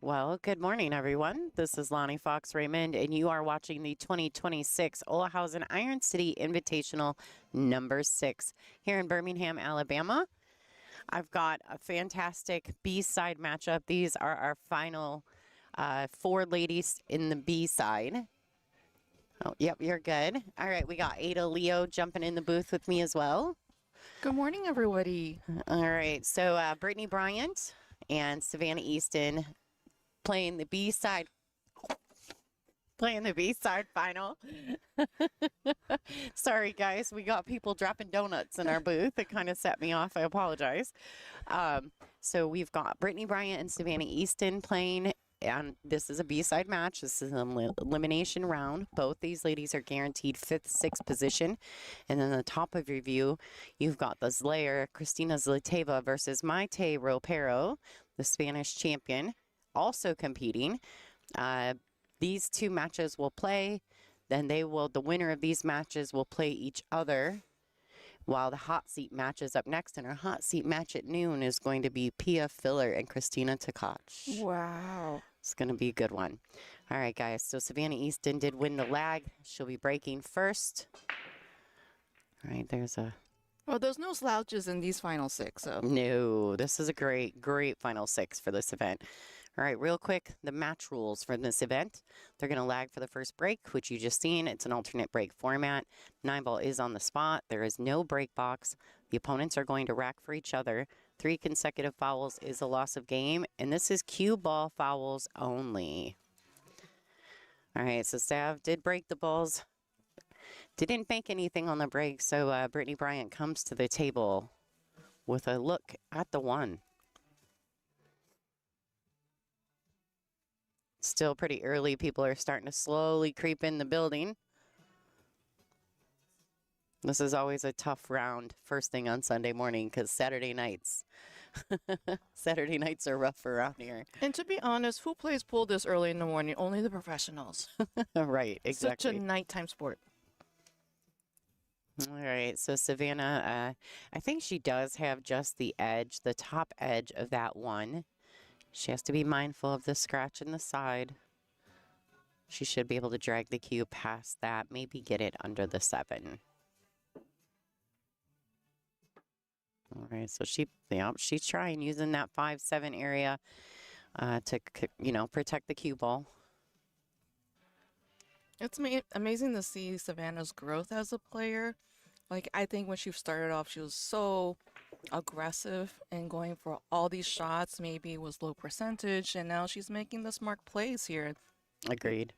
Well, good morning, everyone. This is Lonnie Fox-Raymond, and you are watching the 2026 Olhausen Iron City Invitational number 6 here in Birmingham, Alabama. I've got a fantastic B-side matchup. These are our final 4 ladies in the B-side. Oh, yep, you're good. All right, we got Ada Leo jumping in the booth with me as well. Good morning, everybody. All right, so Brittany Bryant and Savannah Easton playing the B-side final. Sorry, guys. We got people dropping donuts in our booth. It kind of set me off. I apologize. So we've got Brittany Bryant and Savannah Easton playing, and this is a B-side match. This is an elimination round. Both these ladies are guaranteed 5th, 6th position. And then the top of your view, you've got the Slayer, Kristina Zlateva versus Maite Ropero, the Spanish champion, also competing. These 2 matches will play. Then the winner of these matches will play each other, while the hot seat match is up next. And our hot seat match at noon is going to be Pia Filler and Kristina Tkach. Wow. It's going to be a good one. All right, guys. So Savannah Easton did win the lag. She'll be breaking first. All right, Well, there's no slouches in these final 6, so. No, this is a great final 6 for this event. All right, real quick, the match rules for this event. They're going to lag for the first break, which you just seen. It's an alternate break format. 9-ball is on the spot. There is no break box. The opponents are going to rack for each other. 3 consecutive fouls is a loss of game, and this is cue ball fouls only. All right, so Sav did break the balls. Didn't make anything on the break, so Brittany Bryant comes to the table with a look at the 1. Still pretty early. People are starting to slowly creep in the building. This is always a tough round first thing on Sunday morning because Saturday nights are rough around here. And to be honest, who plays pool this early in the morning? Only the professionals. Right, exactly. Such a nighttime sport. All right, so Savannah, I think she does have just the edge, the top edge of that 1. She has to be mindful of the scratch in the side. She should be able to drag the cue past that, maybe get it under the 7. All right, so she's trying using that 5-7 area to, protect the cue ball. It's amazing to see Savannah's growth as a player. Like, I think when she started off, she was so aggressive and going for all these shots. Maybe it was low percentage, and now she's making the smart plays here. Agreed.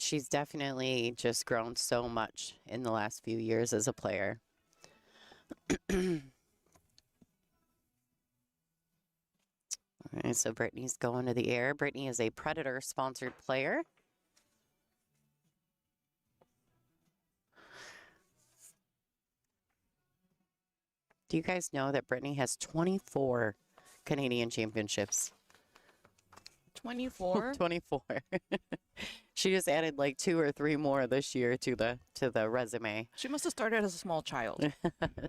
She's definitely just grown so much in the last few years as a player. All right, so Brittany's going to the air. Brittany is a Predator sponsored player. Do you guys know that Brittany has 24 Canadian championships? 24? 24. She just added like 2 or 3 more this year to the resume. She must have started as a small child.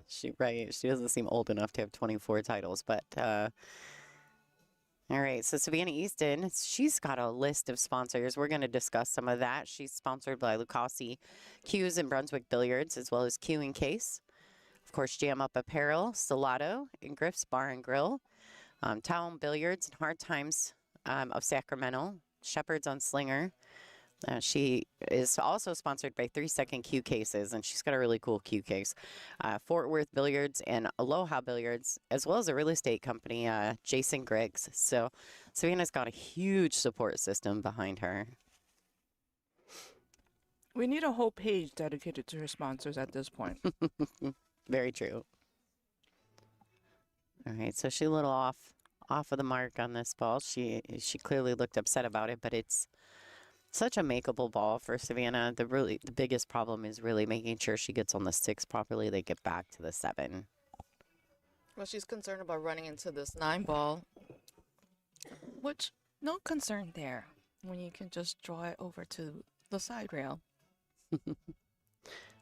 She doesn't seem old enough to have 24 titles, but all right, so Savannah Easton, she's got a list of sponsors. We're going to discuss some of that. She's sponsored by Lucasi Cues and Brunswick Billiards, as well as Cue and Case. Of course, Jam Up Apparel, Salato, and Griff's Bar and Grill, Town Billiards and Hard Times of Sacramento, Shepherd's on Slinger. She is also sponsored by 3-Second Cue Cases, and she's got a really cool cue case. Fort Worth Billiards and Aloha Billiards, as well as a real estate company, Jason Griggs. So Savannah's got a huge support system behind her. We need a whole page dedicated to her sponsors at this point. Very true. All right, so she's a little off of the mark on this ball. She clearly looked upset about it, but it's such a makeable ball for Savannah. The biggest problem is really making sure she gets on the 6 properly. They get back to the 7. Well, she's concerned about running into this 9-ball, which no concern there when you can just draw it over to the side rail.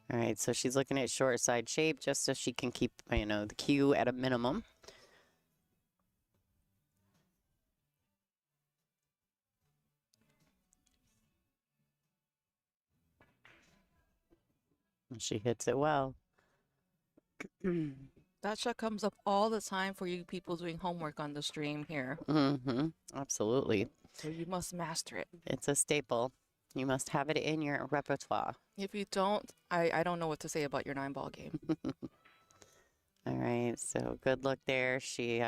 All right, so she's looking at short side shape just so she can keep, the cue at a minimum. She hits it well. That shot comes up all the time for you people doing homework on the stream here. Absolutely. So you must master it. It's a staple. You must have it in your repertoire. If you don't, I don't know what to say about your 9-ball game. All right, so good look there. She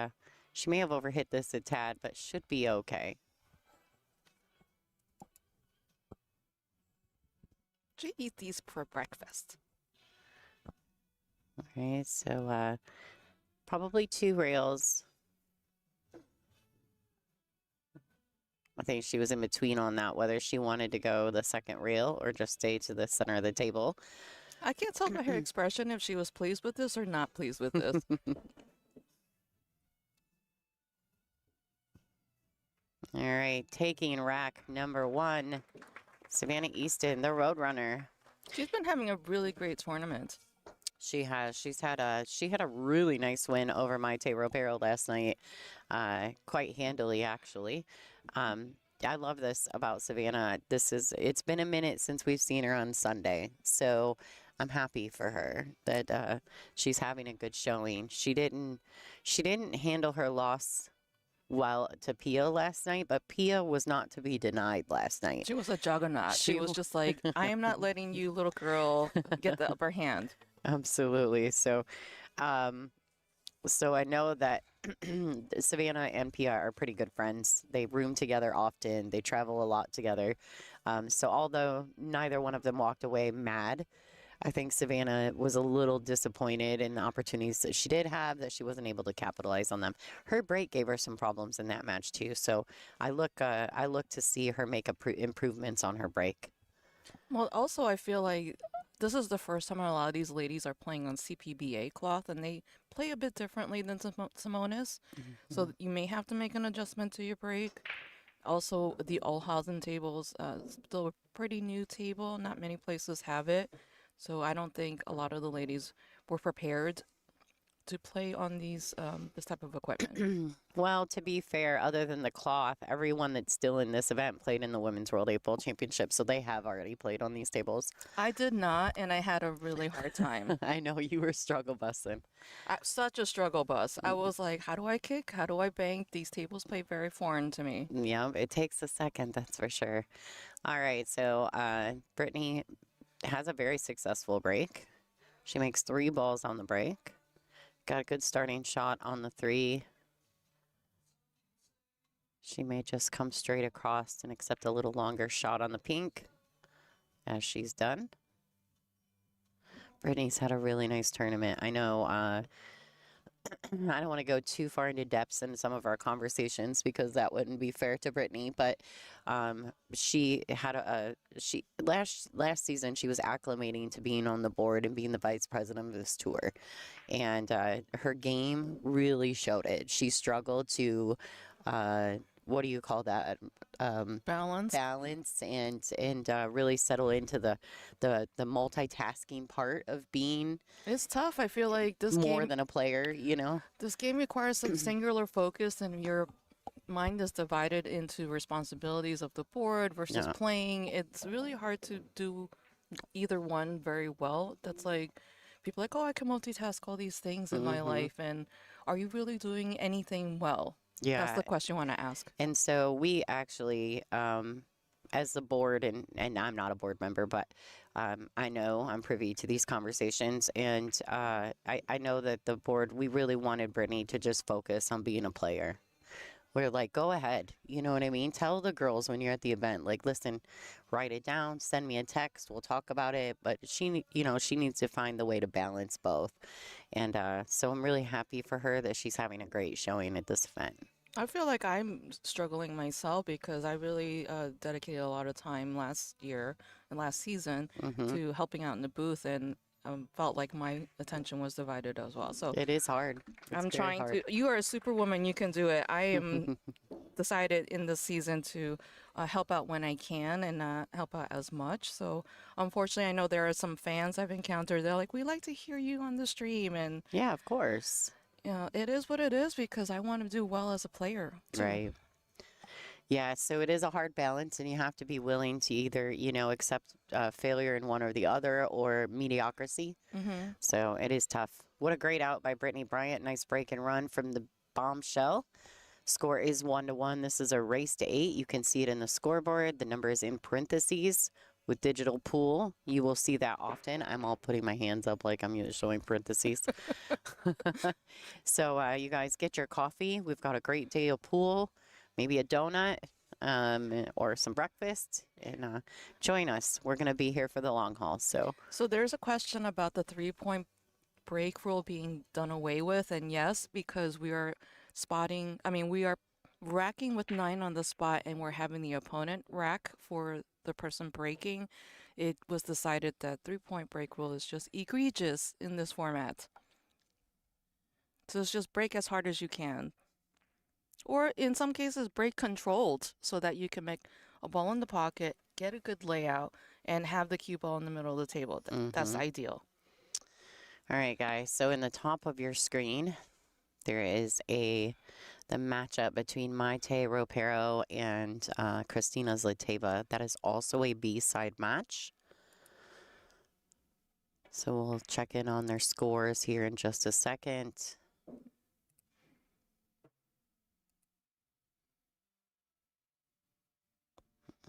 may have overhit this a tad, but should be okay. She eat these for breakfast. All right, so probably 2 rails. I think she was in between on that, whether she wanted to go the second rail or just stay to the center of the table. I can't tell by her expression if she was pleased with this or not pleased with this. All right, taking rack number 1, Savannah Easton, the Roadrunner. She's been having a really great tournament. She has. She had a really nice win over Maite Ropero last night, quite handily actually. I love this about Savannah. It's been a minute since we've seen her on Sunday, so I'm happy for her that she's having a good showing. She didn't handle her loss well to Pia last night, but Pia was not to be denied last night. She was a juggernaut. She was just like, I am not letting you, little girl, get the upper hand. Absolutely. So, so I know that Savannah and Pia are pretty good friends. They room together often. They travel a lot together. So although neither one of them walked away mad, I think Savannah was a little disappointed in the opportunities that she did have, that she wasn't able to capitalize on them. Her break gave her some problems in that match too. So I look to see her make improvements on her break. Well, also I feel like this is the first time a lot of these ladies are playing on CPBA cloth, and they play a bit differently than Simonis. So you may have to make an adjustment to your break. Also, the Olhausen tables, still a pretty new table. Not many places have it. So I don't think a lot of the ladies were prepared to play on these this type of equipment. Well, to be fair, other than the cloth, everyone that's still in this event played in the Women's World 8-Ball Championship, so they have already played on these tables. I did not, and I had a really hard time. I know you were struggle bussing. Such a struggle bus. I was like, how do I kick? How do I bank? These tables play very foreign to me. Yeah, it takes a second, that's for sure. All right, so Brittany has a very successful break. She makes 3 balls on the break. Got a good starting shot on the 3. She may just come straight across and accept a little longer shot on the pink, as she's done. Brittany's had a really nice tournament. I know I don't want to go too far into depths in some of our conversations because that wouldn't be fair to Brittany, but she had last season she was acclimating to being on the board and being the vice president of this tour, and her game really showed it. She struggled to what do you call that? Balance and really settle into the multitasking part of being. It's tough. I feel like this more game, than a player, you know. This game requires some singular focus, and your mind is divided into responsibilities of the board versus playing. It's really hard to do either one very well. That's like people are like, oh, I can multitask all these things in my life, and are you really doing anything well? Yeah. That's the question I want to ask. And so we actually, as the board, and I'm not a board member, but I know I'm privy to these conversations. And I know that the board, we really wanted Brittany to just focus on being a player. We're like, go ahead. You know what I mean? Tell the girls when you're at the event, like, listen, write it down, send me a text, we'll talk about it. But she needs to find the way to balance both. And so I'm really happy for her that she's having a great showing at this event. I feel like I'm struggling myself because I really dedicated a lot of time last year and last season to helping out in the booth, and felt like my attention was divided as well. So it is hard. I'm trying to. You are a superwoman. You can do it. I am decided in this season to help out when I can and not help out as much. So unfortunately, I know there are some fans I've encountered. They're like, "We like to hear you on the stream," and yeah, of course. Yeah, it is what it is because I want to do well as a player, too. Right. Yeah, so it is a hard balance, and you have to be willing to either, accept failure in one or the other or mediocrity. Mm-hmm. So it is tough. What a great out by Brittany Bryant. Nice break and run from the bombshell. Score is 1-1. This is a race to 8. You can see it in the scoreboard. The number is in parentheses. With digital pool, you will see that often. I'm all putting my hands up like I'm showing parentheses. So you guys get your coffee. We've got a great day of pool, maybe a donut or some breakfast, and join us. We're going to be here for the long haul. So There's a question about the 3-point break rule being done away with, and yes, because we are we are racking with 9 on the spot, and we're having the opponent rack for the person breaking. It was decided that 3-point break rule is just egregious in this format. So it's just break as hard as you can. Or in some cases, break controlled so that you can make a ball in the pocket, get a good layout, and have the cue ball in the middle of the table. That's ideal. All right, guys. So in the top of your screen, there is the matchup between Maite Ropero and Kristina Zliteva. That is also a B-side match. So we'll check in on their scores here in just a second.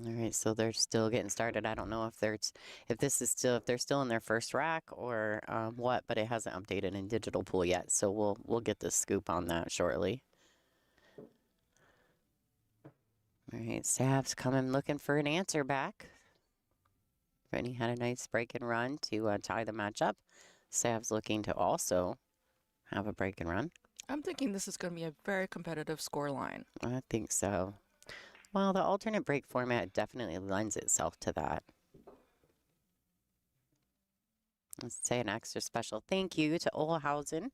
All right, so they're still getting started. I don't know if they're still in their first rack or what, but it hasn't updated in digital pool yet. So we'll get the scoop on that shortly. All right, Sav's coming looking for an answer back. Brittany had a nice break and run to tie the matchup. Sav's looking to also have a break and run. I'm thinking this is going to be a very competitive scoreline. I think so. Well, the alternate break format definitely lends itself to that. Let's say an extra special thank you to Olhausen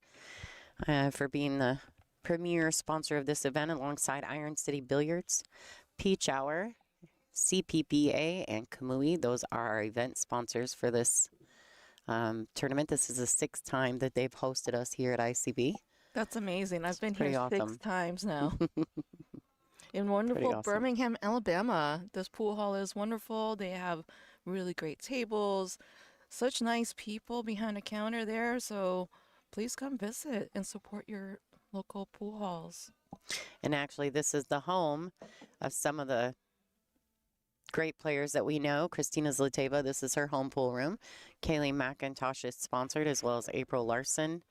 for being the premier sponsor of this event alongside Iron City Billiards, Peach Hour, CPBA, and Kamui. Those are our event sponsors for this tournament. This is the 6th time that they've hosted us here at ICB. That's amazing. I've been Pretty here awesome. 6 times now. In wonderful awesome. Birmingham, Alabama. This pool hall is wonderful. They have really great tables, such nice people behind the counter there. So please come visit and support your local pool halls. And actually, this is the home of some of the great players that we know. Kristina Zliteva, this is her home pool room. Kaylee McIntosh is sponsored, as well as April Larson.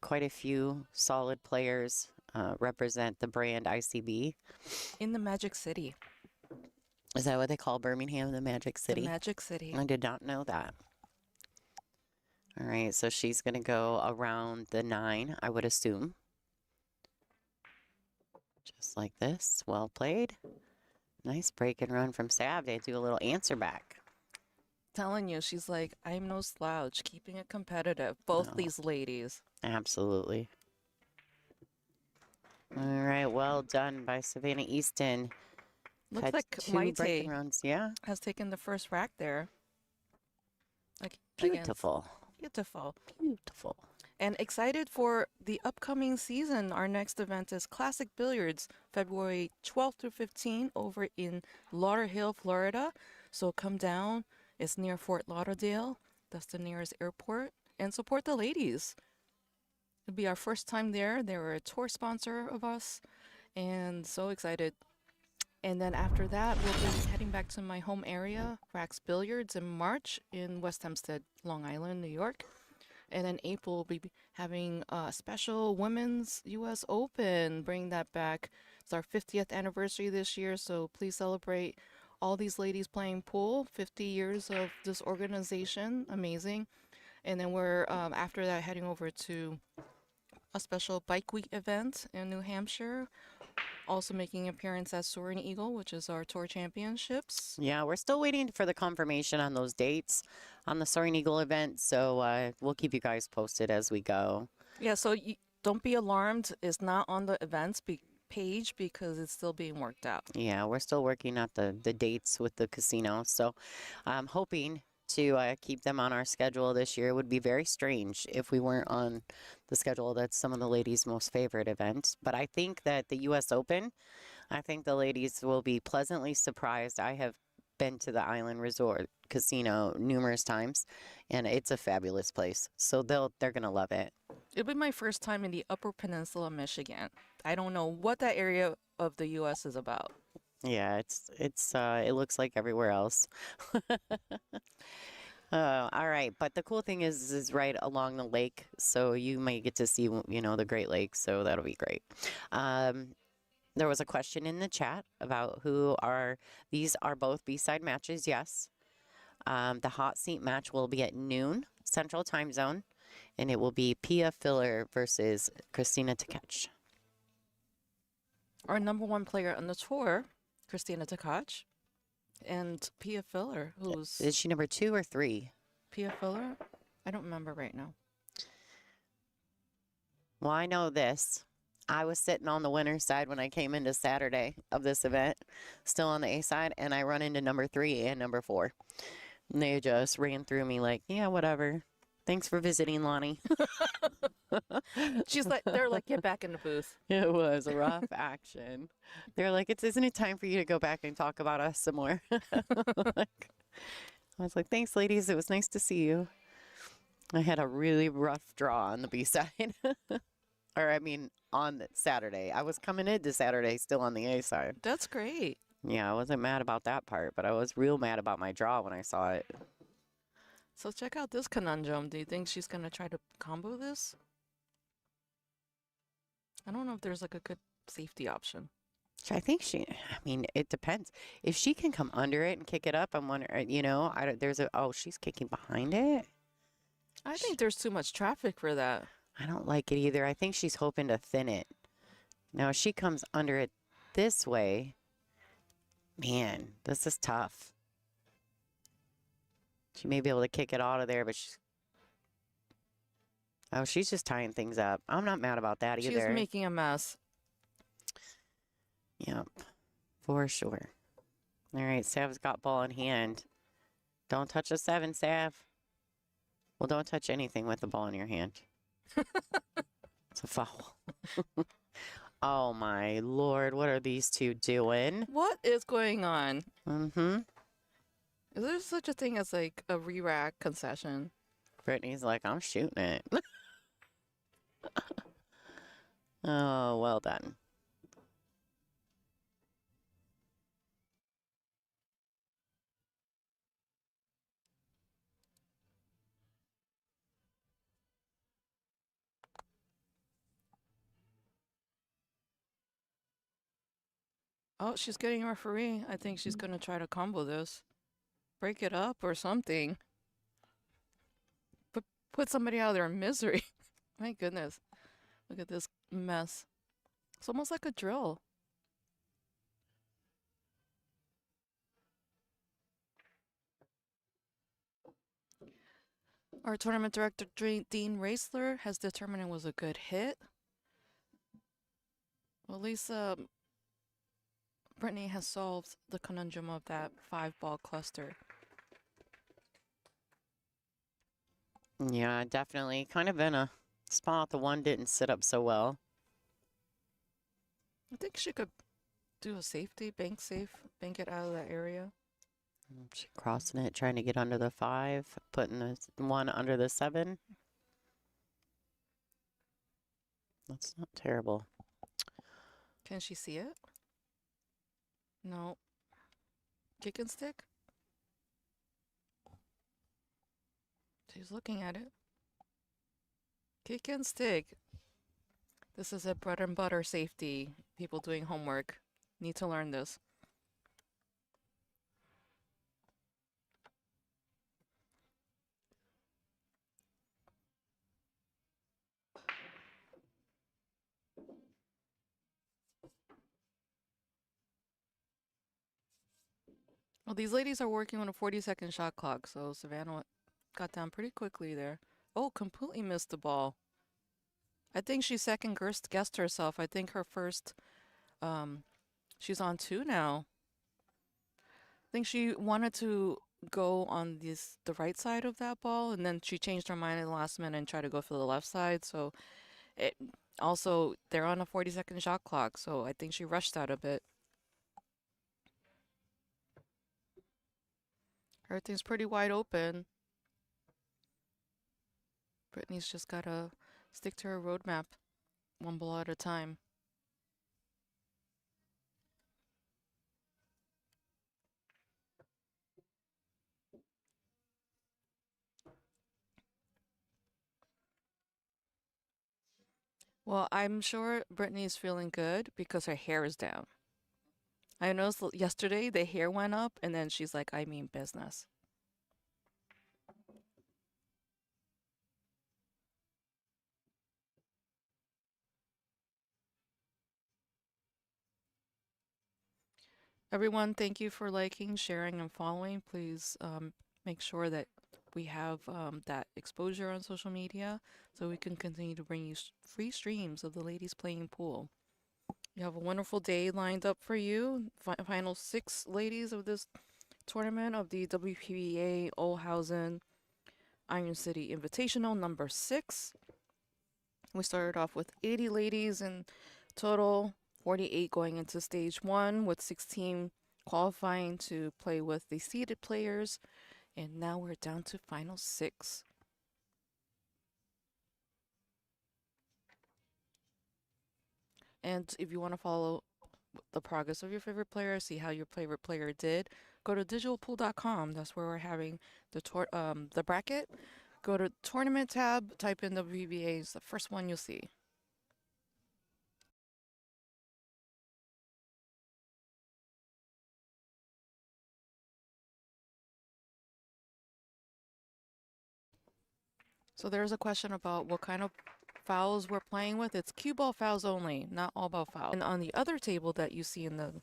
Quite a few solid players represent the brand ICB. In the Magic City. Is that what they call Birmingham, the Magic City? The Magic City. I did not know that. All right, so she's going to go around the 9, I would assume. Just like this. Well played. Nice break and run from Sav. They do a little answer back. Telling you, she's like, I'm no slouch, keeping it competitive. Both these ladies. Absolutely. All right, well done by Savannah Easton. Looks Had like 2 break Maite and runs. Yeah, has taken the first rack there. beautiful. Beautiful. Beautiful. And excited for the upcoming season. Our next event is Classic Billiards, February 12th through 15th over in Lauderhill, Florida. So come down. It's near Fort Lauderdale. That's the nearest airport. And support the ladies. It'll be our first time there. They were a tour sponsor of us. And so excited. And then after that, we'll be heading back to my home area, Rax Billiards, in March in West Hempstead, Long Island, New York. And then April, we'll be having a special Women's U.S. Open. Bring that back. It's our 50th anniversary this year, so please celebrate all these ladies playing pool. 50 years of this organization. Amazing. And then we're, after that, heading over to a special Bike Week event in New Hampshire. Also making an appearance at Soaring Eagle, which is our tour championships. Yeah, we're still waiting for the confirmation on those dates on the Soaring Eagle event, so we'll keep you guys posted as we go. Yeah, so don't be alarmed. It's not on the events page because it's still being worked out. Yeah, we're still working out the dates with the casino, so I'm hoping to keep them on our schedule this year. It would be very strange if we weren't on the schedule. That's some of the ladies' most favorite events. But I think that the U.S. Open I think the ladies will be pleasantly surprised. I have been to the Island Resort Casino numerous times, and it's a fabulous place. So they're gonna love it. It'll be my first time in the Upper Peninsula of Michigan. I don't know what that area of the U.S. is about. Yeah, it looks like everywhere else. All right, but the cool thing is right along the lake, so you may get to see, the Great Lakes, so that'll be great. There was a question in the chat about these are both B-side matches, yes. The hot seat match will be at noon Central Time Zone, and it will be Pia Filler versus Kristina Tkach. Our number one player on the tour, Kristina Tkach, and Pia Filler, who's Is she number 2 or 3? Pia Filler? I don't remember right now. Well, I know this. I was sitting on the winner's side when I came into Saturday of this event, still on the A side, and I run into number 3 and number 4. And they just ran through me like, yeah, whatever. Thanks for visiting, Lonnie. They're like, get back in the booth. It was a rough action. They're like, isn't it time for you to go back and talk about us some more? I was like, thanks, ladies. It was nice to see you. I had a really rough draw on the B side. Or, I mean, on Saturday. I was coming into Saturday still on the A side. That's great. Yeah, I wasn't mad about that part, but I was real mad about my draw when I saw it. So check out this conundrum. Do you think she's going to try to combo this? I don't know if there's like a good safety option. I think it depends. If she can come under it and kick it up, I'm wondering, she's kicking behind it. I think there's too much traffic for that. I don't like it either. I think she's hoping to thin it. Now, if she comes under it this way, man, this is tough. She may be able to kick it out of there, but she's just tying things up. I'm not mad about that either. She's making a mess. Yep, for sure. All right, Sav's got ball in hand. Don't touch a 7, Sav. Well, don't touch anything with the ball in your hand. It's a foul. Oh, my Lord. What are these two doing? What is going on? Mm-hmm. Is there such a thing as like a re-rack concession? Brittany's like, I'm shooting it. Oh, well done. Oh, she's getting a referee. I think she's going to try to combo this. Break it up or something. Put somebody out of their misery. My goodness. Look at this mess. It's almost like a drill. Our tournament director, Dean Raisler, has determined it was a good hit. Well, at least Brittany has solved the conundrum of that 5-ball cluster. Yeah, definitely. Kind of in a spot the one didn't sit up so well. I think she could do a safety, bank it out of that area. She crossing it, trying to get under the 5, putting the 1 under the 7. That's not terrible. Can she see it? No. Kick and stick? She's looking at it. Kick and stick. This is a bread and butter safety. People doing homework need to learn this. Well, these ladies are working on a 40-second shot clock, so Savannah got down pretty quickly there. Oh, completely missed the ball. I think she second-guessed herself. I think her first, she's on 2 now. I think she wanted to go on the right side of that ball, and then she changed her mind at the last minute and tried to go for the left side. So they're on a 40-second shot clock, so I think she rushed that a bit. Everything's pretty wide open. Brittany's just gotta stick to her roadmap, one ball at a time. Well, I'm sure Brittany's feeling good because her hair is down. I noticed yesterday the hair went up, and then she's like, I mean business. Everyone, thank you for liking, sharing, and following. Please make sure that we have that exposure on social media so we can continue to bring you free streams of the ladies playing pool. You have a wonderful day lined up for you. Final 6 ladies of this tournament of the WPBA Olhausen Iron City Invitational number 6. We started off with 80 ladies in total, 48 going into stage 1 with 16 qualifying to play with the seeded players. And now we're down to final 6. And if you want to follow the progress of your favorite player, see how your favorite player did, go to digitalpool.com. That's where we're having the bracket. Go to tournament tab, type in WPBA. It's the first one you'll see. So there's a question about what kind of fouls we're playing with. It's cue ball fouls only, not all ball fouls. And on the other table that you see in the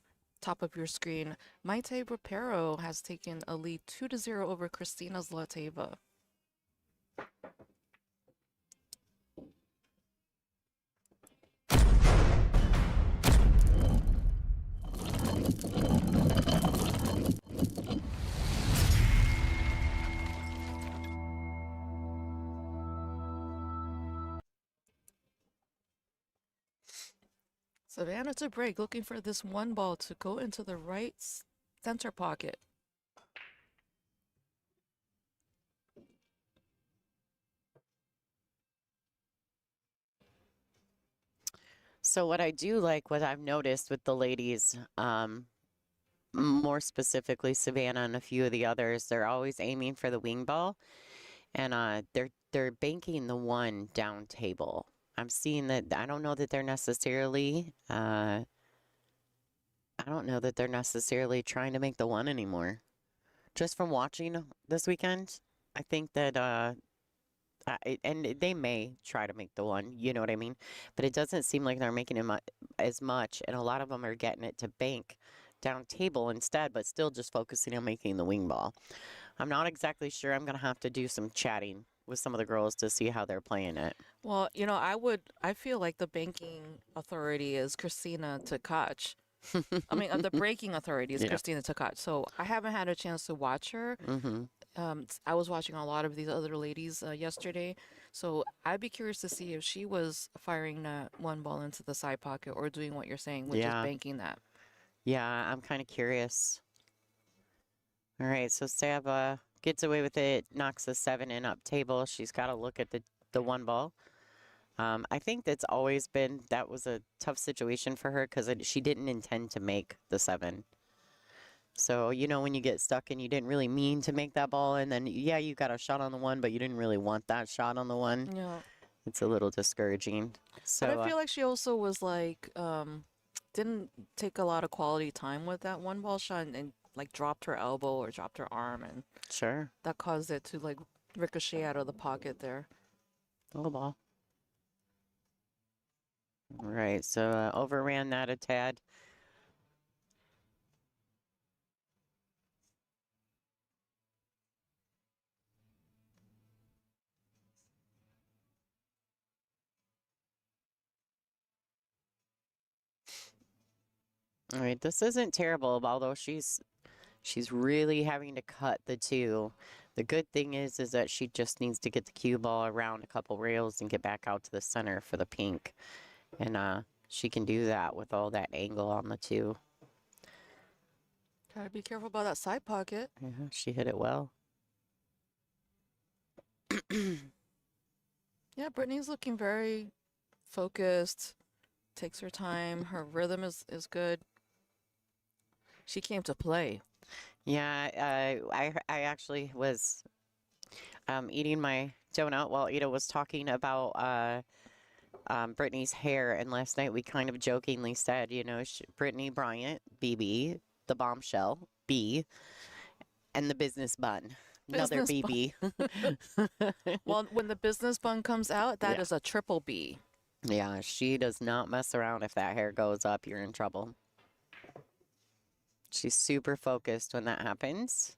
top of your screen, Maite Rapero has taken a lead 2-0 over Kristina Zlateva. Savannah to break, looking for this one ball to go into the right center pocket. So what I do like, what I've noticed with the ladies, more specifically Savannah and a few of the others, they're always aiming for the wing ball, and they're banking the one down table. I'm seeing that. I don't know that they're necessarily. I don't know that they're necessarily trying to make the one anymore. Just from watching this weekend, I think that and they may try to make the one, you know what I mean? But it doesn't seem like they're making it as much, and a lot of them are getting it to bank down table instead, but still just focusing on making the wing ball. I'm not exactly sure. I'm going to have to do some chatting with some of the girls to see how they're playing it. Well, I feel like the banking authority is Kristina Tkach. I mean, the breaking authority is Kristina Tkach. So I haven't had a chance to watch her. I was watching a lot of these other ladies yesterday. So I'd be curious to see if she was firing that one ball into the side pocket or doing what you're saying, which is banking that. Yeah, I'm kind of curious. All right, so Sava gets away with it, knocks the 7 in up table. She's got to look at the one ball. I think that was a tough situation for her because she didn't intend to make the 7. So, when you get stuck and you didn't really mean to make that ball, and then, you got a shot on the one, but you didn't really want that shot on the one. Yeah. It's a little discouraging. So, but I feel like she also was like, didn't take a lot of quality time with that one ball shot and like dropped her elbow or dropped her arm, and sure. that caused it to like ricochet out of the pocket there. Little ball. All right, so overran that a tad. All right, this isn't terrible, although she's really having to cut the 2. The good thing is that she just needs to get the cue ball around a couple rails and get back out to the center for the pink. And she can do that with all that angle on the 2. Gotta be careful about that side pocket. Yeah, she hit it well. Yeah, Brittany's looking very focused. Takes her time. Her rhythm is good. She came to play. Yeah, I actually was eating my donut while Ida was talking about Brittany's hair, and last night we kind of jokingly said, you know, Brittany Bryant, BB, the bombshell, B, and the business bun. Another Business bun. BB. Well, when the business bun comes out, that Yeah. is a triple B. Yeah, she does not mess around. If that hair goes up, you're in trouble. She's super focused when that happens.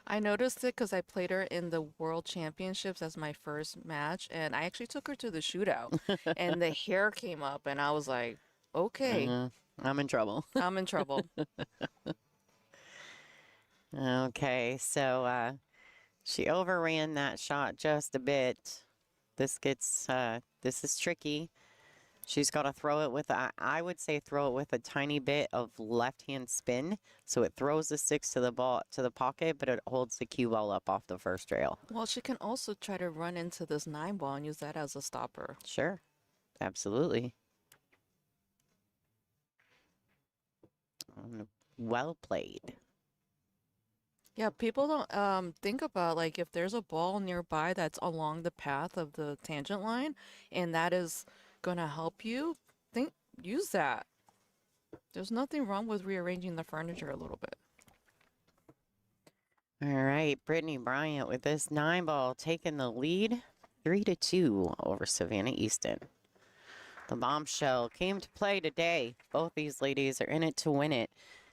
I noticed it because I played her in the World Championships as my first match, and I actually took her to the shootout, and the hair came up, and I was like, okay, I'm in trouble. I'm in trouble. Okay, so she overran that shot just a bit. This is tricky. She's got to throw it with, I would say throw it with a tiny bit of left-hand spin. So it throws the six to the ball, to the pocket, but it holds the cue ball up off the first rail. Well, she can also try to run into this 9-ball and use that as a stopper. Sure, absolutely. Well played. Yeah, people don't think about like if there's a ball nearby that's along the path of the tangent line and that is gonna help you, use that. There's nothing wrong with rearranging the furniture a little bit. All right, Brittany Bryant with this 9-ball taking the lead 3-2 over Savannah Easton. The bombshell came to play today. Both these ladies are in it to win it.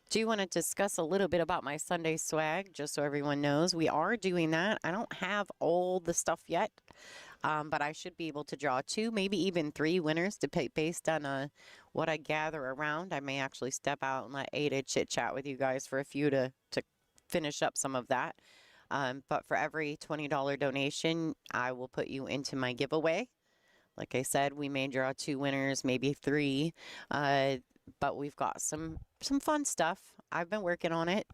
Do you want to discuss a little bit about my Sunday swag, just so everyone knows? We are doing that. I don't have all the stuff yet, but I should be able to draw 2, maybe even 3 winners based on what I gather around. I may actually step out and let Ada chit-chat with you guys for a few to finish up some of that. But for every $20 donation, I will put you into my giveaway. Like I said, we may draw 2 winners, maybe 3. But we've got some fun stuff. I've been working on it.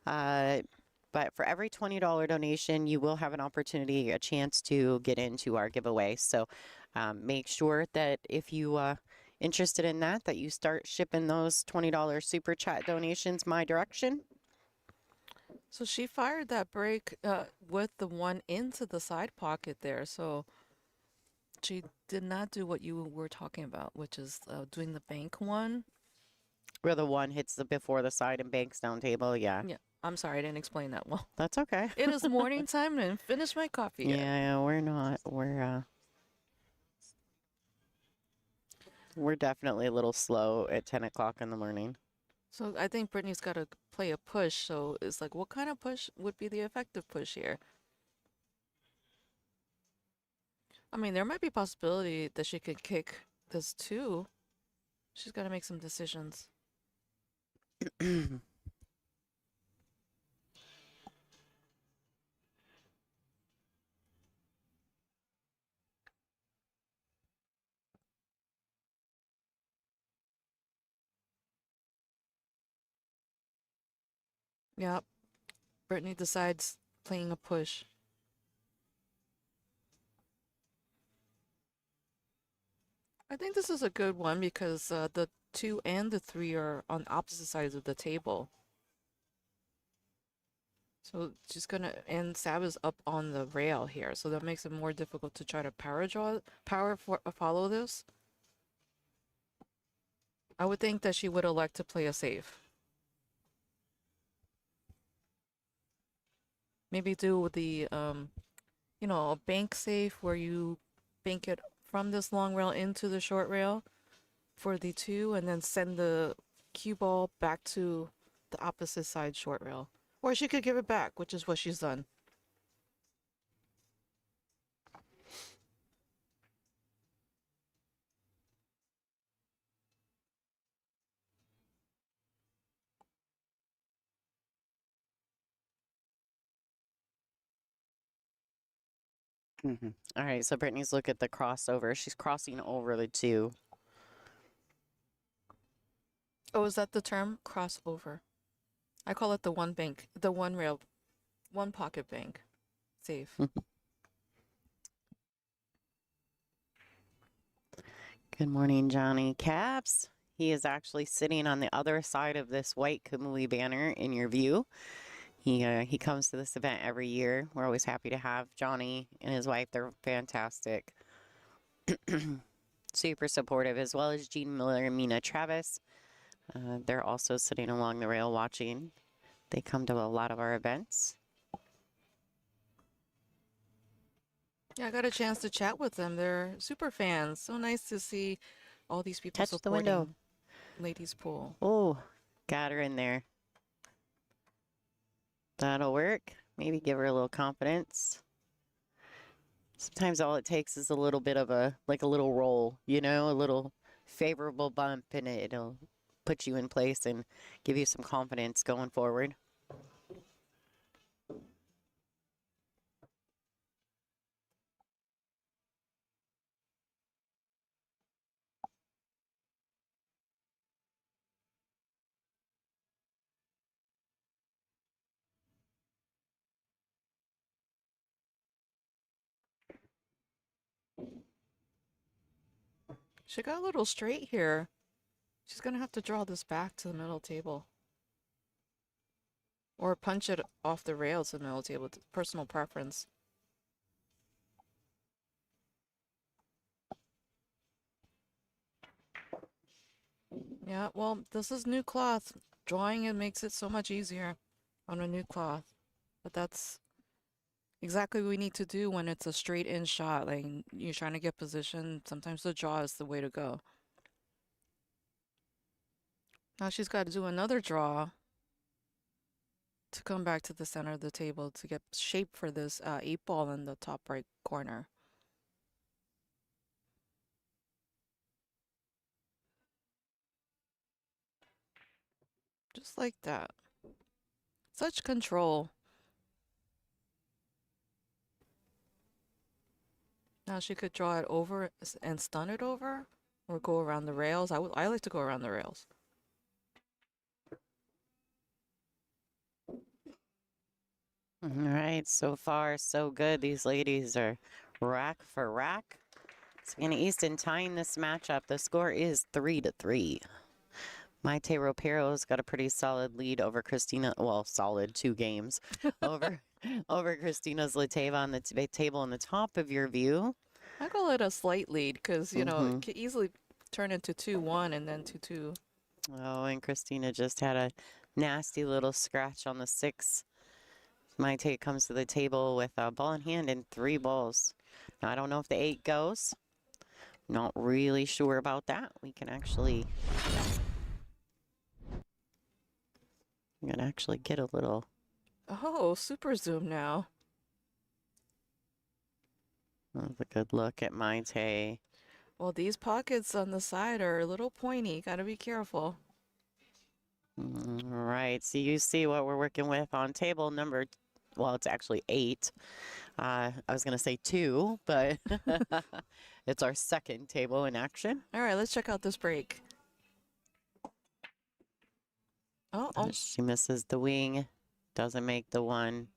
But for every $20 donation, you will have an opportunity, a chance to get into our giveaway. So make sure that if you interested in that you start shipping those $20 super chat donations my direction. So she fired that break with the one into the side pocket there. So she did not do what you were talking about, which is doing the bank one. Where the one hits the before the side and banks down table, yeah. Yeah, I'm sorry, I didn't explain that well. That's okay. It is morning time and I didn't finish my coffee yet. Yeah, we're not. We're definitely a little slow at 10 o'clock in the morning. So I think Brittany's got to play a push. So it's like, what kind of push would be the effective push here? I mean, there might be a possibility that she could kick this too. She's got to make some decisions. Yep. Brittany decides playing a push. I think this is a good one because the 2 and the 3 are on opposite sides of the table. So she's gonna, and Sab is up on the rail here, so that makes it more difficult to try to follow this. I would think that she would elect to play a safe. Maybe do the, a bank safe where you bank it from this long rail into the short rail for the 2 and then send the cue ball back to the opposite side short rail. Or she could give it back, which is what she's done. All right, so Brittany's look at the crossover. She's crossing over the 2. Oh, is that the term? Crossover. I call it the one bank, the one rail, one pocket bank. Safe. Good morning, Johnny Caps. He is actually sitting on the other side of this white Kamui banner in your view. He comes to this event every year. We're always happy to have Johnny and his wife. They're fantastic. Super supportive, as well as Jean Miller and Mina Travis. They're also sitting along the rail watching. They come to a lot of our events. Yeah, I got a chance to chat with them. They're super fans. So nice to see all these people Touch the window. supporting ladies pool. Oh, got her in there. That'll work. Maybe give her a little confidence. Sometimes all it takes is a little bit of a little roll, you know, a little favorable bump, and it'll put you in place and give you some confidence going forward. She got a little straight here. She's gonna have to draw this back to the middle table. Or punch it off the rails to the middle table. It's personal preference. Yeah, well, this is new cloth. Drawing it makes it so much easier on a new cloth. But that's exactly what we need to do when it's a straight in shot. Like you're trying to get position. Sometimes the draw is the way to go. Now she's got to do another draw to come back to the center of the table to get shape for this 8-ball in the top right corner. Just like that. Such control. Now she could draw it over and stun it over or go around the rails. I like to go around the rails. All right, so far so good. These ladies are rack for rack. Savannah Easton tying this matchup. The score is 3-3. Maite Ropero's got a pretty solid lead over Kristina. Well, solid 2 games over Kristina's Lateva on the table in the top of your view. I call it a slight lead because, you know, it could easily turn into 2-1 and then 2-2. Oh, and Kristina just had a nasty little scratch on the 6. Maite comes to the table with a ball in hand and 3 balls. Now, I don't know if the 8 goes. Not really sure about that. We can actually... I'm going to actually get a little... Oh, super zoom now. That's a good look at Maite. Well, these pockets on the side are a little pointy. Gotta be careful. All right, so you see what we're working with on table number... Well, it's actually 8. I was going to say 2, but it's our second table in action. All right, let's check out this break. Oh. She misses the wing, doesn't make the 1.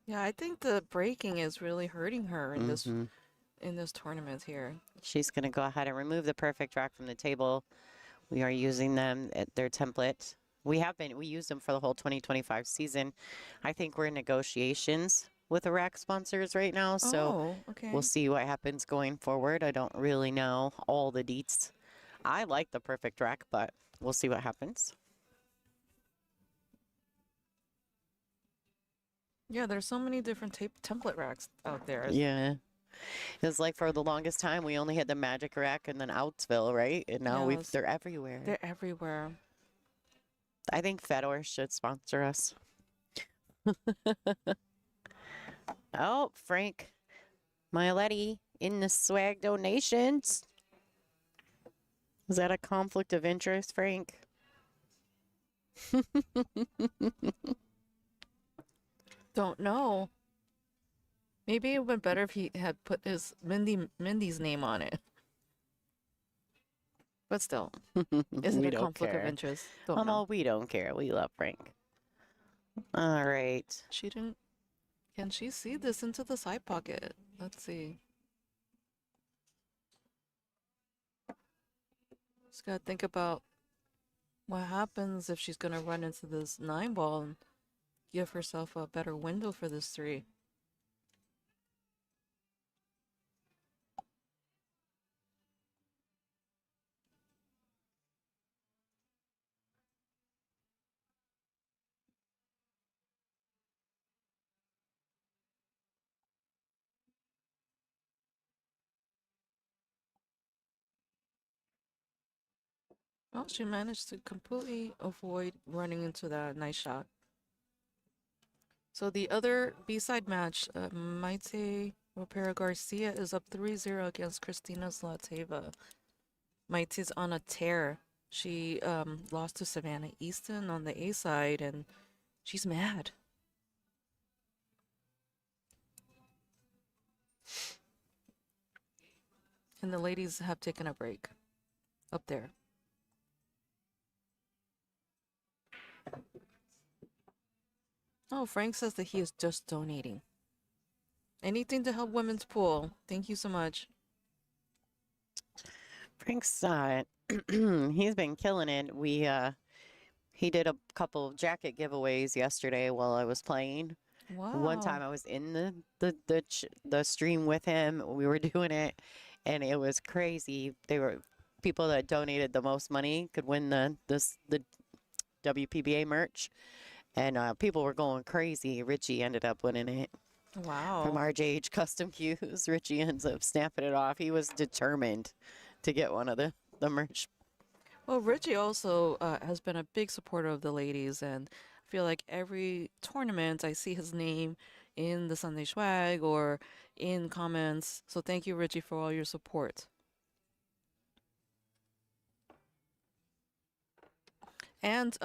Yeah, I think the breaking is really hurting her in this tournament here. She's going to go ahead and remove the perfect rack from the table. We are using them at their template. We used them for the whole 2025 season. I think we're in negotiations with the rack sponsors right now, so we'll see what happens going forward. I don't really know all the deets. I like the perfect rack, but we'll see what happens. Yeah, there's so many different template racks out there. Yeah. It's like for the longest time, we only had the Magic Rack and then Outsville, right? And now they're everywhere. They're everywhere. I think Fedor should sponsor us. Oh, Frank Miletti in the swag donations. Is that a conflict of interest, Frank? Don't know. Maybe it would have been better if he had put his Mindy's name on it. But still, is it a conflict of interest? We don't care. We love Frank. All right. She didn't. Can she see this into the side pocket? Let's see. Just gotta think about what happens if she's gonna run into this 9 ball and give herself a better window for this 3. Well, she managed to completely avoid running into that nice shot. So the other B-side match, Maite Ropera Garcia is up 3-0 against Kristina Zlateva. Maite's on a tear. She lost to Savannah Easton on the A side, and she's mad. And the ladies have taken a break up there. Oh, Frank says that he is just donating. Anything to help women's pool. Thank you so much. Frank's he's been killing it. He did a couple of jacket giveaways yesterday while I was playing. One time Wow. I was in the stream with him. We were doing it, and it was crazy. They were people that donated the most money could win the WPBA merch, and people were going crazy. Richie ended up winning it from Wow. RJH Custom Cues. Richie ends up snapping it off. He was determined to get one of the merch. Well, Richie also has been a big supporter of the ladies, and I feel like every tournament I see his name in the Sunday swag or in comments. So thank you, Richie, for all your support. And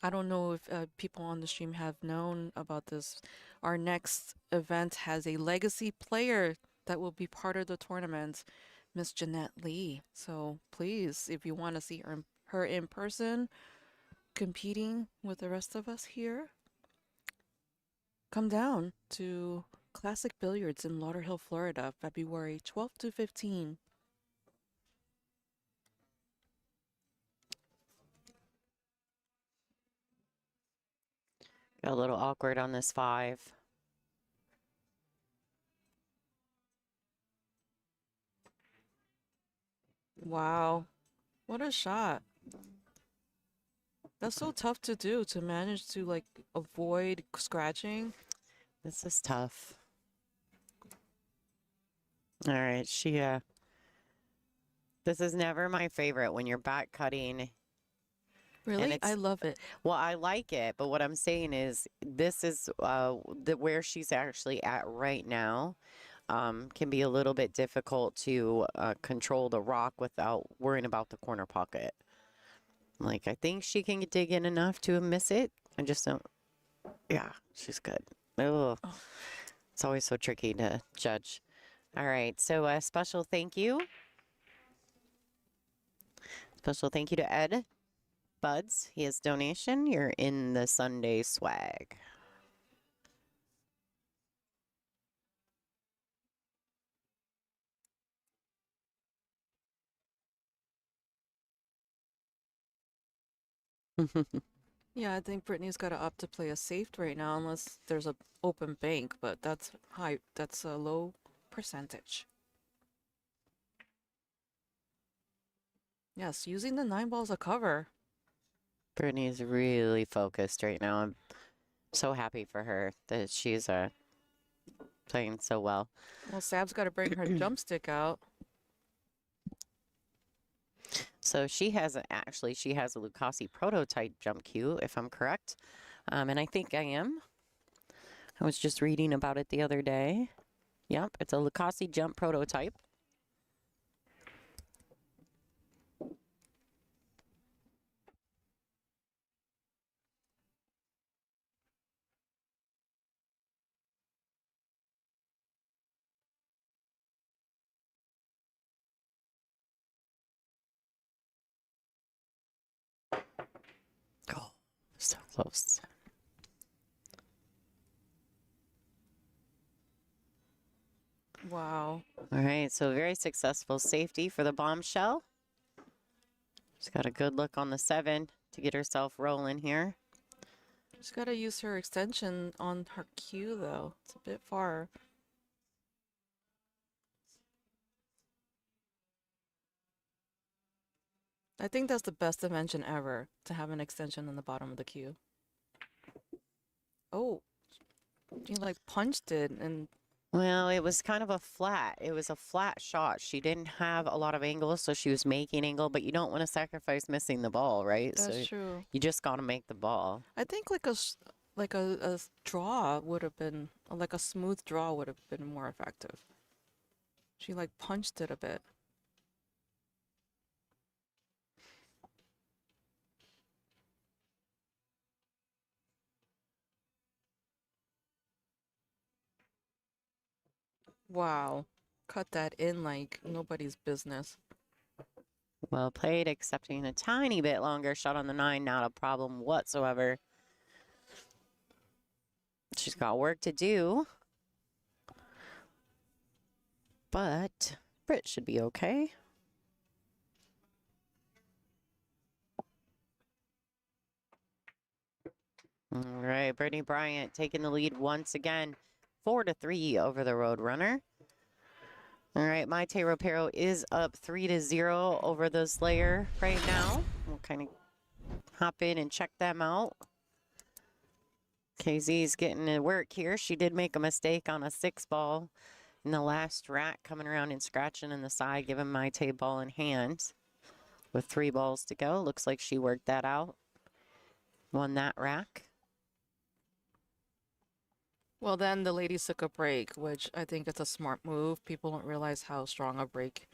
I don't know if people on the stream have known about this. Our next event has a legacy player that will be part of the tournament, Miss Jeanette Lee. So please, if you want to see her in person, competing with the rest of us here, come down to Classic Billiards in Lauderhill, Florida, February 12th to 15th. Got a little awkward on this 5. Wow, what a shot. That's so tough to do, to manage to like avoid scratching. This is tough. All right, this is never my favorite when you're back cutting and Really? I it's love it. well, I like it, but what I'm saying is this is where she's actually at right now. Can be a little bit difficult to control the rock without worrying about the corner pocket. Like, I think she can dig in enough to miss it. I just don't. Yeah, she's good. Oh, Oh, it's always so tricky to judge. All right, so a special thank you. Special thank you to Ed Buds. His donation. You're in the Sunday swag. yeah, I think Brittany's got to opt to play a safe right now unless there's a open bank, but that's high. That's a low percentage. Yes, using the 9 ball as a cover. Brittany's really focused right now. I'm so happy for her that she's playing so well. Well, Sab's got to bring her jump stick out. So she has she has a Lucasi prototype jump cue, if I'm correct. And I think I am. I was just reading about it the other day. Yep, it's a Lucasi jump prototype. Oh, so close. Wow. All right, so very successful safety for the bombshell. She's got a good look on the 7 to get herself rolling here. She's got to use her extension on her cue, though. It's a bit far. I think that's the best dimension ever, to have an extension on the bottom of the cue. Oh, she like punched it and Well, it was kind of a flat. It was a flat shot. She didn't have a lot of angles, so she was making angle, but you don't want to sacrifice missing the ball, right? that's So true. you just got to make the ball. I think like a draw would have been, like a smooth draw would have been more effective. She like punched it a bit. Wow. Cut that in like nobody's business. Well played, accepting a tiny bit longer shot on the 9, not a problem whatsoever. She's got work to do, but Britt should be okay. All right, Brittany Bryant taking the lead once again, 4-3 over the Roadrunner. All right, Maite Ropero is up 3-0 over the Slayer right now. We'll kind of hop in and check them out. KZ's getting to work here. She did make a mistake on a 6 ball in the last rack, coming around and scratching in the side, giving Maite ball in hand. With 3 balls to go, looks like she worked that out. Won that rack. Well, then the ladies took a break, which I think is a smart move. People don't realize how strong a break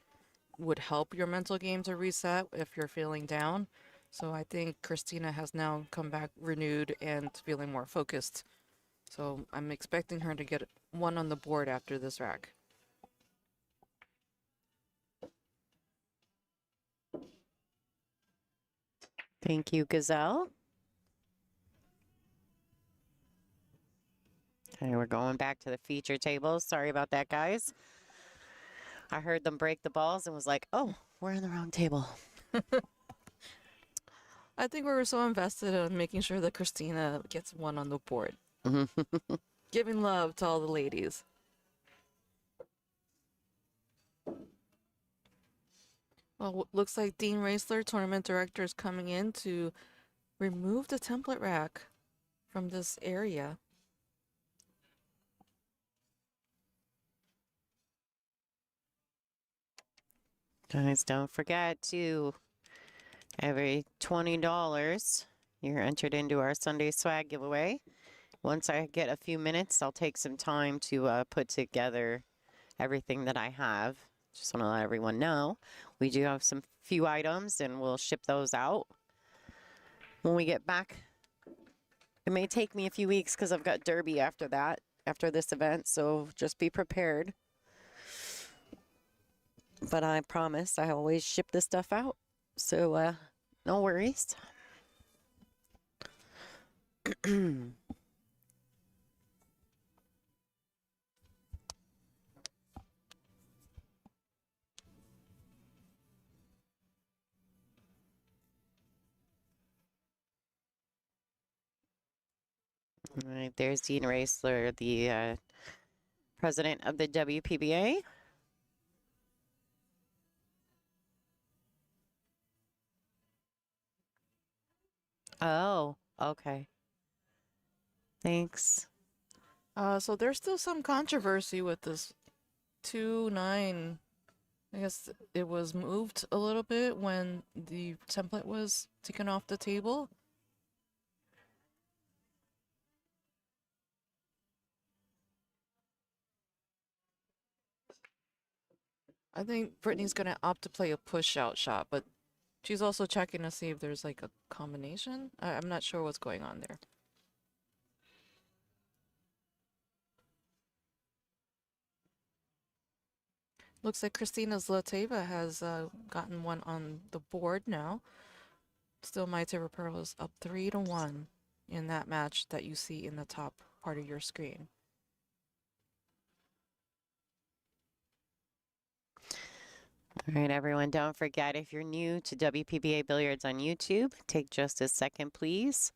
would help your mental game to reset if you're feeling down. So I think Kristina has now come back renewed and feeling more focused. So I'm expecting her to get 1 on the board after this rack. Thank you, Gazelle. Okay, we're going back to the feature table. Sorry about that, guys. I heard them break the balls and was like, oh, we're on the wrong table. I think we were so invested in making sure that Kristina gets 1 on the board. Giving love to all the ladies. Well, looks like Dean Raisler, tournament director, is coming in to remove the template rack from this area. Guys, don't forget to every $20 you're entered into our Sunday swag giveaway. Once I get a few minutes, I'll take some time to put together everything that I have. Just want to let everyone know we do have some few items and we'll ship those out when we get back. It may take me a few weeks because I've got Derby after that, after this event, so just be prepared. But I promise I always ship this stuff out, so no worries. All right, there's Dean Raisler, the president of the WPBA. Oh, okay. Thanks. So there's still some controversy with this 2-9. I guess it was moved a little bit when the template was taken off the table. I think Brittany's gonna opt to play a push-out shot, but she's also checking to see if there's like a combination. I'm not sure what's going on there. Looks like Kristina Zlateva has gotten 1 on the board now. Still, Maite Rapero's up 3-1 in that match that you see in the top part of your screen. All right, everyone, don't forget, if you're new to WPBA Billiards on YouTube, take just a second, please,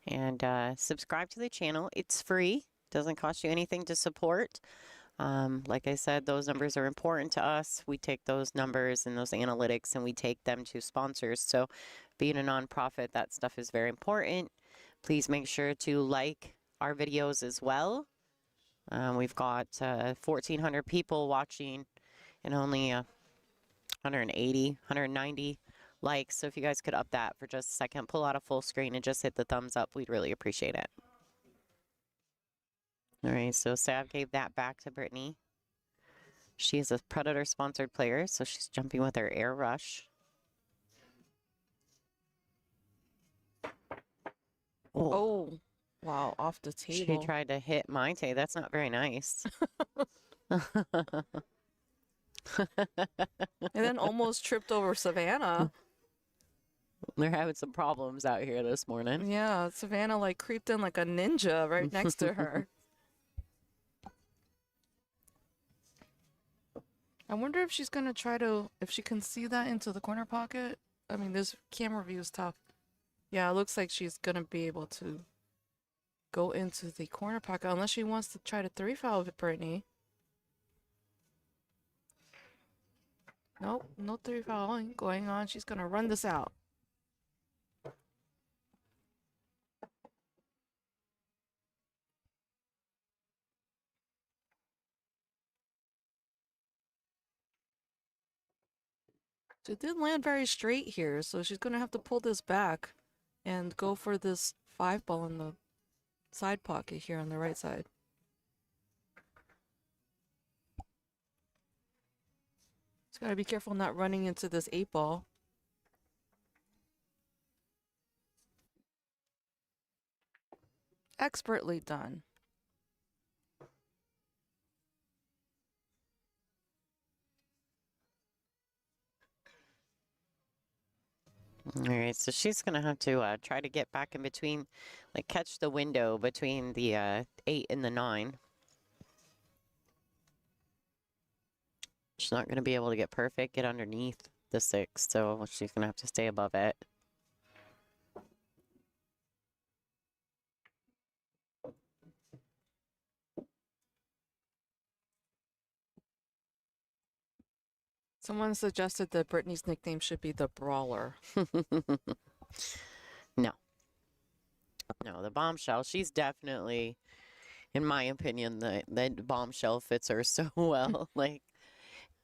and subscribe to the channel. It's free. Doesn't cost you anything to support. Like I said, those numbers are important to us. We take those numbers and those analytics and we take them to sponsors. So being a nonprofit, that stuff is very important. Please make sure to like our videos as well. We've got 1,400 people watching and only 180, 190 likes. So if you guys could up that for just a second, pull out a full screen and just hit the thumbs up, we'd really appreciate it. All right, so Sav gave that back to Brittany. She is a Predator-sponsored player, so she's jumping with her air rush. Oh, wow, off the She table. tried to hit Maite. That's not very nice. And then almost tripped over Savannah. They're having some problems out here this morning. Yeah, Savannah like creeped in like a ninja right next to her. I wonder if she's gonna try to, if she can see that into the corner pocket. I mean, this camera view is tough. Yeah, it looks like she's gonna be able to go into the corner pocket unless she wants to try to 3-foul with Brittany. Nope, no 3-fouling going on. She's gonna run this out. She didn't land very straight here, so she's gonna have to pull this back and go for this 5-ball in the side pocket here on the right side. Just gotta be careful not running into this 8-ball. Expertly done. All right, so she's going to have to try to get back in between, like catch the window between the 8 and the 9. She's not going to be able to get perfect, get underneath the 6, so she's going to have to stay above it. Someone suggested that Brittany's nickname should be the Brawler. No. No, the bombshell, she's definitely, in my opinion, the bombshell fits her so well, like,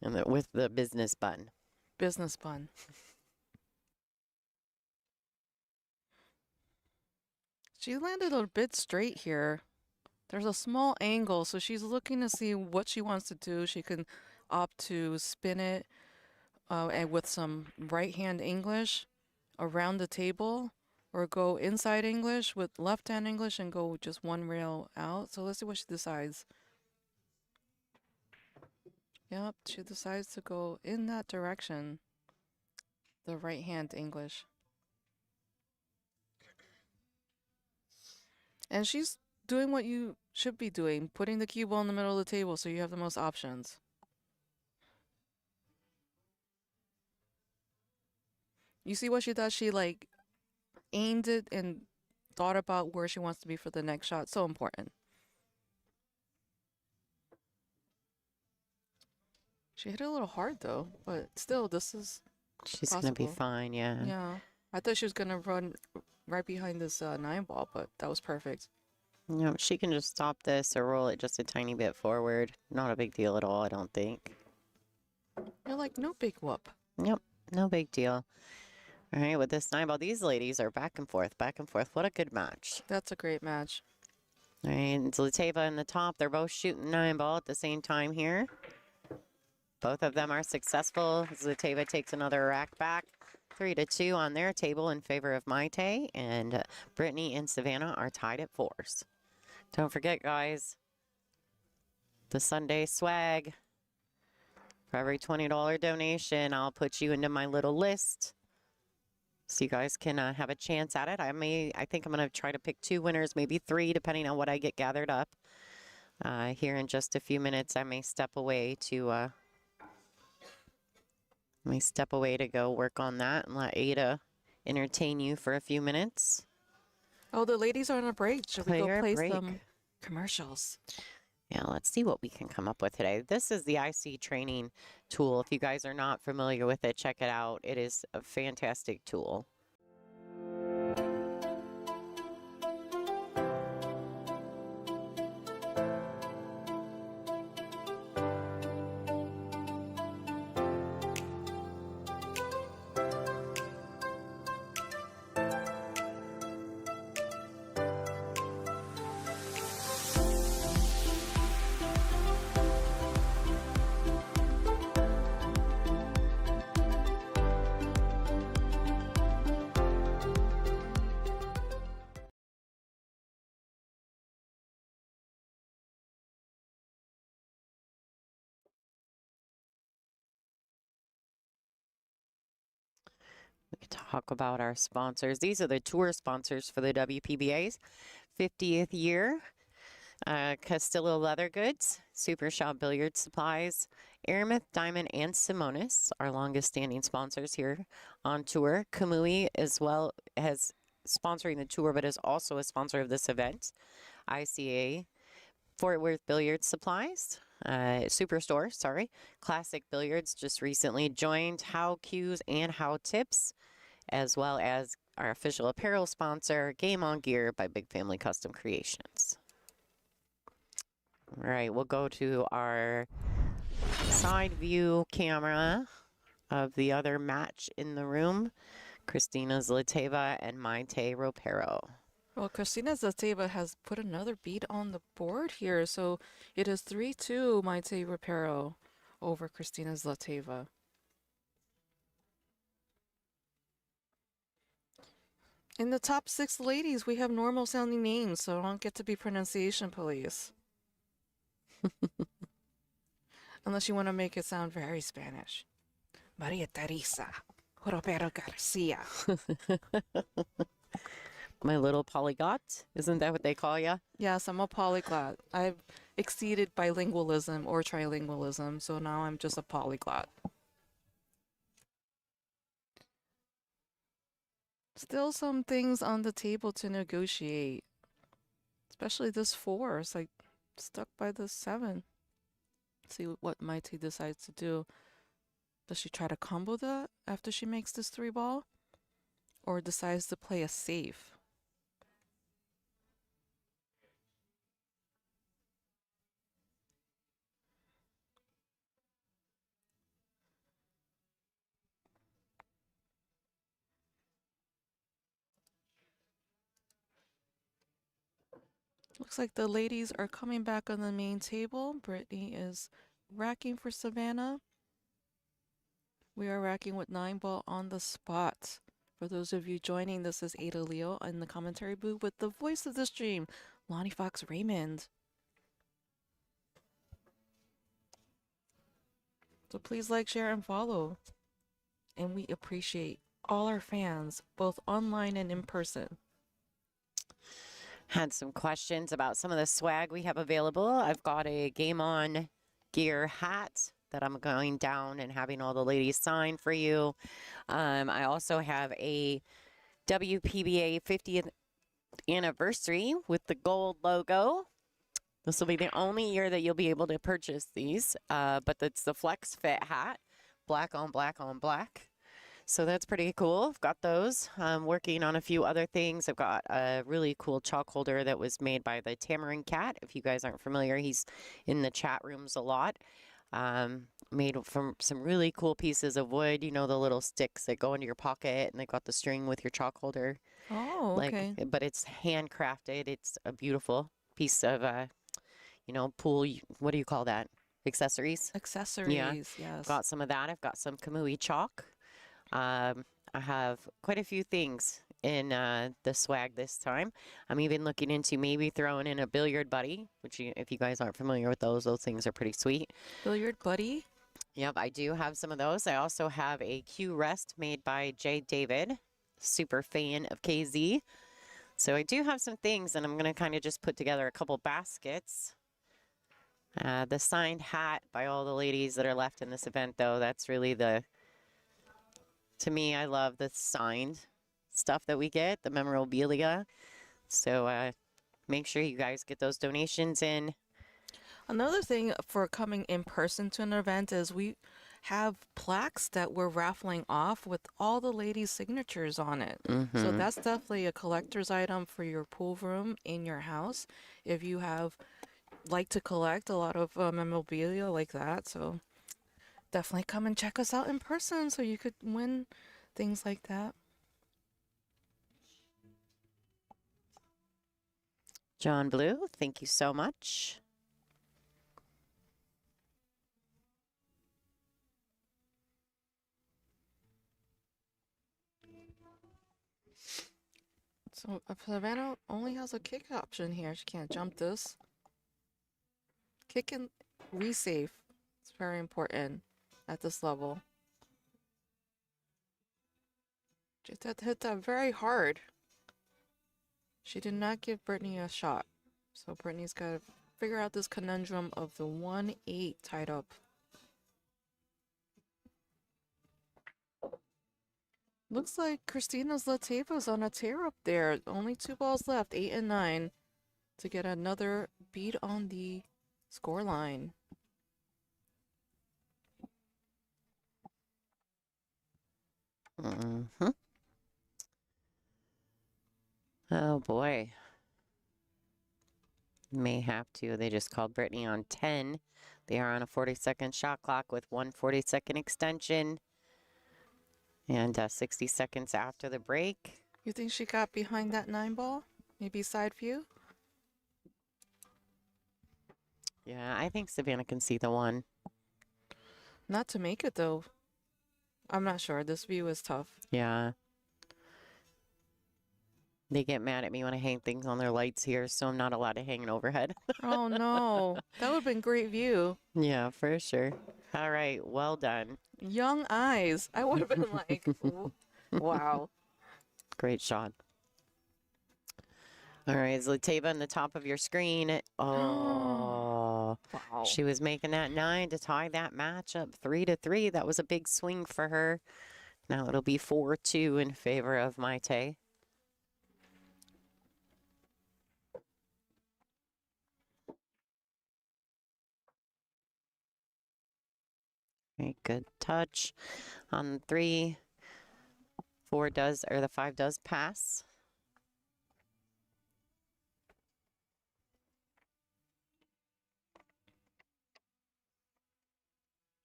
and with the business bun. Business pun. She landed a bit straight here. There's a small angle, so she's looking to see what she wants to do. She can opt to spin it and with some right-hand English around the table, or go inside English with left-hand English and go just one rail out. So let's see what she decides. Yep, she decides to go in that direction. The right-hand English. And she's doing what you should be doing, putting the cue ball in the middle of the table so you have the most options. You see what she does? She like aimed it and thought about where she wants to be for the next shot. So important. She hit it a little hard though, but still, this is She's going to be possible. fine, yeah. Yeah. I thought she was going to run right behind this 9-ball, but that was perfect. No, she can just stop this or roll it just a tiny bit forward. Not a big deal at all, I don't think. You're like, no big whoop. Yep, no big deal. All right, with this 9-ball, these ladies are back and forth, back and forth. What a good match. That's a great match. All right, and Zlateva in the top. They're both shooting 9-ball at the same time here. Both of them are successful. Zlateva takes another rack back. 3-2 on their table in favor of Maite, and Brittany and Savannah are tied at 4s. Don't forget, guys, the Sunday swag. For every $20 donation, I'll put you into my little list so you guys can have a chance at it. I think I'm going to try to pick 2 winners, maybe 3, depending on what I get gathered up. Here in just a few minutes, I may step away to Let me step away to go work on that and let Ada entertain you for a few minutes. Oh, the ladies are on a break. Should we go Player play break. some commercials? Yeah, let's see what we can come up with today. This is the IC training tool. If you guys are not familiar with it, check it out. It is a fantastic tool. We can talk about our sponsors. These are the tour sponsors for the WPBA's 50th year. Castillo Leather Goods, Super Shop Billiard Supplies, Aramith Diamond and Simonis, our longest standing sponsors here on tour. Kamui as well as sponsoring the tour, but is also a sponsor of this event. ICA, Fort Worth Billiard Supplies, Superstore, sorry. Classic Billiards just recently joined How Cues and How Tips, as well as our official apparel sponsor, Game On Gear by Big Family Custom Creations. All right, we'll go to our side view camera of the other match in the room, Kristina Zlateva and Maite Ropero. Well, Kristina Zateva has put another beat on the board here, so it is 3-2 Maite Ropero over Kristina Zlateva. In the top 6 ladies, we have normal sounding names, so I don't get to be pronunciation police. Unless you want to make it sound very Spanish. Maria Teresa Ropero Garcia. My little polyglot, isn't that what they call you? Yes, I'm a polyglot. I've exceeded bilingualism or trilingualism, so now I'm just a polyglot. Still some things on the table to negotiate. Especially this 4. It's like stuck by the 7. See what Maite decides to do. Does she try to combo that after she makes this 3 ball? Or decides to play a safe? Looks like the ladies are coming back on the main table. Brittany is racking for Savannah. We are racking with 9 ball on the spot. For those of you joining, this is Ada Leo in the commentary booth with the voice of the stream, Lonnie Fox-Raymond. So please like, share, and follow. And we appreciate all our fans, both online and in person. Had some questions about some of the swag we have available. I've got a Game On Gear hat that I'm going down and having all the ladies sign for you. I also have a WPBA 50th anniversary with the gold logo. This will be the only year that you'll be able to purchase these, but it's the Flex Fit hat, black on black on black. So that's pretty cool. I've got those. I'm working on a few other things. I've got a really cool chalk holder that was made by the Tamarind Cat. If you guys aren't familiar, he's in the chat rooms a lot. Made from some really cool pieces of wood. You know, the little sticks that go into your pocket, and they got the string with your chalk holder. Oh, okay. But it's handcrafted. It's a beautiful piece of, you know, pool. What do you call that? Accessories? Accessories, Yeah. yes. Got some of that. I've got some Kamui chalk. I have quite a few things in the swag this time. I'm even looking into maybe throwing in a Billiard Buddy, which if you guys aren't familiar with those things are pretty sweet. Billiard Buddy? Yep, I do have some of those. I also have a Q Rest made by Jay David, super fan of KZ. So I do have some things, and I'm going to kind of just put together a couple baskets. The signed hat by all the ladies that are left in this event, though, that's really the To me, I love the signed stuff that we get, the memorabilia. So make sure you guys get those donations in. Another thing for coming in person to an event is we have plaques that we're raffling off with all the ladies' signatures on it. So Mm-hmm. that's definitely a collector's item for your pool room in your house if you have like to collect a lot of memorabilia like that. So definitely come and check us out in person so you could win things like that. John Blue, thank you so much. So Savannah only has a kick option here. She can't jump this. Kick and resave. It's very important at this level. She hit that very hard. She did not give Brittany a shot. So Brittany's got to figure out this conundrum of the 1-8 tied up. Looks like Kristina's Latifa's on a tear up there. Only 2 balls left, 8 and 9, to get another beat on the score line. Mm-hmm. Oh boy. May have to. They just called Brittany on 10. They are on a 40-second shot clock with 1 40-second extension. And 60 seconds after the break. You think she got behind that 9 ball? Maybe side view? Yeah, I think Savannah can see the 1. Not to make it though. I'm not sure. This view is tough. Yeah. They get mad at me when I hang things on their lights here, so I'm not allowed to hang it overhead. Oh no. That would have been great view. Yeah, for sure. All right, well done. Young eyes. I would have been like, wow. Great shot. All right, Zlateva on the top of your screen. Oh, Wow. she was making that 9 to tie that match up 3-3. That was a big swing for her. Now it'll be 4-2 in favor of Maite. Okay, good touch on 3. 4 does, or the 5 does pass.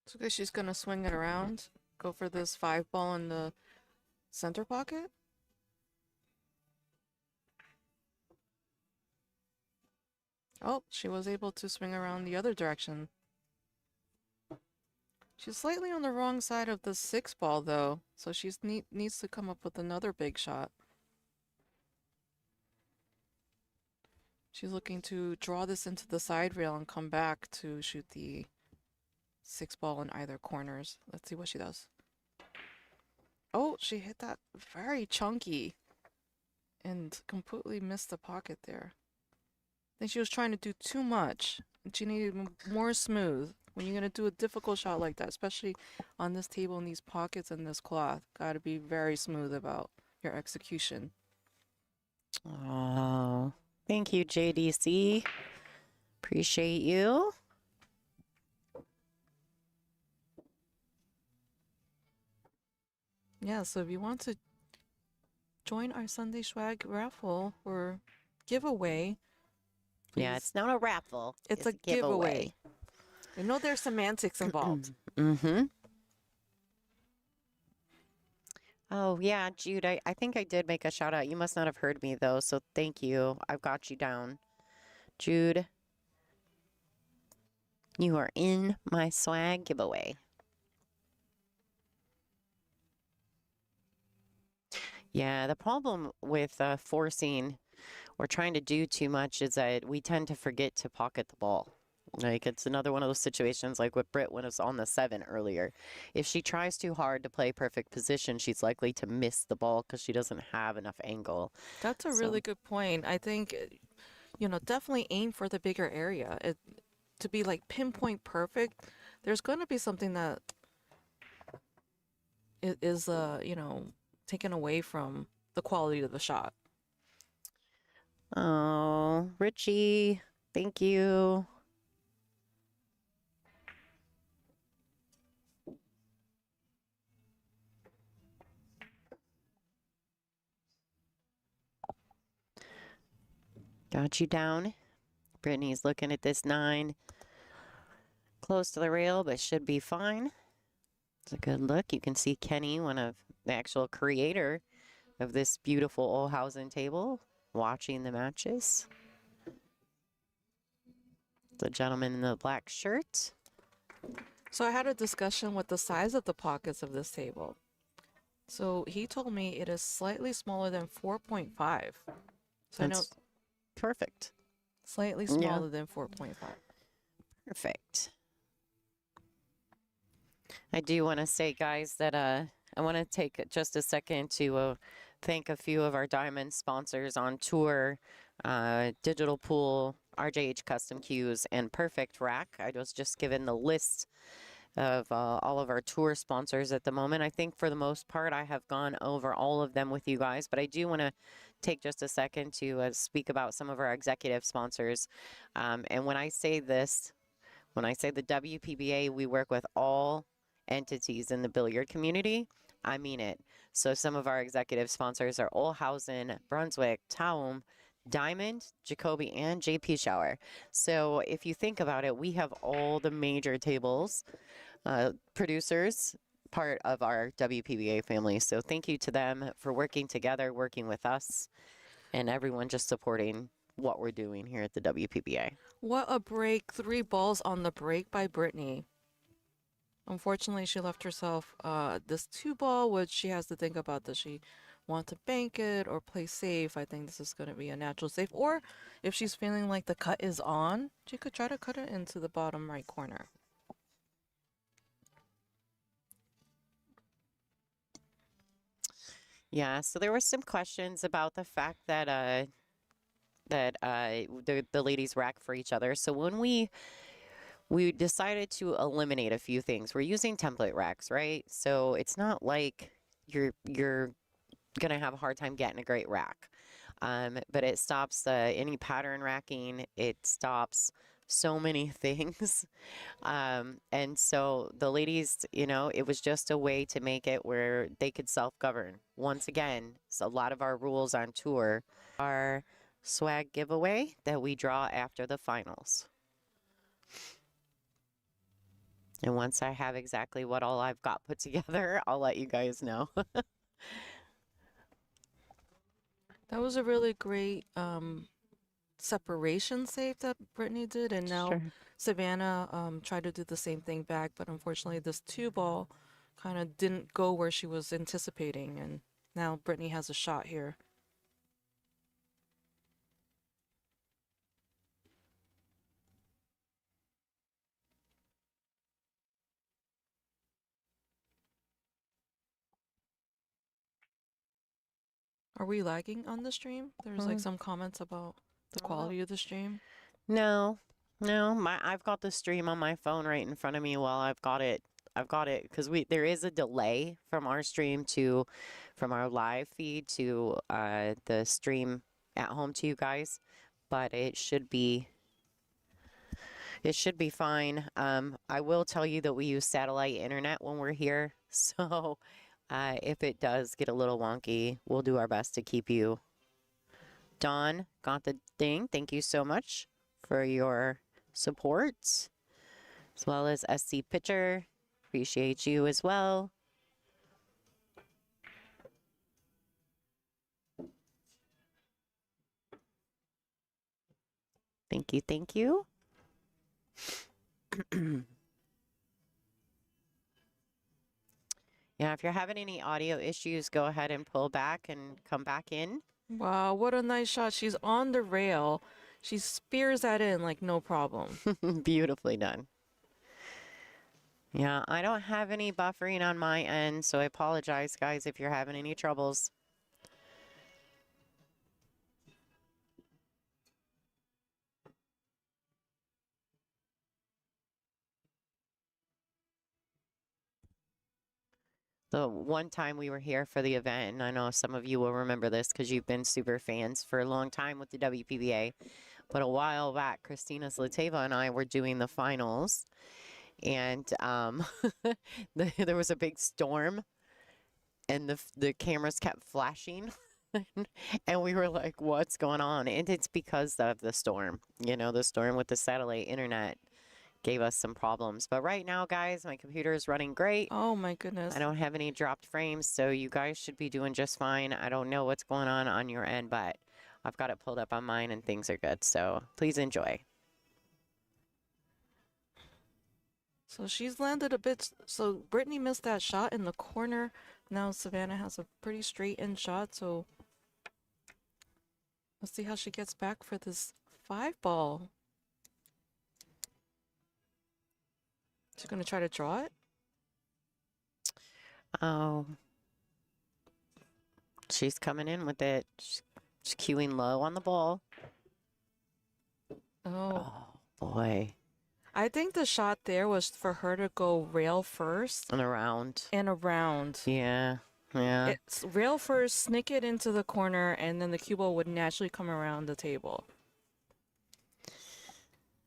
So I guess she's gonna swing it around. Go for this 5 ball in the center pocket. Oh, she was able to swing around the other direction. She's slightly on the wrong side of the 6 ball though, so she needs to come up with another big shot. She's looking to draw this into the side rail and come back to shoot the 6 ball in either corners. Let's see what she does. Oh, she hit that very chunky and completely missed the pocket there. I think she was trying to do too much. And she needed more smooth. When you're going to do a difficult shot like that, especially on this table in these pockets and this cloth, got to be very smooth about your execution. Oh, thank you, JDC. Appreciate you. Yeah, so if you want to join our Sunday Swag raffle or giveaway, Yeah, it's not a raffle. it's a giveaway. I know there's semantics involved. Mm-hmm. Oh, yeah, Jude, I think I did make a shout out. You must not have heard me, though, so thank you. I've got you down. Jude, you are in my swag giveaway. Yeah, the problem with forcing or trying to do too much is that we tend to forget to pocket the ball. Like, it's another one of those situations like with Britt when it was on the 7 earlier. If she tries too hard to play perfect position, she's likely to miss the ball because she doesn't have enough angle. That's a really good point. I think, definitely aim for the bigger area. To be like pinpoint perfect, there's going to be something that is you know, taken away from the quality of the shot. Oh, Richie, thank you. Got you down. Brittany's looking at this 9 close to the rail, but should be fine. It's a good look. You can see Kenny, one of the actual creator of this beautiful Olhausen table, watching the matches. The gentleman in the black shirt. So I had a discussion with the size of the pockets of this table. So he told me it is slightly smaller than 4.5. So I know That's perfect. slightly Yeah. smaller than 4.5. Perfect. I do want to say, guys, that I want to take just a second to thank a few of our diamond sponsors on tour, Digital Pool, RJH Custom Cues, and Perfect Rack. I was just given the list of all of our tour sponsors at the moment. I think for the most part, I have gone over all of them with you guys, but I do want to take just a second to speak about some of our executive sponsors. And when I say this, when I say the WPBA, we work with all entities in the billiard community. I mean it. So some of our executive sponsors are Olhausen, Brunswick, Taum, Diamond, Jacoby, and JP Shower. So if you think about it, we have all the major tables producers part of our WPBA family. So thank you to them for working together, working with us, and everyone just supporting what we're doing here at the WPBA. What a break. 3 balls on the break by Brittany. Unfortunately, she left herself this 2 ball, which she has to think about. Does she want to bank it or play safe? I think this is going to be a natural safe. Or if she's feeling like the cut is on, she could try to cut it into the bottom right corner. Yeah, so there were some questions about the fact that the ladies rack for each other. So when we decided to eliminate a few things. We're using template racks, right? So it's not like you're gonna have a hard time getting a great rack, but it stops any pattern racking. It stops so many things, and so the ladies, you know, it was just a way to make it where they could self-govern. Once again, so a lot of our rules on tour are swag giveaway that we draw after the finals. And once I have exactly what all I've got put together, I'll let you guys know. That was a really great separation save that Brittany did, and now Sure. Savannah tried to do the same thing back, but unfortunately this 2 ball kind of didn't go where she was anticipating, and now Brittany has a shot here. Are we lagging on the stream? There's like some comments about the quality of the stream. No, no, I've got the stream on my phone right in front of me while I've got it because there is a delay from our stream from our live feed to the stream at home to you guys, but it should be fine. I will tell you that we use satellite internet when we're here, so if it does get a little wonky, we'll do our best to keep you. Dawn got the ding. Thank you so much for your support, as well as SC Pitcher. Appreciate you as well. Thank you, thank you. Yeah, if you're having any audio issues, go ahead and pull back and come back in. Wow, what a nice shot. She's on the rail. She spears that in like no problem. Beautifully done. Yeah, I don't have any buffering on my end, so I apologize, guys, if you're having any troubles. The one time we were here for the event, and I know some of you will remember this because you've been super fans for a long time with the WPBA, but a while back, Kristina Zlateva and I were doing the finals, and there was a big storm, and the cameras kept flashing. And we were like, what's going on? And it's because of the storm. You know, the storm with the satellite internet gave us some problems. But right now, guys, my computer is running great. Oh my goodness. I don't have any dropped frames, so you guys should be doing just fine. I don't know what's going on your end, but I've got it pulled up on mine and things are good. So please enjoy. So she's landed a bit. So Brittany missed that shot in the corner. Now Savannah has a pretty straight-in shot. So let's see how she gets back for this 5-ball. She's going to try to draw it. Oh, she's coming in with it. She's cueing low on the ball. Oh. Oh, boy. I think the shot there was for her to go rail first. And around. And around. Yeah. Yeah. It's rail first, sneak it into the corner, and then the cue ball would naturally come around the table.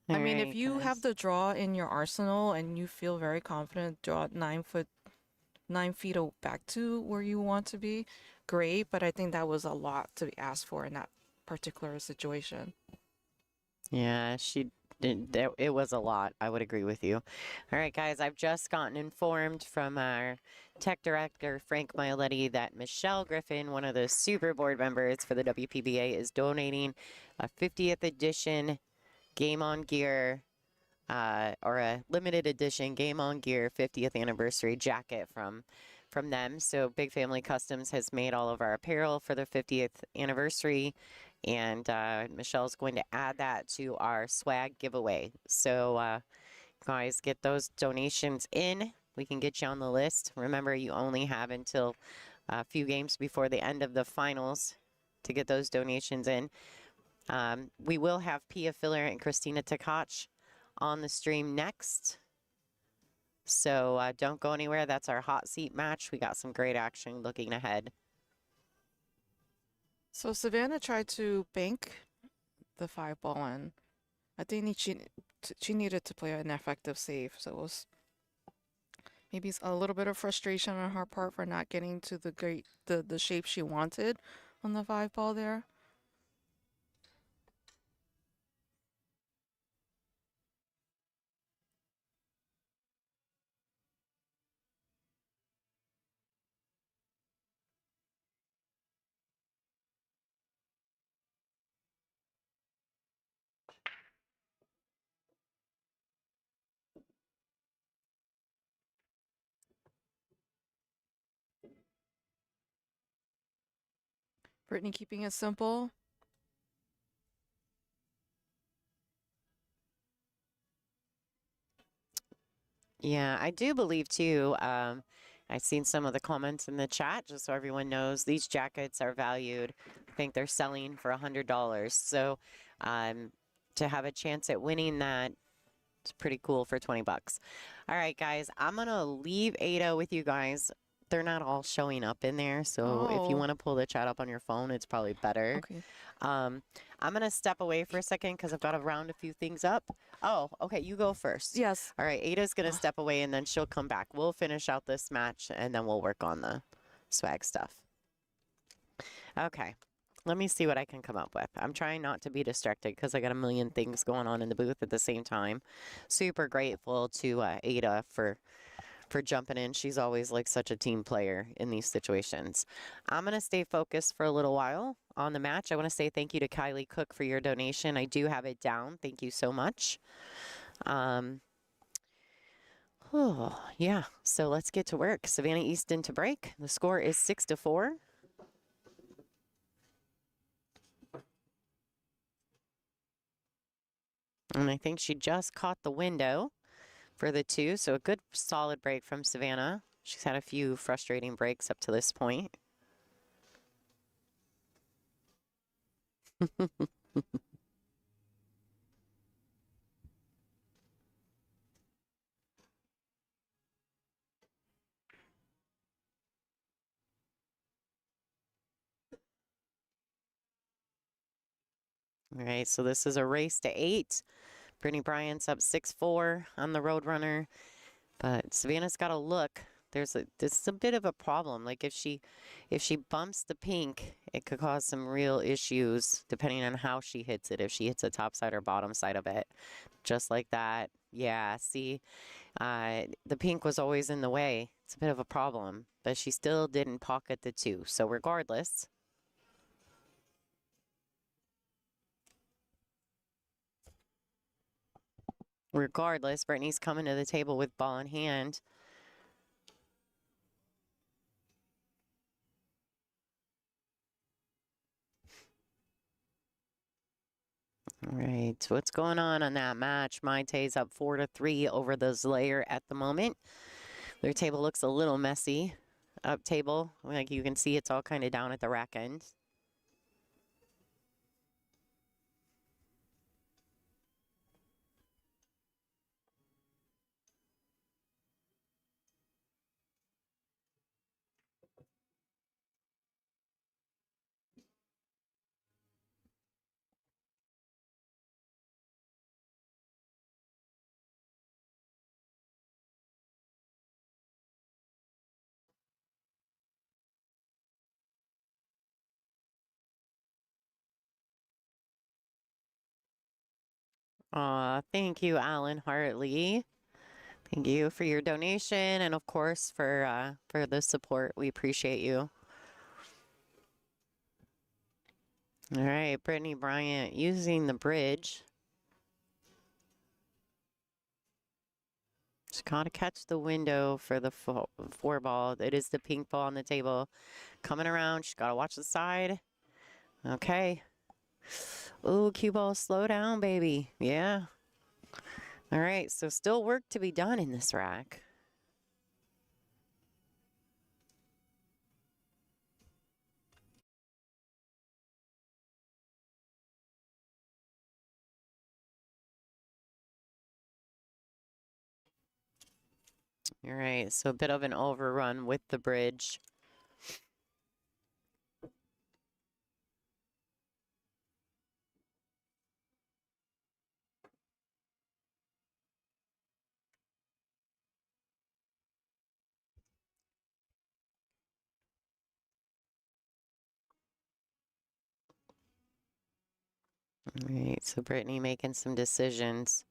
I mean, if you have the draw in your arsenal and you feel very confident, draw 9 feet back to where you want to be, great. But I think that was a lot to be asked for in that particular situation. Yeah, she did. It was a lot. I would agree with you. All right, guys, I've just gotten informed from our tech director, Frank Mioletti, that Michelle Griffin, one of the super board members for the WPBA, is donating a 50th edition Game On Gear or a limited edition Game On Gear 50th anniversary jacket from them. So Big Family Customs has made all of our apparel for the 50th anniversary, and Michelle's going to add that to our swag giveaway. So guys, get those donations in. We can get you on the list. Remember, you only have until a few games before the end of the finals to get those donations in. We will have Pia Filler and Kristina Tkach on the stream next. So don't go anywhere. That's our hot seat match. We got some great action looking ahead. So Savannah tried to bank the 5-ball, and I think she needed to play an effective save. So it was maybe a little bit of frustration on her part for not getting to the shape she wanted on the 5-ball there. Brittany keeping it simple. Yeah, I do believe too. I've seen some of the comments in the chat, just so everyone knows, these jackets are valued. I think they're selling for $100. So to have a chance at winning that, it's pretty cool for 20 bucks. All right, guys, I'm going to leave Ada with you guys. They're not all showing up in there, so if you want to pull the chat up on your phone, it's probably better. Okay. I'm going to step away for a second because I've got to round a few things up. Oh, okay, you go first. Yes. All right, Ada's going to step away, and then she'll come back. We'll finish out this match, and then we'll work on the swag stuff. Okay, let me see what I can come up with. I'm trying not to be distracted because I got a million things going on in the booth at the same time. Super grateful to Ada for jumping in. She's always like such a team player in these situations. I'm going to stay focused for a little while on the match. I want to say thank you to Kylie Cook for your donation. I do have it down. Thank you so much. Oh, yeah. So let's get to work. Savannah Easton to break. The score is 6-4. And I think she just caught the window for the 2, so a good solid break from Savannah. She's had a few frustrating breaks up to this point. All right, so this is a race to 8. Brittany Bryant's up 6-4 on the Roadrunner, but Savannah's got to look. This is a bit of a problem. Like if she bumps the pink, it could cause some real issues depending on how she hits it. If she hits the top side or bottom side of it, just like that. Yeah, see, the pink was always in the way. It's a bit of a problem, but she still didn't pocket the 2. So regardless. Regardless, Brittany's coming to the table with ball in hand. All right, so what's going on that match? Maite's up 4-3 over the Slayer at the moment. Their table looks a little messy. Up table, like you can see, it's all kind of down at the rack end. Thank you, Alan Hartley. Thank you for your donation and, of course, for the support. We appreciate you. All right, Brittany Bryant using the bridge. Just got to catch the window for the 4 ball. It is the pink ball on the table. Coming around, she's got to watch the side. Okay. Ooh, cue ball, slow down, baby. Yeah. All right, so still work to be done in this rack. All right, so a bit of an overrun with the bridge. All right, so Brittany making some decisions.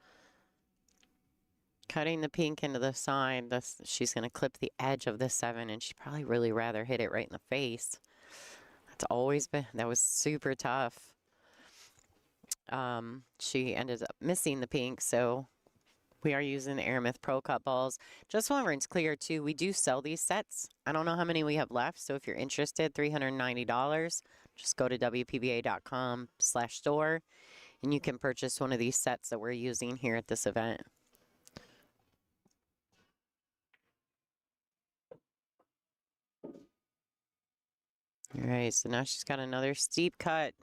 Cutting the pink into the side. She's going to clip the edge of the 7, and she'd probably really rather hit it right in the face. That was super tough. She ended up missing the pink, so we are using the Aramith Pro Cut balls. Just so everyone's clear, too, we do sell these sets. I don't know how many we have left, so if you're interested, $390. Just go to WPBA.com/store, and you can purchase one of these sets that we're using here at this event. All right, so now she's got another steep cut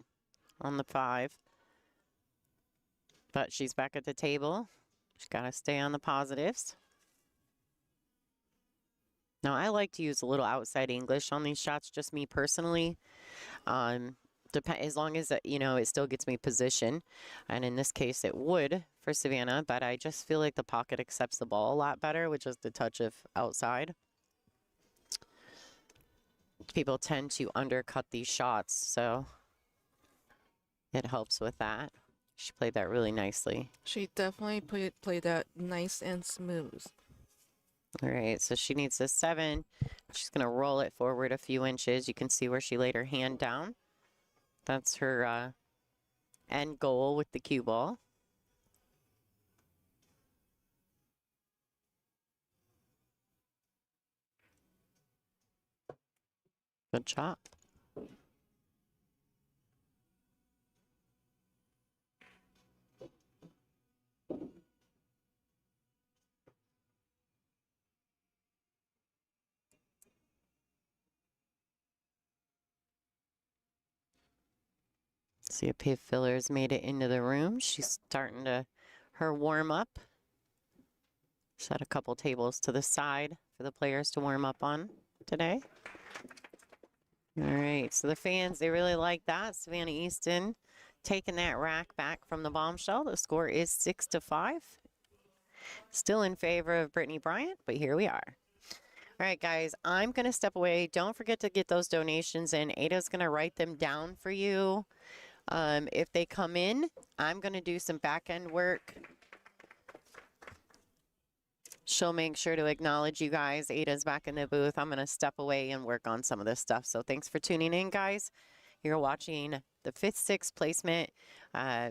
on the 5. But she's back at the table. She's got to stay on the positives. Now, I like to use a little outside English on these shots, just me personally. As long as, it still gets me position. And in this case, it would for Savannah. But I just feel like the pocket accepts the ball a lot better, with just a touch of outside. People tend to undercut these shots, so it helps with that. She played that really nicely. She definitely played that nice and smooth. All right, so she needs a 7. She's going to roll it forward a few inches. You can see where she laid her hand down. That's her end goal with the cue ball. Good shot. See if Pave Filler's made it into the room. She's starting her warm up. Set a couple tables to the side for the players to warm up on today. All right, so the fans, they really like that. Savannah Easton taking that rack back from the bombshell. The score is 6-5. Still in favor of Brittany Bryant, but here we are. All right, guys, I'm going to step away. Don't forget to get those donations in. Ada's going to write them down for you. If they come in, I'm going to do some back-end work. She'll make sure to acknowledge you guys. Ada's back in the booth. I'm going to step away and work on some of this stuff. So thanks for tuning in, guys. You're watching the 5th, 6th placement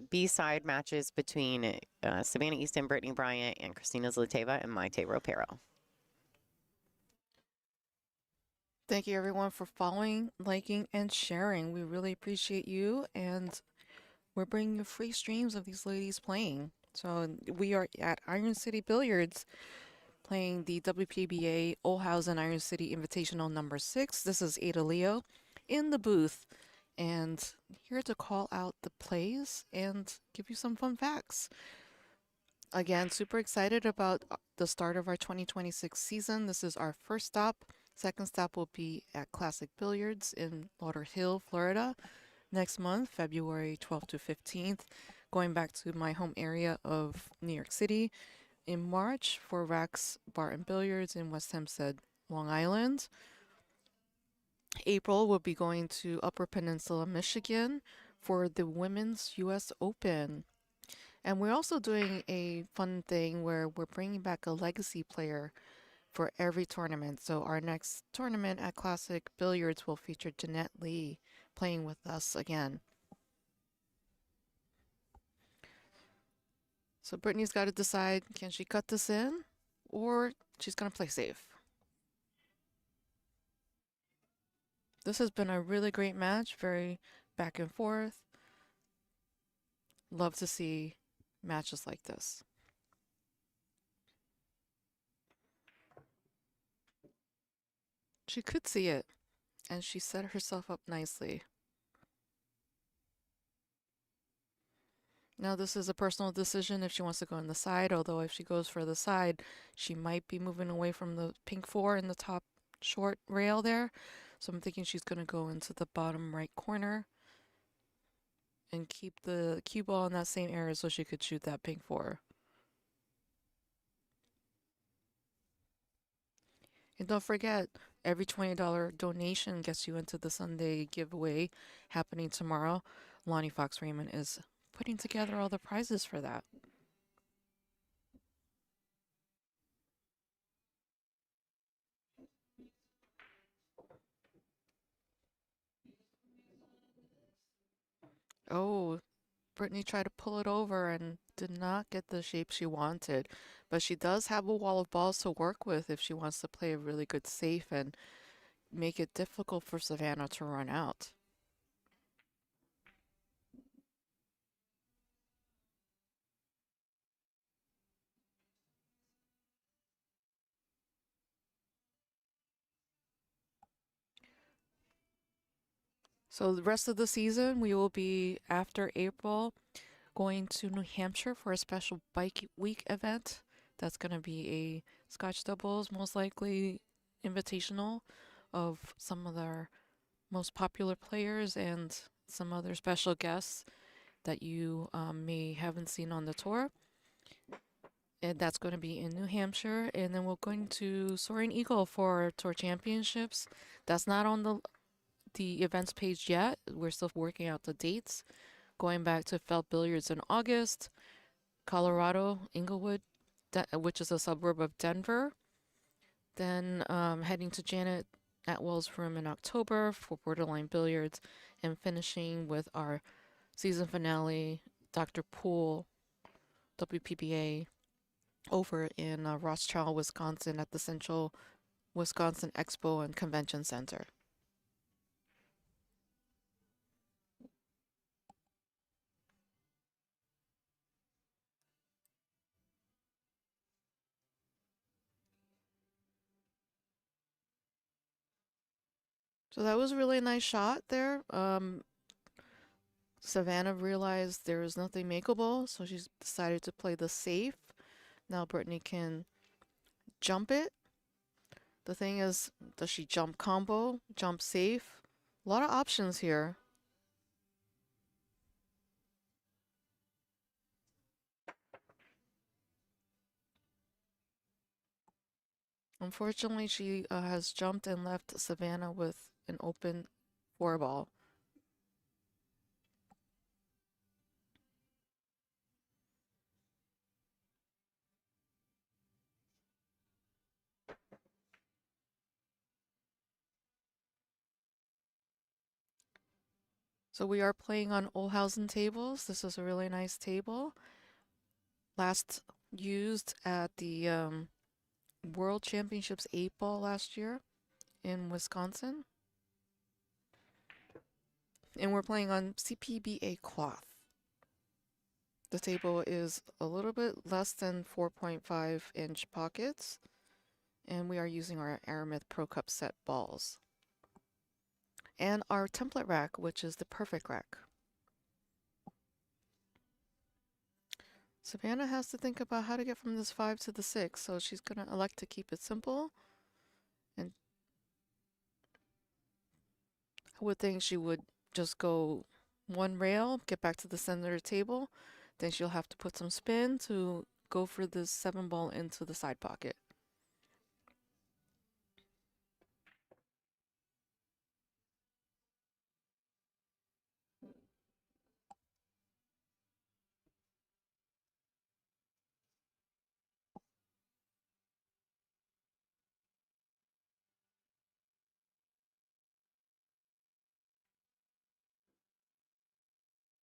B-side matches between Savannah Easton, Brittany Bryant, and Kristina Zlateva and Maite Ropero. Thank you everyone for following, liking, and sharing. We really appreciate you, and we're bringing you free streams of these ladies playing. So we are at Iron City Billiards playing the WPBA Olhausen Iron City Invitational number 6. This is Ada Leo in the booth and here to call out the plays and give you some fun facts. Again, super excited about the start of our 2026 season. This is our first stop. Second stop will be at Classic Billiards in Lauderhill, Florida next month, February 12th to 15th. Going back to my home area of New York City in March for Rax Bar and Billiards in West Hempstead, Long Island. April, we'll be going to Upper Peninsula, Michigan for the Women's US Open. And we're also doing a fun thing where we're bringing back a legacy player for every tournament. So our next tournament at Classic Billiards will feature Jeanette Lee playing with us again. So Brittany's got to decide, can she cut this in or she's going to play safe? This has been a really great match, very back and forth. Love to see matches like this. She could see it, and she set herself up nicely. Now this is a personal decision if she wants to go on the side, although if she goes for the side, she might be moving away from the pink 4 in the top short rail there. So I'm thinking she's going to go into the bottom right corner and keep the cue ball in that same area so she could shoot that pink 4. And don't forget, every $20 donation gets you into the Sunday giveaway happening tomorrow. Lonnie Fox-Raymond is putting together all the prizes for that. Oh, Brittany tried to pull it over and did not get the shape she wanted. But she does have a wall of balls to work with if she wants to play a really good safe and make it difficult for Savannah to run out. So the rest of the season, we will be, after April, going to New Hampshire for a special bike week event. That's going to be a Scotch doubles, most likely invitational of some of our most popular players and some other special guests that you may haven't seen on the tour. And that's going to be in New Hampshire. And then we're going to Soaring Eagle for our tour championships. That's not on the events page yet. We're still working out the dates. Going back to Felt Billiards in August, Colorado, Inglewood, which is a suburb of Denver. Then heading to Janet Atwell's room in October for Borderline Billiards, and finishing with our season finale, Dr. Poole, WPBA, over in Rothschild, Wisconsin at the Central Wisconsin Expo and Convention Center. So that was a really nice shot there. Savannah realized there was nothing makeable, so she decided to play the safe. Now Brittany can jump it. The thing is, does she jump combo, jump safe? A lot of options here. Unfortunately, she has jumped and left Savannah with an open 4 ball. So we are playing on Olhausen tables. This is a really nice table. Last used at the World Championships 8-ball last year in Wisconsin. And we're playing on CPBA cloth. The table is a little bit less than 4.5-inch pockets, and we are using our Aramith Pro Cup set balls. And our template rack, which is the perfect rack. Savannah has to think about how to get from this 5 to the 6, so she's going to elect to keep it simple. And I would think she would just go one rail, get back to the center of the table. Then she'll have to put some spin to go for this 7-ball into the side pocket.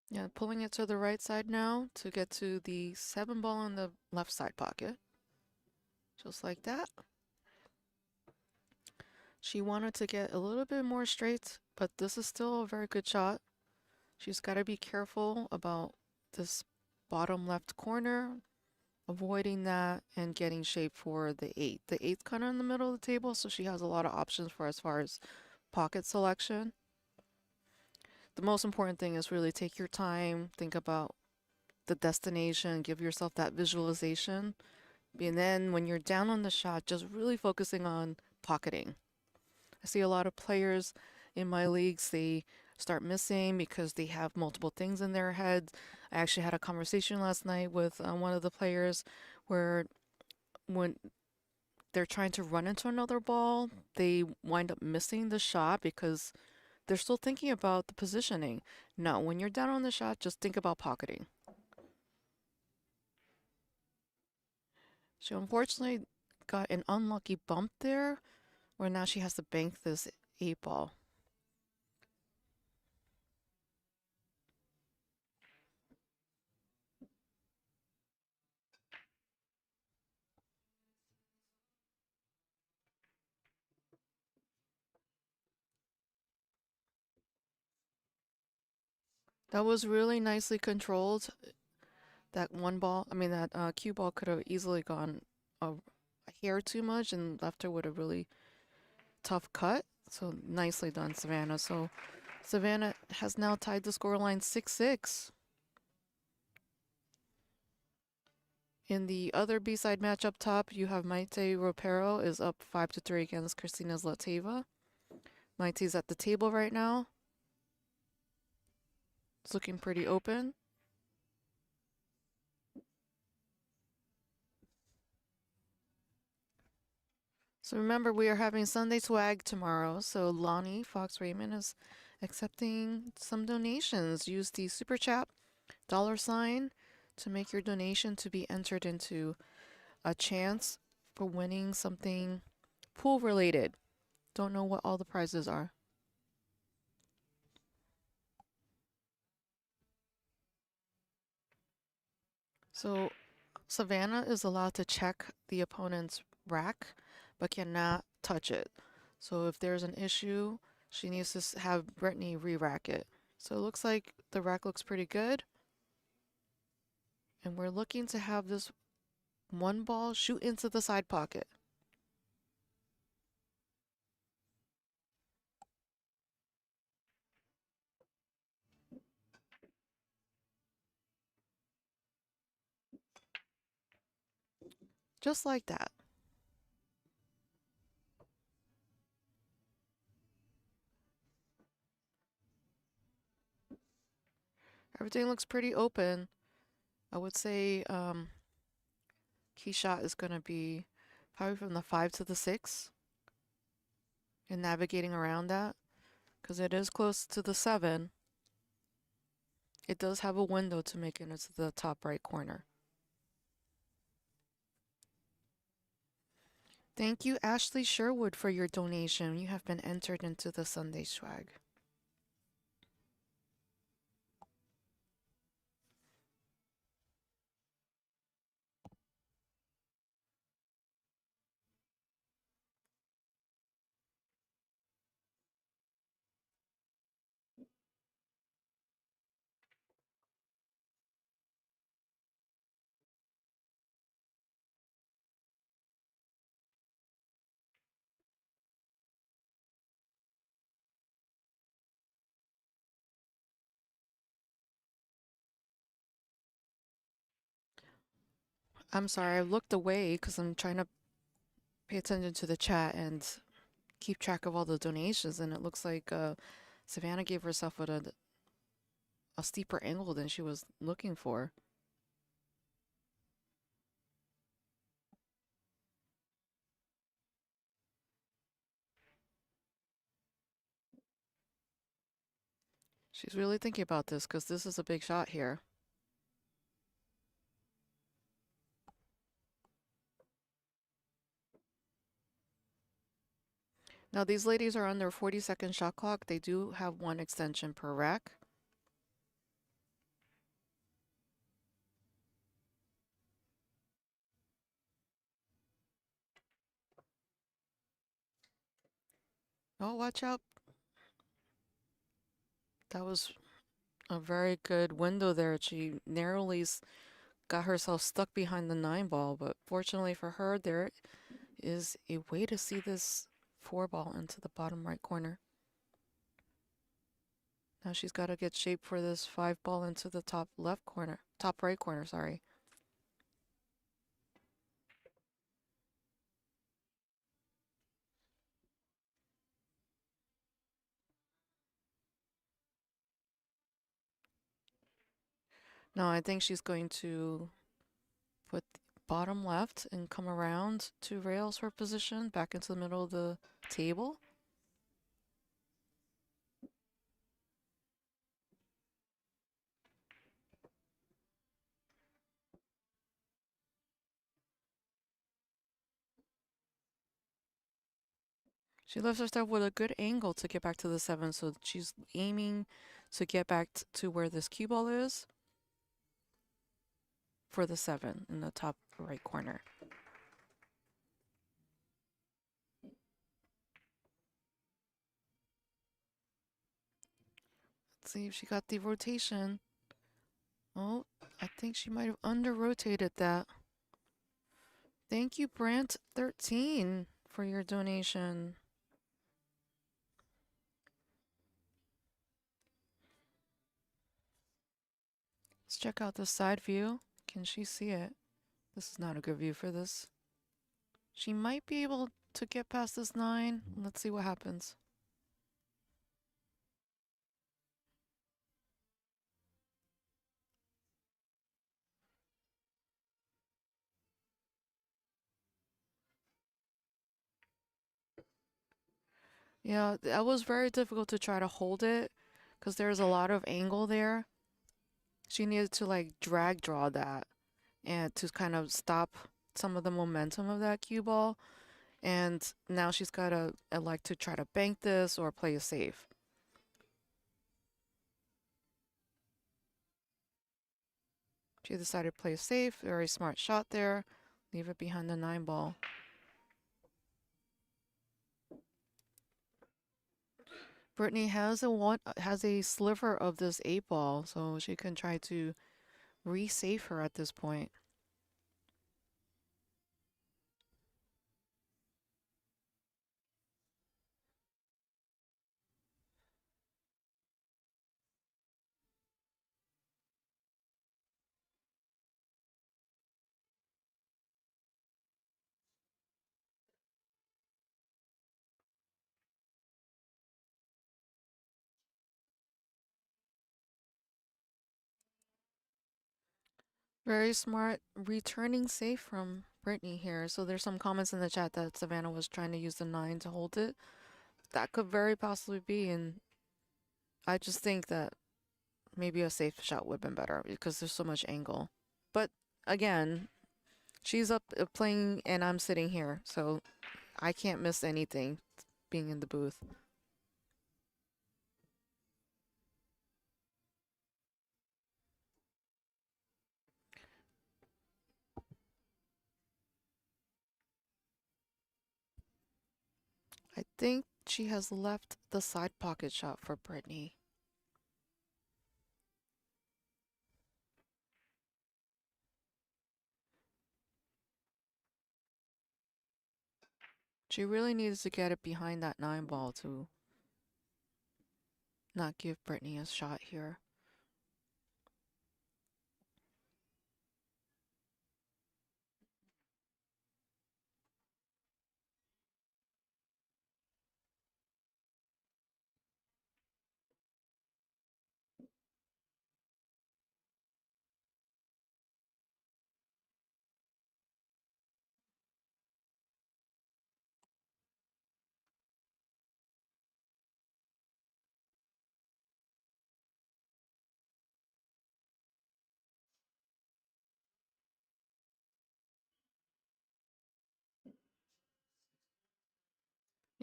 Yeah, pulling it to the right side now to get to the 7-ball in the left side pocket. Just like that. She wanted to get a little bit more straight, but this is still a very good shot. She's got to be careful about this bottom left corner, avoiding that and getting shape for the 8. The 8's kind of in the middle of the table, so she has a lot of options for as far as pocket selection. The most important thing is really take your time, think about the destination, give yourself that visualization. And then when you're down on the shot, just really focusing on pocketing. I see a lot of players in my leagues, they start missing because they have multiple things in their heads. I actually had a conversation last night with one of the players where when they're trying to run into another ball, they wind up missing the shot because they're still thinking about the positioning. No, when you're down on the shot, just think about pocketing. She unfortunately got an unlucky bump there where now she has to bank this 8-ball. That was really nicely controlled. That cue ball could have easily gone a hair too much and left her with a really tough cut. So nicely done, Savannah. So Savannah has now tied the scoreline 6-6. In the other B-side match up top, you have Maite Ropero is up 5-3 against Kristina Zlateva. Maite's at the table right now. It's looking pretty open. So remember, we are having Sunday swag tomorrow. So Lonnie Fox-Raymond is accepting some donations. Use the super chat $sign to make your donation to be entered into a chance for winning something pool related. Don't know what all the prizes are. So Savannah is allowed to check the opponent's rack, but cannot touch it. So if there's an issue, she needs to have Brittany re-rack it. So it looks like the rack looks pretty good. And we're looking to have this 1-ball shoot into the side pocket. Just like that. Everything looks pretty open. I would say key shot is going to be Probably from the 5 to the 6 and navigating around that because it is close to the 7. It does have a window to make it into the top right corner. Thank you, Ashley Sherwood, for your donation. You have been entered into the Sunday swag. I'm sorry, I looked away because I'm trying to pay attention to the chat and keep track of all the donations, and it looks like Savannah gave herself a steeper angle than she was looking for. She's really thinking about this because this is a big shot here. Now, these ladies are on their 40-second shot clock. They do have one extension per rack. Oh, watch out. That was a very good window there. She narrowly got herself stuck behind the 9 ball, but fortunately for her, there is a way to see this 4 ball into the bottom right corner. Now she's got to get shape for this 5 ball into the top right corner, sorry. No, I think she's going to put bottom left and come around 2 rails her position back into the middle of the table. She left herself with a good angle to get back to the 7, so she's aiming to get back to where this cue ball is for the 7 in the top right corner. Let's see if she got the rotation. Oh, I think she might have under-rotated that. Thank you, Brant13, for your donation. Let's check out the side view. Can she see it? This is not a good view for this. She might be able to get past this 9. Let's see what happens. Yeah, that was very difficult to try to hold it because there's a lot of angle there. She needed to like drag draw that and to kind of stop some of the momentum of that cue ball. And now she's got to elect to try to bank this or play it safe. She decided to play it safe. Very smart shot there. Leave it behind the 9 ball. Brittany has a sliver of this 8 ball, so she can try to re-save her at this point. Very smart returning safe from Brittany here. So there's some comments in the chat that Savannah was trying to use the 9 to hold it. That could very possibly be, and I just think that maybe a safe shot would have been better because there's so much angle. But again, she's up playing and I'm sitting here, so I can't miss anything being in the booth. I think she has left the side pocket shot for Brittany. She really needs to get it behind that 9 ball to not give Brittany a shot here.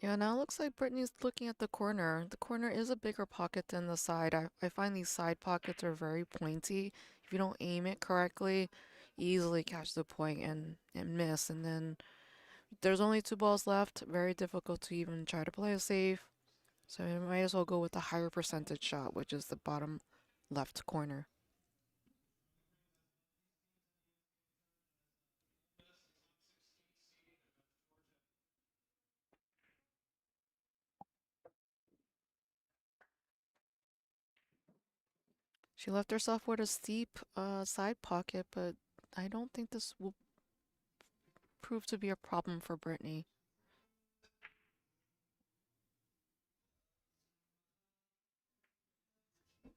Yeah, now it looks like Brittany's looking at the corner. The corner is a bigger pocket than the side. I find these side pockets are very pointy. If you don't aim it correctly, easily catch the point and miss. And then there's only 2 balls left. Very difficult to even try to play it safe. So you might as well go with the higher percentage shot, which is the bottom left corner. She left herself with a steep side pocket, but I don't think this will prove to be a problem for Brittany.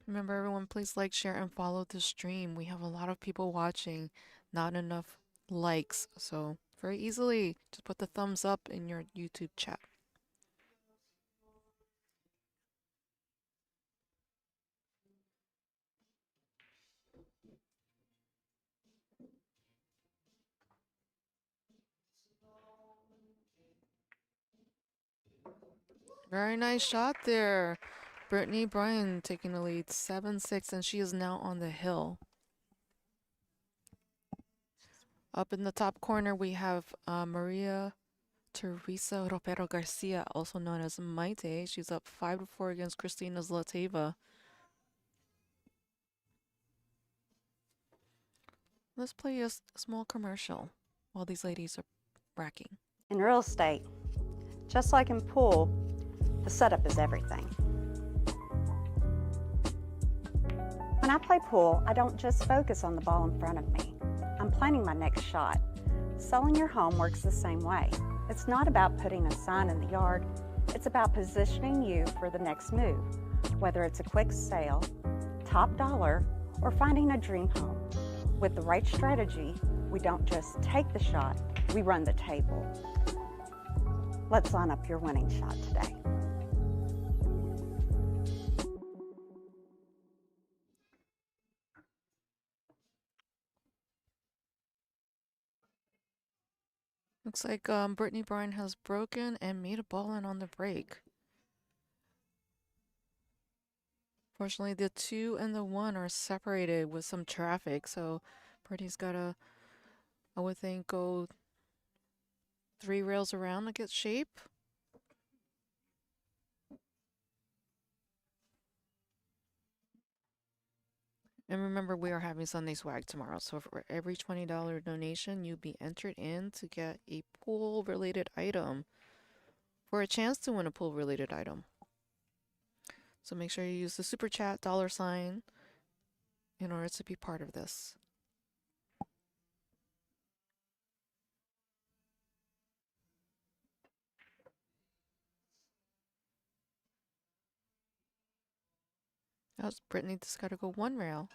Remember, everyone, please like, share, and follow the stream. We have a lot of people watching, not enough likes. So very easily, just put the thumbs up in your YouTube chat. Very nice shot there. Brittany Bryan taking the lead 7-6, and she is now on the hill. Up in the top corner, we have Maria Teresa Ropero Garcia, also known as Maite. She's up 5-4 against Kristina Zlateva. Let's play a small commercial while these ladies are racking. In real estate, just like in pool, the setup is everything. When I play pool, I don't just focus on the ball in front of me. I'm planning my next shot. Selling your home works the same way. It's not about putting a sign in the yard. It's about positioning you for the next move, whether it's a quick sale, top dollar, or finding a dream home. With the right strategy, we don't just take the shot, we run the table. Let's line up your winning shot today. Looks like Brittany Bryan has broken and made a ball in on the break. Fortunately, the 2 and the 1 are separated with some traffic, so Brittany's got to, I would think, go 3 rails around to get shape. And remember, we are having Sunday swag tomorrow, so for every $20 donation, you'll be entered in to get a pool-related item, for a chance to win a pool-related item. So make sure you use the super chat $sign in order to be part of this. How's Brittany just got to go 1 rail.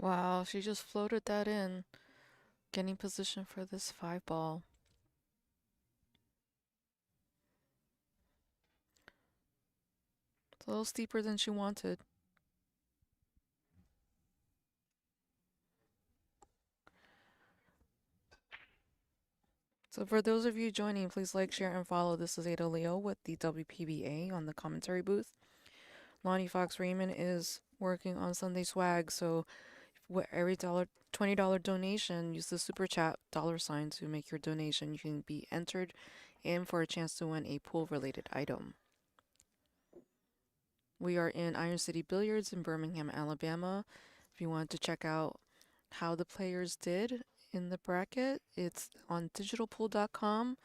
Wow, she just floated that in, getting position for this 5-ball. It's a little steeper than she wanted. So for those of you joining, please like, share, and follow. This is Ada Leo with the WPBA on the commentary booth. Lonnie Fox-Raymond is working on Sunday swag, so every $20 donation, use the super chat $ to make your donation. You can be entered in for a chance to win a pool-related item. We are in Iron City Billiards in Birmingham, Alabama. If you want to check out how the players did in the bracket, it's on digitalpool.com.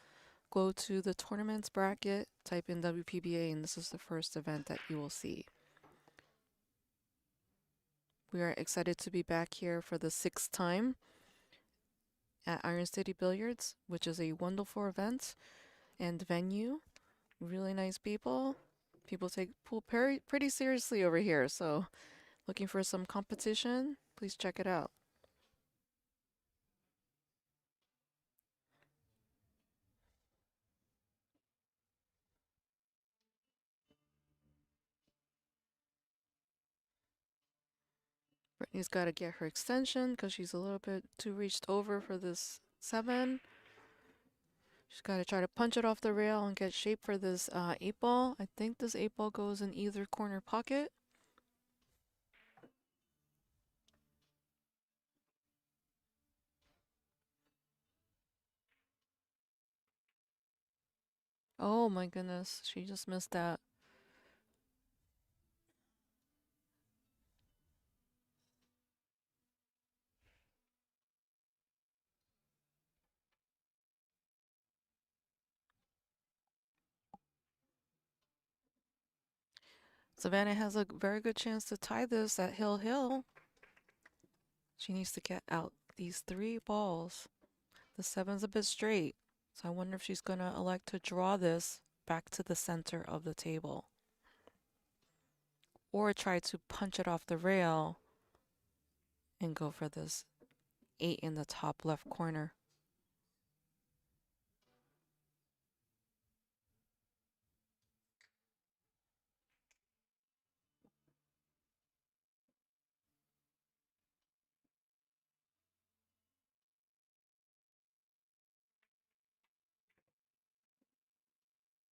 Go to the tournaments bracket, type in WPBA, and this is the first event that you will see. We are excited to be back here for the 6th time at Iron City Billiards, which is a wonderful event and venue. Really nice people. People take pool pretty seriously over here, so looking for some competition, please check it out. Brittany's got to get her extension because she's a little bit too reached over for this 7. She's got to try to punch it off the rail and get shape for this 8-ball. I think this 8-ball goes in either corner pocket. Oh my goodness, she just missed that. Savannah has a very good chance to tie this at Hill. She needs to get out these 3 balls. The 7's a bit straight, so I wonder if she's going to elect to draw this back to the center of the table. Or try to punch it off the rail and go for this 8 in the top left corner.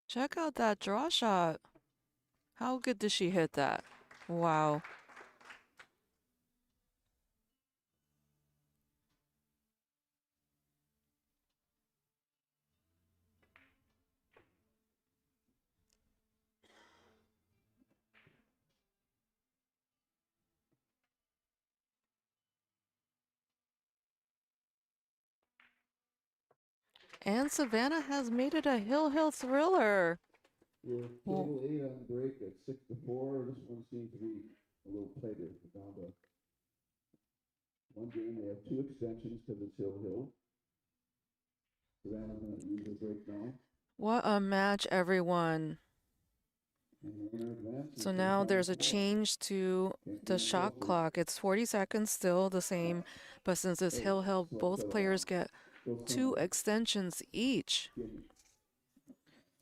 Check out that draw shot. How good did she hit that? Wow. And Savannah has made it a Hill thriller. We're total 8 on break at 6-4. This one seems to be a little tighter. Down to 1 game. They have 2 extensions to this Hill. Savannah's going to use a break now. What a match, everyone. So now there's a change to the shot clock. It's 40 seconds, still the same, but since it's Hill, both players get 2 extensions each.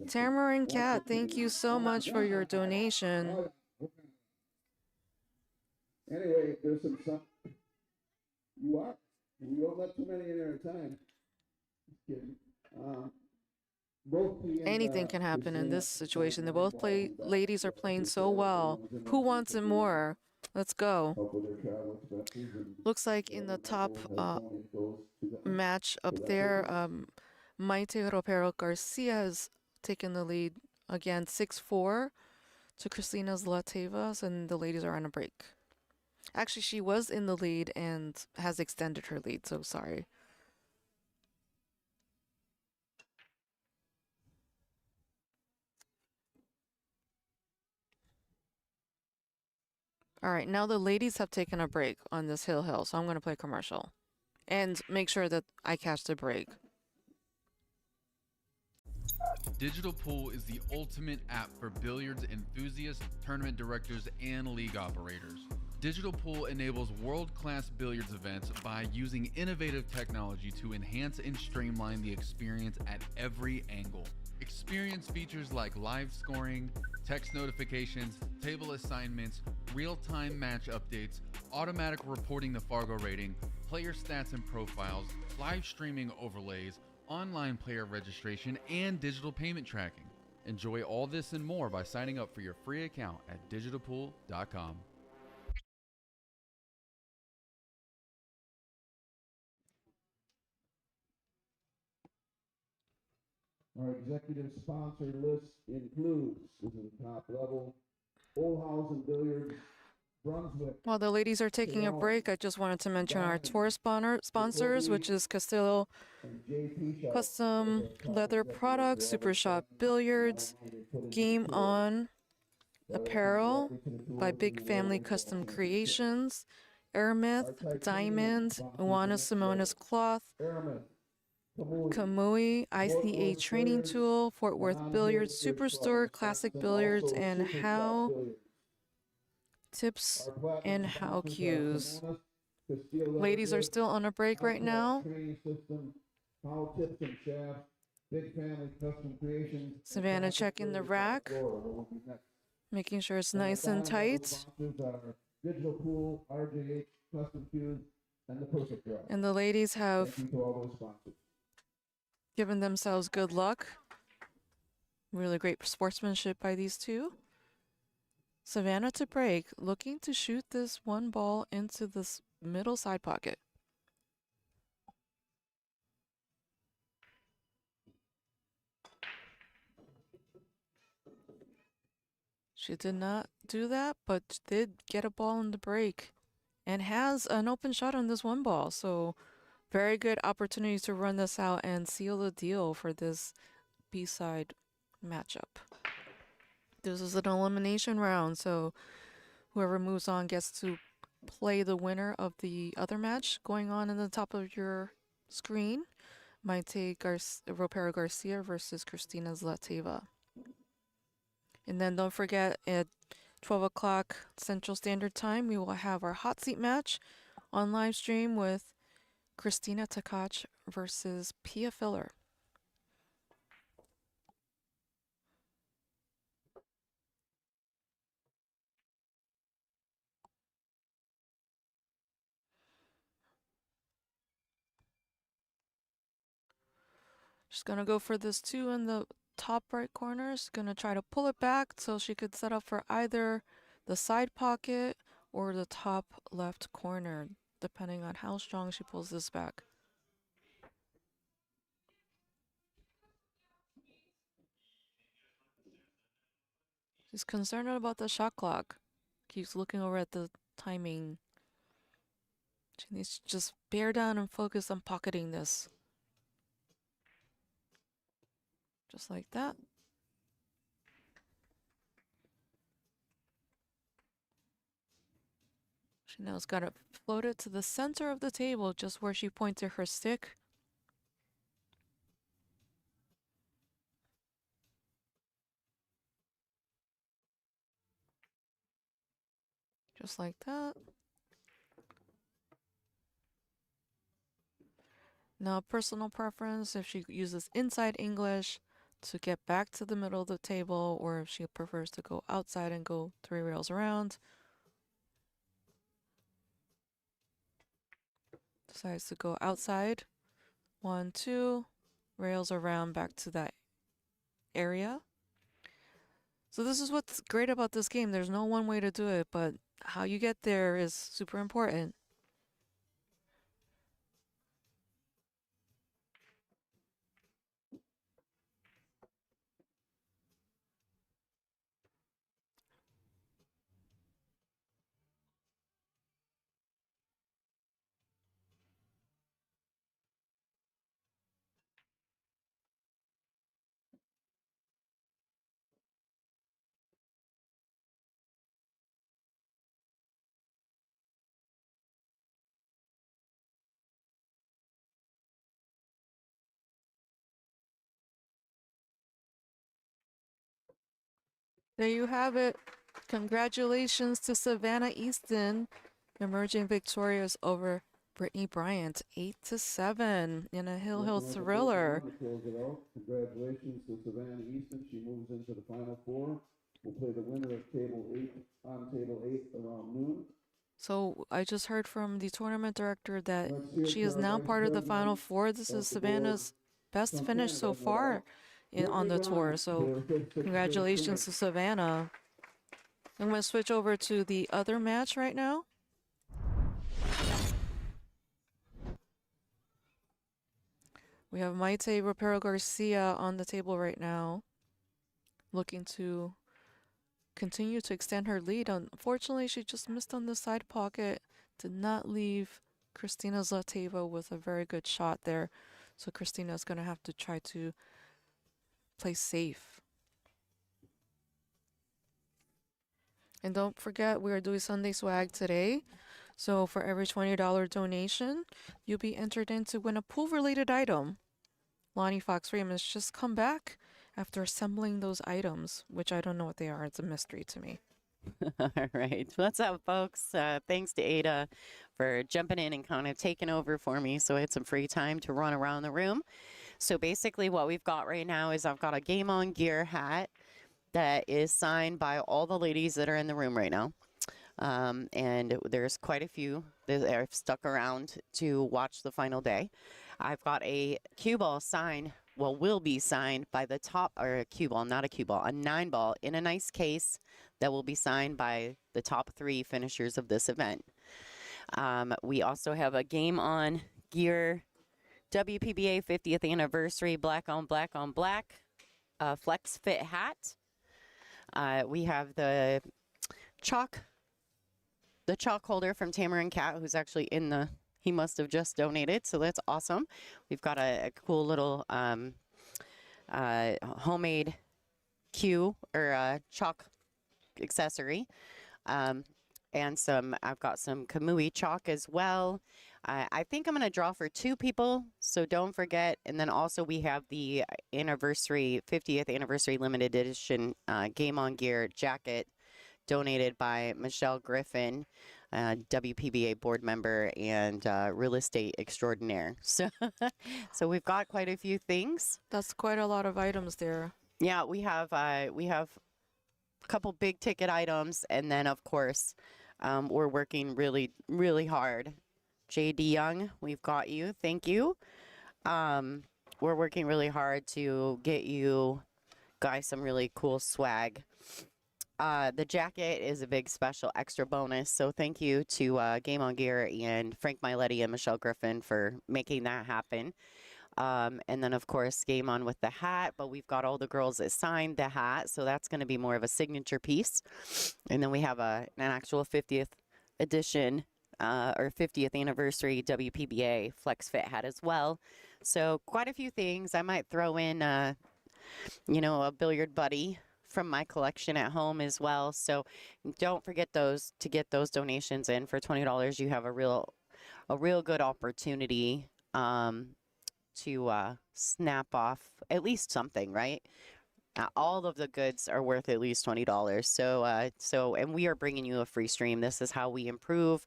Tamara and Kat, thank you so much for your donation. Anyway, there's some. You are. We don't let too many in there at a time. Just kidding. Anything can happen in this situation. They both ladies are playing so well. Who wants it more? Let's go. Looks like in the top match up there, Maite Ropero Garcia has taken the lead again 6-4 to Kristina Zlatevas, and the ladies are on a break. Actually, she was in the lead and has extended her lead, so sorry. All right, now the ladies have taken a break on this Hill, so I'm going to play commercial and make sure that I catch the break. Digital Pool is the ultimate app for billiards enthusiasts, tournament directors, and league operators. Digital Pool enables world-class billiards events by using innovative technology to enhance and streamline the experience at every angle. Experience features like live scoring, text notifications, table assignments, real-time match updates, automatic reporting the Fargo rating, player stats and profiles, live streaming overlays, online player registration, and digital payment tracking. Enjoy all this and more by signing up for your free account at digitalpool.com. Our executive sponsor list includes, this is the top level, Olhausen Billiards, Brunswick. While the ladies are taking a break, I just wanted to mention our tour sponsors, which is Castillo Custom Leather Products, Super Shot Billiards, Game On Apparel by Big Family Custom Creations, Aramith, Diamond, Iwana Simonis Cloth, Kamui, ICA Training Tool, Fort Worth Billiards Superstore, Classic Billiards, and How Tips and How Cues. Ladies are still on a break right now. Savannah checking the rack, making sure it's nice and tight. And the ladies have given themselves good luck. Really great sportsmanship by these two. Savannah to break, looking to shoot this one ball into this middle side pocket. She did not do that, but did get a ball in the break and has an open shot on this one ball. So very good opportunity to run this out and seal the deal for this B-side matchup. This is an elimination round, so whoever moves on gets to play the winner of the other match going on in the top of your screen. Maite Ropero Garcia versus Kristina Zlateva. And then don't forget, at 12 o'clock Central Standard Time, we will have our hot seat match on live stream with Kristina Tkach versus Pia Filler. She's going to go for this 2 in the top right corner. She's going to try to pull it back so she could set up for either the side pocket or the top left corner, depending on how strong she pulls this back. She's concerned about the shot clock. Keeps looking over at the timing. She needs to just bear down and focus on pocketing this. Just like that. She now's got to float it to the center of the table, just where she pointed her stick. Just like that. Now, personal preference, if she uses inside English to get back to the middle of the table, or if she prefers to go outside and go 3 rails around. Decides to go outside. 1, 2, rails around back to that area. So this is what's great about this game. There's no one way to do it, but how you get there is super important. There you have it. Congratulations to Savannah Easton, emerging victorious over Brittany Bryant, 8-7 in a Hill thriller. To close it out, congratulations to Savannah Easton. She moves into the final four. We'll play the winner of table 8 on table 8 around noon. So I just heard from the tournament director that Let's hear she it is for our now vice part of the president final four. This of is the Savannah's best from finish so Canada, far on the tour. Brittany So Bryant, for her fifth congratulations to Savannah. I'm going to switch over to the other match right now. We have Maite Rapero Garcia on the table right now, looking to continue to extend her lead. Unfortunately, she just missed on the side pocket, did not leave Kristina Zlateva with a very good shot there. So Kristina is going to have to try to play safe. And don't forget, we are doing Sunday swag today. So for every $20 donation, you'll be entered in to win a pool-related item. Lonnie Fox-Raymond has just come back after assembling those items, which I don't know what they are. It's a mystery to me. All right. What's up, folks? Thanks to Ada for jumping in and kind of taking over for me so I had some free time to run around the room. So basically what we've got right now is I've got a Game On Gear hat that is signed by all the ladies that are in the room right now. And there's quite a few that are stuck around to watch the final day. I've got a cue ball sign, well, will be signed by the top, or a cue ball, not a cue ball, a 9-ball in a nice case that will be signed by the top 3 finishers of this event. We also have a Game On Gear WPBA 50th anniversary black on black on black flex fit hat. We have the chalk holder from Tamarind Cat, who's actually in the, he must have just donated, so that's awesome. We've got a cool little homemade cue or chalk accessory. And I've got some Kamui chalk as well. I think I'm going to draw for 2 people, so don't forget. And then also we have the 50th anniversary limited edition Game On Gear jacket donated by Michelle Griffin, WPBA board member and real estate extraordinaire. So, so we've got quite a few things. That's quite a lot of items there. Yeah, we have a couple big ticket items, and then of course we're working really, really hard. JD Young, we've got you. Thank you. We're working really hard to get you guys some really cool swag. The jacket is a big special extra bonus, so thank you to Game On Gear and Frank Miletti and Michelle Griffin for making that happen. And then, of course, Game On with the hat, but we've got all the girls that signed the hat, so that's going to be more of a signature piece. And then we have an actual 50th edition or 50th anniversary WPBA Flex Fit hat as well. So quite a few things. I might throw in, you know, a billiard buddy from my collection at home as well. So don't forget to get those donations in. For $20, you have a real good opportunity to snap off at least something, right? All of the goods are worth at least $20. So and we are bringing you a free stream. This is how we improve.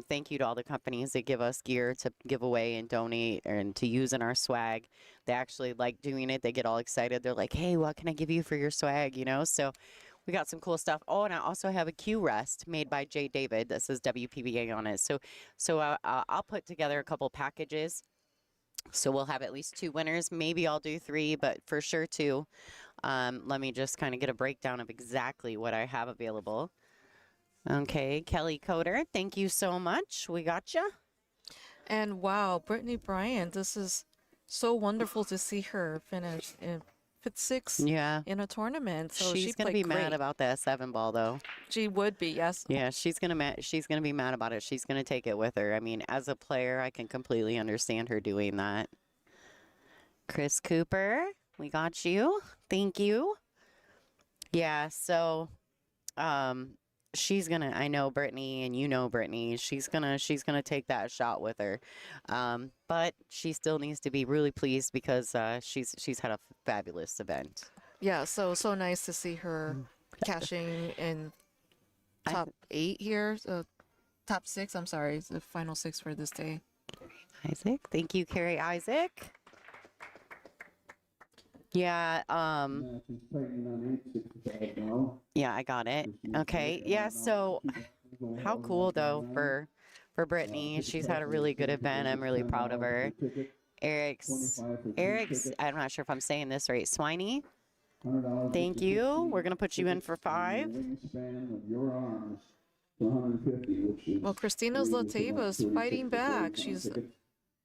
Thank you to all the companies that give us gear to give away and donate and to use in our swag. They actually like doing it. They get all excited. They're like, hey, what can I give you for your swag? You know, so we got some cool stuff. Oh, and I also have a cue rest made by Jay David that says WPBA on it. So I'll put together a couple packages. So we'll have at least 2 winners. Maybe I'll do 3, but for sure 2. Let me just kind of get a breakdown of exactly what I have available. Okay, Kelly Coder, thank you so much. We got you. And wow, Brittany Bryant, this is so wonderful to see her finish in Fit 6 in a tournament. So she's going to be mad about that 7-ball, though. She would be, yes. Yeah, she's going to be mad about it. She's going to take it with her. I mean, as a player, I can completely understand her doing that. Chris Cooper, we got you. Thank you. Yeah, so she's gonna, I know Brittany and you know Brittany, she's gonna take that shot with her. But she still needs to be really pleased because she's had a fabulous event. Yeah, so nice to see her cashing in I- top 8 here. Top 6, I'm sorry. It's the final 6 for this day. Isaac. Thank you, Carrie Isaac. Yeah, Yeah, she's fighting on 865 now. yeah, I got it. Kristina Okay. Tkach Yeah, coming out so from how 2000 cool though Olhausen. for Brittany. She's had a really good event. I'm really proud of her. Eric's 25 for 3 Eric's tickets, I'm not sure if I'm saying this right. Swiney. $100 Thank for you. 15 We're gonna put you in tickets for and the 5. wingspan of your arms for 150, which is Well, Kristina's three to Lateva is 36 fighting to back. 40 She's tickets.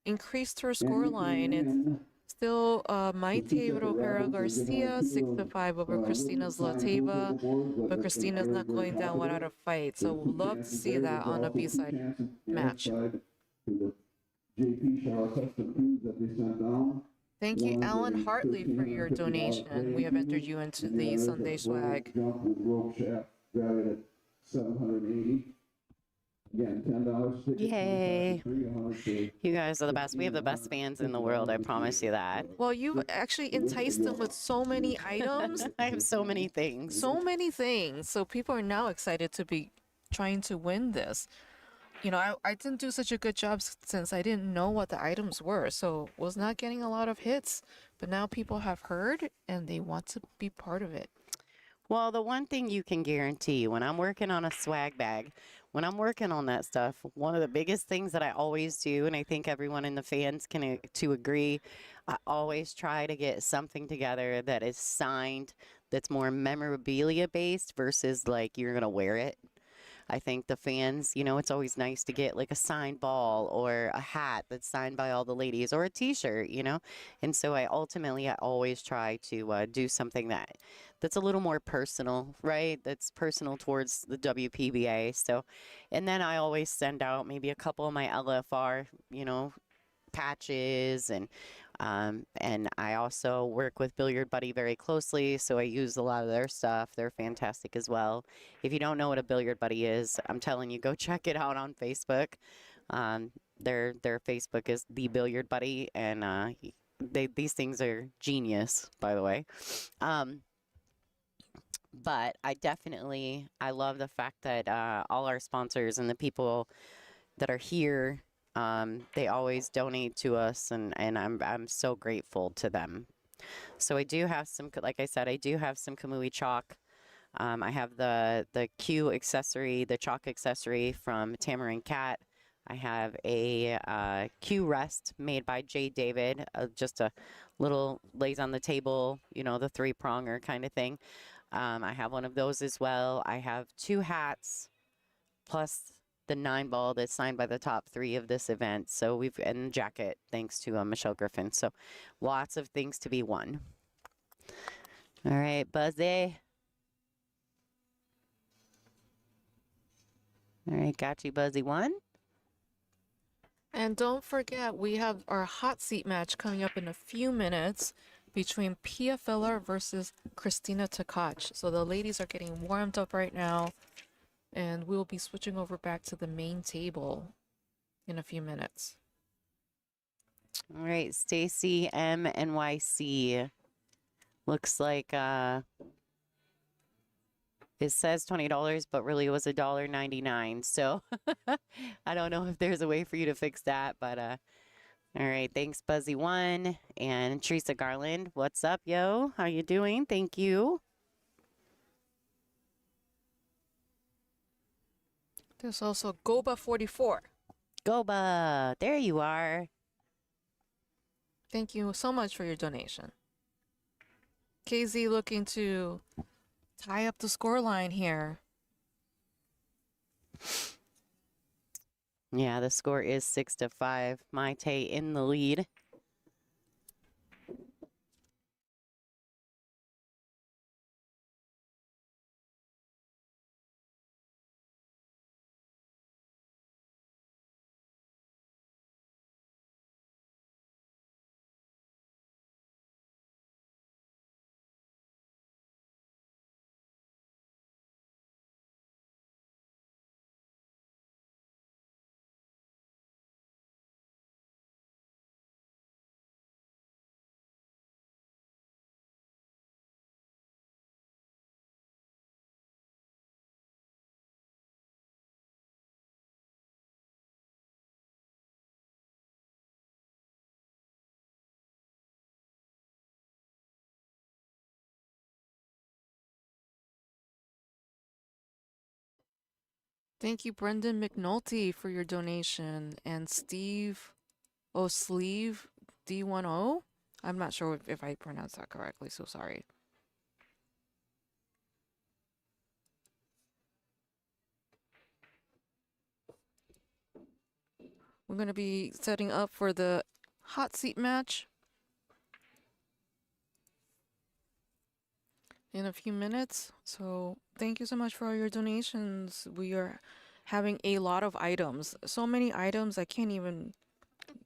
increased her And scoreline. It's in, still so she's Maite got the Ropero Raffles, they're giving Garcia, away 6 two to 5 over women's Kristina's signed Lateva. boards, But that's Kristina's very, not very going down popular. without a fight. So There's two love to chances see there. that There's on a also two B-side chances the match. outside to the JP shower custom cues that they sent down. Thank you, One is Alan a Hartley, for your $1,350 donation. We have play entered cue, you into and the the other is Sunday a full swag. jump with rope shaft valued at $780. Again, $10 ticket, 25 Yay. for 3, 100 for You guys are the best. We have the best fans in the world, I promise you that. Well, you've actually enticed them with so many items, I have so many things. so many things. So people are now excited to be trying to win this. You know, I didn't do such a good job since I didn't know what the items were. So was not getting a lot of hits. But now people have heard and they want to be part of it. Well, the one thing you can guarantee when I'm working on a swag bag, when I'm working on that stuff, one of the biggest things that I always do, and I think everyone in the fans can to agree, I always try to get something together that is signed, that's more memorabilia based versus like you're gonna wear it. I think the fans, you know, it's always nice to get like a signed ball or a hat that's signed by all the ladies or a T-shirt, you know. And so I always try to do something that's a little more personal, right? That's personal towards the WPBA. So, and then I always send out maybe a couple of my LFR, you know, patches and I also work with Billiard Buddy very closely, so I use a lot of their stuff. They're fantastic as well. If you don't know what a Billiard Buddy is, I'm telling you, go check it out on Facebook. Their Facebook is the Billiard Buddy, and these things are genius, by the way. But I love the fact that all our sponsors and the people that are here, they always donate to us, and I'm so grateful to them. So I do have some, like I said, I do have some Kamui chalk. I have the Q accessory, the chalk accessory from Tamarind Cat. I have a Q rest made by J. David, just a little lays on the table, you know, the 3-pronger kind of thing. I have one of those as well. I have 2 hats plus the 9-ball that's signed by the top 3 of this event. So and jacket, thanks to Michelle Griffin. So lots of things to be won. All right, Buzzy. All right, got you, Buzzy 1. And don't forget, we have our hot seat match coming up in a few minutes between Pia Filler versus Kristina Tkach. So the ladies are getting warmed up right now, and we'll be switching over back to the main table in a few minutes. All right, Stacy MNYC. Looks like it says $20, but really it was $1.99. So I don't know if there's a way for you to fix that, but all right, thanks Buzzy 1 and Teresa Garland. What's up, yo? How you doing? Thank you. There's also Goba 44. Goba, there you are. Thank you so much for your donation. KZ looking to tie up the score line here. Yeah, the score is 6-5. Maite in the lead. Thank you, Brendan McNulty, for your donation, and Steve O'Sleeve D10. I'm not sure if I pronounced that correctly, so sorry. We're going to be setting up for the hot seat match in a few minutes. So thank you so much for all your donations. We are having a lot of items. So many items I can't even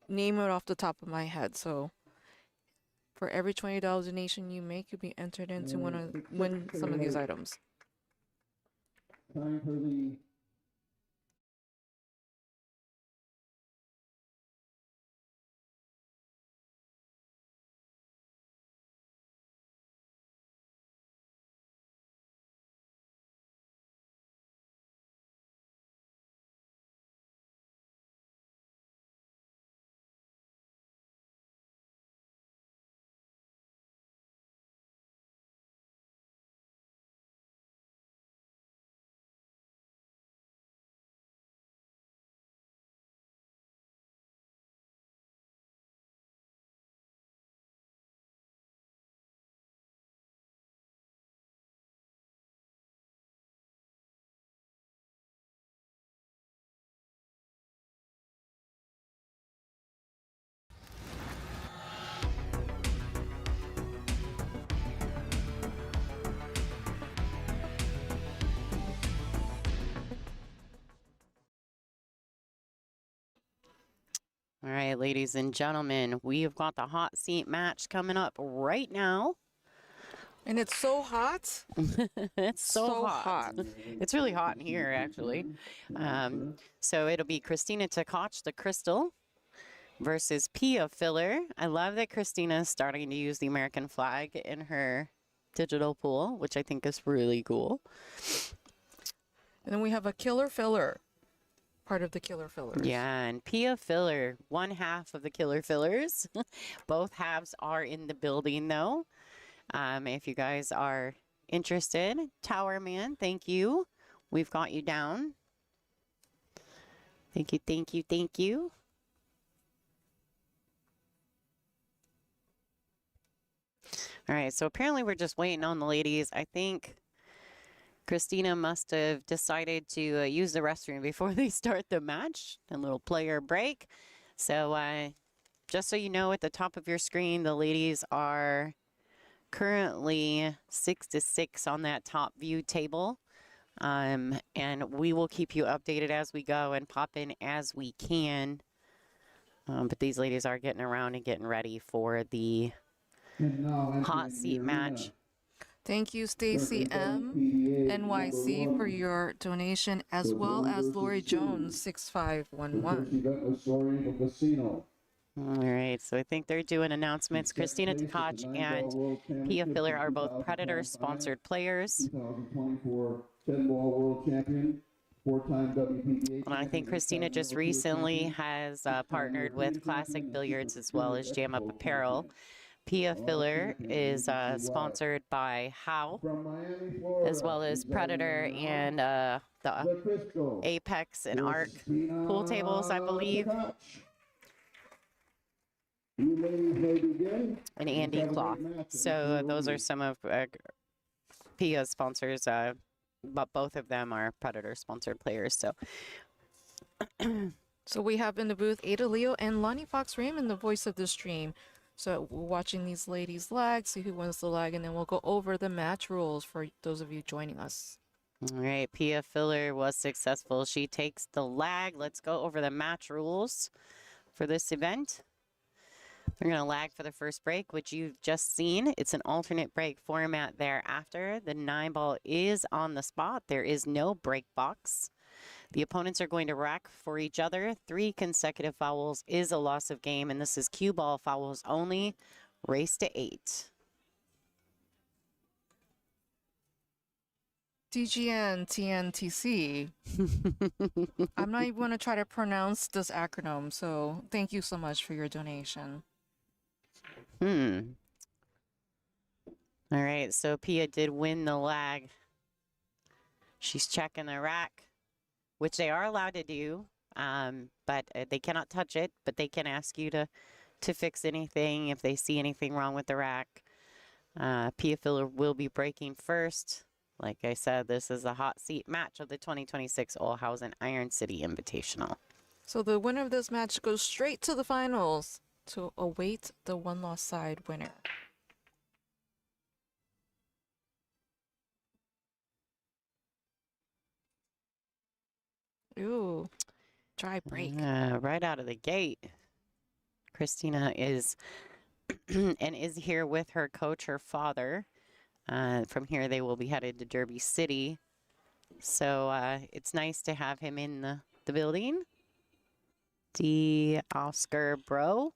name it off the top of my head. So for every $20 donation you make, you'll be entered into win some of these items. Time for the All right, ladies and gentlemen, we have got the hot seat match coming up right now. And it's so hot. It's so hot. hot. It's really hot in here, actually. So it'll be Kristina Tkach, the Crystal, versus Pia Filler. I love that Kristina is starting to use the American flag in her digital pool, which I think is really cool. And then we have a Killer Filler, part of the Killer Fillers. Yeah, and Pia Filler, one half of the Killer Fillers. Both halves are in the building, though. If you guys are interested, Tower Man, thank you. We've got you down. Thank you, thank you, thank you. All right, so apparently we're just waiting on the ladies. I think Kristina must have decided to use the restroom before they start the match. A little player break. So just so you know, at the top of your screen, the ladies are currently 6-6 on that top view table. And we will keep you updated as we go and pop in as we can. But these ladies are getting around and getting ready for the hot seat match. Thank you, Stacy M. NYC, for your donation, as well as Lori Jones, 6511. All right, so I think they're doing announcements. Kristina Tkach and Pia Filler are both Predator-sponsored players. 2024 10-ball world champion, four-time WPBA. And I think Kristina just recently has partnered with Classic Billiards as well as Jam Up Apparel. Pia Filler is sponsored by How, as well as Predator and the Apex and Arc pool tables, I believe. And Andy Cloth. So those are some of Pia's sponsors, but both of them are Predator-sponsored players. So we have in the booth Ada Leo and Lonnie Fox-Raymond, the voice of the stream. So we're watching these ladies lag, see who wins the lag, and then we'll go over the match rules for those of you joining us. All right, Pia Filler was successful. She takes the lag. Let's go over the match rules for this event. They're going to lag for the first break, which you've just seen. It's an alternate break format thereafter. The 9-ball is on the spot. There is no break box. The opponents are going to rack for each other. 3 consecutive fouls is a loss of game, and this is cue ball fouls only. Race to 8. DGN TNTC. I'm not even going to try to pronounce this acronym, so thank you so much for your donation. All right, so Pia did win the lag. She's checking the rack which they are allowed to do, but they cannot touch it, but they can ask you to fix anything if they see anything wrong with the rack. Pia filler will be breaking first. Like I said, this is a hot seat match of the 2026 Olhausen Iron City Invitational. So the winner of this match goes straight to the finals to await the one-loss side winner. Ooh, dry break. Right out of the gate, Kristina is and is here with her coach, her father. From here, they will be headed to Derby City. So it's nice to have him in the building. The Oscar Bro.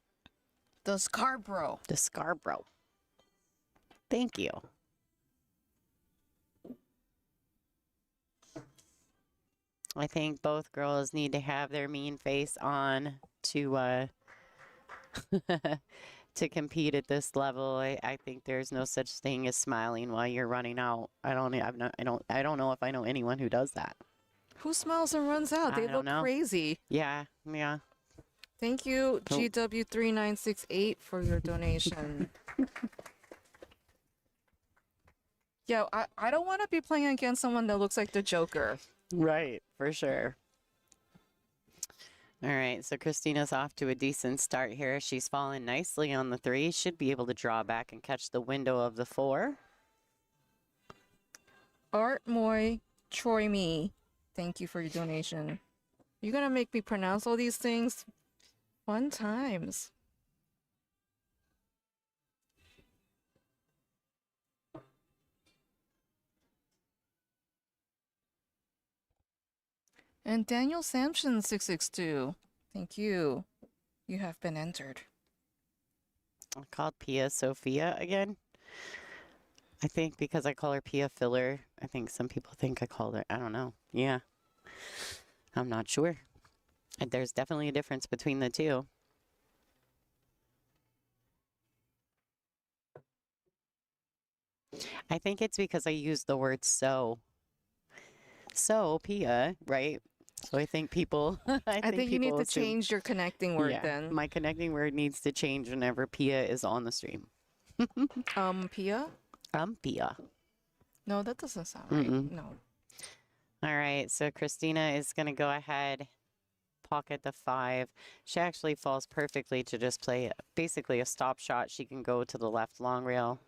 The Scarborough. The Scarborough. Thank you. I think both girls need to have their mean face on to to compete at this level. I think there's no such thing as smiling while you're running out. I don't know if I know anyone who does that. Who smiles and runs out? They I don't look know. crazy. Yeah. Thank you, GW3968, for your donation. Yeah, I don't want to be playing against someone that looks like the Joker. Right, for sure. All right, so Kristina's off to a decent start here. She's fallen nicely on the 3. Should be able to draw back and catch the window of the 4. Art Moy Troy Me, thank you for your donation. You're gonna make me pronounce all these things? Fun times. And Daniel Sampson 662, thank you. You have been entered. I called Pia Sophia again. I think because I call her Pia Filler. I think some people think I called her. I don't know. Yeah. I'm not sure. And there's definitely a difference between the two. I think it's because I use the word so. So, Pia, right? So I think people. I think you need people to assume- change your connecting word Yeah, then. my connecting word needs to change whenever Pia is on the stream. Pia? Pia. No, that doesn't sound right. Mm-mm. No. All right, so Kristina is going to go ahead, pocket the 5. She actually falls perfectly to just play basically a stop shot. She can go to the left long rail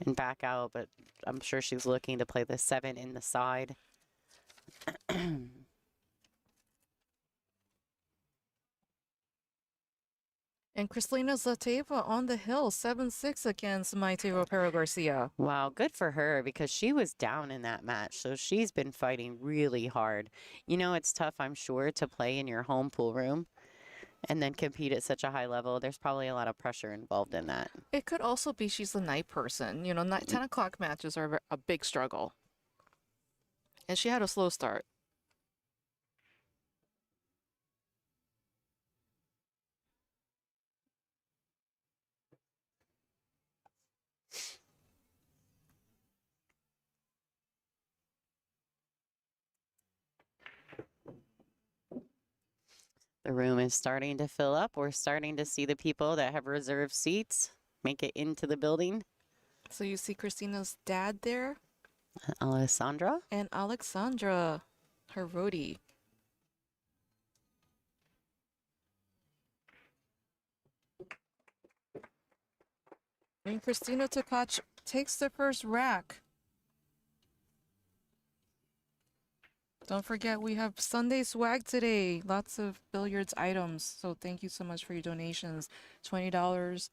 and back out, but I'm sure she's looking to play the 7 in the side. And Kristina Zlateva on the hill, 7-6 against Maite Ropero Garcia. Wow, good for her because she was down in that match. So she's been fighting really hard. You know, it's tough, I'm sure, to play in your home pool room and then compete at such a high level. There's probably a lot of pressure involved in that. It could also be she's a night person. You know, 10 o'clock matches are a big struggle. And she had a slow start. The room is starting to fill up. We're starting to see the people that have reserved seats make it into the building. So you see Kristina's dad there Alessandra. and Alexandra, her roadie. And Kristina Tkach takes the first rack. Don't forget, we have Sunday swag today. Lots of billiards items. So thank you so much for your donations. $20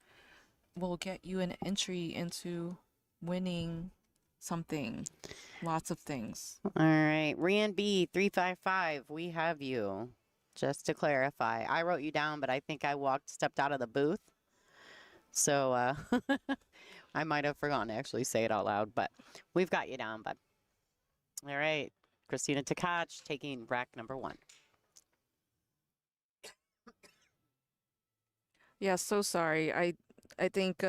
will get you an entry into winning something. Lots of things. All right. Rand B 355. We have you. Just to clarify, I wrote you down, but I think I stepped out of the booth. So I might have forgotten to actually say it out loud, but we've got you down, bud. All right. Kristina Tkach taking rack number 1. Yeah, so sorry. I think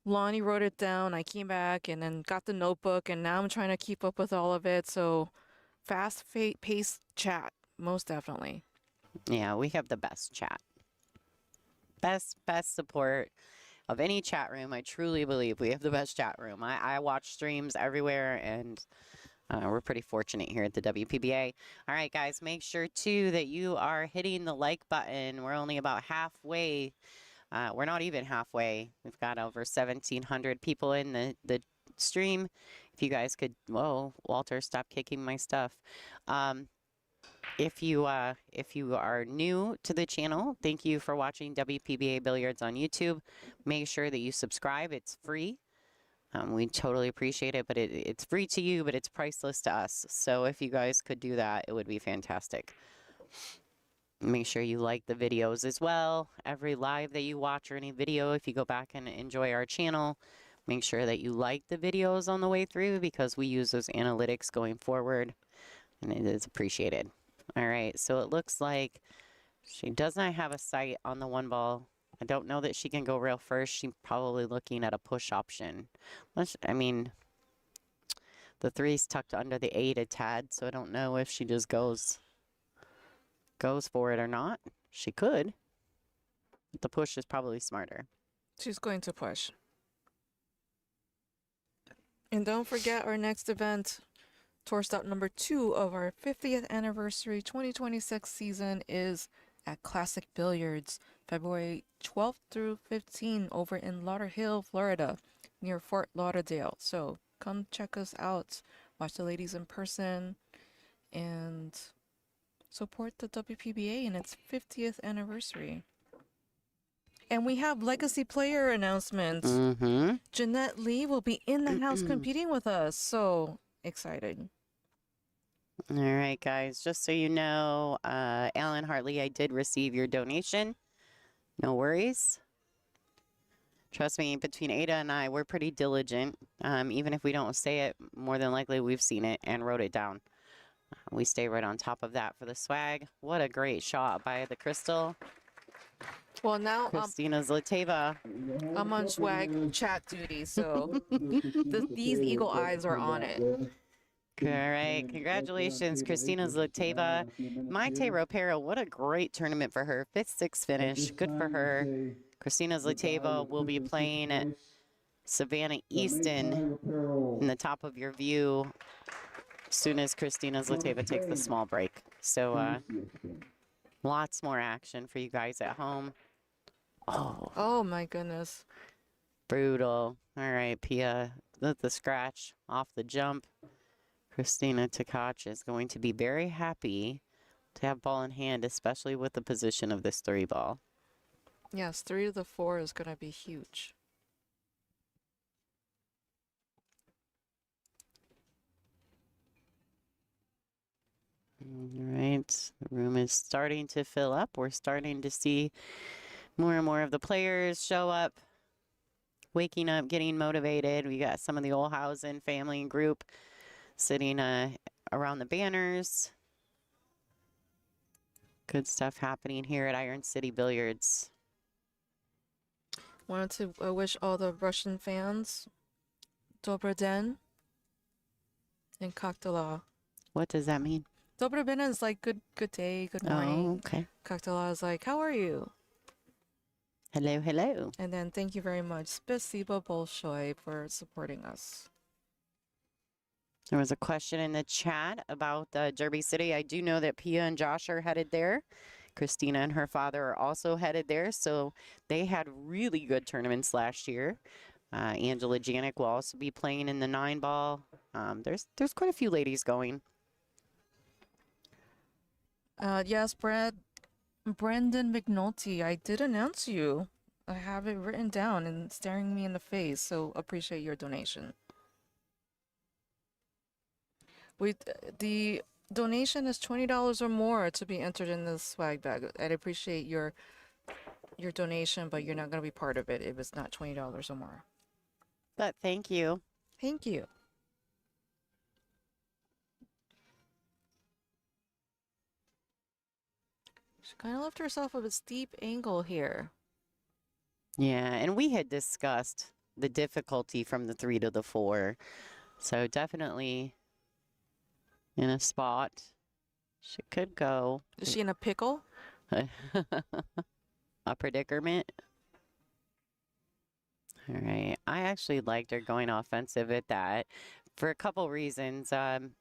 Lonnie wrote it down. I came back and then got the notebook, and now I'm trying to keep up with all of it. So Fast-paced chat, most definitely. Yeah, we have the best chat. Best support of any chat room. I truly believe we have the best chat room. I watch streams everywhere, and we're pretty fortunate here at the WPBA. All right, guys, make sure, too, that you are hitting the like button. We're only about halfway. We're not even halfway. We've got over 1,700 people in the stream. If you guys could, whoa, Walter, stop kicking my stuff. If you are new to the channel, thank you for watching WPBA Billiards on YouTube. Make sure that you subscribe. It's free. We totally appreciate it, but it's free to you, but it's priceless to us. So if you guys could do that, it would be fantastic. Make sure you like the videos as well. Every live that you watch or any video, if you go back and enjoy our channel, make sure that you like the videos on the way through, because we use those analytics going forward, and it is appreciated. All right, so it looks like she does not have a sight on the one ball. I don't know that she can go rail first. She's probably looking at a push option. I mean, the 3's tucked under the 8 a tad, so I don't know if she just goes for it or not. She could, but the push is probably smarter. She's going to push. And don't forget our next event, tour stop number 2 of our 50th anniversary 2026 season is at Classic Billiards, February 12th through 15th over in Lauderhill, Florida, near Fort Lauderdale. So come check us out, watch the ladies in person, and support the WPBA in its 50th anniversary. And we have legacy player announcements. Jeanette Lee will be in the house competing with us. So excited. All right, guys, just so you know, Alan Hartley, I did receive your donation. No worries. Trust me, between Ada and I, we're pretty diligent. Even if we don't say it, more than likely we've seen it and wrote it down. We stay right on top of that for the swag. What a great shot by the Crystal. Well, now Kristina Zlateva. I'm on swag chat duty, so these eagle eyes are on it. All right, congratulations, Kristina Zlateva. Maite Ropero, what a great tournament for her. 5th, 6th finish, good for her. Kristina Zlateva will be playing at Savannah, Easton in the top of your view as soon as Kristina Zlateva takes the small break. So lots more action for you guys at home. Oh my goodness. Brutal. All right, Pia, let the scratch off the jump. Kristina Tkach is going to be very happy to have ball in hand, especially with the position of this 3 ball. Yes, 3 to the 4 is going to be huge. All right, the room is starting to fill up. We're starting to see more and more of the players show up, waking up, getting motivated. We got some of the Olhausen family and group sitting around the banners. Good stuff happening here at Iron City Billiards. Wanted to wish all the Russian fans Dobry den and Koktala. What does that mean? Dobry den is like good day, good morning. Oh, okay. Koktala is like, how are you? Hello, hello. And then thank you very much, Spasibo Bolshoi, for supporting us. There was a question in the chat about Derby City. I do know that Pia and Josh are headed there. Kristina and her father are also headed there. So they had really good tournaments last year. Angela Janik will also be playing in the 9 ball. There's quite a few ladies going. Yes, Brendan McNulty, I did announce you. I have it written down and staring me in the face, so appreciate your donation. The donation is $20 or more to be entered in the swag bag. I'd appreciate your donation, but you're not going to be part of it if it's not $20 or more. But thank you. Thank you. She kind of left herself a steep angle here. Yeah, and we had discussed the difficulty from the 3 to the 4. So definitely in a spot. She could go Is she in a pickle? a predicament. All right. I actually liked her going offensive at that for a couple reasons.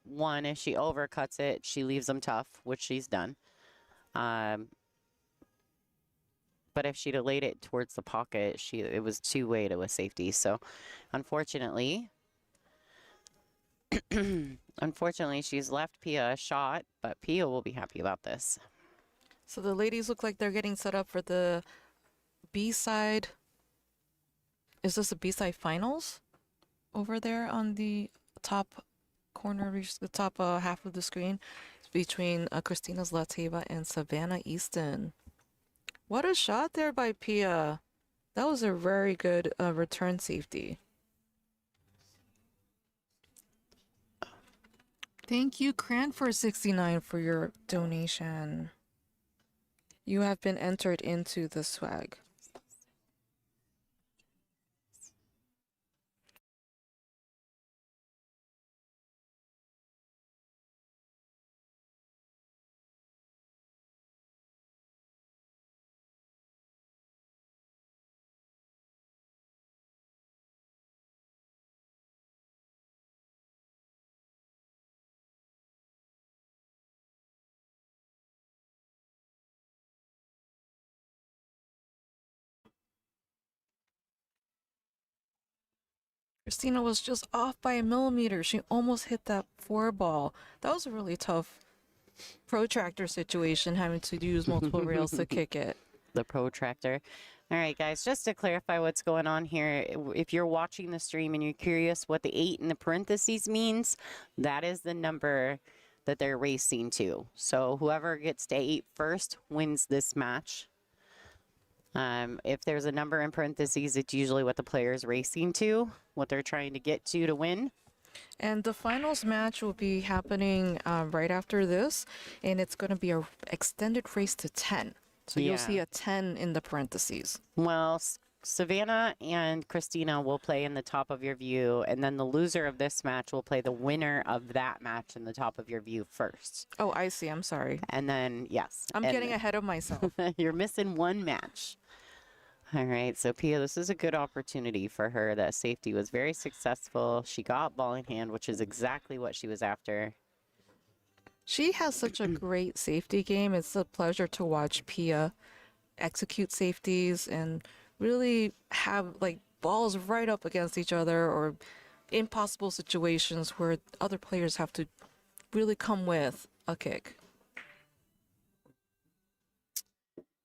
One, if she overcuts it, she leaves them tough, which she's done. But if she'd have laid it towards the pocket, it was two-way to a safety. So, unfortunately, she's left Pia a shot, but Pia will be happy about this. So the ladies look like they're getting set up for the B-side. Is this the B-side finals? Over there on the top corner, the top half of the screen. It's between Kristina's Lateva and Savannah Easton. What a shot there by Pia. That was a very good return safety. Thank you, Cranford69, for your donation. You have been entered into the swag. Kristina was just off by a millimeter. She almost hit that 4-ball. That was a really tough protractor situation, having to use multiple rails to kick it. The protractor. All right, guys, just to clarify what's going on here, if you're watching the stream and you're curious what the 8 in the parentheses means, that is the number that they're racing to. So whoever gets to 8 first wins this match. If there's a number in parentheses, it's usually what the player is racing to, what they're trying to get to win. And the finals match will be happening right after this, and it's going to be an extended race to 10. So you'll see a 10 in the parentheses. Well, Savannah and Kristina will play in the top of your view, and then the loser of this match will play the winner of that match in the top of your view first. Oh, I see. I'm sorry. And then, yes. I'm getting ahead of myself. You're missing one match. All right, so Pia, this is a good opportunity for her. That safety was very successful. She got ball in hand, which is exactly what she was after. She has such a great safety game. It's a pleasure to watch Pia execute safeties and really have like balls right up against each other or impossible situations where other players have to really come with a kick.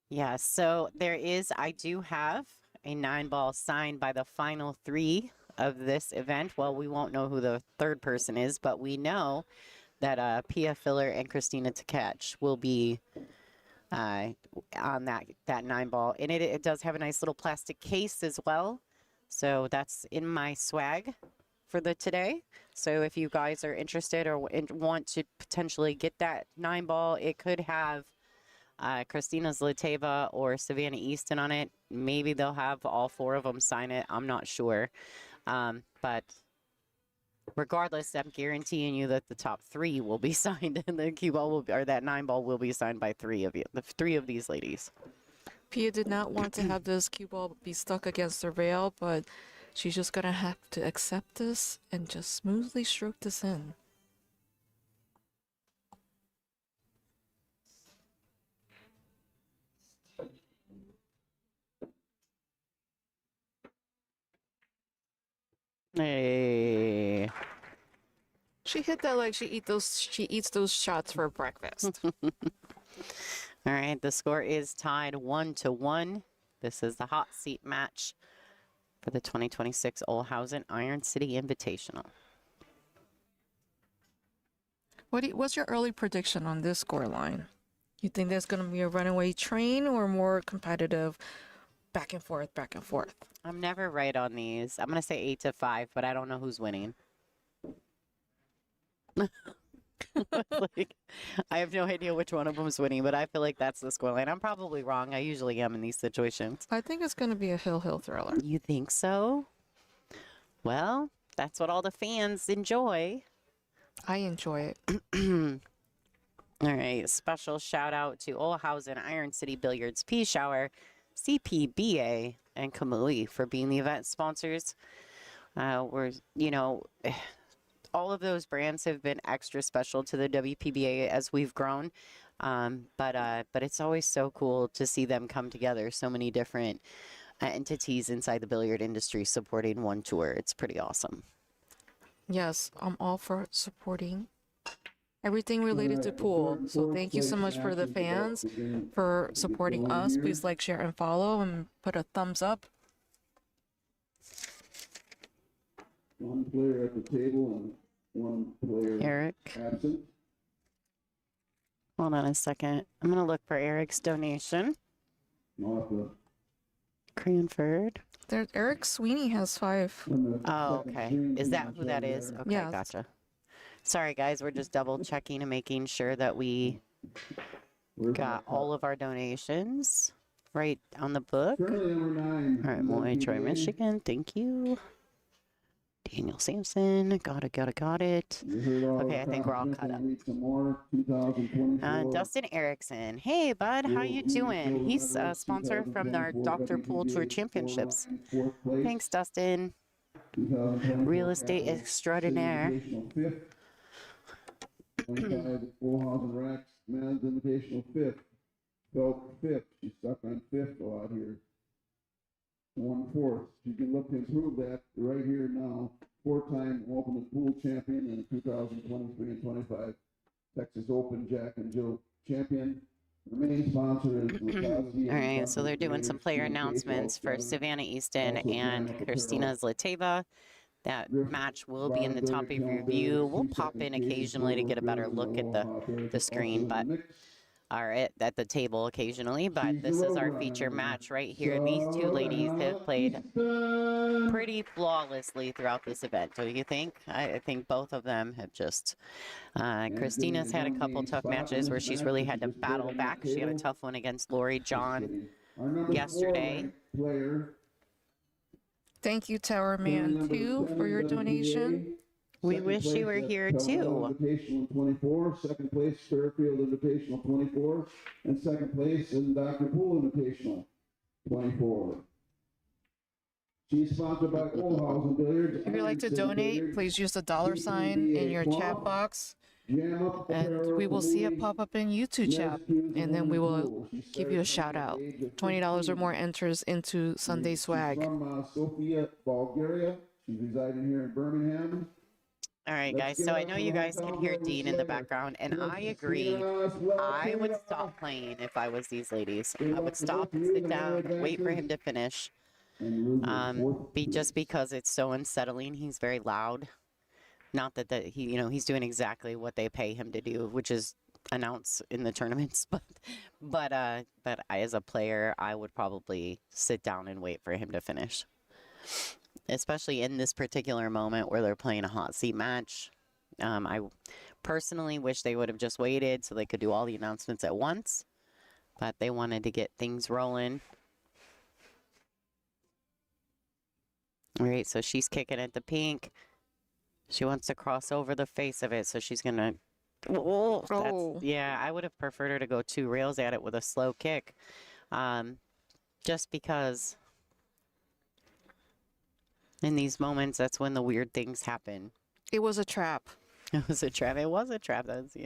Yeah, so I do have a 9-ball signed by the final 3 of this event. Well, we won't know who the third person is, but we know that Pia Filler and Kristina Tkach will be on that 9-ball. And it does have a nice little plastic case as well. So that's in my swag for today. So if you guys are interested or want to potentially get that 9-ball, it could have Kristina's Lateva or Savannah Easton on it. Maybe they'll have all 4 of them sign it. I'm not sure. But regardless, I'm guaranteeing you that the top 3 will be signed, and the cue ball or that 9-ball will be signed by 3 of you, the 3 of these ladies. Pia did not want to have this cue ball be stuck against the rail, but she's just gonna have to accept this and just smoothly stroke this in. Hey. She hit that like she eats those shots for breakfast. All right, the score is tied 1-1. This is the hot seat match for the 2026 Olhausen Iron City Invitational. What's your early prediction on this score line? You think there's going to be a runaway train or more competitive back and forth, back and forth? I'm never right on these. I'm going to say 8-5, but I don't know who's winning. Like, I have no idea which one of them is winning, but I feel like that's the scoreline. I'm probably wrong. I usually am in these situations. I think it's going to be a hill thriller. You think so? Well, that's what all the fans enjoy. I enjoy it. All right. Special shout out to Olhausen, Iron City Billiards, P Shower, CPBA, and Kamui for being the event sponsors. We're, all of those brands have been extra special to the WPBA as we've grown. But it's always so cool to see them come together. So many different entities inside the billiard industry supporting one tour. It's pretty awesome. Yes, I'm all for supporting everything related to pool. So thank you so much for the fans for supporting us. Please like, share, and follow, and put a thumbs up. One player at the table and one player Eric, absent. hold on a second. I'm going to look for Eric's donation. Cranford. There, Eric Sweeney has 5. Oh, okay. Is that who that is? Okay, Yes. gotcha. Sorry, guys. We're just double checking and making sure that we got all of our donations right on the book. Currently number 9. All right, Moy, Troy, Michigan. Thank you. Daniel Sampson. Got it. Okay, I think we're all caught up. Dustin Erickson. Hey, bud. How you doing? He's a sponsor from our Dr. Pool Tour Championships. Thanks, Dustin. Real estate extraordinaire. 25 Olhausen Racks, men's invitational 5th. Felt 5th. She's stuck on 5th a lot here. 1/4. She can look to improve that right here now. 4-time Ultimate Pool Champion in 2023 and 25. Texas Open Jack and Jill Champion. The main sponsor is All right, so they're doing some player announcements for Savannah, Easton, and Kristina's Lateva. That match will be in the top of your view. We'll pop in occasionally to get a better look at the screen, but are at the table occasionally. But this is our feature match right here. These two ladies have played pretty flawlessly throughout this event, don't you think? I think both of them have just Kristina's had a couple tough matches where she's really had to battle back. She had a tough one against Lori John yesterday. Thank you, Tower Man 2, for your donation. We wish you were here too. Invitational 24, second place Fairfield Invitational 24, and second place in Dr. Pool Invitational 24. She's sponsored by Olhausen Billiards. If you'd like to donate, please use the $sign in your chat box, and we will see it pop up in YouTube chat, and then we will give you a shout out. $20 or more enters into Sunday swag. From Sofia, Bulgaria. She's residing here in Birmingham. All right, guys. So I know you guys can hear Dean in the background, and I agree. I would stop playing if I was these ladies. I would stop, sit down, wait for him to finish. Just because it's so unsettling. He's very loud. Not that he, he's doing exactly what they pay him to do, which is announce in the tournaments. But I, as a player, I would probably sit down and wait for him to finish. Especially in this particular moment where they're playing a hot seat match. I personally wish they would have just waited so they could do all the announcements at once. But they wanted to get things rolling. All right, so she's kicking at the pink. She wants to cross over the face of it, so she's going to... Oh, yeah, I would have preferred her to go 2 rails at it with a slow kick. Just because... in these moments, that's when the weird things happen. It was a trap. It was a trap. It was a trap. That's,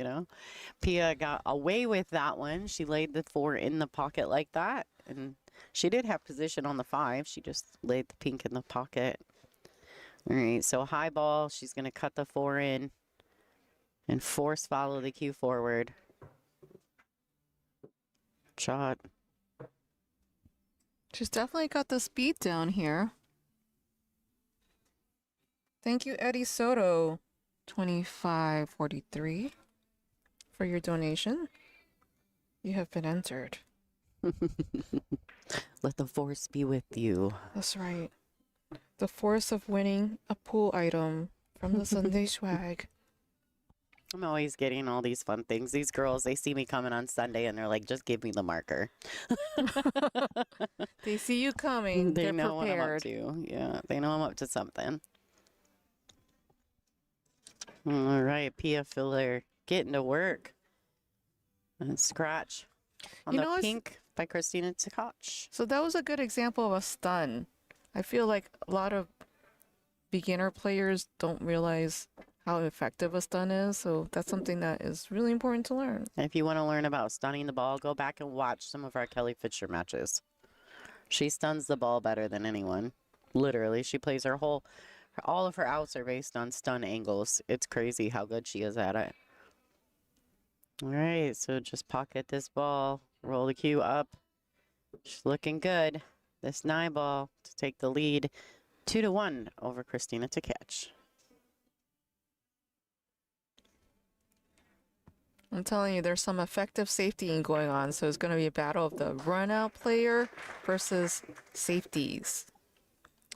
Pia got away with that one. She laid the 4 in the pocket like that. And she did have position on the 5. She just laid the pink in the pocket. All right, so high ball. She's going to cut the 4 in and force follow the cue forward. Shot. She's definitely got the speed down here. Thank you, Eddie Soto, 2543, for your donation. You have been entered. Let the force be with you. That's right. The force of winning a pool item from the Sunday swag. I'm always getting all these fun things. These girls, they see me coming on Sunday and they're like, just give me the marker. They see you coming. They They're know prepared. what I'm up to. Yeah, they know I'm up to something. All right, Pia Filler getting to work. And scratch on You the know, pink by Kristina Tkach. so that was a good example of a stun. I feel like a lot of beginner players don't realize how effective a stun is, so that's something that is really important to learn. If you want to learn about stunning the ball, go back and watch some of our Kelly Fisher matches. She stuns the ball better than anyone. Literally, she plays all of her outs are based on stun angles. It's crazy how good she is at it. All right, so just pocket this ball, roll the cue up. She's looking good. This 9 ball to take the lead 2-1 over Kristina Tkach. I'm telling you, there's some effective safetying going on, so it's going to be a battle of the run-out player versus safeties.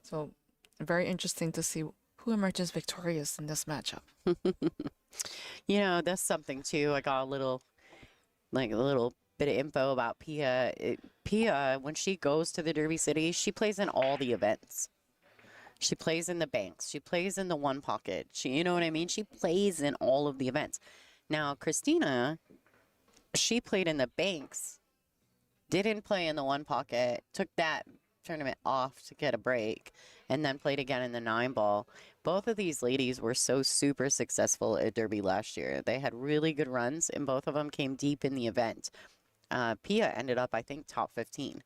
So very interesting to see who emerges victorious in this matchup. You know, that's something too. I got a little bit of info about Pia. Pia, when she goes to the Derby City, she plays in all the events. She plays in the banks. She plays in the one pocket. You know what I mean? She plays in all of the events. Now, Kristina, she played in the banks, didn't play in the one pocket, took that tournament off to get a break, and then played again in the 9 ball. Both of these ladies were so super successful at Derby last year. They had really good runs, and both of them came deep in the event. Pia ended up, I think, top 15.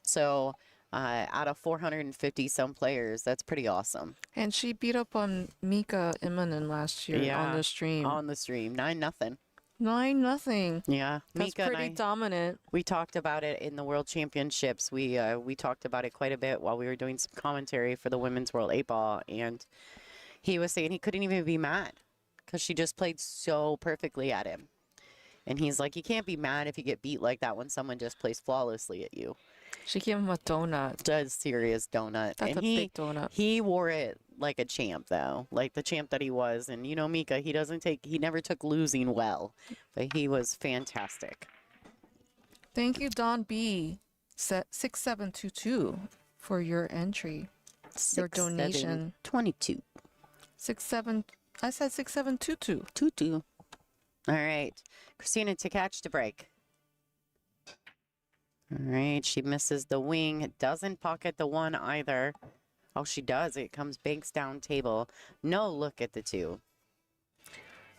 So out of 450 some players, that's pretty awesome. And she beat up on Mika Immonen last year on the stream. On the stream, 9-0. 9-0. Yeah, That's Mika pretty dominant. we talked about it in the World Championships. We talked about it quite a bit while we were doing some commentary for the Women's World 8-ball, and he was saying he couldn't even be mad because she just played so perfectly at him. And he's like, you can't be mad if you get beat like that when someone just plays flawlessly at you. She gave him a donut. Does serious donut. That's and a big donut. He wore it like a champ, though, like the champ that he was. And you know, Mika, he never took losing well, but he was fantastic. Thank you, Don B. 6722 for your entry. Your donation. 22. 67. I said 6722. 22. All right. Kristina Tkach to break. All right. She misses the wing. Doesn't pocket the 1 either. Oh, she does. It comes banks down table. No look at the 2.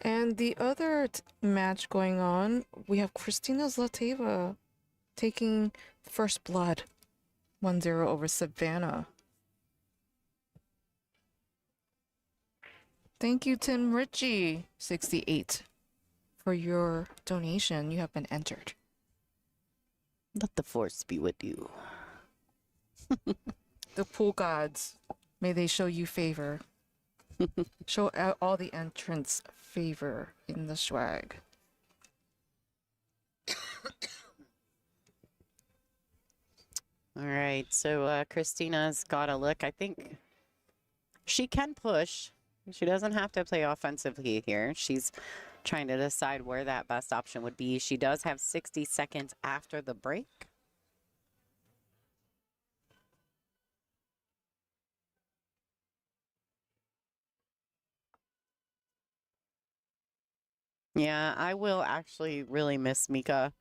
And the other match going on, we have Kristina Zlateva taking first blood 1-0 over Savannah. Thank you, Tim Ritchie, 68, for your donation. You have been entered. Let the force be with you. The pool gods, may they show you favor. Show out all the entrants favor in the swag. All right, so Kristina's got a look. I think she can push. She doesn't have to play offensively here. She's trying to decide where that best option would be. She does have 60 seconds after the break. Yeah, I will actually really miss Mika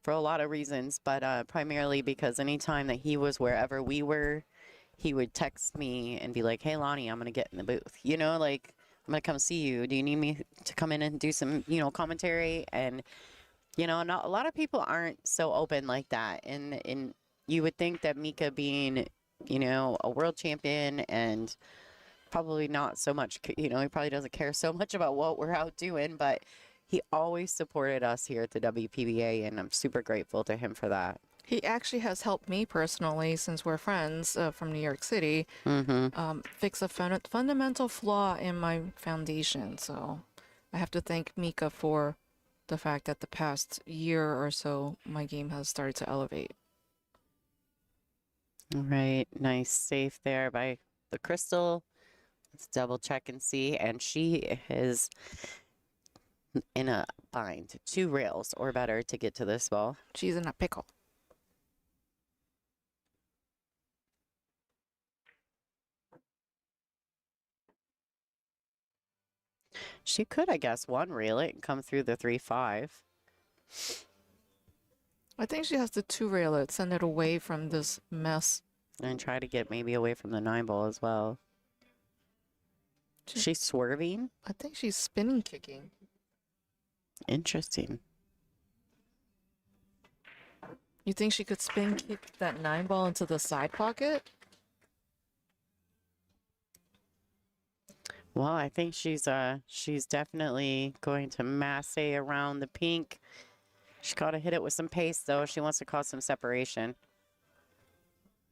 for a lot of reasons, but primarily because anytime that he was wherever we were, he would text me and be like, hey, Lonnie, I'm going to get in the booth. You know, like, I'm going to come see you. Do you need me to come in and do some, commentary? And, not, a lot of people aren't so open like that. And you would think that Mika being, a world champion and probably not so much, he probably doesn't care so much about what we're out doing, but he always supported us here at the WPBA, and I'm super grateful to him for that. He actually has helped me personally, since we're friends from New York City, fix a fundamental flaw in my foundation. So I have to thank Mika for the fact that the past year or so, my game has started to elevate. All right, nice save there by the Crystal. Let's double check and see. And she is in a bind. 2 rails or better to get to this ball. She's in a pickle. She could, I guess, one reel it and come through the 3-5. I think she has to two rail it, send it away from this mess. And try to get maybe away from the 9-ball as well. She's swerving? I think she's spinning kicking. Interesting. You think she could spin kick that 9-ball into the side pocket? Well, I think she's definitely going to masse around the pink. She's got to hit it with some pace, though. She wants to cause some separation.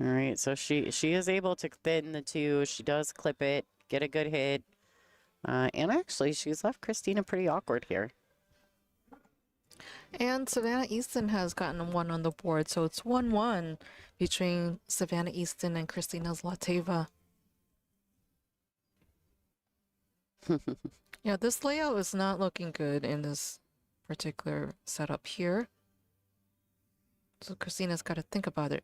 All right, so she is able to thin the 2. She does clip it, get a good hit. And actually, she's left Kristina pretty awkward here. And Savannah Easton has gotten 1 on the board, so it's 1-1 between Savannah Easton and Kristina Zlateva. Yeah, this layout is not looking good in this particular setup here. So Kristina's got to think about it.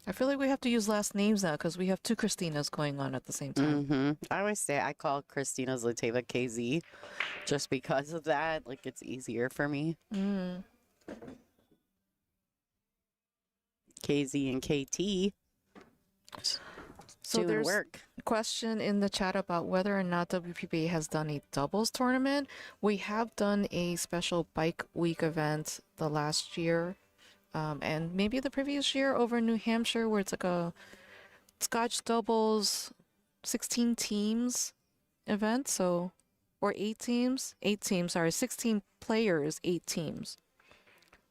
I feel like we have to use last names now because we have 2 Kristinas going on at the same time. I always say I call Kristina Zlateva KZ just because of that. Like, it's easier for me. KZ and KT. So doing there's work. a question in the chat about whether or not WPBA has done a doubles tournament. We have done a special bike week event the last year. And maybe the previous year over in New Hampshire, where it's like a Scotch doubles 16 teams event. So, or 8 teams, 16 players, 8 teams.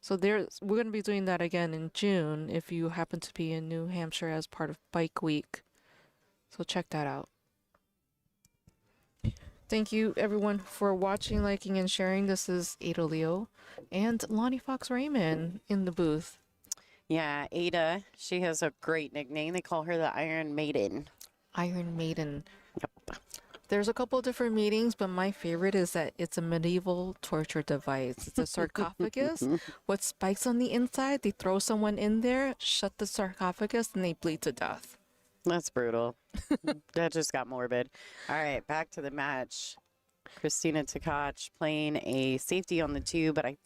So we're going to be doing that again in June if you happen to be in New Hampshire as part of Bike Week. So check that out. Thank you everyone for watching, liking, and sharing. This is Ada Leo and Lonnie Fox-Raymond in the booth. Yeah, Ada, she has a great nickname. They call her the Iron Maiden. Iron Maiden. Yep. There's a couple different meanings, but my favorite is that it's a medieval torture device. It's a sarcophagus with spikes on the inside. They throw someone in there, shut the sarcophagus, and they bleed to death. That's brutal. That just got morbid. All right, back to the match. Kristina Tkach playing a safety on the 2, but I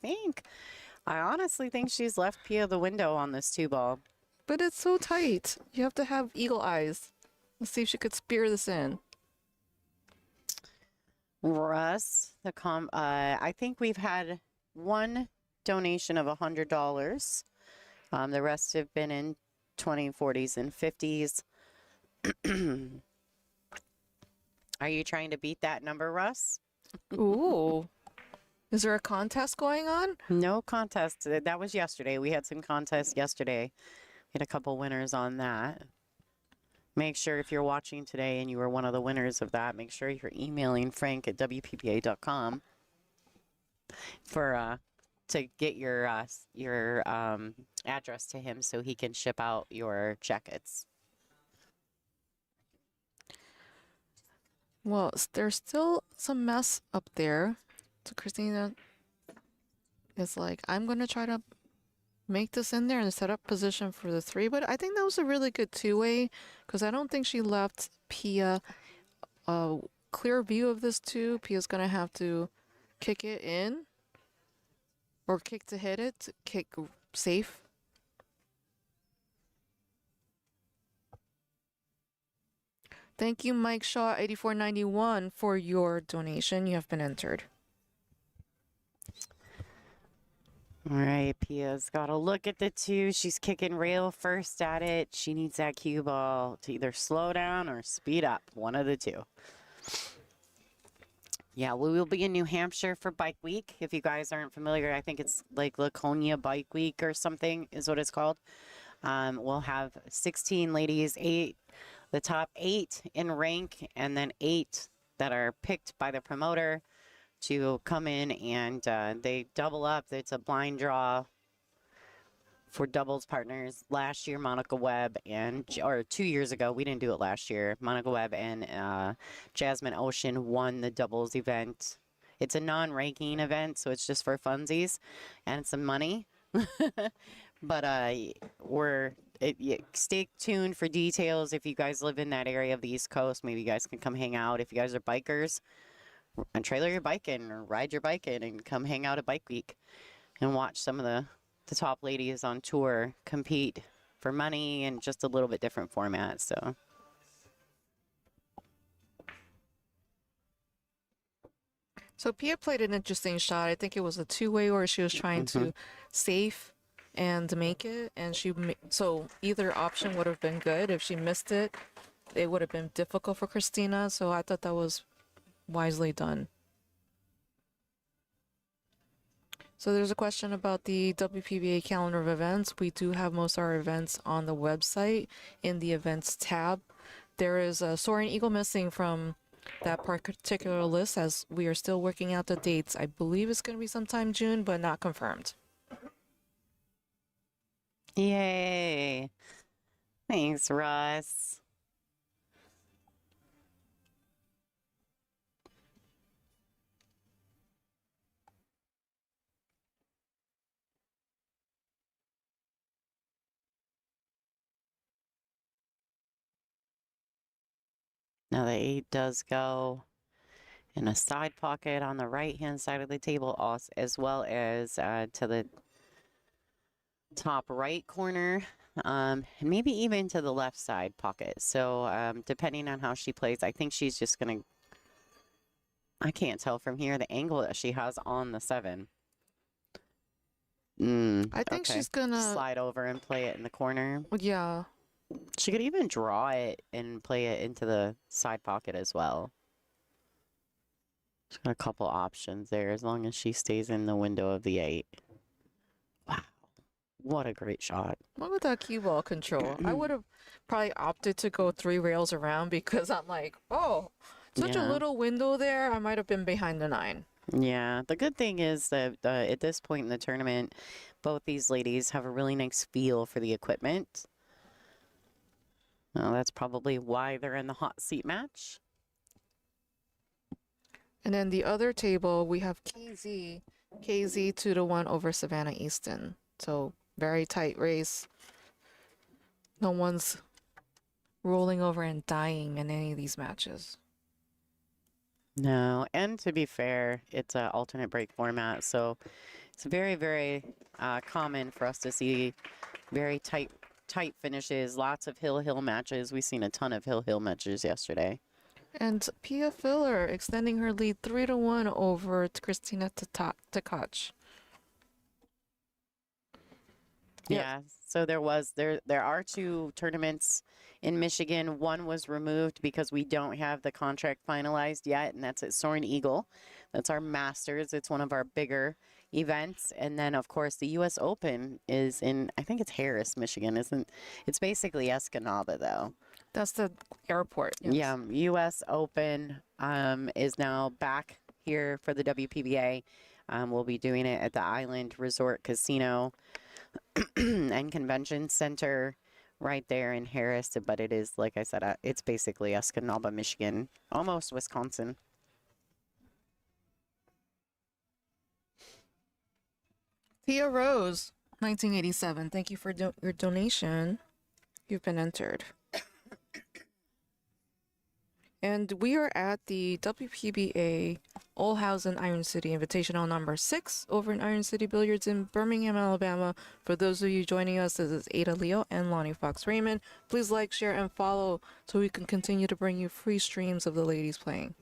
honestly think she's left Pia the window on this 2-ball. But it's so tight. You have to have eagle eyes. Let's see if she could spear this in. Russ, I think we've had one donation of $100. The rest have been in 20s, 40s, and 50s. Are you trying to beat that number, Russ? Ooh. Is there a contest going on? No contest. That was yesterday. We had some contests yesterday. We had a couple winners on that. Make sure if you're watching today and you were one of the winners of that, make sure you're emailing Frank at WPBA.com to get your address to him so he can ship out your jackets. Well, there's still some mess up there. So Kristina is like, I'm going to try to make this in there and set up position for the 3. But I think that was a really good 2-way because I don't think she left Pia a clear view of this 2. Pia's going to have to kick it in or kick to hit it, kick safe. Thank you, Mike Shaw, 8491, for your donation. You have been entered. All right, Pia's got to look at the 2. She's kicking rail first at it. She needs that cue ball to either slow down or speed up, one of the 2. Yeah, we will be in New Hampshire for Bike Week. If you guys aren't familiar, I think it's like Laconia Bike Week or something is what it's called. We'll have 16 ladies, the top 8 in rank, and then 8 that are picked by the promoter to come in, and they double up. It's a blind draw for doubles partners. Last year, Monica Webb or 2 years ago, we didn't do it last year. Monica Webb and Jasmine Ocean won the doubles event. It's a non-ranking event, so it's just for funsies and some money. But we're stay tuned for details. If you guys live in that area of the East Coast, maybe you guys can come hang out. If you guys are bikers, and trailer your bike in or ride your bike in and come hang out at Bike Week and watch some of the top ladies on tour compete for money and just a little bit different format. So. So Pia played an interesting shot. I think it was a two-way where she was trying to save and make it, and so either option would have been good. If she missed it, it would have been difficult for Kristina. So I thought that was wisely done. So there's a question about the WPBA calendar of events. We do have most of our events on the website in the events tab. There is a Soaring Eagle missing from that particular list, as we are still working out the dates. I believe it's going to be sometime June, but not confirmed. Yay. Thanks, Russ. Now the 8 does go in a side pocket on the right-hand side of the table, as well as to the top right corner, and maybe even to the left side pocket. So depending on how she plays, I think she's just going to, I can't tell from here the angle that she has on the 7. I think she's going to slide over and play it in the corner. Yeah. She could even draw it and play it into the side pocket as well. She's got a couple options there as long as she stays in the window of the 8. Wow. What a great shot. Look at that cue ball control. I would have probably opted to go 3 rails around because I'm like, oh, such a little window there. I might have been behind the 9. Yeah. The good thing is that at this point in the tournament, both these ladies have a really nice feel for the equipment. Well, that's probably why they're in the hot seat match. And then the other table, we have KZ 2-1 over Savannah Easton. So very tight race. No one's rolling over and dying in any of these matches. No, and to be fair, it's an alternate break format, so it's very, very common for us to see very tight finishes, lots of hill matches. We've seen a ton of hill matches yesterday. And Pia Filler extending her lead 3-1 over Kristina Tkach. Yeah, so there are 2 tournaments in Michigan. One was removed because we don't have the contract finalized yet, and that's at Soaring Eagle. That's our Masters. It's one of our bigger events. And then, of course, the U.S. Open is in, I think it's Harris, Michigan. It's basically Escanaba, though. That's the airport. Yes. Yeah, U.S. Open is now back here for the WPBA. We'll be doing it at the Island Resort Casino and Convention Center right there in Harris. But it is, like I said, it's basically Escanaba, Michigan, almost Wisconsin. Tia Rose, 1987. Thank you for your donation. You've been entered. And we are at the WPBA Olhausen Iron City Invitational number 6 over in Iron City Billiards in Birmingham, Alabama. For those of you joining us, this is Ada Leo and Lonnie Fox-Raymond. Please like, share, and follow so we can continue to bring you free streams of the ladies playing.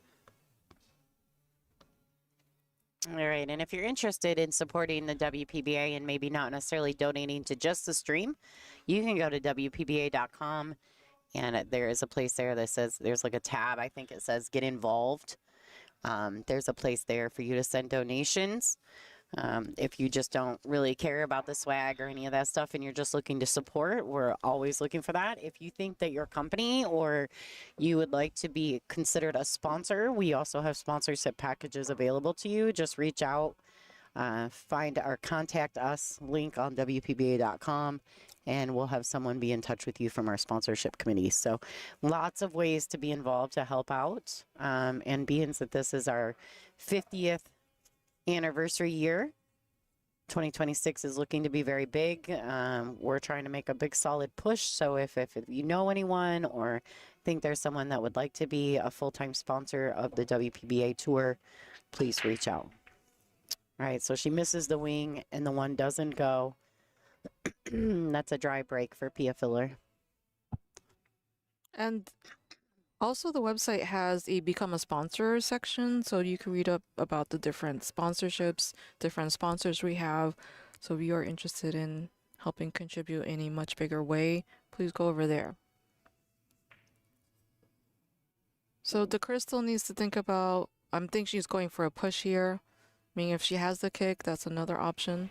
All right, and if you're interested in supporting the WPBA and maybe not necessarily donating to just the stream, you can go to WPBA.com, and there is a place there that says, there's like a tab, I think it says Get Involved. There's a place there for you to send donations. If you just don't really care about the swag or any of that stuff and you're just looking to support, we're always looking for that. If you think that your company or you would like to be considered a sponsor, we also have sponsorship packages available to you. Just reach out, find our contact us link on WPBA.com, and we'll have someone be in touch with you from our sponsorship committee. So lots of ways to be involved to help out. And being that this is our 50th anniversary year, 2026 is looking to be very big. We're trying to make a big solid push. So if you know anyone or think there's someone that would like to be a full-time sponsor of the WPBA tour, please reach out. All right, so she misses the wing and the one doesn't go. That's a dry break for Pia Filler. And also, the website has a become a sponsor section, so you can read up about the different sponsorships, different sponsors we have. So if you are interested in helping contribute in a much bigger way, please go over there. So the Crystal needs to think about, I think she's going for a push here. I mean, if she has the kick, that's another option.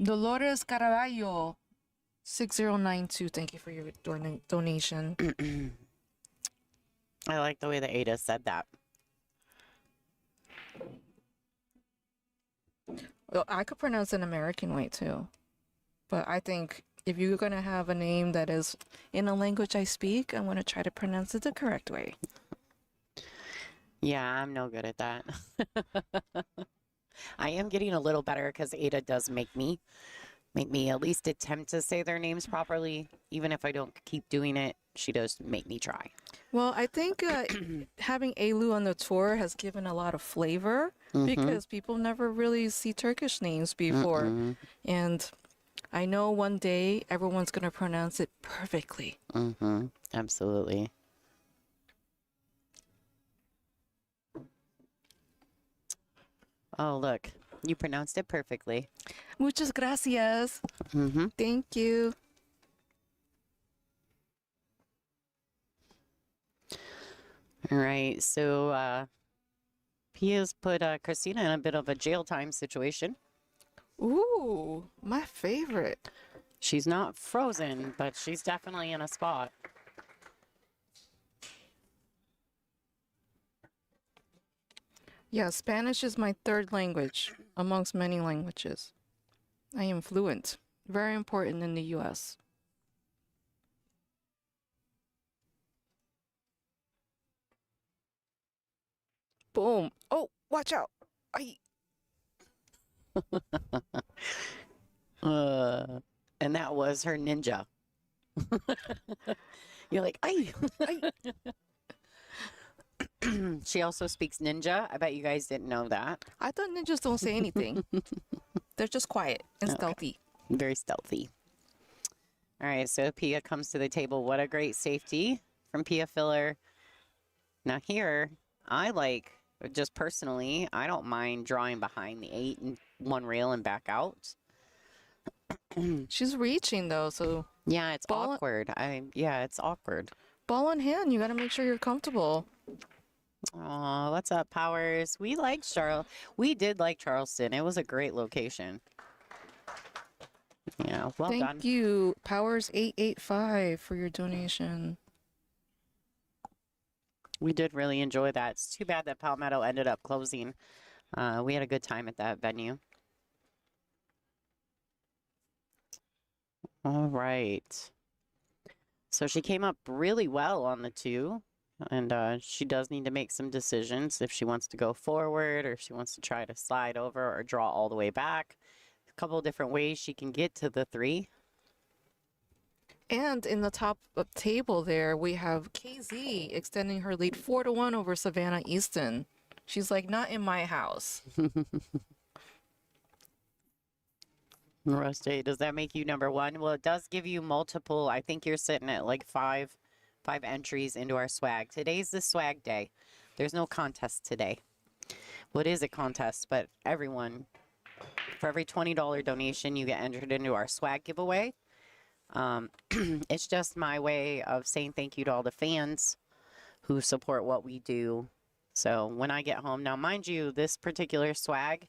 Dolores Caraballo, 6092, thank you for your donation. I like the way that Ada said that. Well, I could pronounce it an American way too. But I think if you're going to have a name that is in a language I speak, I'm going to try to pronounce it the correct way. Yeah, I'm no good at that. I am getting a little better because Ada does make me at least attempt to say their names properly. Even if I don't keep doing it, she does make me try. Well, I think having Elu on the tour has given a lot of flavor because people never really see Turkish names before. And I know one day everyone's going to pronounce it perfectly. Absolutely. Oh, look. You pronounced it perfectly. Muchas gracias. Thank you. All right. So, Pia's put Kristina in a bit of a jail time situation. Ooh, my favorite. She's not frozen, but she's definitely in a spot. Yeah, Spanish is my third language amongst many languages. I am fluent. Very important in the US. Boom. Oh, watch out. And that was her ninja. You're like, ay. She also speaks ninja. I bet you guys didn't know that. I thought ninjas don't say anything. They're just quiet and stealthy. Very stealthy. All right, so Pia comes to the table. What a great safety from Pia Filler. Now here, I like, just personally, I don't mind drawing behind the 8 and 1 rail and back out. She's reaching though, so Yeah, it's awkward. Yeah, it's awkward. ball in hand, you gotta make sure you're comfortable. Oh, what's up, Powers? We did like Charleston. It was a great location. Yeah, well done. Thank you, Powers885, for your donation. We did really enjoy that. It's too bad that Palmetto ended up closing. We had a good time at that venue. All right. So she came up really well on the 2. And she does need to make some decisions if she wants to go forward or if she wants to try to slide over or draw all the way back. A couple of different ways she can get to the 3. And in the top of table there, we have KZ extending her lead 4-1 over Savannah Easton. She's like, not in my house. Rusty, does that make you number 1? Well, it does give you multiple. I think you're sitting at like 5 entries into our swag. Today's the swag day. There's no contest today. Well, it is a contest, but everyone, for every $20 donation, you get entered into our swag giveaway. It's just my way of saying thank you to all the fans who support what we do. So when I get home, now mind you, this particular swag,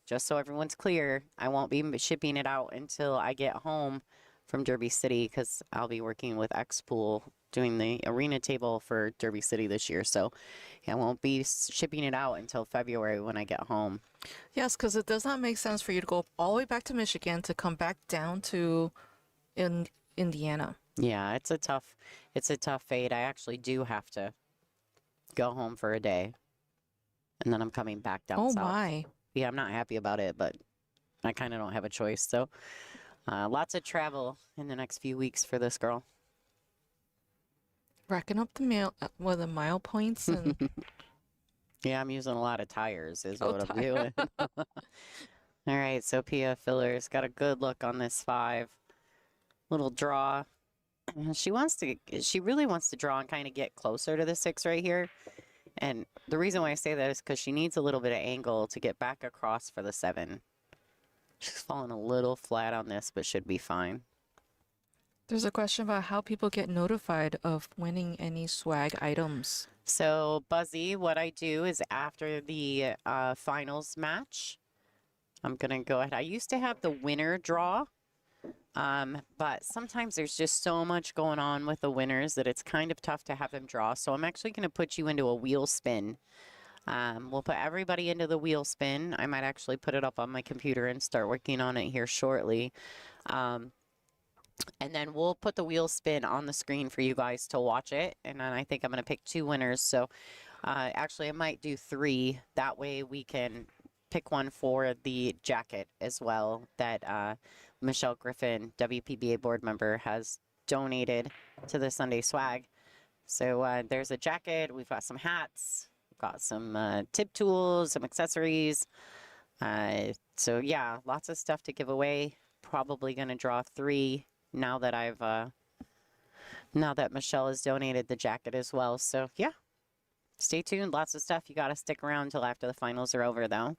just so everyone's clear, I won't be shipping it out until I get home from Derby City because I'll be working with X-Pool doing the arena table for Derby City this year. So I won't be shipping it out until February when I get home. Yes, because it does not make sense for you to go all the way back to Michigan to come back down to Indiana. Yeah, it's a tough fate. I actually do have to go home for a day. and then I'm coming back down Oh south. my. Yeah, I'm not happy about it, but I kind of don't have a choice. So lots of travel in the next few weeks for this girl. Racking up the mile points and Yeah, I'm using a lot of tires is Oh, what I'm tire. doing. All right, so Pia Fillers got a good look on this 5. Little draw. She really wants to draw and kind of get closer to the 6 right here. And the reason why I say that is because she needs a little bit of angle to get back across for the 7. She's falling a little flat on this, but should be fine. There's a question about how people get notified of winning any swag items. So, Buzzy, what I do is after the finals match, I'm going to go ahead. I used to have the winner draw, but sometimes there's just so much going on with the winners that it's kind of tough to have them draw. So I'm actually going to put you into a wheel spin. We'll put everybody into the wheel spin. I might actually put it up on my computer and start working on it here shortly. And then we'll put the wheel spin on the screen for you guys to watch it. And then I think I'm going to pick 2 winners. So actually, I might do 3. That way we can pick one for the jacket as well that Michelle Griffin, WPBA board member, has donated to the Sunday Swag. So there's a jacket. We've got some hats. We've got some tip tools, some accessories. So yeah, lots of stuff to give away. Probably going to draw 3 now that now that Michelle has donated the jacket as well. So yeah, stay tuned. Lots of stuff. You got to stick around until after the finals are over, though.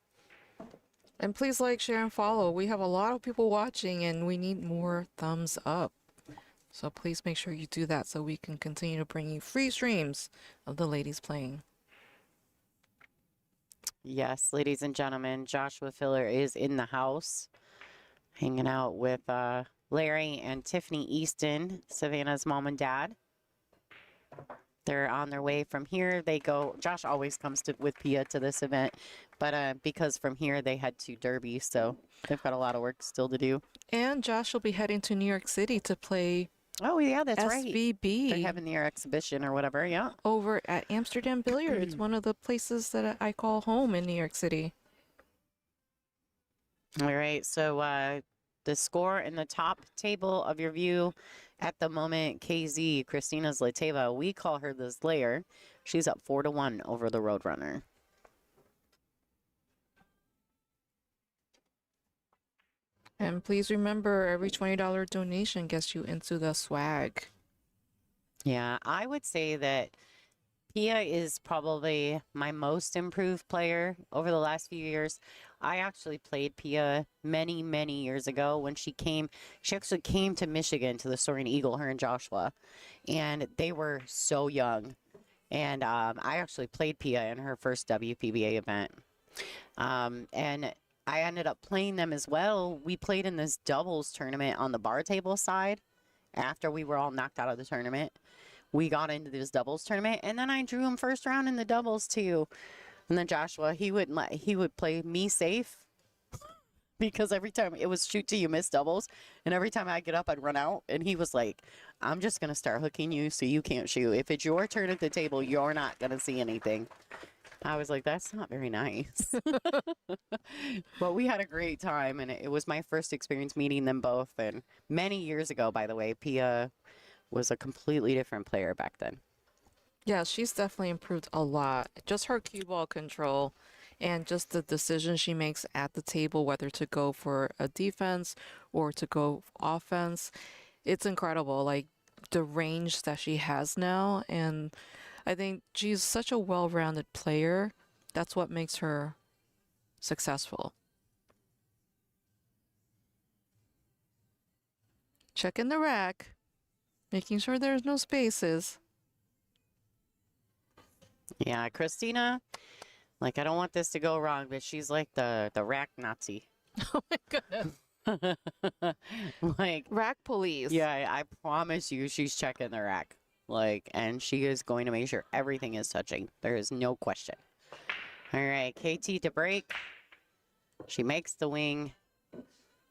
And please like, share, and follow. We have a lot of people watching and we need more thumbs up. So please make sure you do that so we can continue to bring you free streams of the ladies playing. Yes, ladies and gentlemen, Joshua Filler is in the house, hanging out with Larry and Tiffany Easton, Savannah's mom and dad. They're on their way from here. They go. Josh always comes with Pia to this event, but because from here they head to Derby, so they've got a lot of work still to do. And Josh will be heading to New York City to play Oh yeah, that's right. SVB. They're having their exhibition or whatever. Yeah. over at Amsterdam Billiards, one of the places that I call home in New York City. All right. So the score in the top table of your view at the moment, KZ, Kristina's Lateva, we call her the Slayer. She's up 4-1 over the Roadrunner. And please remember, every $20 donation gets you into the swag. Yeah, I would say that Pia is probably my most improved player over the last few years. I actually played Pia many, many years ago when she came. She actually came to Michigan to the Soaring Eagle, her and Joshua, and they were so young. And I actually played Pia in her first WPBA event. And I ended up playing them as well. We played in this doubles tournament on the bar table side after we were all knocked out of the tournament. We got into this doubles tournament, and then I drew him first round in the doubles too. And then Joshua, he would play me safe because every time it was shoot till you miss doubles, and every time I'd get up, I'd run out, and he was like, "I'm just gonna start hooking you so you can't shoot. If it's your turn at the table, you're not gonna see anything." I was like, "That's not very nice." But we had a great time, and it was my first experience meeting them both. And many years ago, by the way, Pia was a completely different player back then. Yeah, she's definitely improved a lot. Just her cue ball control and just the decision she makes at the table, whether to go for a defense or to go offense. It's incredible, like the range that she has now. And I think she's such a well-rounded player. That's what makes her successful. Checking the rack, making sure there's no spaces. Yeah, Kristina, like, I don't want this to go wrong, but she's like the rack Nazi. Oh my goodness. Like, Rack police. yeah, I promise you she's checking the rack. Like, and she is going to make sure everything is touching. There is no question. All right, KT to break. She makes the wing.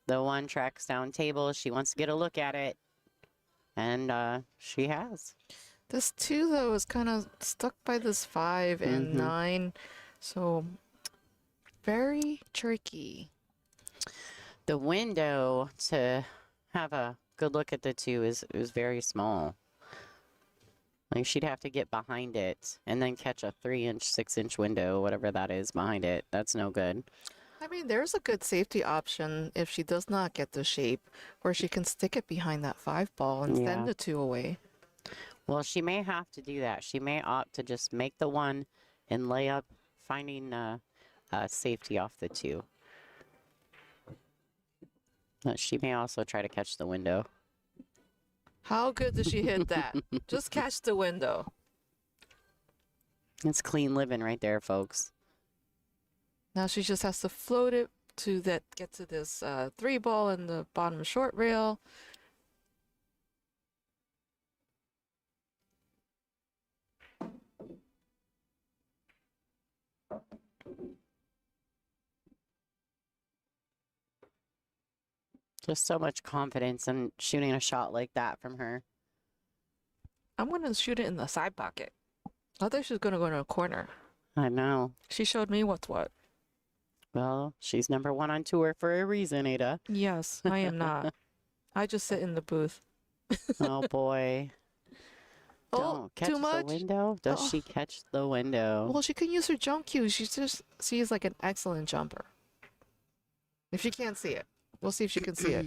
The one tracks down table. She wants to get a look at it. And she has. This 2, though, is kind of stuck by this 5 and 9. So very tricky. The window to have a good look at the two is very small. Like she'd have to get behind it and then catch a 3-inch, 6-inch window, whatever that is behind it. That's no good. I mean, there's a good safety option if she does not get the shape, where she can stick it behind that 5 ball and Yeah. send the 2 away. Well, she may have to do that. She may opt to just make the 1 and lay up, finding safety off the 2. But she may also try to catch the window. How good does she hit that? Just catch the window. It's clean living right there, folks. Now she just has to float it to get to this 3 ball in the bottom short rail. Just so much confidence in shooting a shot like that from her. I'm going to shoot it in the side pocket. I thought she was going to go in a corner. I know. She showed me what's what. Well, she's #1 on tour for a reason, Ada. Yes, I am not. I just sit in the booth. Oh, boy. Oh, Don't catch too much? the window? Does she catch the window? Well, she can use her jump cue. She's like an excellent jumper. If she can't see it. We'll see if she can see it.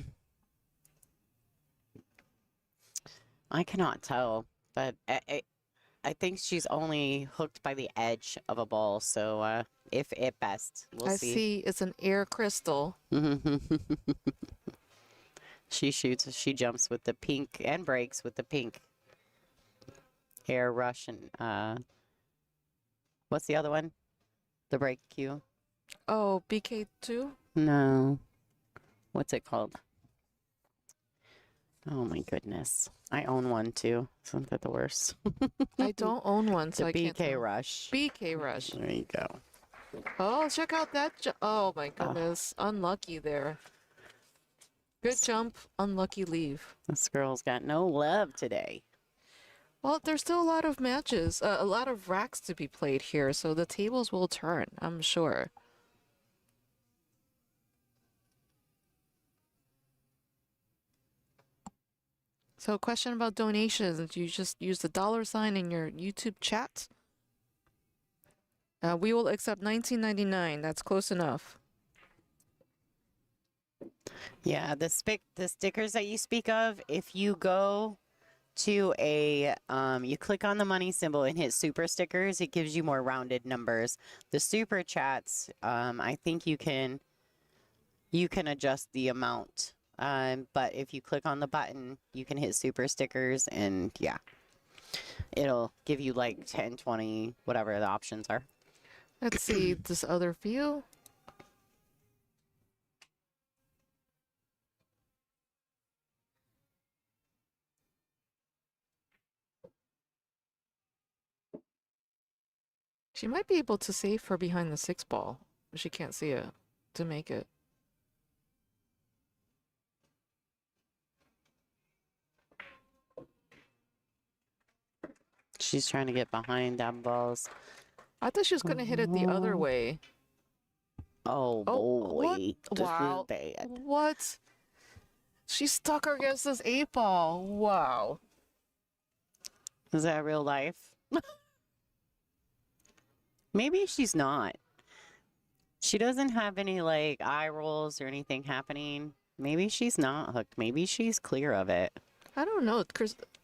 I cannot tell, but I think she's only hooked by the edge of a ball, so if at best, we'll I see. see it's an air crystal. She jumps with the pink and breaks with the pink air rush and what's the other one? The break cue? Oh, BK2? No. What's it called? Oh my goodness. I own one too. Isn't that the worst? I don't own one, so The I can't BK tell. rush. BK Rush. There you go. Oh, check out that oh my goodness. Unlucky there. Good jump, unlucky leave. This girl's got no love today. Well, there's still a lot of matches, a lot of racks to be played here, so the tables will turn, I'm sure. So, question about donations. You just use the $sign in your YouTube chat. We will accept $19.99. That's close enough. Yeah, the stickers that you speak of, if you go to you click on the money symbol and hit super stickers, it gives you more rounded numbers. The super chats, I think you can adjust the amount. But if you click on the button, you can hit super stickers and yeah, it'll give you like 10, 20, whatever the options are. Let's see this other view. She might be able to save her behind the 6 ball, but she can't see it to make it. She's trying to get behind them balls. I thought she was going to hit it the other way. Oh, Oh, boy. what? This Wow. is bad. What? She stuck her against this 8 ball. Wow. Is that real life? Maybe she's not. She doesn't have any like eye rolls or anything happening. Maybe she's not hooked. Maybe she's clear of it. I don't know.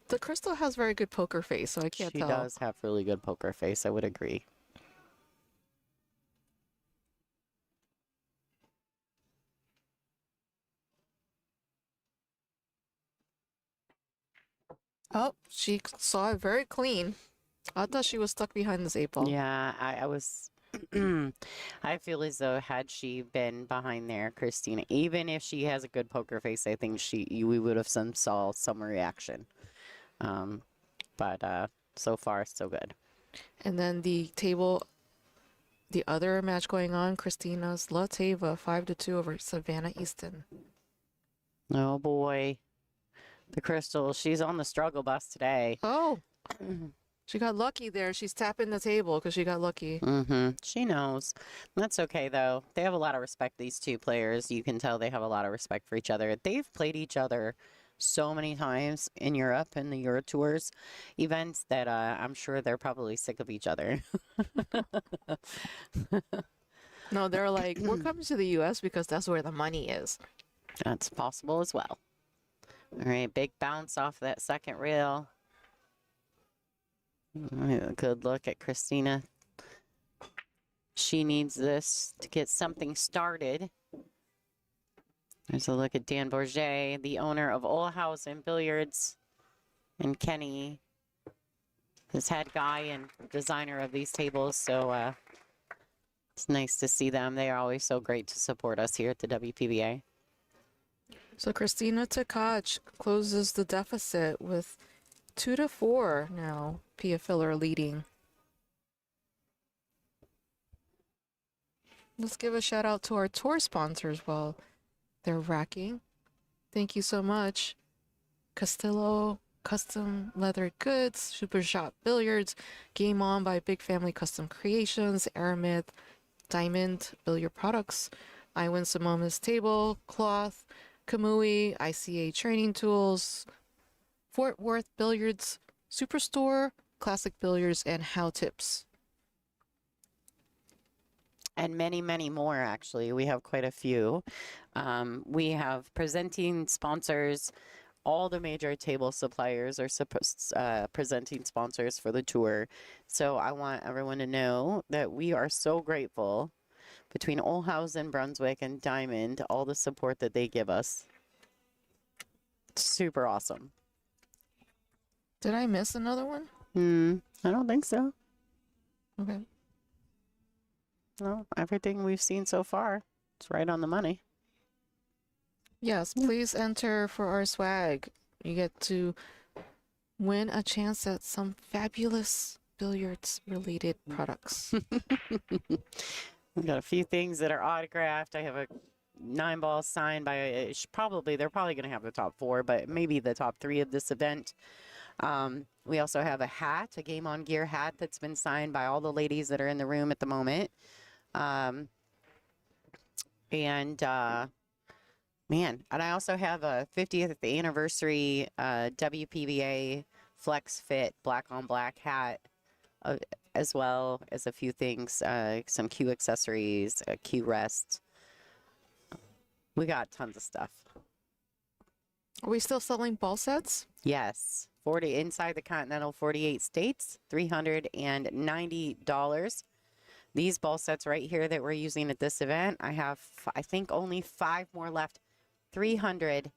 The crystal has very good poker face, so I can't She tell. does have really good poker face. I would agree. Oh, she saw it very clean. I thought she was stuck behind this 8 ball. Yeah, I was. I feel as though had she been behind there, Kristina, even if she has a good poker face, I think we would have saw some reaction. But so far so good. And then the other match going on, Kristina's Lateva 5-2 over Savannah Easton. Oh boy, the Crystal, she's on the struggle bus today. Oh, She got lucky there. She's tapping the table because she got lucky. She knows. That's okay, though. They have a lot of respect, these two players. You can tell they have a lot of respect for each other. They've played each other so many times in Europe and the Euro Tours events that I'm sure they're probably sick of each other. No, they're like, we're coming to the U.S. because that's where the money is. That's possible as well. All right, big bounce off that second rail. All right, a good look at Kristina. She needs this to get something started. There's a look at Dan Bourget, the owner of Olhausen Billiards, and Kenny, his head guy and designer of these tables. So it's nice to see them. They are always so great to support us here at the WPBA. So Kristina Tkach closes the deficit with 2-4 now. Pia Filler leading. Let's give a shout out to our tour sponsors while they're racking. Thank you so much. Castillo Custom Leather Goods, Super Shot Billiards, Game On by Big Family Custom Creations, Aramith, Diamond Billiard Products, I Win Simoma's Table, Cloth, Kamui, ICA Training Tools, Fort Worth Billiards, Superstore, Classic Billiards, and How Tips. And many, many more, actually. We have quite a few. We have presenting sponsors. All the major table suppliers are presenting sponsors for the tour. So I want everyone to know that we are so grateful between Olhausen, Brunswick, and Diamond, all the support that they give us. Super awesome. Did I miss another one? I don't think so. Okay. No, everything we've seen so far, it's right on the money. Yes, please enter for our swag. You get to win a chance at some fabulous billiards related products. We've got a few things that are autographed. I have a 9-ball signed by they're probably going to have the top 4, but maybe the top 3 of this event. We also have a hat, a Game On Gear hat that's been signed by all the ladies that are in the room at the moment. Man, and I also have a 50th anniversary WPBA Flex Fit black on black hat, as well as a few things, some Q accessories, a Q rest. We got tons of stuff. Are we still selling ball sets? Yes, 40 inside the continental 48 states, $390. These ball sets right here that we're using at this event, I have, I think, only 5 more left. $390.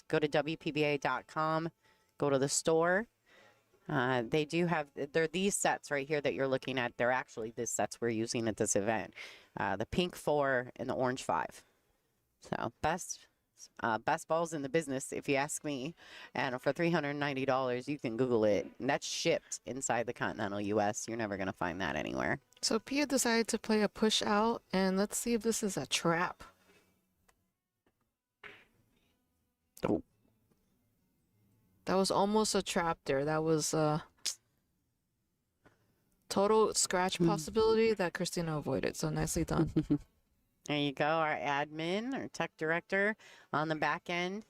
Go to WPBA.com. Go to the store. They do have, they're these sets right here that you're looking at. They're actually the sets we're using at this event. The pink 4 and the orange 5. So best balls in the business, if you ask me. And for $390, you can Google it. And that's shipped inside the continental U.S. You're never going to find that anywhere. So Pia decided to play a push out, and let's see if this is a trap. Oh. That was almost a trap there. That was a total scratch possibility that Kristina avoided. So nicely done. There you go, our admin, our tech director on the back end,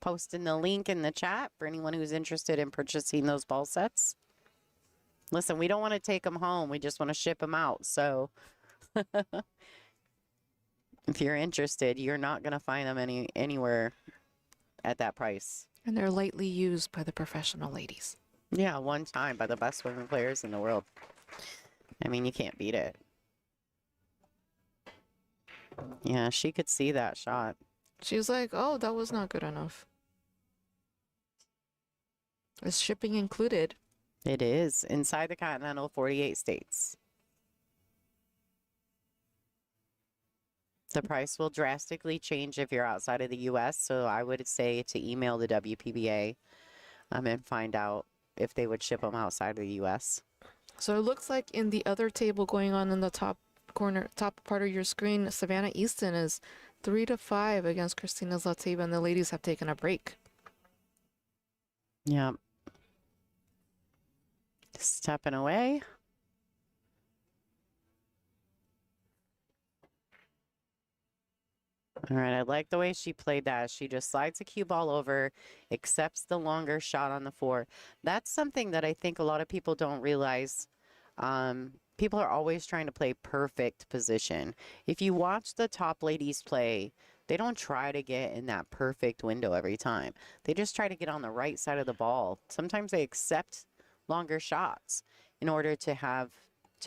posting the link in the chat for anyone who's interested in purchasing those ball sets. Listen, we don't want to take them home. We just want to ship them out. So if you're interested, you're not going to find them anywhere at that price. And they're lightly used by the professional ladies. Yeah, one time by the best women players in the world. I mean, you can't beat it. Yeah, she could see that shot. She was like, oh, that was not good enough. Is shipping included? It is inside the continental 48 states. The price will drastically change if you're outside of the U.S., so I would say to email the WPBA and find out if they would ship them outside of the U.S. So it looks like in the other table going on in the top corner, top part of your screen, Savannah Easton is 3-5 against Kristina Zlateva, and the ladies have taken a break. Yeah. Stepping away. All right, I like the way she played that. She just slides the cue ball over, accepts the longer shot on the 4. That's something that I think a lot of people don't realize. People are always trying to play perfect position. If you watch the top ladies play, they don't try to get in that perfect window every time. They just try to get on the right side of the ball. Sometimes they accept longer shots in order to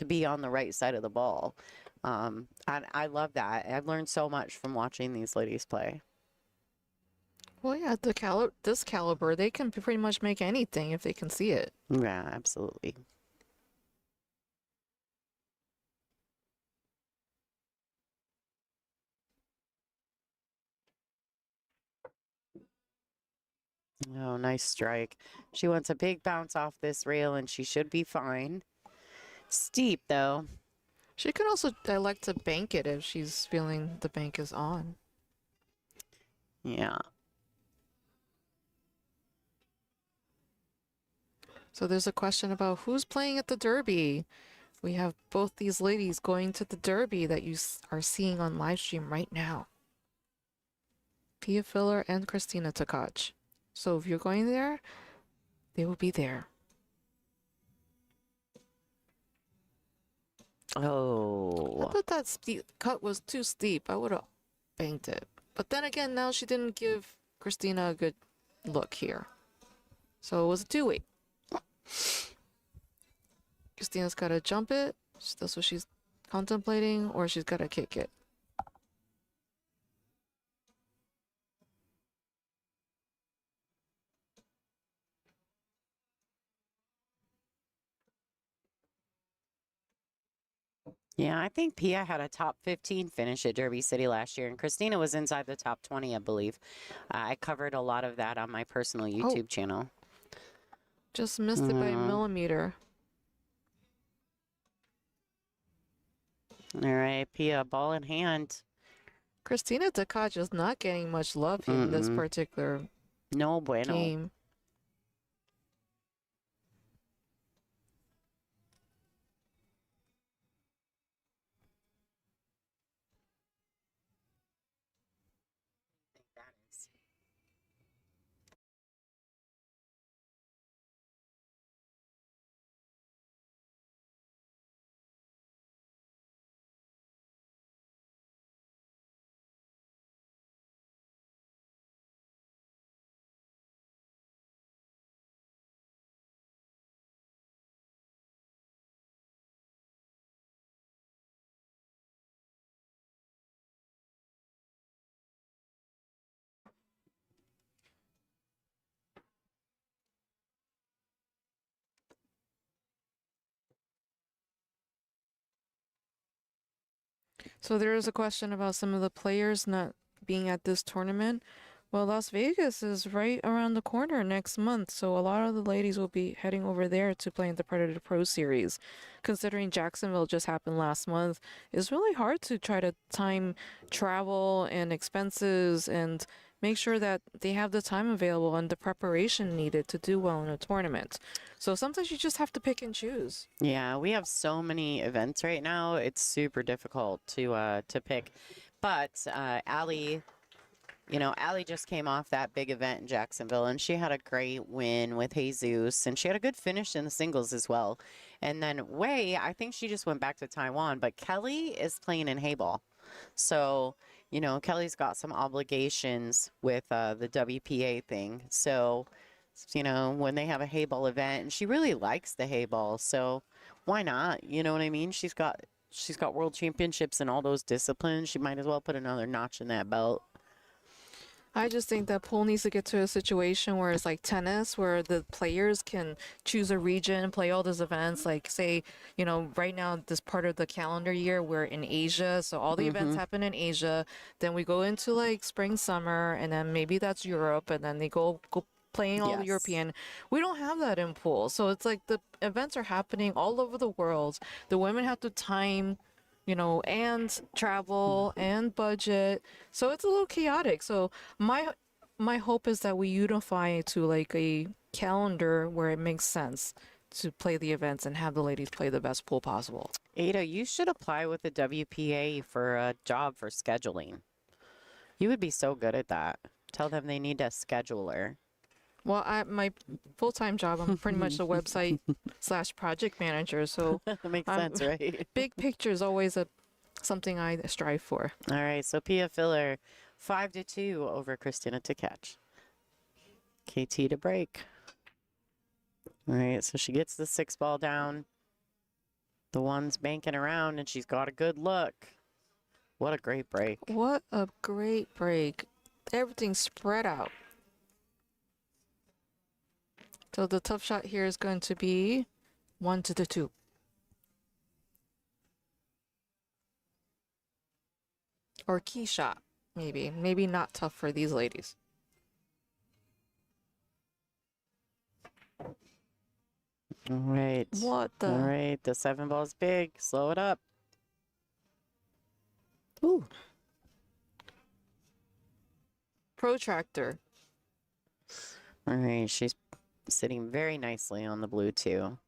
be on the right side of the ball. I love that. I've learned so much from watching these ladies play. Well, yeah, this caliber, they can pretty much make anything if they can see it. Yeah, absolutely. Oh, nice strike. She wants a big bounce off this rail, and she should be fine. Steep, though. She can also elect to bank it if she's feeling the bank is on. Yeah. So there's a question about who's playing at the Derby. We have both these ladies going to the Derby that you are seeing on live stream right now. Pia Filler and Kristina Tkach. So if you're going there, they will be there. Oh. I thought that cut was too steep. I would have banked it. But then again, now she didn't give Kristina a good look here. So it was a 2-way. Kristina's got to jump it. That's what she's contemplating, or she's got to kick it. Yeah, I think Pia had a top 15 finish at Derby City last year, and Kristina was inside the top 20, I believe. I covered a lot of that on my personal YouTube channel. Just missed it by a millimeter. All right, Pia, ball in hand. Kristina Tkach is not getting much love in this particular No bueno. game. So there is a question about some of the players not being at this tournament. Well, Las Vegas is right around the corner next month, so a lot of the ladies will be heading over there to play in the Predator Pro Series. Considering Jacksonville just happened last month, it's really hard to try to time travel and expenses and make sure that they have the time available and the preparation needed to do well in a tournament. So sometimes you just have to pick and choose. Yeah, we have so many events right now. It's super difficult to pick. But Allie, Allie just came off that big event in Jacksonville, and she had a great win with Jesus, and she had a good finish in the singles as well. And then Wei, I think she just went back to Taiwan, but Kelly is playing in Hayball. So, Kelly's got some obligations with the WPA thing. So, when they have a Hayball event, and she really likes the Hayball, so why not? You know what I mean? She's got world championships in all those disciplines. She might as well put another notch in that belt. I just think that pool needs to get to a situation where it's like tennis, where the players can choose a region, play all those events. Like, say, right now, this part of the calendar year, we're in Asia. So all the events happen in Asia. Then we go into like spring, summer, and then maybe that's Europe. And then they go playing all the European. We don't have that in pool. So it's like the events are happening all over the world. The women have to time and travel and budget. So it's a little chaotic. So my hope is that we unify to like a calendar where it makes sense to play the events and have the ladies play the best pool possible. Ada, you should apply with the WPA for a job for scheduling. You would be so good at that. Tell them they need a scheduler. Well, my full-time job, I'm pretty much a website / project manager, so That makes sense, right? big picture is always something I strive for. All right, so Pia Filler, 5-2 over Kristina Tkach. KT to break. All right, so she gets the 6 ball down. The one's banking around, and she's got a good look. What a great break. What a great break. Everything's spread out. So the tough shot here is going to be 1 to the 2. Or key shot, maybe. Maybe not tough for these ladies. All right. What the? All right, the 7 ball's big. Slow it up. Ooh. Protractor. All right, she's sitting very nicely on the blue, too.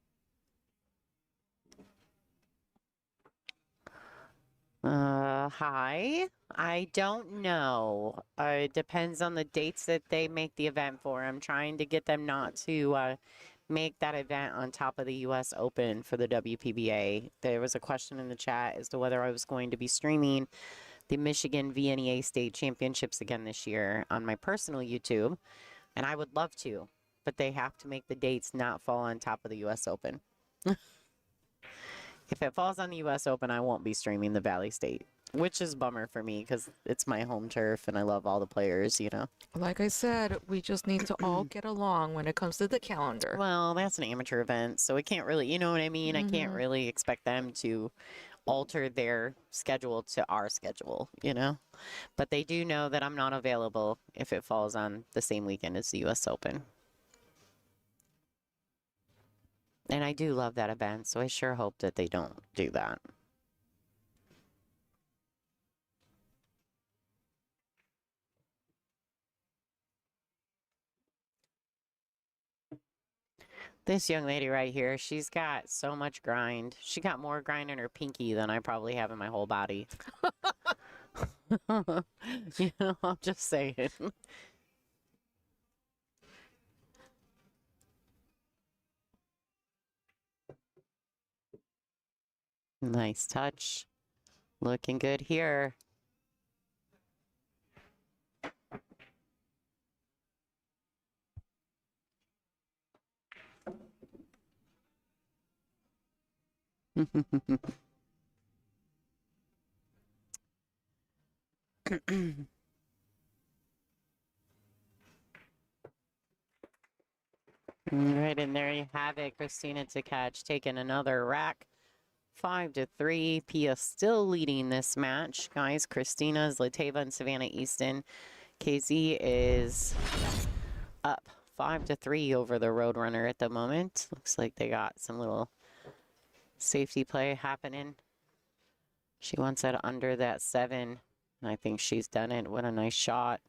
Hi. I don't know. It depends on the dates that they make the event for. I'm trying to get them not to make that event on top of the U.S. Open for the WPBA. There was a question in the chat as to whether I was going to be streaming the Michigan VNEA State Championships again this year on my personal YouTube, and I would love to, but they have to make the dates not fall on top of the U.S. Open. If it falls on the U.S. Open, I won't be streaming the Valley State, which is a bummer for me because it's my home turf and I love all the players, you know. Like I said, we just need to all get along when it comes to the calendar. Well, that's an amateur event, so it can't really, you know what I mean? I can't really expect them to alter their schedule to our schedule, you know? But they do know that I'm not available if it falls on the same weekend as the U.S. Open. And I do love that event, so I sure hope that they don't do that. This young lady right here, she's got so much grind. She got more grind in her pinky than I probably have in my whole body. You know, I'm just saying. Nice touch. Looking good here. All right, and there you have it. Kristina Tkach taking another rack. 5-3. Pia still leading this match. Guys, Kristina, Zlateva, and Savannah Easton. KZ is up 5-3 over the Roadrunner at the moment. Looks like they got some little safety play happening. She wants that under that 7. And I think she's done it. What a nice shot.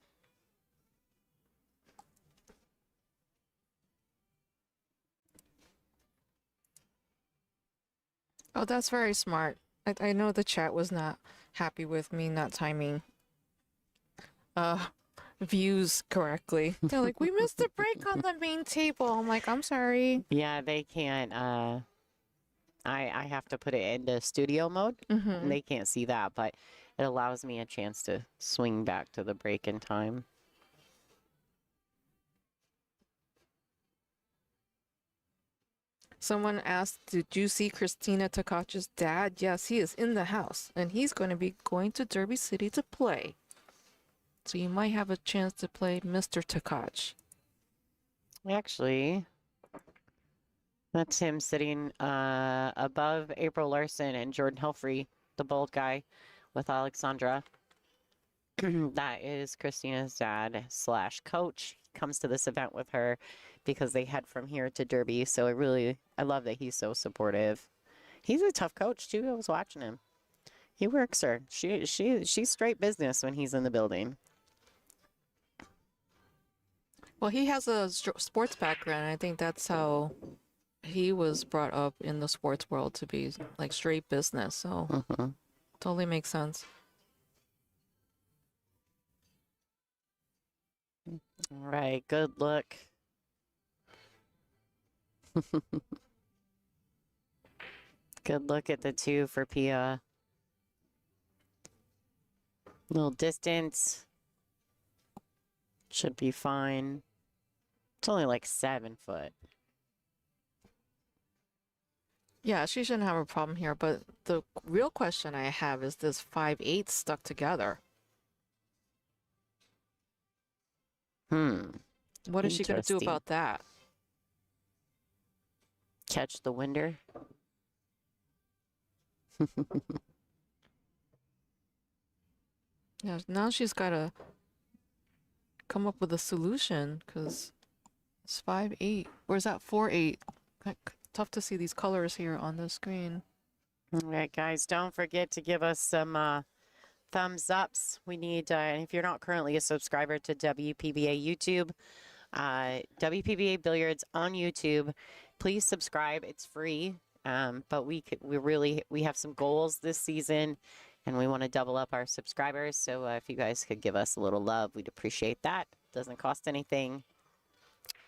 Oh, that's very smart. I know the chat was not happy with me not timing views correctly. They're like, we missed a break on the main table. I'm like, I'm sorry. Yeah, they can't. I have to put it into studio mode. And they can't see that, but it allows me a chance to swing back to the break in time. Someone asked, did you see Kristina Tkach's dad? Yes, he is in the house, and he's going to be going to Derby City to play. So you might have a chance to play Mr. Tkach. Actually, that's him sitting above April Larson and Jordan Helfrey, the bald guy with Alexandra. That is Kristina's dad / coach. He comes to this event with her because they head from here to Derby. So I love that he's so supportive. He's a tough coach too. I was watching him. He works her. She's straight business when he's in the building. Well, he has a sports background. I think that's how he was brought up in the sports world to be like straight business, so totally makes sense. All right, good look. Good look at the two for Pia. Little distance. Should be fine. It's only like 7 foot. Yeah, she shouldn't have a problem here, but the real question I have is this 5/8 stuck together. What is she going to do Interesting. about that? Catch the winder. Yeah, now she's got to come up with a solution because it's 5/8. Or is that 4/8? Tough to see these colors here on the screen. All right, guys, don't forget to give us some thumbs ups. We need, and if you're not currently a subscriber to WPBA YouTube, WPBA Billiards on YouTube, please subscribe. It's free. But we have some goals this season, and we want to double up our subscribers. So if you guys could give us a little love, we'd appreciate that. Doesn't cost anything.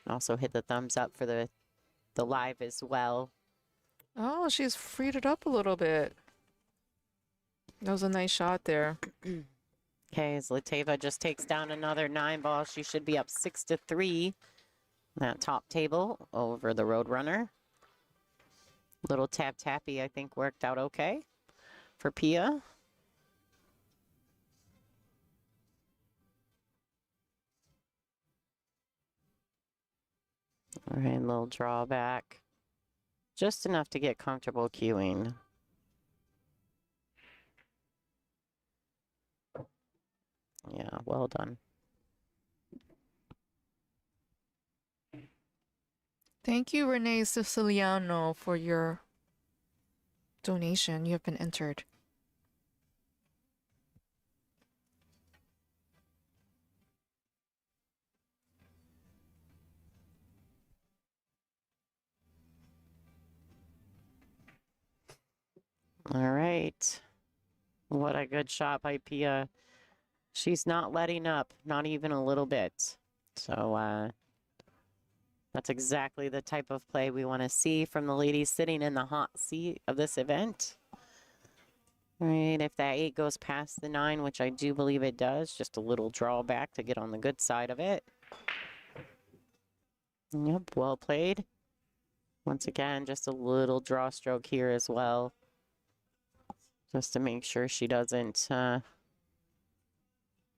And also hit the thumbs up for the live as well. Oh, she's freed it up a little bit. That was a nice shot there. Okay, Zlateva just takes down another 9-ball. She should be up 6-3. That top table over the Roadrunner. Little tap-tappy, I think, worked out okay for Pia. All right, little drawback. Just enough to get comfortable queuing. Yeah, well done. Thank you, Renee Siciliano, for your donation. You have been entered. All right. What a good shot by Pia. She's not letting up, not even a little bit. So that's exactly the type of play we want to see from the ladies sitting in the hot seat of this event. All right, if that 8 goes past the 9, which I do believe it does, just a little drawback to get on the good side of it. Yep, well played. Once again, just a little draw stroke here as well. Just to make sure she doesn't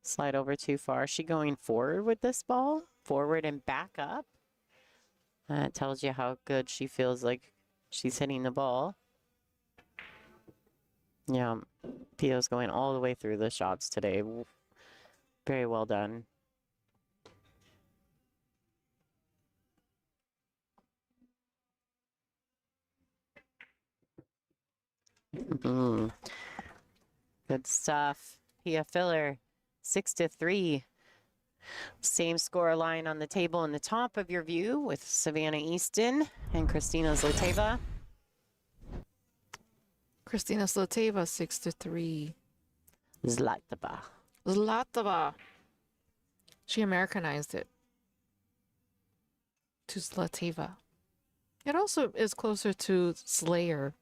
slide over too far. Is she going forward with this ball? Forward and back up? That tells you how good she feels like she's hitting the ball. Yeah, Pio's going all the way through the shots today. Very well done. Good stuff. Pia Filler, 6-3. Same score line on the table in the top of your view with Savannah Easton and Kristina Zlateva. Kristina Zlateva, 6-3. Zlateva. Zlateva. She Americanized it to Zlateva. It also is closer to Slayer.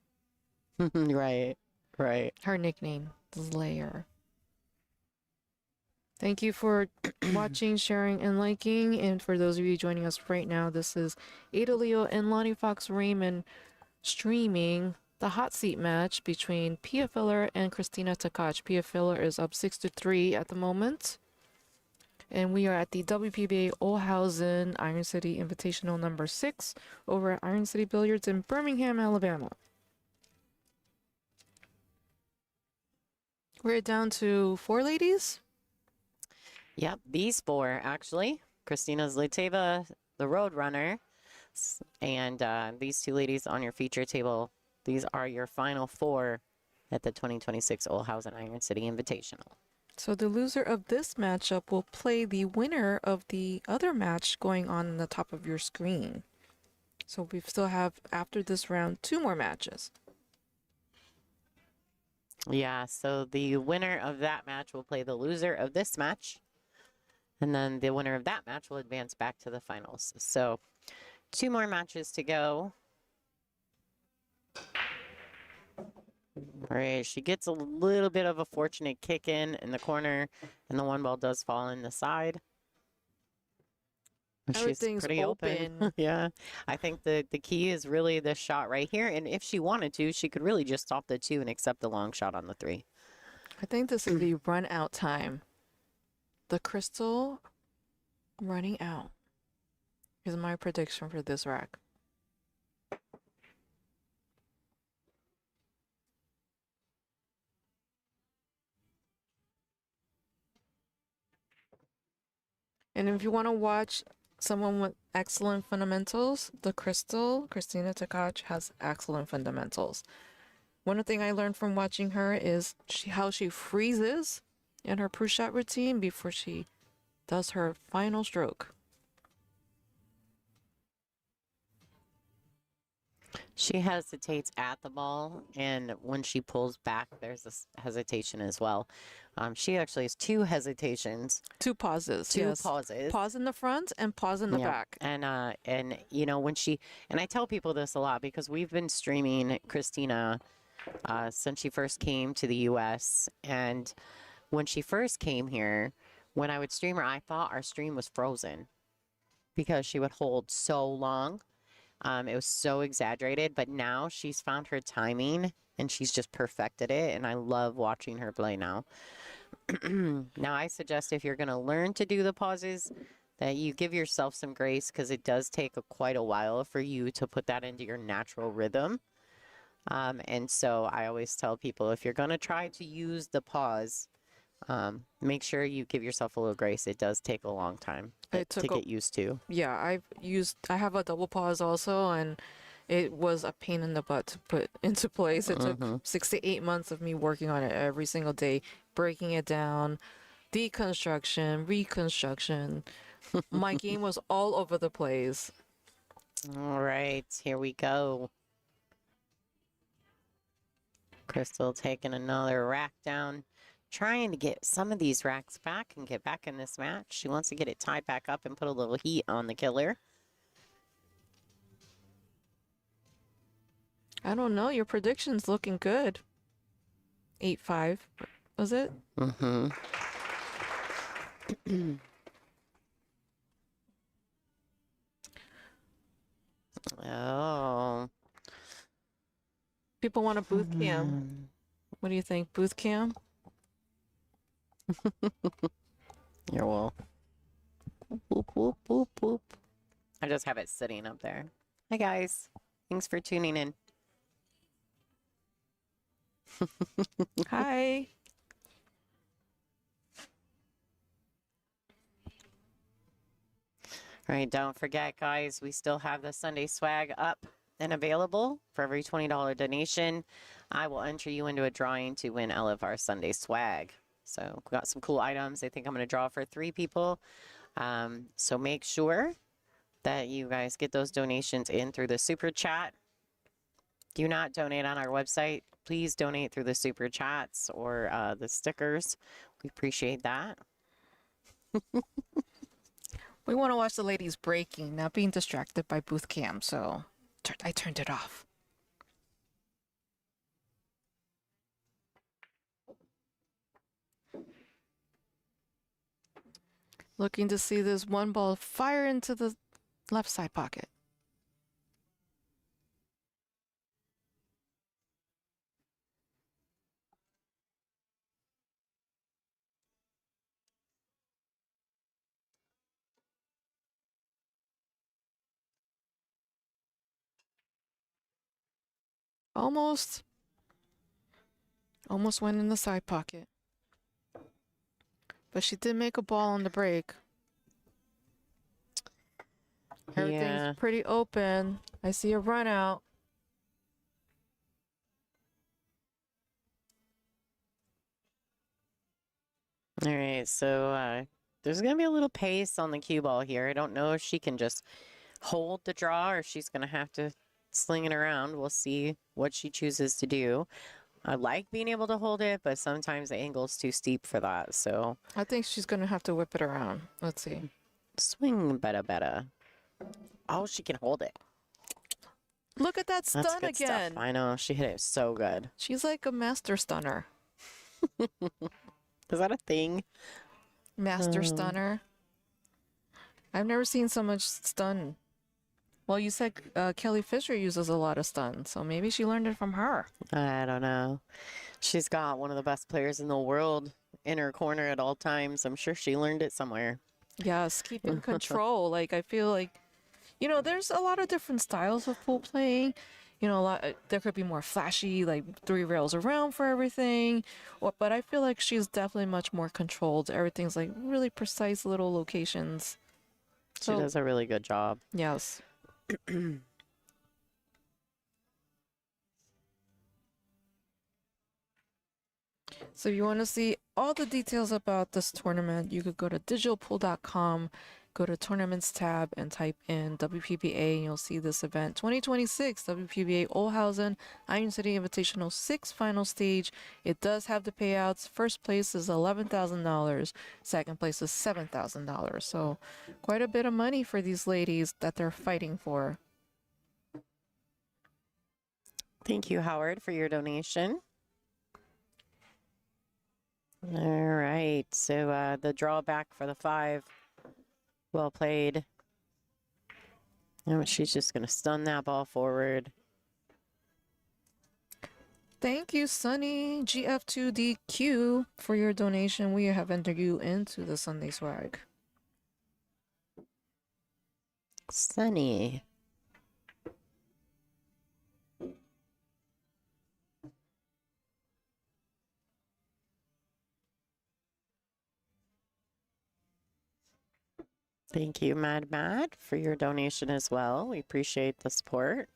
Right, right. Her nickname, Slayer. Thank you for watching, sharing, and liking. And for those of you joining us right now, this is Ada Leo and Lonnie Fox-Raymond streaming the hot seat match between Pia Filler and Kristina Tkach. Pia Filler is up 6-3 at the moment. And we are at the WPBA Olhausen Iron City Invitational number 6 over at Iron City Billiards in Birmingham, Alabama. We're down to 4 ladies. Yep, these 4 actually. Kristina Zlateva, the Roadrunner, and these 2 ladies on your feature table. These are your final 4 at the 2026 Olhausen Iron City Invitational. So the loser of this matchup will play the winner of the other match going on the top of your screen. So we still have, after this round, 2 more matches. Yeah, so the winner of that match will play the loser of this match. And then the winner of that match will advance back to the finals. So 2 more matches to go. All right, she gets a little bit of a fortunate kick in the corner, and the 1 ball does fall in the side. She's Everything's pretty open. Yeah, I think the key is really this shot right here. And if she wanted to, she could really just stop the 2 and accept the long shot on the 3. I think this is the run out time. The crystal running out is my prediction for this rack. And if you want to watch someone with excellent fundamentals, the crystal, Kristina Tkach, has excellent fundamentals. One thing I learned from watching her is how she freezes in her push shot routine before she does her final stroke. She hesitates at the ball, and when she pulls back, there's this hesitation as well. She actually has 2 hesitations. 2 pauses. 2 yes. pauses. Pause in the front and pause in the Yeah. back. And you know, when she, and I tell people this a lot because we've been streaming Kristina since she first came to the US. And when she first came here, when I would stream her, I thought our stream was frozen because she would hold so long. It was so exaggerated, but now she's found her timing and she's just perfected it. And I love watching her play now. Now, I suggest if you're going to learn to do the pauses, that you give yourself some grace because it does take quite a while for you to put that into your natural rhythm. And so I always tell people, if you're going to try to use the pause, make sure you give yourself a little grace. It does take a long time to get used to. Yeah, I have a double pause also, and it was a pain in the butt to put into place. It took 6 to 8 months of me working on it every single day, breaking it down, deconstruction, reconstruction. My game was all over the place. All right, here we go. Crystal taking another rack down, trying to get some of these racks back and get back in this match. She wants to get it tied back up and put a little heat on the killer. I don't know. Your prediction's looking good. 8-5, was it? Mm-hmm. Oh. People want a booth cam. What do you think? Booth cam? You're well. Boop, boop, boop, boop. I just have it sitting up there. Hi, guys. Thanks for tuning in. Hi. All right, don't forget, guys, we still have the Sunday swag up and available. For every $20 donation, I will enter you into a drawing to win all of our Sunday swag. So we got some cool items. I think I'm going to draw for 3 people. So make sure that you guys get those donations in through the super chat. Do not donate on our website. Please donate through the super chats or the stickers. We appreciate that. We want to watch the ladies breaking, not being distracted by booth cam, so I turned it off. Looking to see this 1 ball fire into the left side pocket. Almost went in the side pocket. But she did make a ball on the break. Everything's pretty open. I see a run out. All right, so there's going to be a little pace on the cue ball here. I don't know if she can just hold the draw or she's going to have to sling it around. We'll see what she chooses to do. I like being able to hold it, but sometimes the angle's too steep for that. So I think she's going to have to whip it around. Let's see. swing better. Oh, she can hold it. Look at that That's stun good again. stuff. I know. She hit it so good. She's like a master stunner. Is that a thing? Master stunner. I've never seen so much stun. Well, you said Kelly Fisher uses a lot of stun, so maybe she learned it from her. I don't know. She's got one of the best players in the world in her corner at all times. I'm sure she learned it somewhere. Yes, keeping control. Like, I feel like, you know, there's a lot of different styles of pool playing. You know, there could be more flashy, like 3 rails around for everything. But I feel like she's definitely much more controlled. Everything's like really precise little locations. She does a really good job. Yes. So if you want to see all the details about this tournament, you could go to digitalpool.com, go to tournaments tab and type in WPBA and you'll see this event. 2026 WPBA Olhausen Iron City Invitational 6 final stage. It does have the payouts. First place is $11,000. Second place is $7,000. So quite a bit of money for these ladies that they're fighting for. Thank you, Howard, for your donation. All right. So the drawback for the 5. Well played. And she's just going to stun that ball forward. Thank you, Sunny GF2DQ, for your donation. We have entered you into the Sunday swag. Sunny. Thank you, Mad, for your donation as well. We appreciate the support.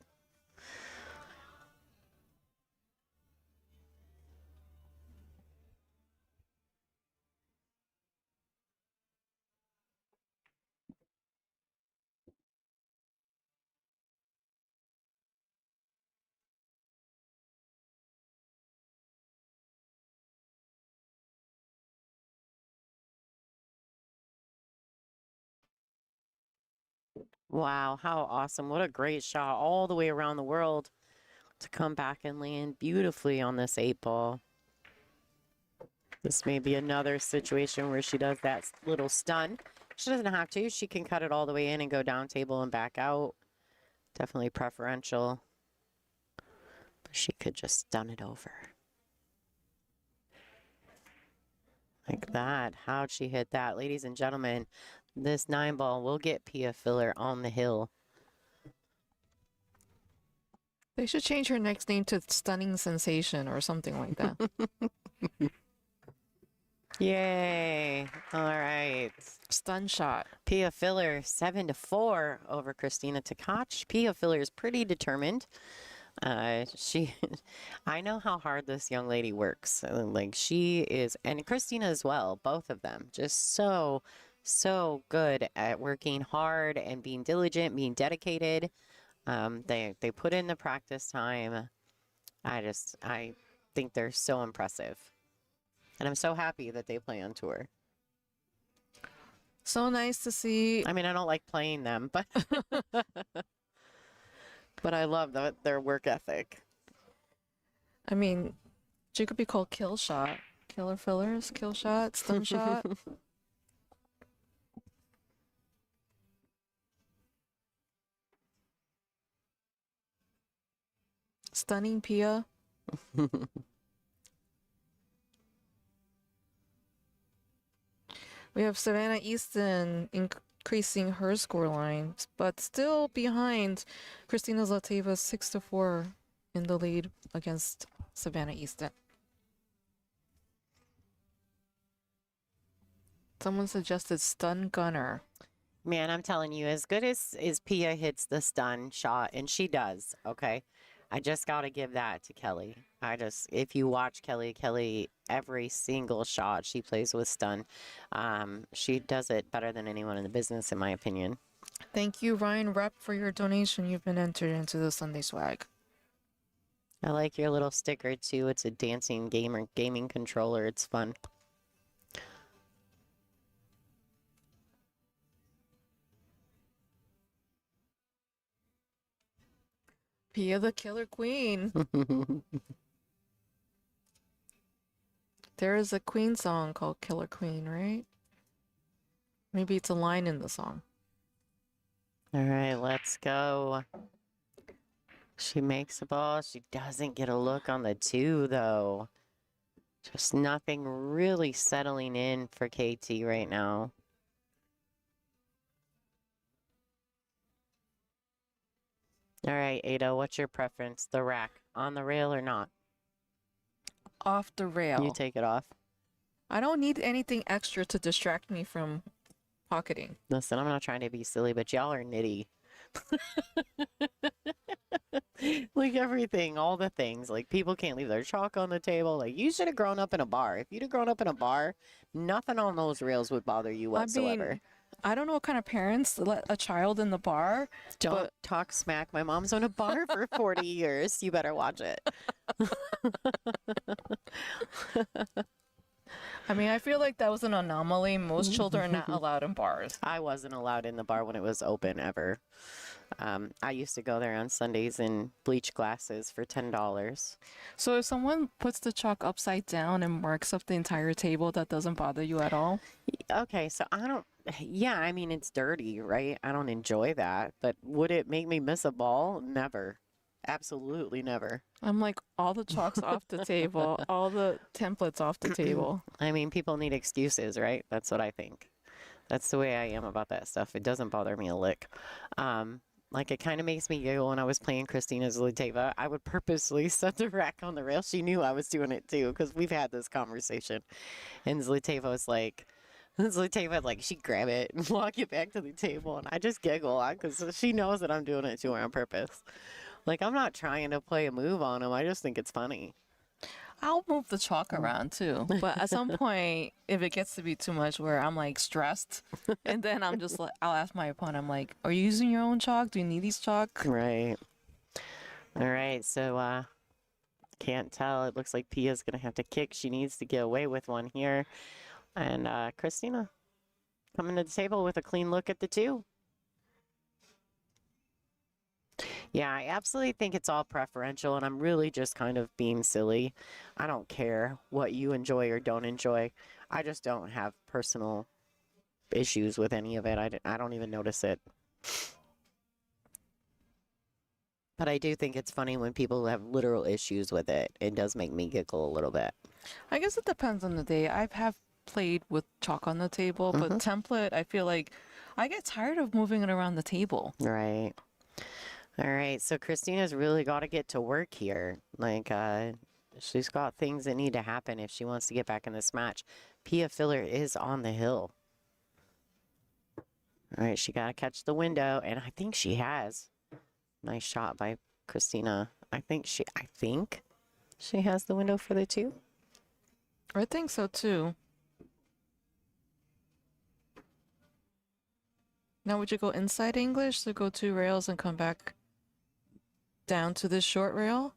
Wow, how awesome. What a great shot all the way around the world to come back and land beautifully on this 8 ball. This may be another situation where she does that little stun. She doesn't have to. She can cut it all the way in and go down table and back out. Definitely preferential. But she could just stun it over. Like that. How'd she hit that? Ladies and gentlemen, this 9 ball will get Pia Filler on the hill. They should change her next name to Stunning Sensation or something like that. Yay. All right. Stun shot. Pia Filler 7-4 over Kristina Tkach. Pia Filler is pretty determined. I know how hard this young lady works. Like she is, and Kristina as well, both of them, just so good at working hard and being diligent, being dedicated. They put in the practice time. I think they're so impressive. And I'm so happy that they play on tour. So nice to see. I mean, I don't like playing them, but but I love their work ethic. I mean, she could be called Kill Shot. Killer Fillers, Kill Shot, Stun Shot. Stunning Pia. We have Savannah Easton increasing her scoreline, but still behind Kristina Zlateva 6-4 in the lead against Savannah Easton. Someone suggested Stun Gunner. Man, I'm telling you, as good as Pia hits the stun shot, and she does, okay? I just got to give that to Kelly. If you watch Kelly, every single shot she plays with stun, she does it better than anyone in the business, in my opinion. Thank you, Ryan Rep, for your donation. You've been entered into the Sunday swag. I like your little sticker too. It's a dancing gaming controller. It's fun. Pia the Killer Queen. There is a Queen song called Killer Queen, right? Maybe it's a line in the song. All right, let's go. She makes a ball. She doesn't get a look on the 2, though. Just nothing really settling in for KT right now. All right, Ada, what's your preference? The rack, on the rail or not? Off the rail. You take it off. I don't need anything extra to distract me from pocketing. Listen, I'm not trying to be silly, but y'all are nitty. Like everything, all the things. Like people can't leave their chalk on the table. Like you should have grown up in a bar. If you'd have grown up in a bar, nothing on those rails would bother you whatsoever. I mean, I don't know what kind of parents let a child in the bar. Don't talk smack. My mom's owned a bar for 40 years. You better watch it. I mean, I feel like that was an anomaly. Most children are not allowed in bars. I wasn't allowed in the bar when it was open ever. I used to go there on Sundays in bleach glasses for $10. So if someone puts the chalk upside down and marks up the entire table, that doesn't bother you at all? Okay, so I don't, yeah, I mean, it's dirty, right? I don't enjoy that, but would it make me miss a ball? Never. Absolutely never. I'm like, all the chalk's off the table, all the templates off the table. I mean, people need excuses, right? That's what I think. That's the way I am about that stuff. It doesn't bother me a lick. Like, it kind of makes me giggle when I was playing Kristina's Zliteva. I would purposely set the rack on the rail. She knew I was doing it, too, because we've had this conversation. And Zliteva was like, she'd grab it and walk it back to the table. And I just giggle because she knows that I'm doing it to her on purpose. Like, I'm not trying to play a move on him. I just think it's funny. I'll move the chalk around too. But at some point, if it gets to be too much where I'm like stressed, and then I'm just like, I'll ask my opponent, I'm like, are you using your own chalk? Do you need these chalk? Right. All right. So, can't tell. It looks like Pia's going to have to kick. She needs to get away with one here. And Kristina coming to the table with a clean look at the 2. Yeah, I absolutely think it's all preferential, and I'm really just kind of being silly. I don't care what you enjoy or don't enjoy. I just don't have personal issues with any of it. I don't even notice it. But I do think it's funny when people have literal issues with it. It does make me giggle a little bit. I guess it depends on the day. I have played with chalk on the table, but template, I feel like I get tired of moving it around the table. Right. All right, so Kristina's really got to get to work here. Like, she's got things that need to happen if she wants to get back in this match. Pia Filler is on the hill. All right, she got to catch the window, and I think she has. Nice shot by Kristina. I think she has the window for the 2. I think so too. Now would you go inside English to go 2 rails and come back down to this short rail?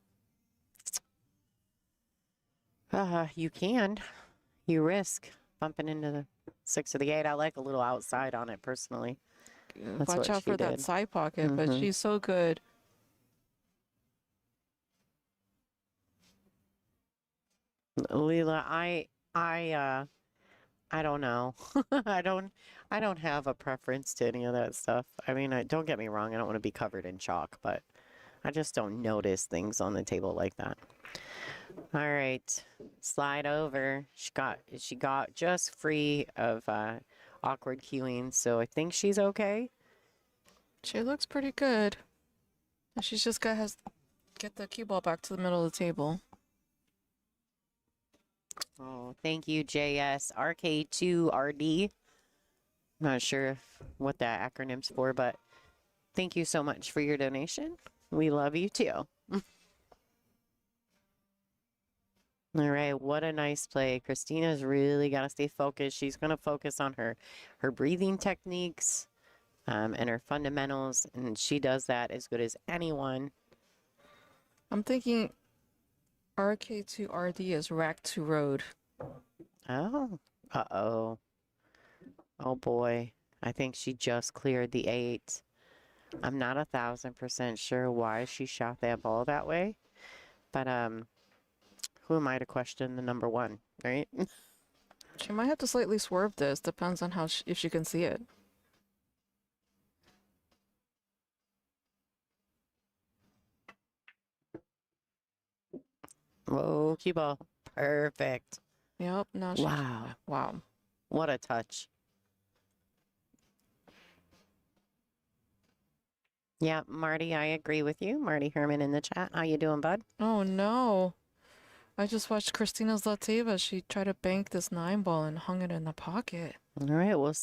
You can. You risk bumping into the 6 or the 8. I like a little outside on it personally. That's Watch what out she for that did. side pocket, but she's so good. Leela, I don't know. I don't have a preference to any of that stuff. I mean, don't get me wrong, I don't want to be covered in chalk, but I just don't notice things on the table like that. All right, slide over. She got just free of awkward cueing, so I think she's okay. She looks pretty good. And she's just got get the cue ball back to the middle of the table. Oh, thank you, JS. RK2RD. Not sure what that acronym's for, but thank you so much for your donation. We love you too. All right, what a nice play. Kristina's really got to stay focused. She's going to focus on her breathing techniques, and her fundamentals, and she does that as good as anyone. I'm thinking RK to RD is rack to road. Oh, uh-oh. Oh boy. I think she just cleared the 8. I'm not 1,000% sure why she shot that ball that way, but who am I to question the number 1, right? She might have to slightly swerve this. Depends on how if she can see it. Whoa, cue ball. Perfect. Yep. Now she. Wow. Wow. What a touch. Yeah, Marty, I agree with you. Marty Herman in the chat. How you doing, bud? Oh no. I just watched Kristina's Lateva. She tried to bank this 9 ball and hung it in the pocket. All right. Well,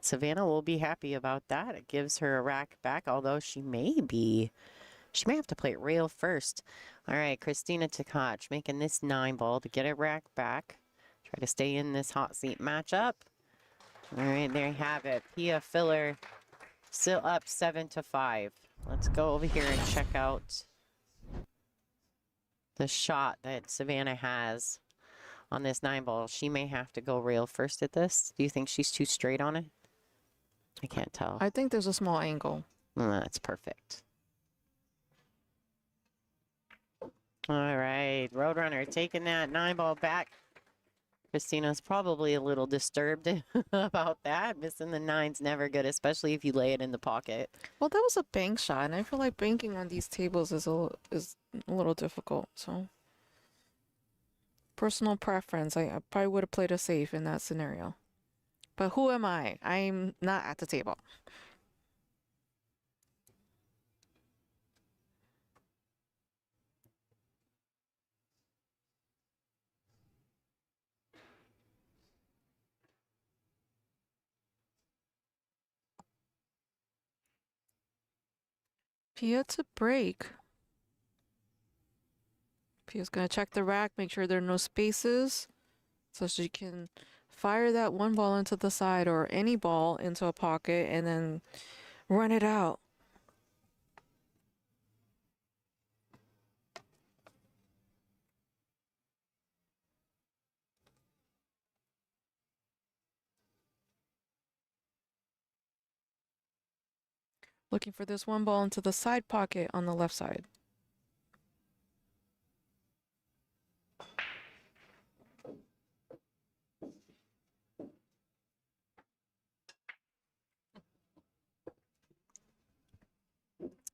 Savannah will be happy about that. It gives her a rack back, although she may have to play it real first. All right, Kristina Tkach making this 9 ball to get a rack back. Try to stay in this hot seat matchup. All right, there you have it. Pia Filler still up 7-5. Let's go over here and check out the shot that Savannah has on this 9 ball. She may have to go rail first at this. Do you think she's too straight on it? I can't tell. I think there's a small angle. That's perfect. All right, Roadrunner taking that 9 ball back. Kristina's probably a little disturbed about that. Missing the 9's never good, especially if you lay it in the pocket. Well, that was a bank shot, and I feel like banking on these tables is a little difficult. So, personal preference. I probably would have played it safe in that scenario. But who am I? I'm not at the table. Pia to break. Pia's gonna check the rack, make sure there are no spaces, so she can fire that 1 ball into the side or any ball into a pocket and then run it out. Looking for this 1 ball into the side pocket on the left side.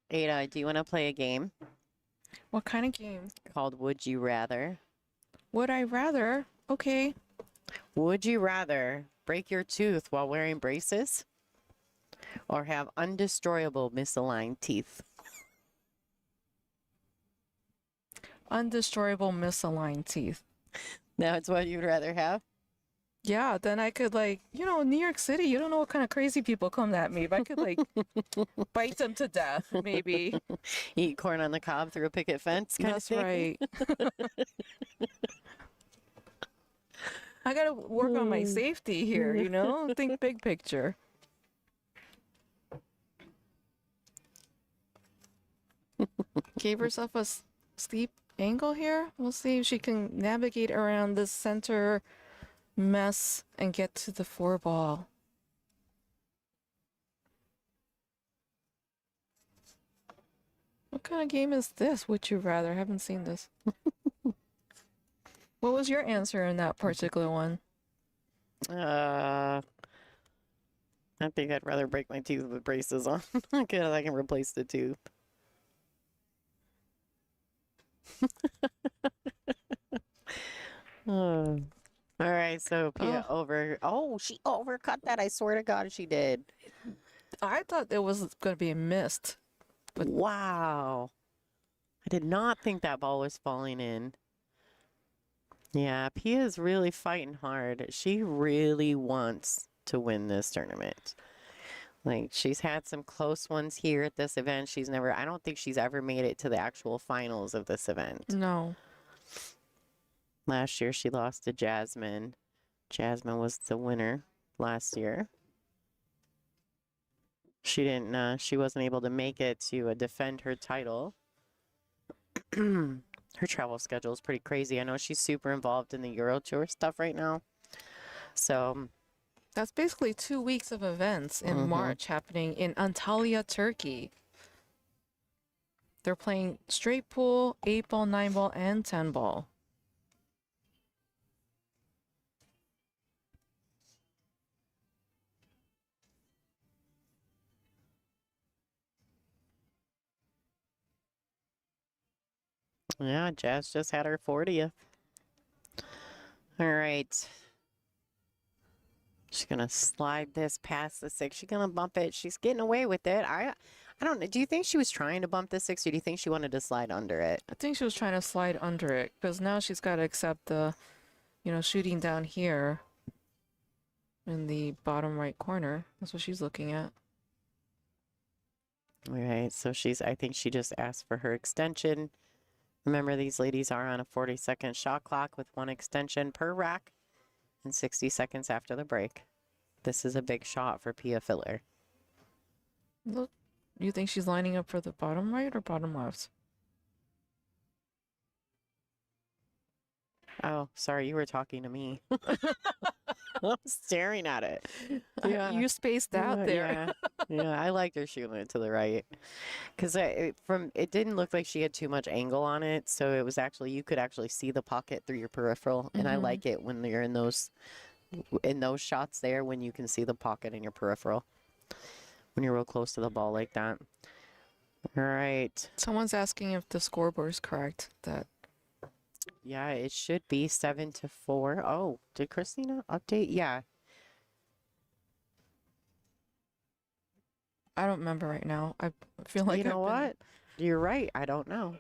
Ada, do you want to play a game What kind of game? called Would You Rather? Would I rather? Okay. Would you rather break your tooth while wearing braces or have undestroyable misaligned teeth? Undestroyable misaligned teeth. That's what you'd rather have? Yeah, then I could New York City, you don't know what kind of crazy people come at me, but I could bite them to death, maybe. Eat corn on the cob through a picket fence kind That's of thing? right. I gotta work on my safety here, Think big picture. Gave herself a steep angle here. We'll see if she can navigate around this center mess and get to the 4 ball. What kind of game is this? Would you rather? I haven't seen this. What was your answer in that particular one? I think I'd rather break my teeth with braces on because I can replace the tooth. All right, so Pia she overcut that. I swear to God she did. I thought it was going to be a missed. But wow. I did not think that ball was falling in. Yeah, Pia's really fighting hard. She really wants to win this tournament. She's had some close ones here at this event. I don't think she's ever made it to the actual finals of this event. No. Last year she lost to Jasmine. Jasmine was the winner last year. She didn't. She wasn't able to make it to defend her title. Her travel schedule is pretty crazy. I know she's super involved in the Euro Tour stuff right now. So That's basically 2 weeks of events in March happening in Antalya, Turkey. They're playing straight pool, 8 ball, 9 ball, and 10 ball. yeah, Jazz just had her 40th. All right. She's gonna slide this past the 6. She's gonna bump it. She's getting away with it. I don't know. Do you think she was trying to bump the 6, or do you think she wanted to slide under it? I think she was trying to slide under it because now she's got to accept the, shooting down here in the bottom right corner. That's what she's looking at. All right. So I think she just asked for her extension. Remember, these ladies are on a 40-second shot clock with 1 extension per rack and 60 seconds after the break. This is a big shot for Pia Filler. Look, you think she's lining up for the bottom right or bottom left? Oh, sorry, you were talking to me. I'm staring at it. You spaced out there. Yeah, I liked her shooting it to the right, because it didn't look like she had too much angle on it, so it was actually, you could actually see the pocket through your peripheral, and I like it when you're in those shots there, when you can see the pocket in your peripheral when you're real close to the ball like that. All right. Someone's asking if the scoreboard is correct. Yeah, it should be 7-4. Oh, did Kristina update? Yeah. I don't remember right now. I feel like You know what? You're right. I don't know.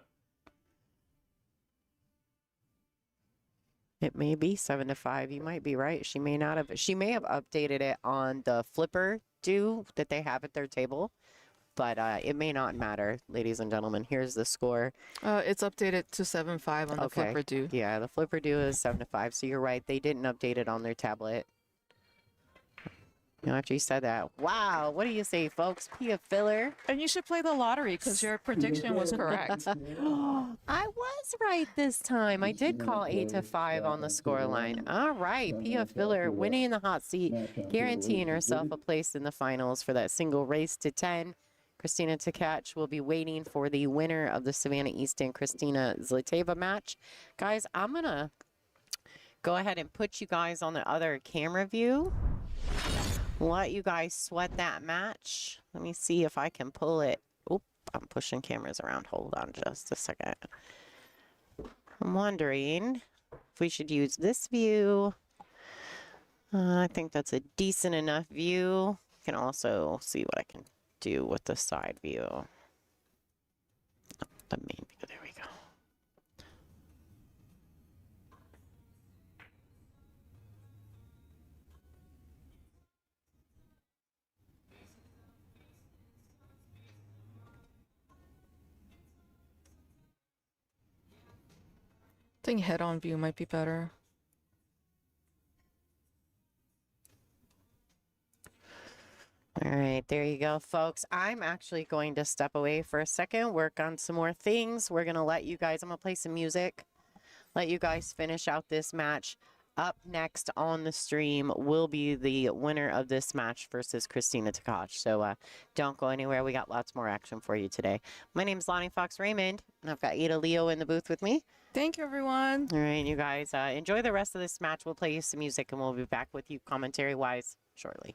It may be 7-5. You might be right. She may not have. She may have updated it on the flipper that they have at their table, but it may not matter, ladies and gentlemen. Here's the score. It's updated to 7-5 on the Okay. flipper do. Yeah, the flipper do is 7-5. So you're right. They didn't update it on their tablet. After you said that, wow, what do you say, folks? Pia Filler. And you should play the lottery because your prediction was correct. I was right this time. I did call 8-5 on the score line. All right, Pia Filler winning in the hot seat, guaranteeing herself a place in the finals for that single race to 10. Kristina Tkach will be waiting for the winner of the Savannah Easton Kristina Zliteva match. Guys, I'm going to go ahead and put you guys on the other camera view. Let you guys sweat that match. Let me see if I can pull it. Oop, I'm pushing cameras around. Hold on just a second. I'm wondering if we should use this view. I think that's a decent enough view. You can also see what I can do with the side view. The main view, there we go. I think head-on view might be better. All right, there you go, folks. I'm actually going to step away for a second, work on some more things. We're going to let you guys, I'm going to play some music, let you guys finish out this match. Up next on the stream will be the winner of this match versus Kristina Tkach. So don't go anywhere. We got lots more action for you today. My name is Lonnie Fox-Raymond, and I've got Ada Leo in the booth with me. Thank you, everyone. All right, you guys, enjoy the rest of this match. We'll play you some music, and we'll be back with you commentary-wise shortly.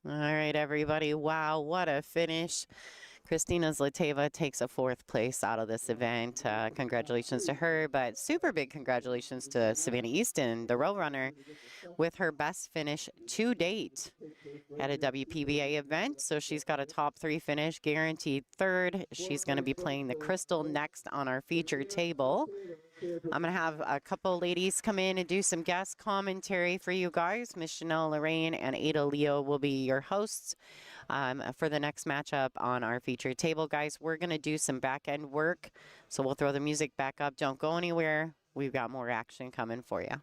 All right, everybody. Wow, what a finish. Kristina Zlateva takes a 4th place out of this event. Congratulations to her, but super big congratulations to Savannah Easton, the row runner, with her best finish to date at a WPBA event. So she's got a top 3 finish, guaranteed 3rd. She's going to be playing the Crystal next on our featured table. I'm going to have a couple ladies come in and do some guest commentary for you guys. Miss Chanel Lorraine and Ada Leo will be your hosts for the next matchup on our featured table. Guys, we're going to do some back end work, so we'll throw the music back up. Don't go anywhere. We've got more action coming for you.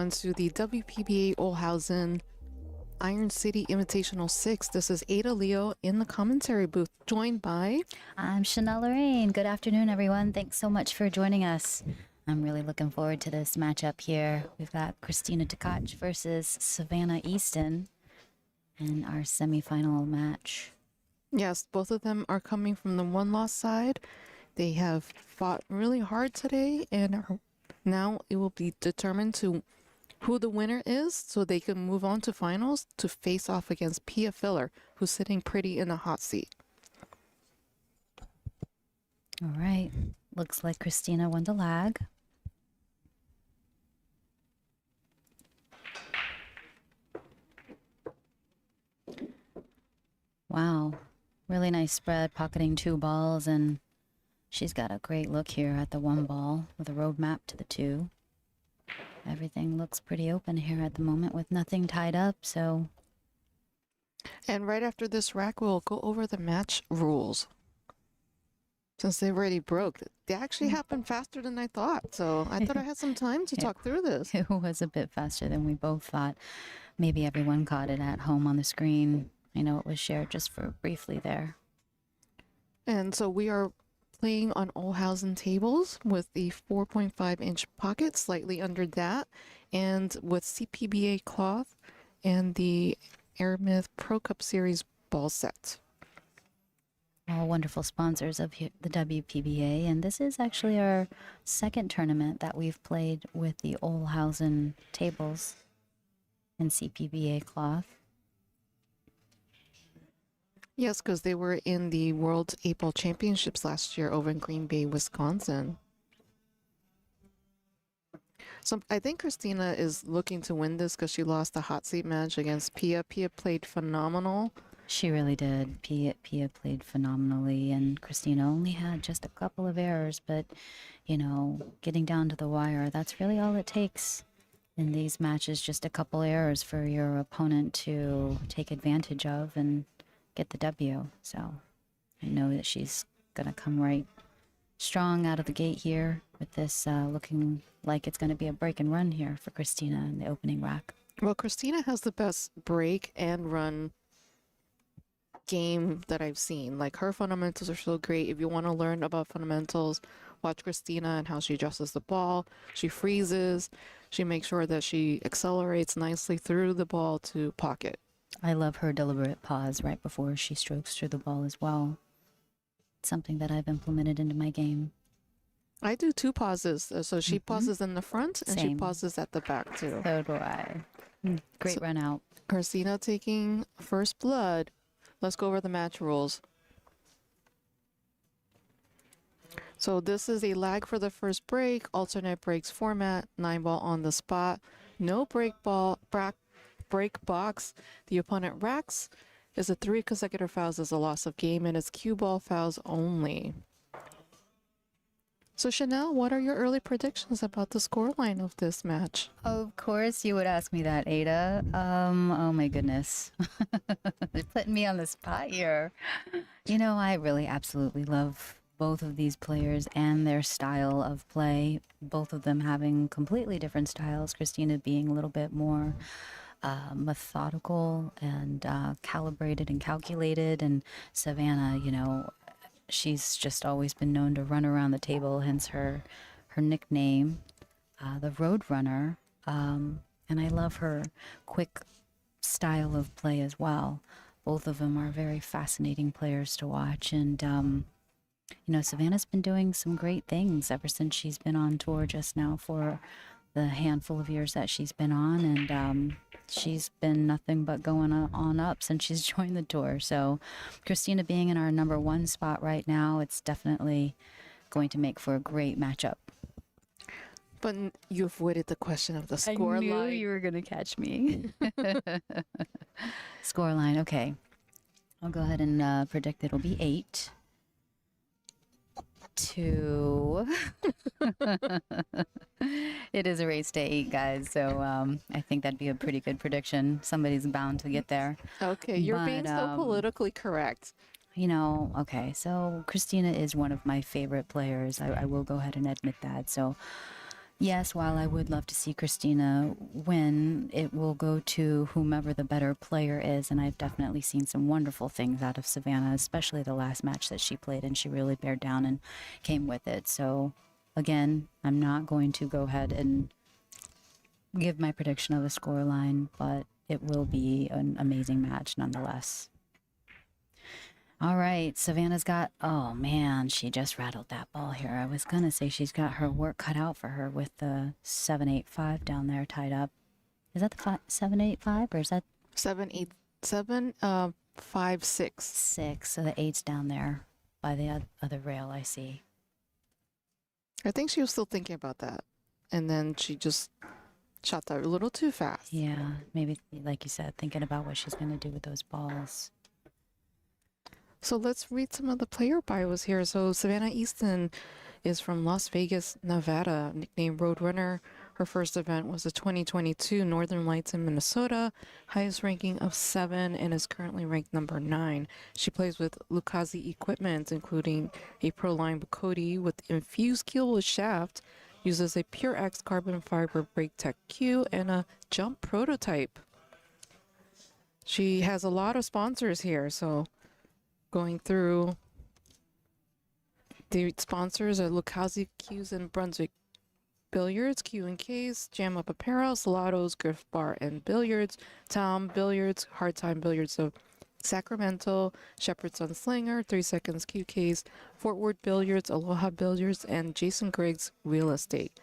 To the WPBA Olhausen Iron City Invitational 6. This is Ada Leo in the commentary booth, joined by... I'm Chanel Lorraine. Good afternoon, everyone. Thanks so much for joining us. I'm really looking forward to this matchup here. We've got Kristina Tkach versus Savannah Easton in our semifinal match. Yes, both of them are coming from the one-loss side. They have fought really hard today, and now it will be determined to who the winner is so they can move on to finals to face off against Pia Filler, who's sitting pretty in the hot seat. All right. Looks like Kristina won the lag. Wow. Really nice spread, pocketing 2 balls, and she's got a great look here at the 1 ball with a roadmap to the 2. Everything looks pretty open here at the moment with nothing tied up, so... And right after this rack, we'll go over the match rules. Since they already broke, they actually happened faster than I thought, so I thought I had some time to talk through this. It was a bit faster than we both thought. Maybe everyone caught it at home on the screen. I know it was shared just for briefly there. And so we are playing on Olhausen tables with the 4.5-inch pocket, slightly under that, and with CPBA cloth and the Airmyth Pro Cup Series ball set. All wonderful sponsors of the WPBA, and this is actually our second tournament that we've played with the Olhausen tables and CPBA cloth. Yes, because they were in the World 8-Ball Championships last year over in Green Bay, Wisconsin. So I think Kristina is looking to win this because she lost the hot seat match against Pia. Pia played phenomenal. She really did. Pia played phenomenally, and Kristina only had just a couple of errors, but, you know, getting down to the wire, that's really all it takes in these matches, just a couple errors for your opponent to take advantage of and get the W. So I know that she's going to come right strong out of the gate here with this looking like it's going to be a break and run here for Kristina in the opening rack. Well, Kristina has the best break and run game that I've seen. Like, her fundamentals are so great. If you want to learn about fundamentals, watch Kristina and how she adjusts the ball. She freezes. She makes sure that she accelerates nicely through the ball to pocket. I love her deliberate pause right before she strokes through the ball as well. It's something that I've implemented into my game. I do 2 pauses. So she pauses in the front and she Same. pauses at the back too. So do I. Great run out. Kristina taking first blood. Let's go over the match rules. So this is a lag for the first break, alternate breaks format, 9-ball on the spot, no break box. The opponent racks is a 3 consecutive fouls as a loss of game, and it's cue ball fouls only. So Chanel, what are your early predictions about the scoreline of this match? Of course you would ask me that, Ada. Oh my goodness. They're putting me on the spot here. You know, I really absolutely love both of these players and their style of play. Both of them having completely different styles. Kristina being a little bit more methodical and calibrated and calculated, and Savannah, you know, she's just always been known to run around the table, hence her nickname, the Road Runner. And I love her quick style of play as well. Both of them are very fascinating players to watch, and you know, Savannah's been doing some great things ever since she's been on tour just now for the handful of years that she's been on, and she's been nothing but going on up since she's joined the tour. So Kristina being in our number 1 spot right now, it's definitely going to make for a great matchup. But you avoided the question of the score line. I knew you were going to catch me. Score line, okay. I'll go ahead and predict it'll be 8-2. It is a race to 8, guys, so I think that'd be a pretty good prediction. Somebody's bound to get there. Okay, you're being so politically correct. You know, okay, so Kristina is one of my favorite players. I will go ahead and admit that. So yes, while I would love to see Kristina win, it will go to whomever the better player is, and I've definitely seen some wonderful things out of Savannah, especially the last match that she played, and she really bared down and came with it. So again, I'm not going to go ahead and give my prediction of a score line, but it will be an amazing match nonetheless. All right, Savannah's got, oh man, she just rattled that ball here. I was going to say she's got her work cut out for her with the 7-8-5 down there tied up. Is that the 7-8-5 or is that 7-8-7, 5-6. 6? So the 8's down there by the other rail, I see. I think she was still thinking about that. And then she just shot that a little too fast. Yeah, maybe, like you said, thinking about what she's going to do with those balls. So let's read some of the player bios here. So Savannah Easton is from Las Vegas, Nevada, nicknamed Roadrunner. Her first event was the 2022 Northern Lights in Minnesota, highest ranking of 7, and is currently ranked number 9. She plays with Lucchese equipment, including a Proline Bacodi with infused keelwood shaft, uses a Pure X carbon fiber brake tech cue, and a jump prototype. She has a lot of sponsors here, so going through the sponsors are Lucchese Cues and Brunswick Billiards, Cue and Case, Jam Up Apparel, Salados, Griff Bar and Billiards, Tom Billiards, Hard Time Billiards of Sacramento, Shepherd's on Slinger, 3 Seconds Cue Case, Fort Worth Billiards, Aloha Billiards, and Jason Griggs Real Estate.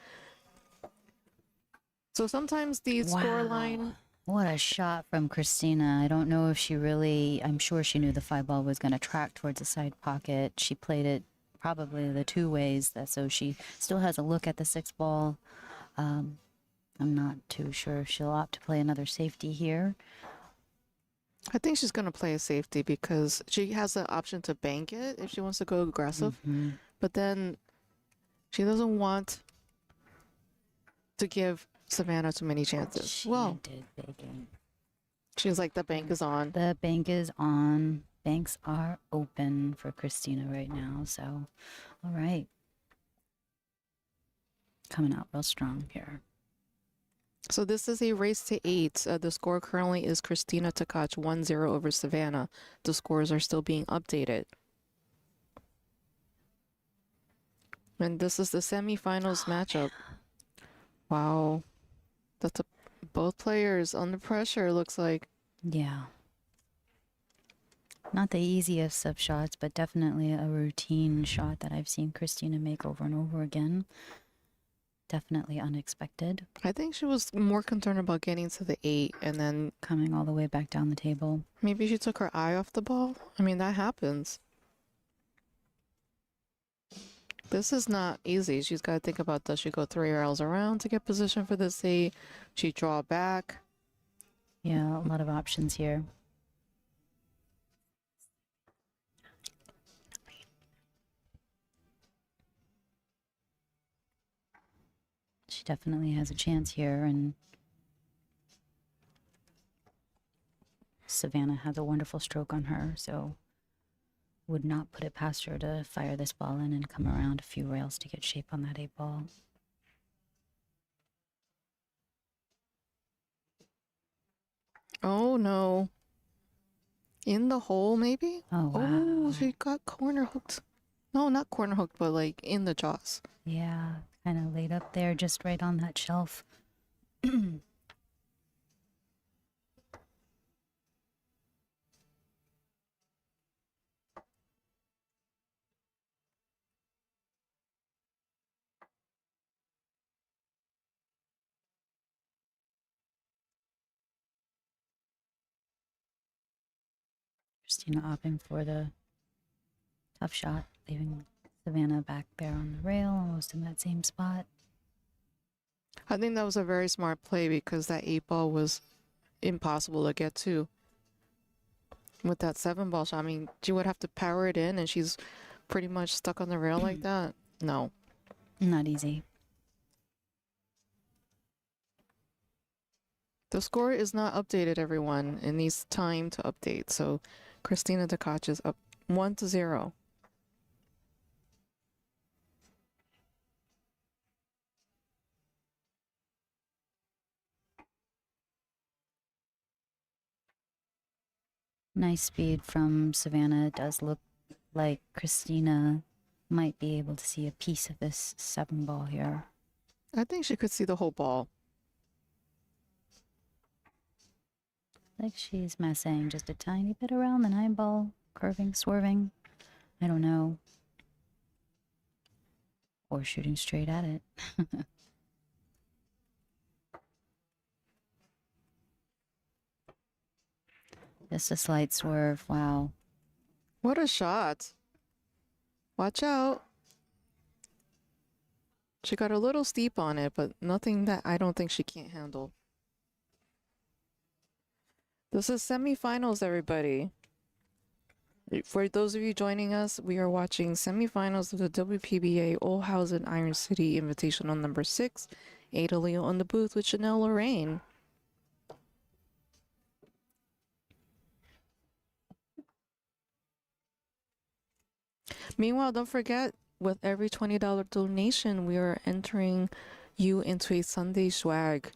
So sometimes the scoreline. What a shot from Kristina. I don't know if she really, I'm sure she knew the 5 ball was going to track towards the side pocket. She played it probably the 2 ways, so she still has a look at the 6 ball. I'm not too sure if she'll opt to play another safety here. I think she's going to play a safety because she has the option to bank it if she wants to go aggressive. But then she doesn't want to give Savannah too many chances. She did banking. She's like, the bank is on. The bank is on. Banks are open for Kristina right now. So, all right. Coming out real strong here. So this is a race to 8. The score currently is Kristina Tkach 1-0 over Savannah. The scores are still being updated. And this is the semifinals matchup. Wow. That's both players under pressure, looks like. Yeah. Not the easiest of shots, but definitely a routine shot that I've seen Kristina make over and over again. Definitely unexpected. I think she was more concerned about getting to the 8 and then Coming all the way back down the table. maybe she took her eye off the ball. I mean, that happens. This is not easy. She's got to think about, does she go 3 rails around to get position for this 8? She draw back. Yeah, a lot of options here. She definitely has a chance here, and Savannah has a wonderful stroke on her, so would not put it past her to fire this ball in and come around a few rails to get shape on that 8 ball. Oh no. In the hole, maybe? Oh, wow. Oh, she got corner hooked. No, not corner hooked, but like in the jaws. Yeah, kind of laid up there, just right on that shelf. Kristina opting for the tough shot, leaving Savannah back there on the rail, almost in that same spot. I think that was a very smart play because that 8 ball was impossible to get to. With that 7 ball shot, I mean, she would have to power it in and she's pretty much stuck on the rail like that. No. Not easy. The score is not updated, everyone. It needs time to update. So Kristina Tkach is up 1-0. Nice speed from Savannah. It does look like Kristina might be able to see a piece of this 7 ball here. I think she could see the whole ball. Like she's messing just a tiny bit around the 9 ball, curving, swerving. I don't know. Or shooting straight at it. Just a slight swerve. Wow. What a shot. Watch out. She got a little steep on it, but nothing that I don't think she can't handle. This is semifinals, everybody. For those of you joining us, we are watching semifinals of the WPBA Olhausen Iron City Invitational number 6. Ada Leo on the booth with Chanel Lorraine. Meanwhile, don't forget, with every $20 donation, we are entering you into a Sunday swag.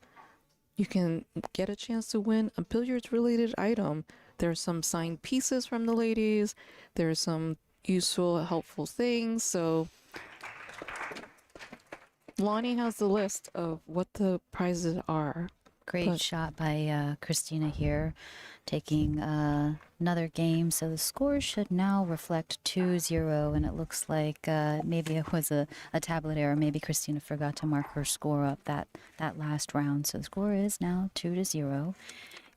You can get a chance to win a billiards related item. There's some signed pieces from the ladies. There's some useful, helpful things. So Lonnie has the list of what the prizes are. Great shot by Kristina here, taking another game. So the score should now reflect 2-0, and it looks like maybe it was a tablet error. Maybe Kristina forgot to mark her score up that last round. So the score is now 2-0.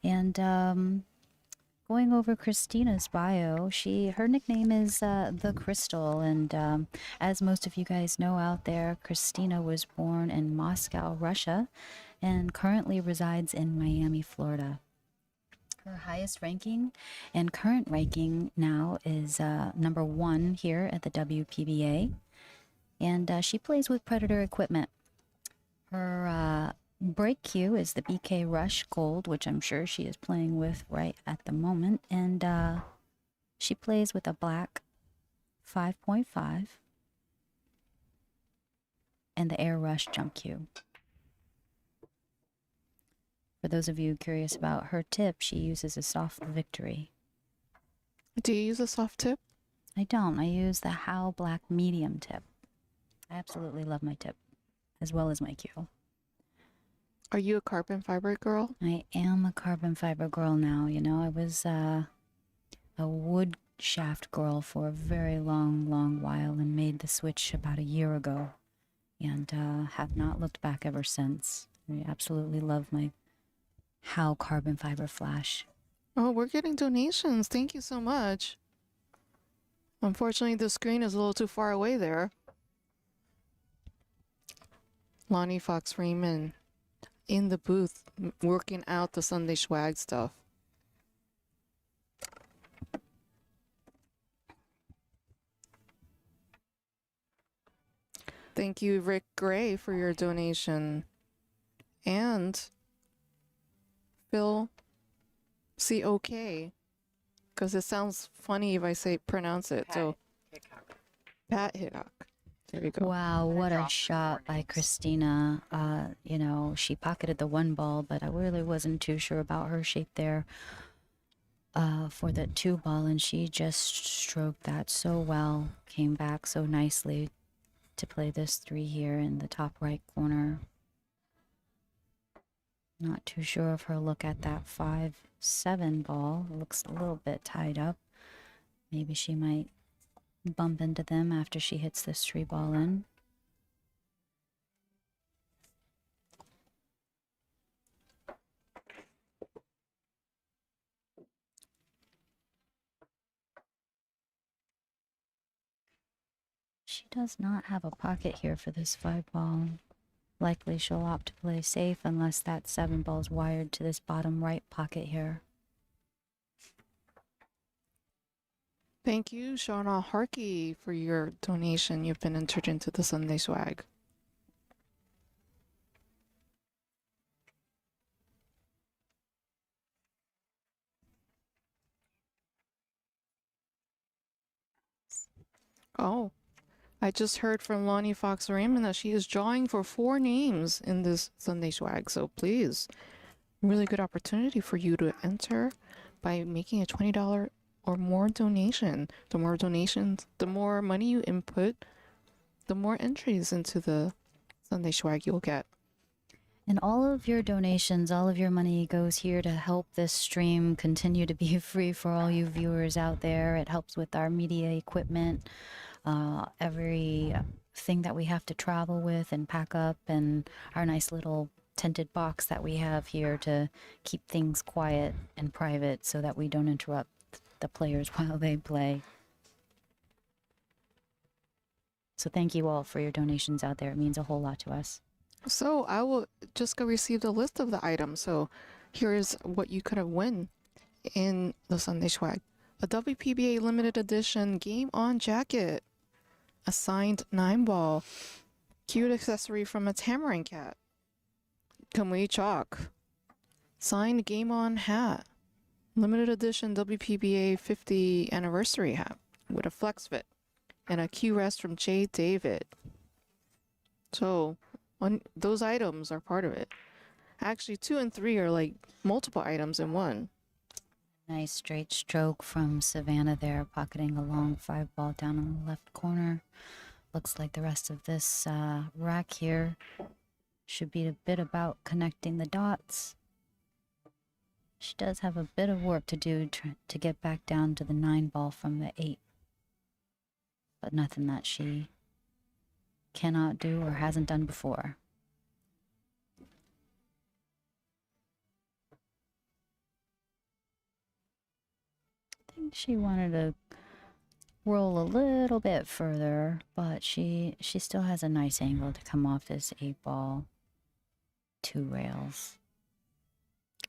And going over Kristina's bio, her nickname is The Crystal, and as most of you guys know out there, Kristina was born in Moscow, Russia, and currently resides in Miami, Florida. Her highest ranking and current ranking now is number 1 here at the WPBA, and she plays with Predator equipment. Her break cue is the BK Rush Gold, which I'm sure she is playing with right at the moment, and she plays with a black 5.5. and the air rush jump cue. For those of you curious about her tip, she uses a soft victory. Do you use a soft tip? I don't. I use the How Black medium tip. I absolutely love my tip, as well as my cue. Are you a carbon fiber girl? I am a carbon fiber girl now. You know, I was a wood shaft girl for a very long while and made the switch about a year ago, and have not looked back ever since. I absolutely love my How carbon fiber flash. Oh, we're getting donations. Thank you so much. Unfortunately, the screen is a little too far away there. Lonnie Fox-Raymond in the booth working out the Sunday swag stuff. Thank you, Rick Gray, for your donation. And Phil COK, because it sounds funny if I pronounce it. So Pat Hickok. There you go. Wow, what a shot by Kristina. You know, she pocketed the one ball, but I really wasn't too sure about her shape there for the two ball, and she just stroked that so well, came back so nicely to play this three here in the top right corner. Not too sure of her look at that 5-7 ball. It looks a little bit tied up. Maybe she might bump into them after she hits this three ball in. She does not have a pocket here for this 5 ball. Likely she'll opt to play safe unless that 7 ball's wired to this bottom right pocket here. Thank you, Shauna Harkey, for your donation. You've been entered into the Sunday swag. Oh, I just heard from Lonnie Fox-Raymond that she is drawing for 4 names in this Sunday swag. So please, really good opportunity for you to enter by making a $20 or more donation. The more donations, the more money you input, the more entries into the Sunday swag you'll get. And all of your donations, all of your money goes here to help this stream continue to be free for all you viewers out there. It helps with our media equipment, everything that we have to travel with and pack up, and our nice little tinted box that we have here to keep things quiet and private so that we don't interrupt the players while they play. So thank you all for your donations out there. It means a whole lot to us. So I will just go receive the list of the items. So here's what you could have won in the Sunday swag. A WPBA limited edition Game On jacket. A signed 9-ball. Cute accessory from a Tamarin cat. Kamui chalk. Signed Game On hat. Limited edition WPBA 50th anniversary hat with a flex fit. And a Q rest from J. David. So those items are part of it. Actually, 2 and 3 are like multiple items in one. Nice straight stroke from Savannah there, pocketing a long 5 ball down in the left corner. Looks like the rest of this rack here should be a bit about connecting the dots. She does have a bit of work to do to get back down to the 9 ball from the 8. But nothing that she cannot do or hasn't done before. I think she wanted to roll a little bit further, but she still has a nice angle to come off this 8 ball 2 rails.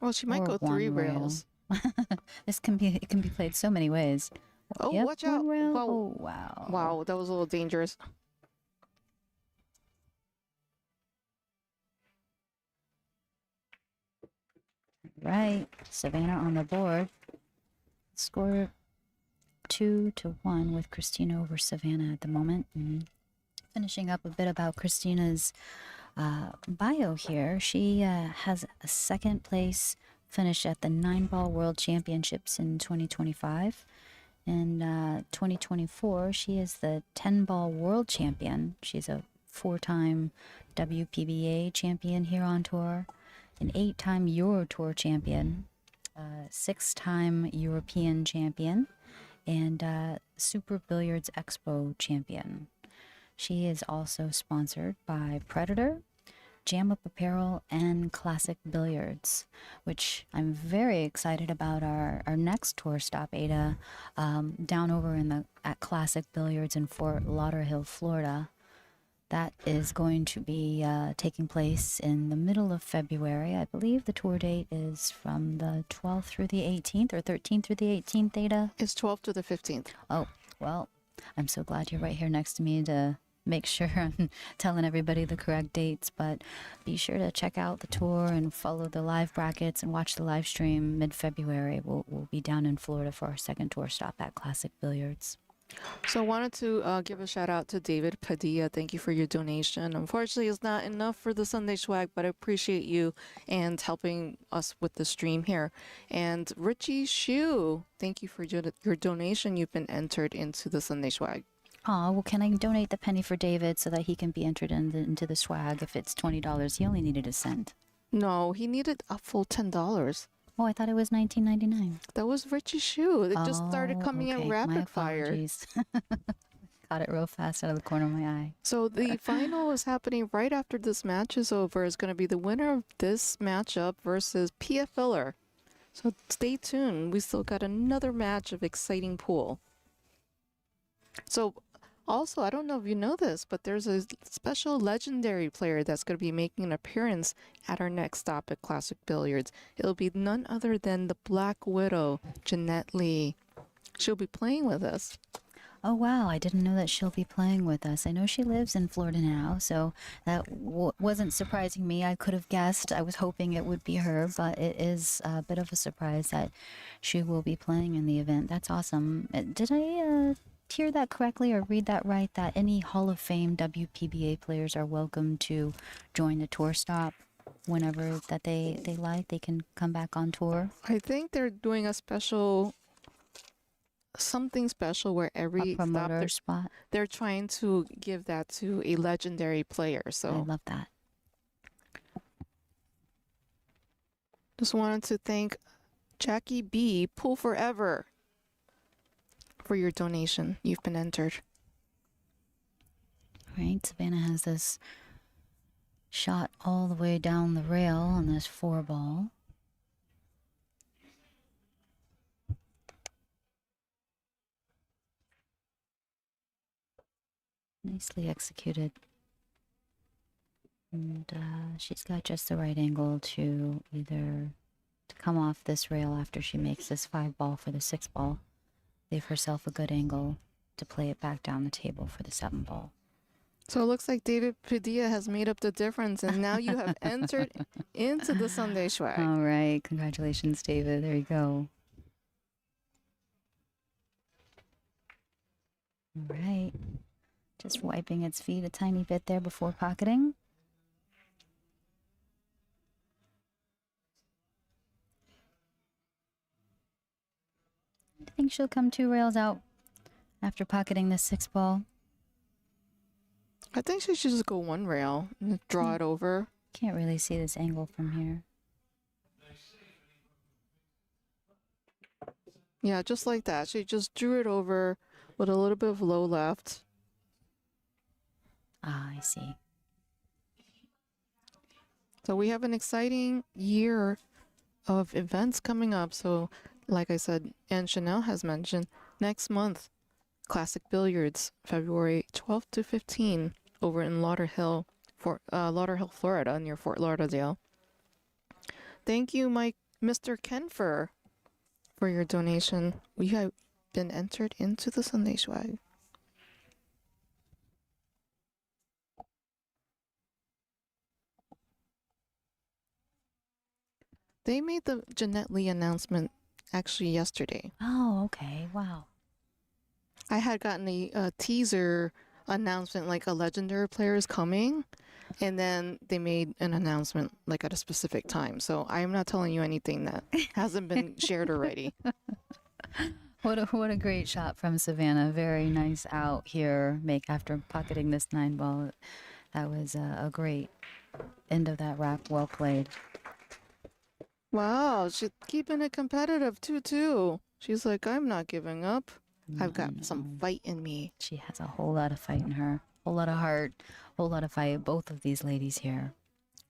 Well, she might go 3 rails. It can be played so many ways. Oh, yep, watch out. Rail. Wow. Oh, wow. Wow, that was a little dangerous. Right, Savannah on the board. Score 2-1 with Kristina over Savannah at the moment. And Finishing up a bit about Kristina's bio here, she has a second place finish at the 9-ball World Championships in 2025. In 2024, she is the 10-ball World Champion. She's a 4-time WPBA champion here on tour, an 8-time Euro Tour champion, 6-time European champion, and Super Billiards Expo champion. She is also sponsored by Predator, Jam Up Apparel, and Classic Billiards, which I'm very excited about our next tour stop, Ada, down over at Classic Billiards in Fort Lauderdale, Florida. That is going to be taking place in the middle of February. I believe the tour date is from the 12th through the 18th, or 13th through the 18th, Ada? It's 12th to the 15th. Oh, well, I'm so glad you're right here next to me to make sure I'm telling everybody the correct dates. But be sure to check out the tour and follow the live brackets and watch the live stream mid-February. We'll be down in Florida for our second tour stop at Classic Billiards. So I wanted to give a shout out to David Padilla. Thank you for your donation. Unfortunately, it's not enough for the Sunday swag, but I appreciate you and helping us with the stream here. And Richie Shu, thank you for your donation. You've been entered into the Sunday swag. Oh, well, can I donate the penny for David so that he can be entered into the swag if it's $20? He only needed a cent. No, he needed a full $10. Oh, I thought it was $19.99. That was Richie Shu. It just started coming okay. in My rapid fire. apologies. Got it real fast out of the corner of my eye. So the final is happening right after this match is over. It's going to be the winner of this matchup versus PF Filler. So stay tuned. We still got another match of exciting pool. So also, I don't know if you know this, but there's a special legendary player that's going to be making an appearance at our next stop at Classic Billiards. It'll be none other than the Black Widow, Jeanette Lee. She'll be playing with us. Oh, wow. I didn't know that she'll be playing with us. I know she lives in Florida now, so that wasn't surprising me. I could have guessed. I was hoping it would be her, but it is a bit of a surprise that she will be playing in the event. That's awesome. Did I hear that correctly or read that right, that any Hall of Fame WPBA players are welcome to join the tour stop whenever that they like? They can come back on tour? I think they're doing a special, something special where every A stop promoter spot? they're trying to give that to a legendary player. I So love that. just wanted to thank Jackie B, Pool Forever, for your donation. You've been entered. All right, Savannah has this shot all the way down the rail on this 4-ball. Nicely executed. And she's got just the right angle to either to come off this rail after she makes this 5-ball for the 6-ball. Leave herself a good angle to play it back down the table for the 7-ball. So it looks like David Padilla has made up the difference, and now you have entered into the Sunday swag. All right, congratulations, David. There you go. All right, just wiping its feet a tiny bit there before pocketing. I think she'll come 2 rails out after pocketing this 6-ball. I think she should just go 1 rail and draw it over. Can't really see this angle from here. Yeah, just like that. She just drew it over with a little bit of low left. Ah, I see. So we have an exciting year of events coming up. So like I said, and Chanel has mentioned, next month, Classic Billiards, February 12th to 15th, over in Lauderhill, Florida, near Fort Lauderdale. Thank you, Mr. Kenfer, for your donation. We have been entered into the Sunday swag. They made the Jeanette Lee announcement actually yesterday. Oh, okay. Wow. I had gotten a teaser announcement like a legendary player is coming, and then they made an announcement like at a specific time. So I am not telling you anything that hasn't been shared already. What a great shot from Savannah. Very nice out here. Make after pocketing this 9 ball. That was a great end of that rack. Well played. Wow, she's keeping it competitive too. She's like, I'm not giving up. I've got some fight in me. She has a whole lot of fight in her. Whole lot of heart. Whole lot of fight. Both of these ladies here.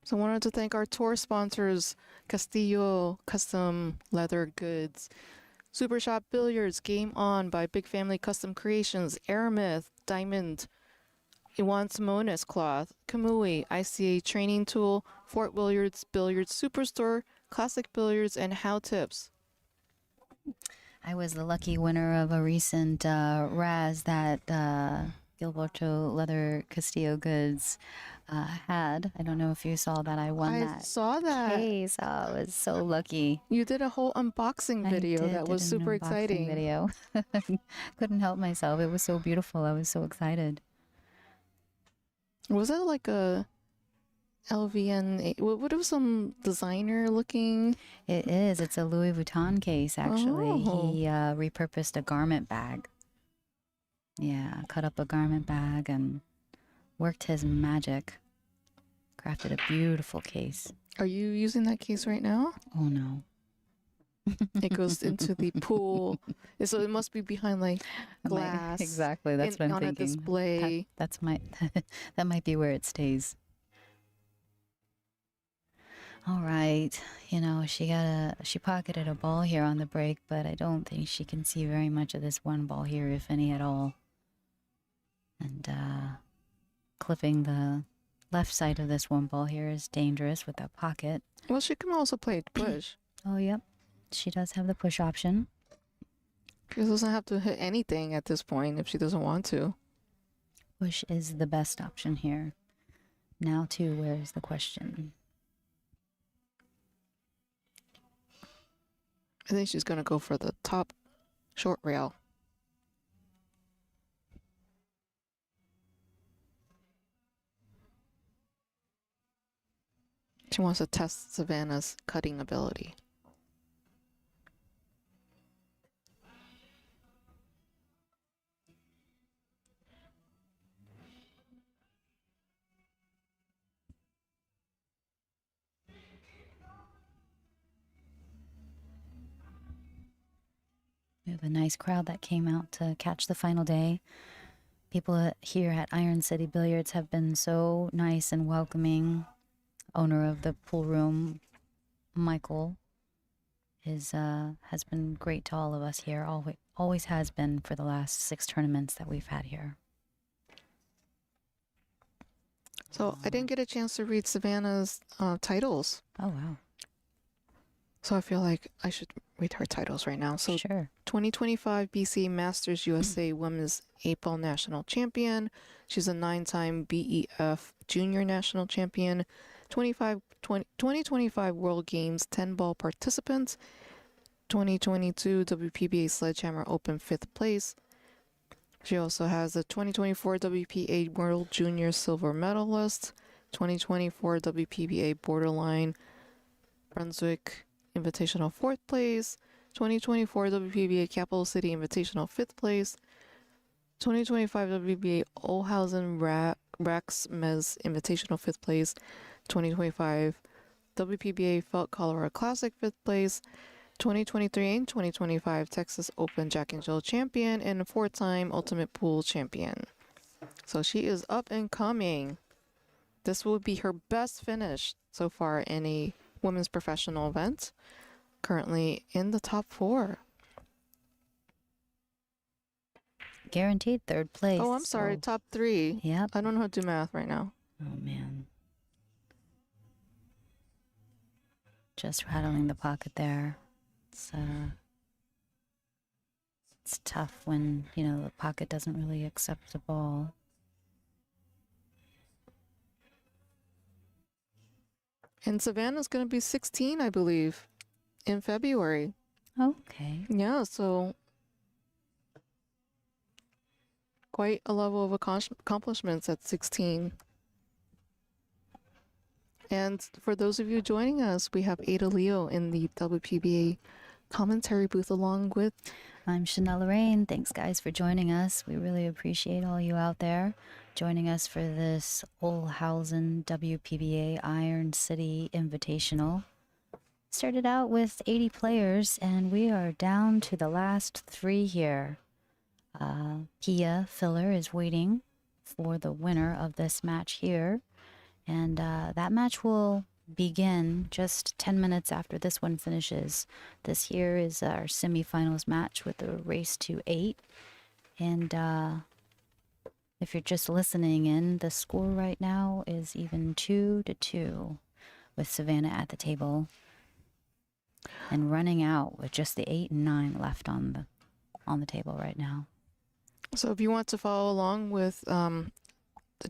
So I wanted to thank our tour sponsors, Castillo Custom Leather Goods, Super Shop Billiards, Game On by Big Family Custom Creations, Aramith, Diamond, Iwan Simonis Cloth, Kamui, ICA Training Tool, Fort Williams Billiards Superstore, Classic Billiards, and How Tips. I was the lucky winner of a recent Raz that Gilberto Leather Castillo Goods had. I don't know if you saw that. I won I that saw that. case. Oh, I was so lucky. You did a whole unboxing video. That was did an super unboxing exciting. Video. Couldn't help myself. It was so beautiful. I was so excited. Was it like a LVN? What was some designer looking? It is. It's a Louis Vuitton case, actually. Oh. He repurposed a garment bag. Yeah, cut up a garment bag and worked his magic. Crafted a beautiful case. Are you using that case right now? Oh, no. It goes into the pool. So it must be behind like glass. Exactly. That's what I'm on thinking. a display. That's my. That might be where it stays. All right. You know, she pocketed a ball here on the break, but I don't think she can see very much of this one ball here, if any at all. And clipping the left side of this one ball here is dangerous with that pocket. Well, she can also play push. Oh, yep. She does have the push option. She doesn't have to hit anything at this point if she doesn't want to. Push is the best option here. Now, too, where's the question? I think she's going to go for the top short rail. She wants to test Savannah's cutting ability. We have a nice crowd that came out to catch the final day. People here at Iron City Billiards have been so nice and welcoming. Owner of the pool room, Michael, has been great to all of us here. Always has been for the last 6 tournaments that we've had here. So I didn't get a chance to read Savannah's titles. Oh, wow. So I feel like I should read her titles right now. So Sure. 2025 BC Masters USA Women's 8-Ball National Champion. She's a 9-time BEF Junior National Champion. 2025 World Games 10-Ball Participant. 2022 WPBA Sledgehammer Open 5th place. She also has the 2024 WPA World Junior Silver Medalist. 2024 WPBA Borderline Brunswick Invitational 4th place, 2024 WPBA Capital City Invitational 5th place, 2025 WPBA Olhausen Rax Mez Invitational 5th place, 2025 WPBA Felt Colorado Classic 5th place, 2023 and 2025 Texas Open Jack and Jill Champion, and a 4-time Ultimate Pool Champion. So she is up and coming. This will be her best finish so far in a women's professional event, currently in the top 4. Guaranteed 3rd place. Oh, I'm sorry, so- top 3. Yep. I don't know how to do math right now. Oh, man. Just rattling the pocket there. It's tough when, the pocket doesn't really accept the ball. And Savannah's going to be 16, I believe, in February. Okay. Yeah, so quite a level of accomplishments at 16. And for those of you joining us, we have Ada Leo in the WPBA commentary booth along with... I'm Chanel Lorraine. Thanks, guys, for joining us. We really appreciate all you out there joining us for this Olhausen WPBA Iron City Invitational. Started out with 80 players, and we are down to the last 3 here. Pia Filler is waiting for the winner of this match here, and that match will begin just 10 minutes after this one finishes. This here is our semifinals match with a race to 8, and if you're just listening in, the score right now is even 2-2 with Savannah at the table and running out with just the 8 and 9 left on the table right now. So if you want to follow along with the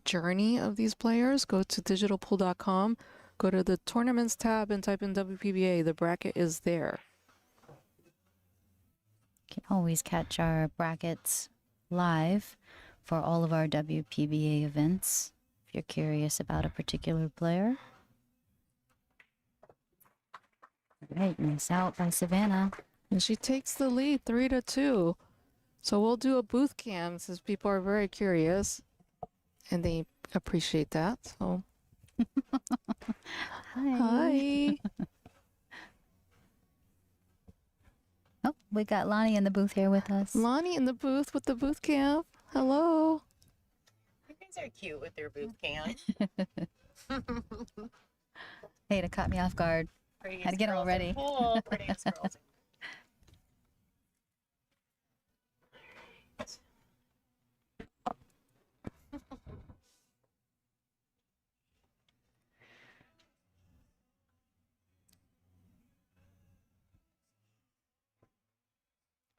journey of these players, go to digitalpool.com, go to the tournaments tab and type in WPBA. The bracket is there. You can always catch our brackets live for all of our WPBA events if you're curious about a particular player. All right, nice out by Savannah. And she takes the lead 3-2. So we'll do a booth cam since people are very curious and they appreciate that. So hi. Oh, we got Lonnie in the booth here with us. Lonnie in the booth with the booth cam. Hello. You guys are cute with your booth cam. Hey, to caught me off guard. Had to get all ready. Prettiest girls.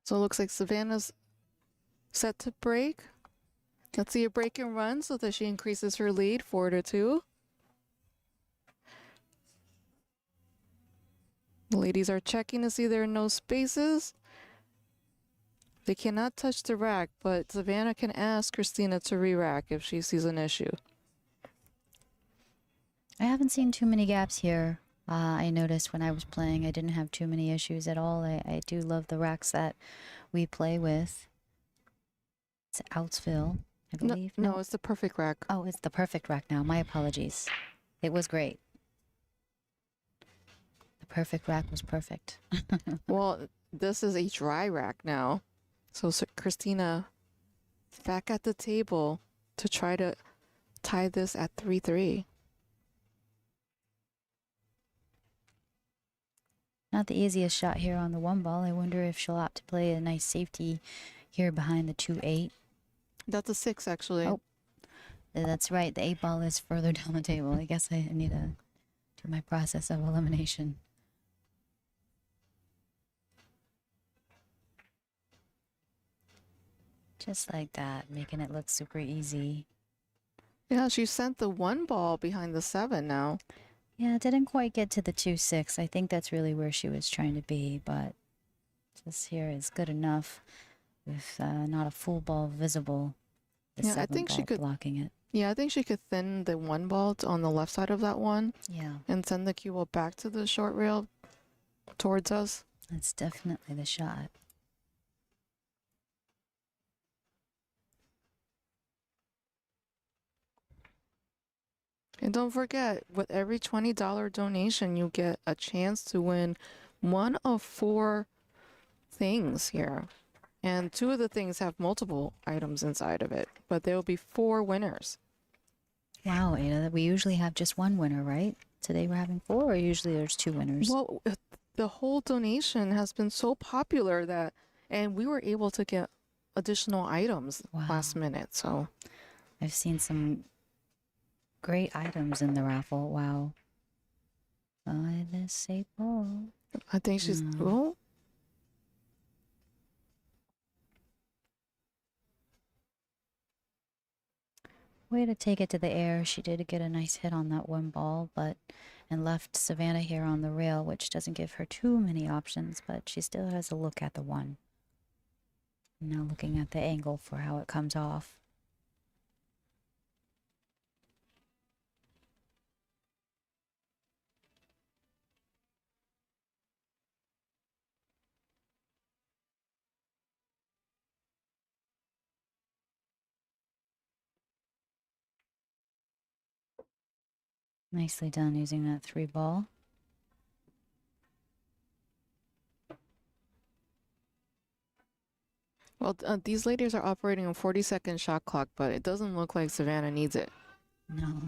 So it looks like Savannah's set to break. Let's see a break and run so that she increases her lead 4-2. The ladies are checking to see there are no spaces. They cannot touch the rack, but Savannah can ask Kristina to re-rack if she sees an issue. I haven't seen too many gaps here. I noticed when I was playing I didn't have too many issues at all. I do love the racks that we play with. It's Outsville, I believe. No, it's the perfect rack. Oh, it's the perfect rack now. My apologies. It was great. The perfect rack was perfect. Well, this is a dry rack now. So Kristina back at the table to try to tie this at 3-3. Not the easiest shot here on the 1 ball. I wonder if she'll opt to play a nice safety here behind the 2-8. That's a 6, actually. Oh, that's right. The 8 ball is further down the table. I guess I need to do my process of elimination. Just like that, making it look super easy. Yeah, she sent the 1 ball behind the 7 now. Yeah, it didn't quite get to the 2-6. I think that's really where she was trying to be, but this here is good enough with not a full ball visible. The Yeah, I 7 think she ball could blocking it. Yeah, I think she could thin the 1 ball on the left side of that one Yeah, and send the cue ball back to the short rail towards us. that's definitely the shot. And don't forget, with every $20 donation, you get a chance to win 1 of 4 things here. And 2 of the things have multiple items inside of it, but there will be 4 winners. Wow, Ada, we usually have just 1 winner, right? Today we're having 4, or usually there's 2 winners? Well, the whole donation has been so popular that, and we were able to get additional items last minute, so. I've seen some great items in the raffle. Wow. By this 8 ball. I think she's, well, Way to take it to the air. She did get a nice hit on that 1 ball, and left Savannah here on the rail, which doesn't give her too many options, but she still has a look at the 1. Now looking at the angle for how it comes off. Nicely done using that 3-ball. Well, these ladies are operating a 40-second shot clock, but it doesn't look like Savannah needs it. No.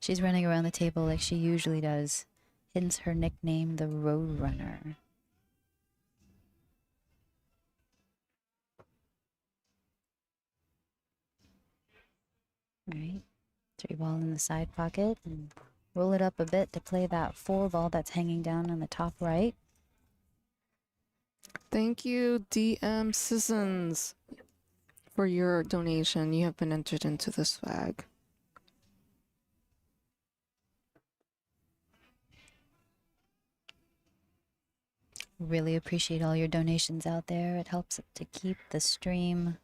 She's running around the table like she usually does. Hence her nickname, the Road Runner. Alright. 3-ball in the side pocket. And roll it up a bit to play that 4-ball that's hanging down on the top right. Thank you, DM Sissons, for your donation. You have been entered into the swag. Really appreciate all your donations out there. It helps to keep the stream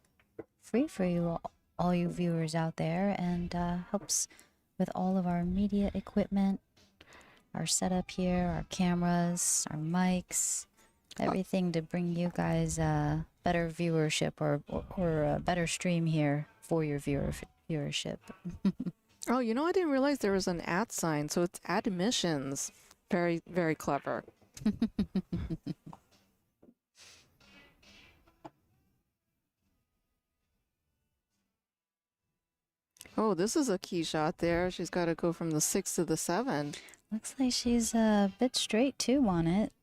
free for you, all you viewers out there, and helps with all of our media equipment, our setup here, our cameras, our mics, everything to bring you guys better viewership or a better stream here for your viewership. Oh, you know, I didn't realize there was an @ sign, so it's admissions. Very, very clever. Oh, this is a key shot there. She's got to go from the 6 to the 7. Looks like she's a bit straight too on it.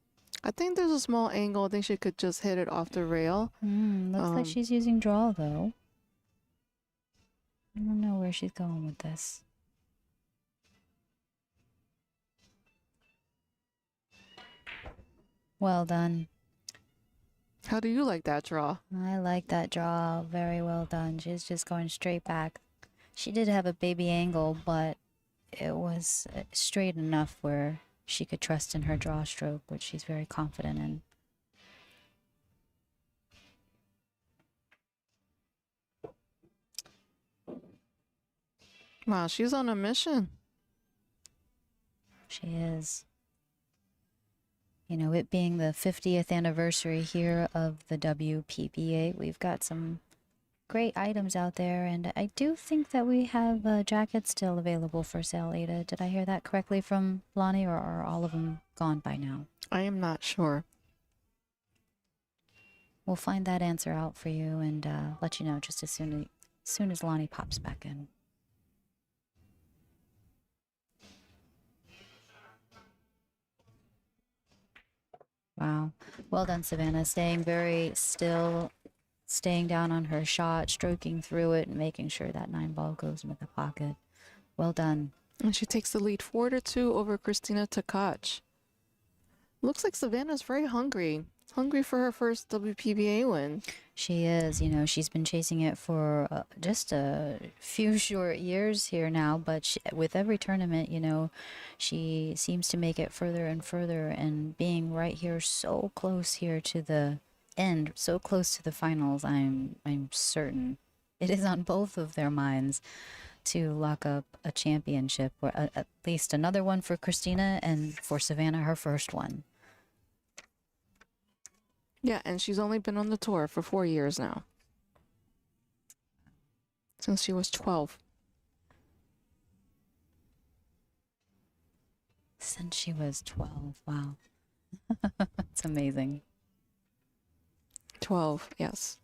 I think there's a small angle. I think she could just hit it off the rail. Looks like she's using draw though. I don't know where she's going with this. Well done. How do you like that draw? I like that draw. Very well done. She's just going straight back. She did have a baby angle, but it was straight enough where she could trust in her draw stroke, which she's very confident in. Wow, she's on a mission. She is. You know, it being the 50th anniversary here of the WPBA, we've got some great items out there, and I do think that we have jackets still available for sale, Ada. Did I hear that correctly from Lonnie, or are all of them gone by now? I am not sure. We'll find that answer out for you and let you know just as soon as Lonnie pops back in. Wow. Well done, Savannah. Staying very still, staying down on her shot, stroking through it, and making sure that 9-ball goes into the pocket. Well done. And she takes the lead 4-2 over Kristina Tkach. Looks like Savannah's very hungry. Hungry for her first WPBA win. She is. You know, she's been chasing it for just a few short years here now, but with every tournament, you know, she seems to make it further and further, and being right here so close here to the end, so close to the finals, I'm certain it is on both of their minds to lock up a championship, or at least another one for Kristina, and for Savannah, her first one. Yeah, and she's only been on the tour for 4 years now. Since she was 12. Since she was 12. Wow. It's amazing. 12, yes.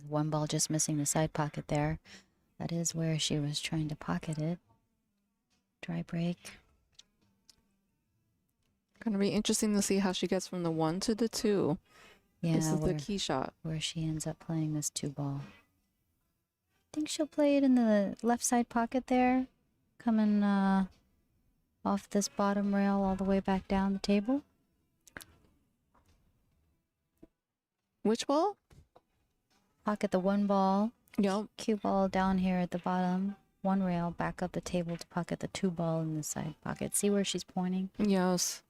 One ball just missing the side pocket there. That is where she was trying to pocket it. Dry break. Gonna be interesting to see how she gets from the 1 to the 2. Yeah, this is the key shot. Where she ends up playing this 2-ball. I think she'll play it in the left side pocket there. Coming off this bottom rail all the way back down the table. Which ball? Pocket the 1 ball. Yep. Cue ball down here at the bottom. One rail, back up the table to pocket the 2 ball in the side pocket. See where she's pointing? Yes.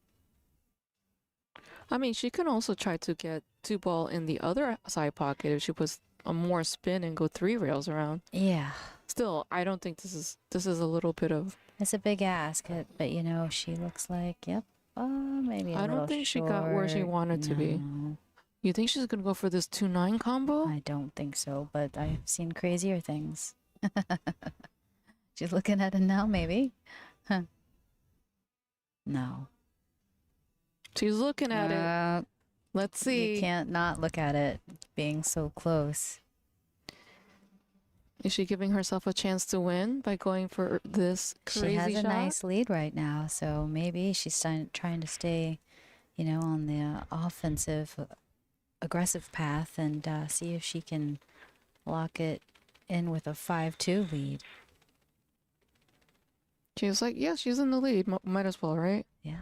I mean, she can also try to get 2 ball in the other side pocket if she puts a more spin and go 3 rails around. Yeah. Still, I don't think this is a little bit of. It's a big ask, but you know, she looks like, yep, maybe a I little don't think she got where she short. wanted to be. No, You think she's gonna go for this 2-9 combo? I don't think so, but I've seen crazier things. She's looking at it now, maybe. Huh. No. She's looking at it. Let's see. You can't not look at it being so close. Is she giving herself a chance to win by going for this crazy She has a shot? nice lead right now, so maybe she's trying to stay, you know, on the offensive, aggressive path and see if she can lock it in with a 5-2 lead. She's like, yeah, she's in the lead. Might as well, right? Yeah.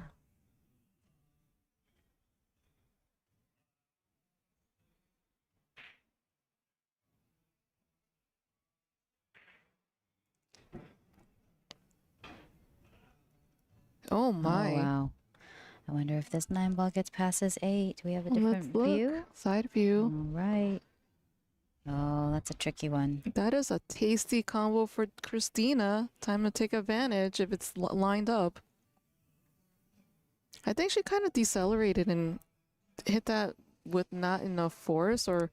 Oh my. Oh, wow. I wonder if this 9 ball gets past this 8. Do we have a different Let's look. view? Side view. All right. Oh, that's a tricky one. That is a tasty combo for Kristina. Time to take advantage if it's lined up. I think she kind of decelerated and hit that with not enough force, or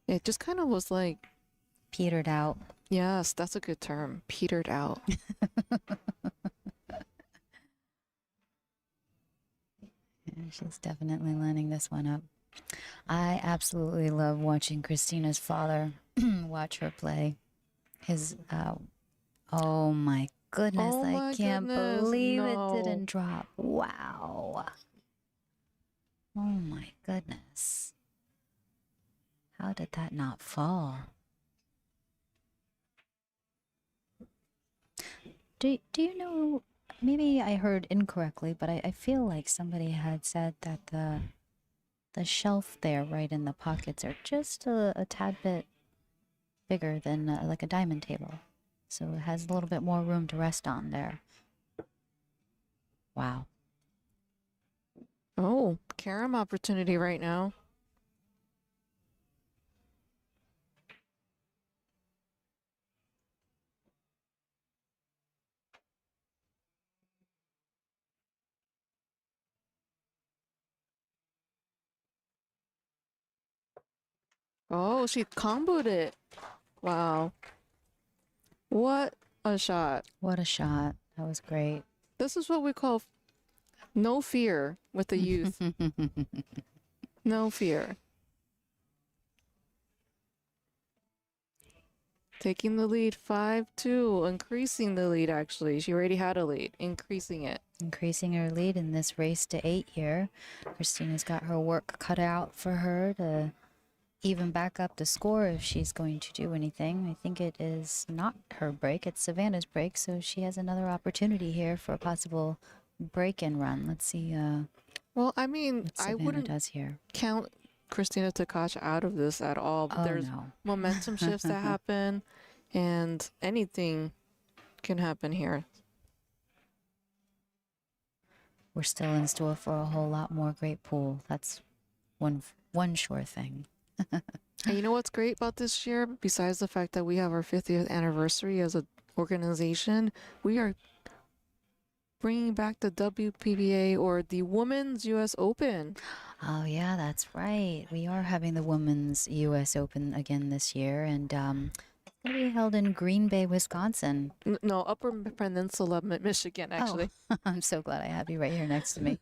it just kind of was like, Petered out. yes, that's a good term. Petered out. Yeah, she's definitely lining this one up. I absolutely love watching Kristina's father watch her play. His, oh my goodness, Oh my I can't goodness, believe no. it didn't drop. Wow. Oh my goodness. How did that not fall? Do you know, maybe I heard incorrectly, but I feel like somebody had said that the shelf there right in the pockets are just a tad bit bigger than like a diamond table. So it has a little bit more room to rest on there. Wow. Oh, carom opportunity right now. Oh, she comboed it. Wow. What a shot. What a shot. That was great. This is what we call no fear with the youth. No fear. Taking the lead 5-2, increasing the lead actually. She already had a lead, increasing it. Increasing her lead in this race to 8 here. Kristina's got her work cut out for her to even back up the score if she's going to do anything. I think it is not her break, it's Savannah's break, so she has another opportunity here for a possible break-in run. Let's see Well, I mean, what I Savannah wouldn't does here. count Kristina Tkach out of this at all. Oh, There's no. momentum shifts that happen, and anything can happen here. We're still in store for a whole lot more great pool. That's one sure thing. And you know what's great about this year? Besides the fact that we have our 50th anniversary as an organization, we are bringing back the WPBA, or the Women's U.S. Open. Oh, yeah, that's right. We are having the Women's U.S. Open again this year, and it's going to be held in Green Bay, Wisconsin. No, Upper Peninsula, Michigan, actually. Oh, I'm so glad I have you right here next to me.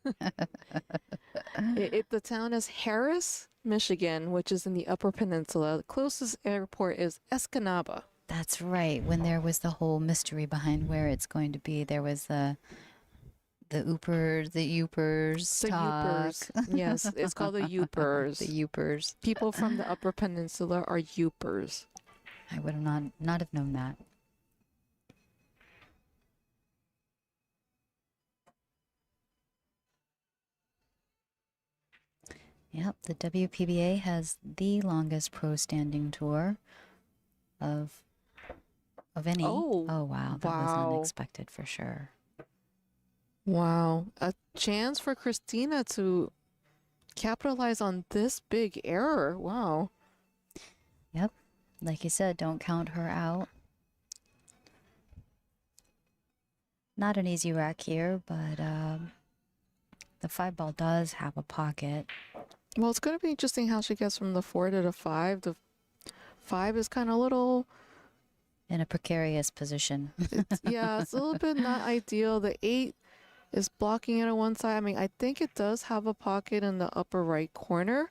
The town is Harris, Michigan, which is in the Upper Peninsula. The closest airport is Escanaba. That's right. When there was the whole mystery behind where it's going to be, there was the Oopers, the Youpers The talk. Youpers. Yes, it's called the Youpers. The Youpers. People from the Upper Peninsula are Youpers. I would have not have known that. Yep, the WPBA has the longest pro standing tour of any. Oh, Wow, that was wow. unexpected for sure. Wow. A chance for Kristina to capitalize on this big error. Wow. Yep. Like you said, don't count her out. Not an easy rack here, but the 5 ball does have a pocket. Well, it's going to be interesting how she gets from the 4 to the 5. The 5 is kind of a little, In a precarious position. yeah, it's a little bit not ideal. The 8 is blocking it on one side. I mean, I think it does have a pocket in the upper right corner.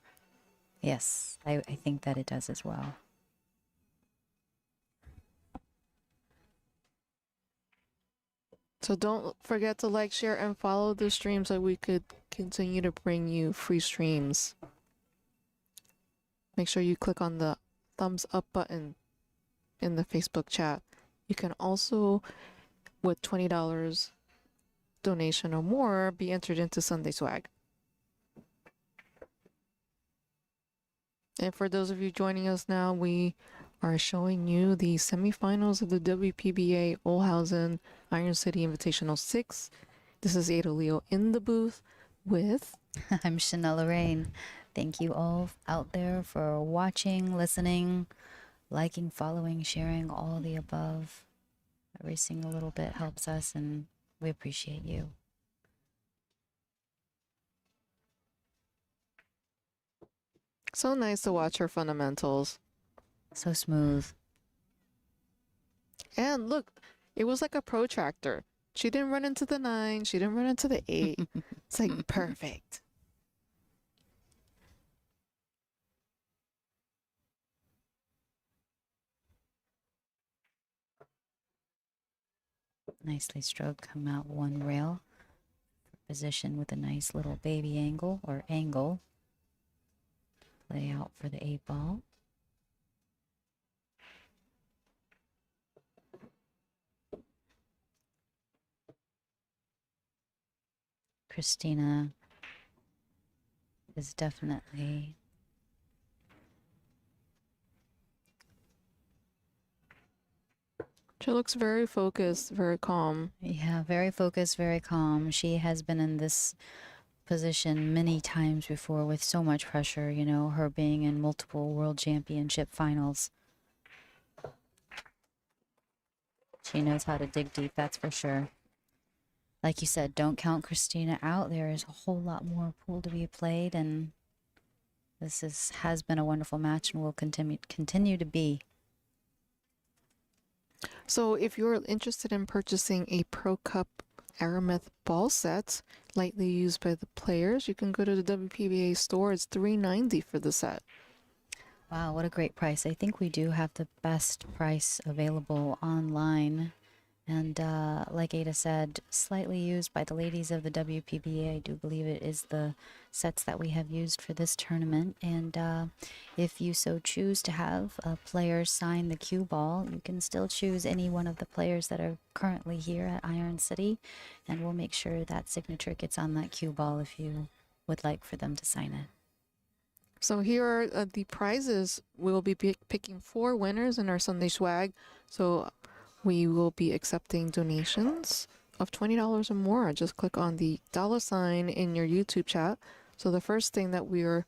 Yes, I think that it does as well. So don't forget to like, share, and follow the stream so we could continue to bring you free streams. Make sure you click on the thumbs up button in the Facebook chat. You can also, with $20 donation or more, be entered into Sunday Swag. And for those of you joining us now, we are showing you the semifinals of the WPBA Olhausen Iron City Invitational 6. This is Ada Leo in the booth with... I'm Chanel Lorraine. Thank you all out there for watching, listening, liking, following, sharing, all the above. Every single little bit helps us, and we appreciate you. So nice to watch her fundamentals. So smooth. And look, it was like a protractor. She didn't run into the 9. She didn't run into the 8. It's like perfect. Nicely stroked, come out one rail. Position with a nice little baby angle or angle. Play out for the 8 ball. Kristina is definitely She looks very focused, very calm. very focused, very calm. She has been in this position many times before with so much pressure, you know, her being in multiple world championship finals. She knows how to dig deep, that's for sure. Like you said, don't count Kristina out. There is a whole lot more pool to be played, and this has been a wonderful match and will continue to be. So if you're interested in purchasing a Pro Cup Aramith ball set, lightly used by the players, you can go to the WPBA store. It's $3.90 for the set. Wow, what a great price. I think we do have the best price available online. And like Ada said, slightly used by the ladies of the WPBA. I do believe it is the sets that we have used for this tournament. And if you so choose to have a player sign the cue ball, you can still choose any one of the players that are currently here at Iron City. And we'll make sure that signature gets on that cue ball if you would like for them to sign it. So here are the prizes. We'll be picking 4 winners in our Sunday Swag. So we will be accepting donations of $20 or more. Just click on the $ in your YouTube chat. So the first thing that we're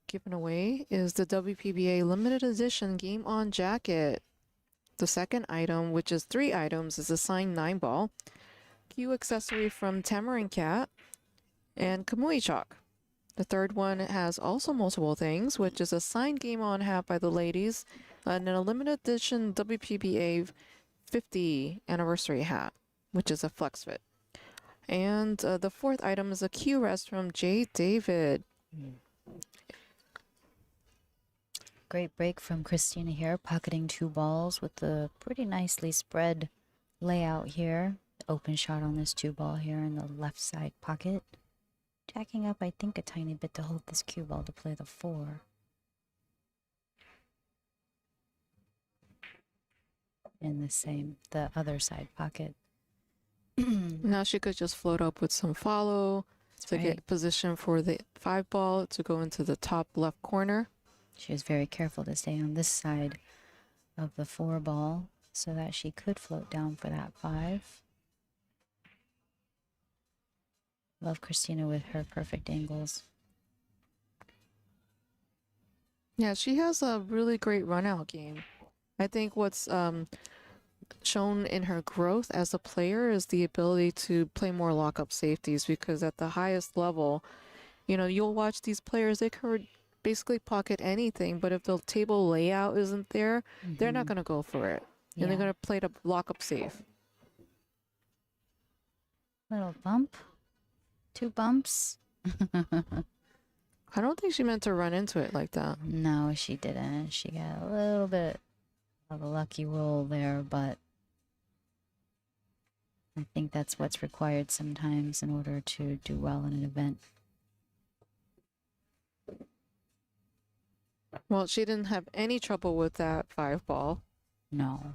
giving away is the WPBA limited edition Game On jacket. The second item, which is 3 items, is a signed 9 ball, cue accessory from Tamarind Cat, and Kamui Chalk. The third one has also multiple things, which is a signed Game On hat by the ladies, and a limited edition WPBA 50th anniversary hat, which is a flex fit. And the fourth item is a cue rest from J. David. Great break from Kristina here, pocketing 2 balls with the pretty nicely spread layout here. Open shot on this 2 ball here in the left side pocket. Jacking up, I think, a tiny bit to hold this cue ball to play the 4. In the other side pocket. Now she could just float up with some follow to get position for the 5 ball to go into the top left corner. She was very careful to stay on this side of the 4 ball so that she could float down for that 5. Love Kristina with her perfect angles. Yeah, she has a really great run out game. I think what's shown in her growth as a player is the ability to play more lockup safeties, because at the highest level, you'll watch these players, they could basically pocket anything, but if the table layout isn't there, they're not going to go for it. And they're going to play the lockup safe. Little bump. 2 bumps. I don't think she meant to run into it like that. No, she didn't. She got a little bit of a lucky roll there, but I think that's what's required sometimes in order to do well in an event. Well, she didn't have any trouble with that 5 ball. No.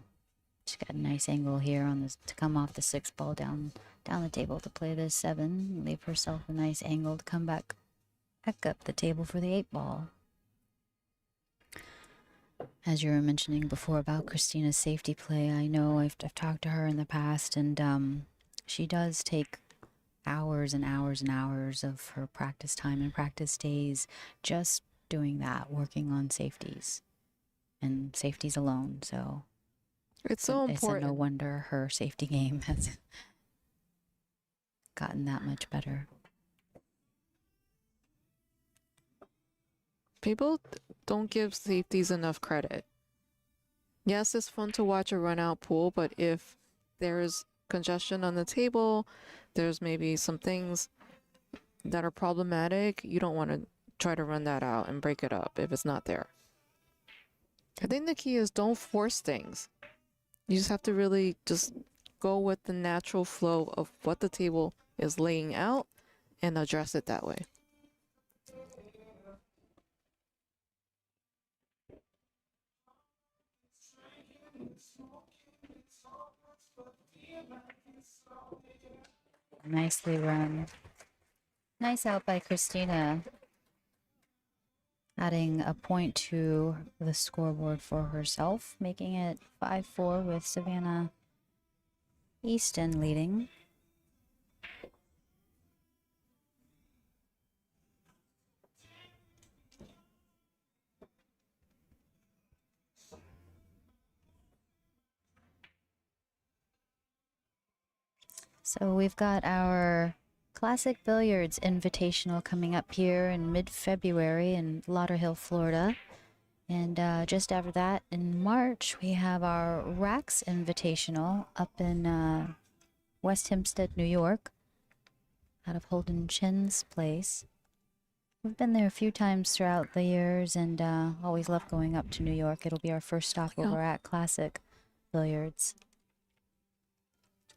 She's got a nice angle here on this to come off the 6 ball down the table to play this 7. Leave herself a nice angle to come back up the table for the 8 ball. As you were mentioning before about Kristina's safety play, I know I've talked to her in the past, and she does take hours and hours and hours of her practice time and practice days just doing that, working on safeties and safeties alone. So it's so important. It's no wonder her safety game has gotten that much better. People don't give safeties enough credit. Yes, it's fun to watch a run out pool, but if there's congestion on the table, there's maybe some things that are problematic, you don't want to try to run that out and break it up if it's not there. I think the key is don't force things. You just have to really just go with the natural flow of what the table is laying out and address it that way. Nicely run. Nice out by Kristina. Adding a point to the scoreboard for herself, making it 5-4 with Savannah Easton leading. So we've got our Classic Billiards Invitational coming up here in mid-February in Lauderhill, Florida. And just after that, in March, we have our Rax Invitational up in West Hempstead, New York, out of Holden Chin's place. We've been there a few times throughout the years and always love going up to New York. It'll be our first stop over at Classic Billiards.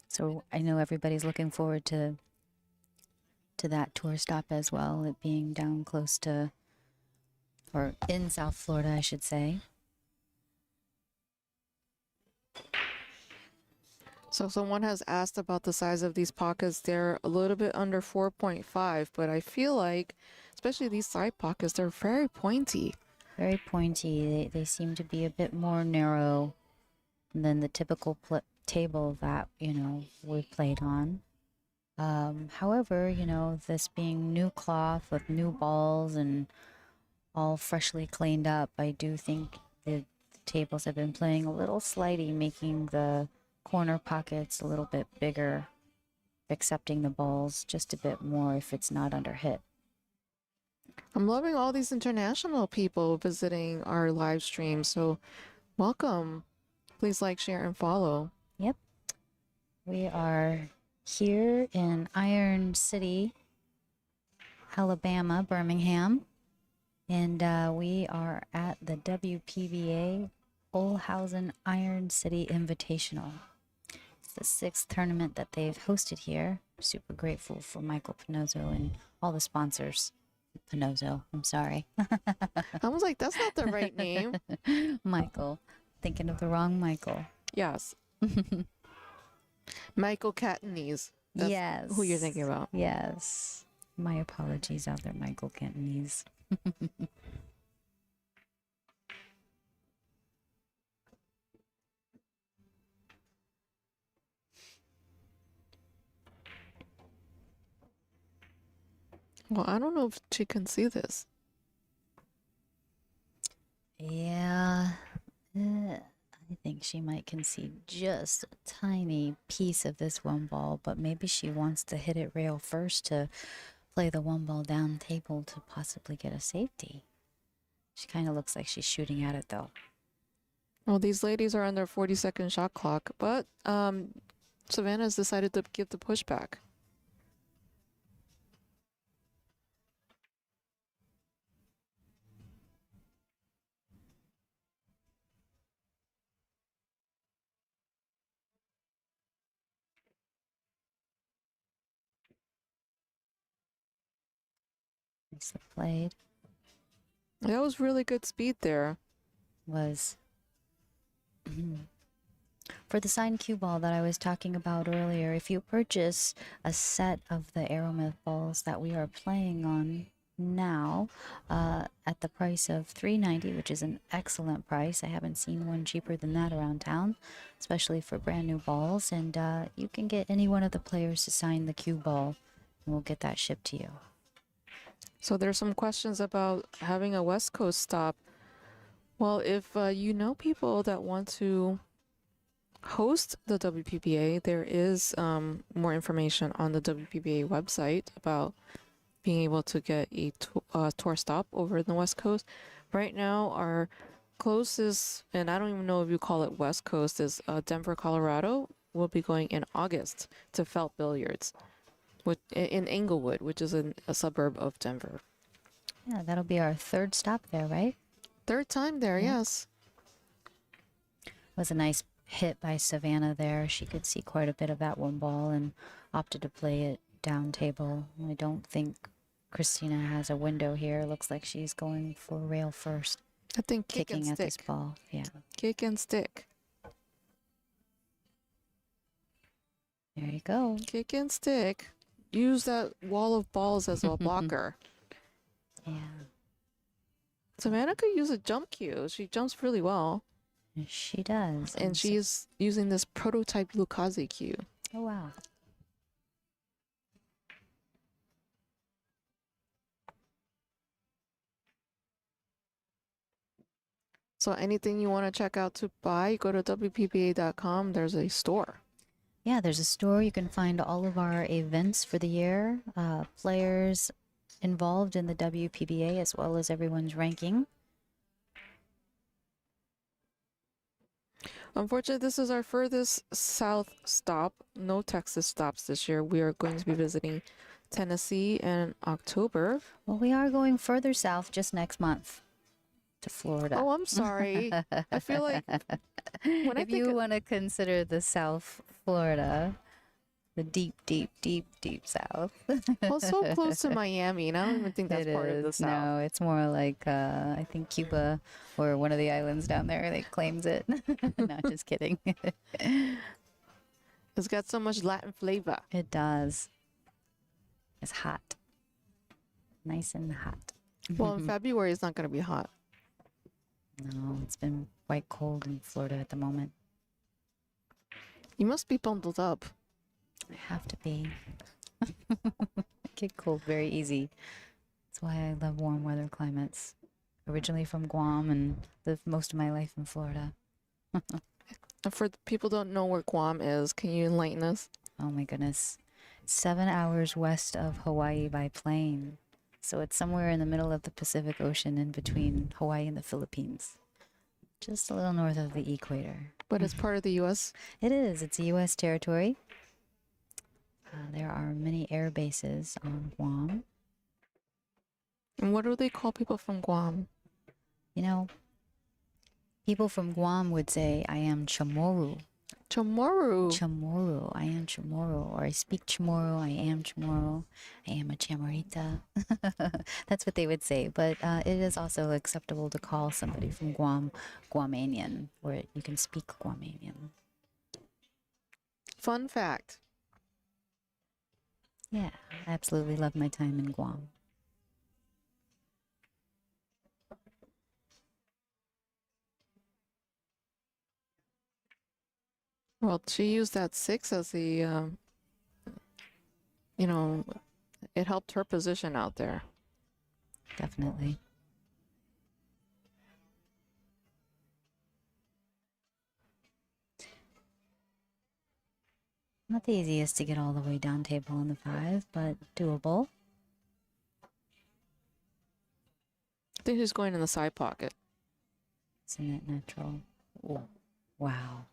So I know everybody's looking forward to that tour stop as well, it being down close to, or in South Florida, I should say. So someone has asked about the size of these pockets. They're a little bit under 4.5, but I feel like, especially these side pockets, they're very pointy. Very pointy. They seem to be a bit more narrow than the typical table that, we've played on. However, this being new cloth with new balls and all freshly cleaned up, I do think the tables have been playing a little slidey, making the corner pockets a little bit bigger, accepting the balls just a bit more if it's not under hit. I'm loving all these international people visiting our live stream, so welcome. Please like, share, and follow. Yep. We are here in Iron City, Alabama, Birmingham, and we are at the WPBA Olhausen Iron City Invitational. It's the 6th tournament that they've hosted here. Super grateful for Michael Pinozzo and all the sponsors. Pinozzo, I'm sorry. I was like, that's not the right name. Michael. Thinking of the wrong Michael. Yes. Michael Catanese. That's yes. who you're thinking about. Yes. My apologies out there, Michael Catanese. Well, I don't know if she can see this. Yeah, I think she might concede just a tiny piece of this one ball, but maybe she wants to hit it rail first to play the one ball down table to possibly get a safety. She kind of looks like she's shooting at it though. Well, these ladies are on their 40-second shot clock, but Savannah's decided to give the pushback. Nicely played. That was really good speed there. Was for the signed cue ball that I was talking about earlier, if you purchase a set of the Aeromyth balls that we are playing on now at the price of $390, which is an excellent price. I haven't seen one cheaper than that around town, especially for brand new balls. And you can get any one of the players to sign the cue ball, and we'll get that shipped to you. So there's some questions about having a West Coast stop. Well, if you know people that want to host the WPBA, there is more information on the WPBA website about being able to get a tour stop over in the West Coast. Right now, our closest, and I don't even know if you call it West Coast, is Denver, Colorado. We'll be going in August to Felt Billiards in Englewood, which is a suburb of Denver. Yeah, that'll be our third stop there, right? Third time there, Yeah. yes. Was a nice hit by Savannah there. She could see quite a bit of that one ball and opted to play it down table. I don't think Kristina has a window here. Looks like she's going for rail first, I think kick kicking and at this stick. ball. Yeah, Kick and stick. there you go. Kick and stick. Use that wall of balls as a blocker. Yeah, Savannah could use a jump cue. She jumps really well. she does. And she's using this prototype Lukaze cue. Oh, wow. So anything you want to check out to buy, go to WPBA.com. There's a store. Yeah, there's a store. You can find all of our events for the year, players involved in the WPBA, as well as everyone's ranking. Unfortunately, this is our furthest south stop. No Texas stops this year. We are going to be visiting Tennessee in October. Well, we are going further south just next month to Florida. Oh, I'm sorry. I feel like when I If think you want to consider the South Florida, the deep, deep, deep, deep South. well, so close to Miami, and I don't even think that's It part of the is. South. No, it's more like I think Cuba or one of the islands down there. They claims it. No, just kidding. It's got so much Latin flavor. It does. It's hot. Nice and hot. Well, in February, it's not going to be hot. No, it's been quite cold in Florida at the moment. You must be bundled up. I have to be. I get cold very easy. That's why I love warm weather climates. Originally from Guam and lived most of my life in Florida. And for the people who don't know where Guam is, can you enlighten us? Oh my goodness. 7 hours west of Hawaii by plane. So it's somewhere in the middle of the Pacific Ocean in between Hawaii and the Philippines. Just a little north of the equator. But it's part of the U.S. It is. It's a U.S. territory. There are many air bases on Guam. And what do they call people from Guam? You know, people from Guam would say, I am Chamorro. Chamorro. Chamorro. I am Chamorro. Or I speak Chamorro. I am Chamorro. I am a Chamorita. That's what they would say. But it is also acceptable to call somebody from Guam Guamanian, or you can speak Guamanian. Fun fact. Yeah, I absolutely love my time in Guam. Well, she used that 6 as the, it helped her position out there. Definitely. Not the easiest to get all the way down table on the 5, but doable. I think she's going in the side pocket. It's in that natural. Ooh. Wow.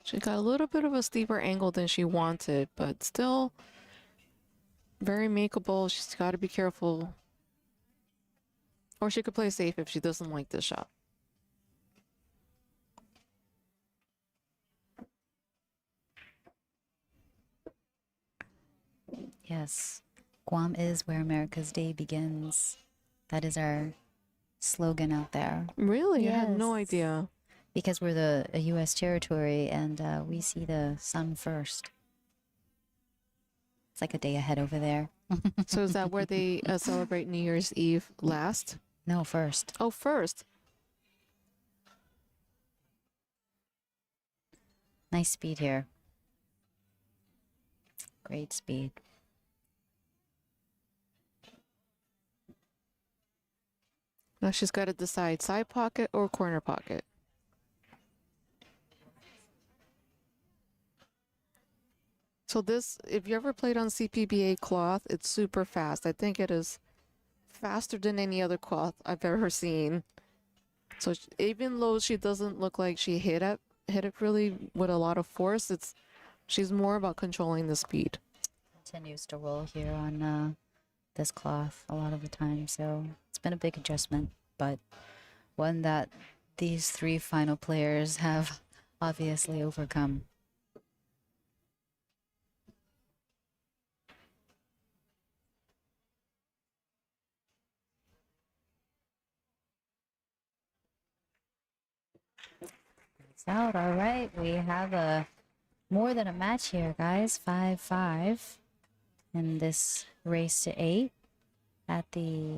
She got a little bit of a steeper angle than she wanted, but still very makeable. She's got to be careful. Or she could play safe if she doesn't like this shot. Yes. Guam is where America's Day begins. That is our slogan out there. Really? I had no Yes. idea. Because we're a U.S. territory and we see the sun first. It's like a day ahead over there. So is that where they celebrate New Year's Eve last? No, first. Oh, first. Nice speed here. Great speed. Now she's got to decide side pocket or corner pocket. So this, if you ever played on CPBA cloth, it's super fast. I think it is faster than any other cloth I've ever seen. So even though she doesn't look like she hit it really with a lot of force, she's more about controlling the speed. Continues to roll here on this cloth a lot of the time, so it's been a big adjustment, but one that these 3 final players have obviously overcome. It's out. All right, we have more than a match here, guys. 5-5 in this race to 8 at the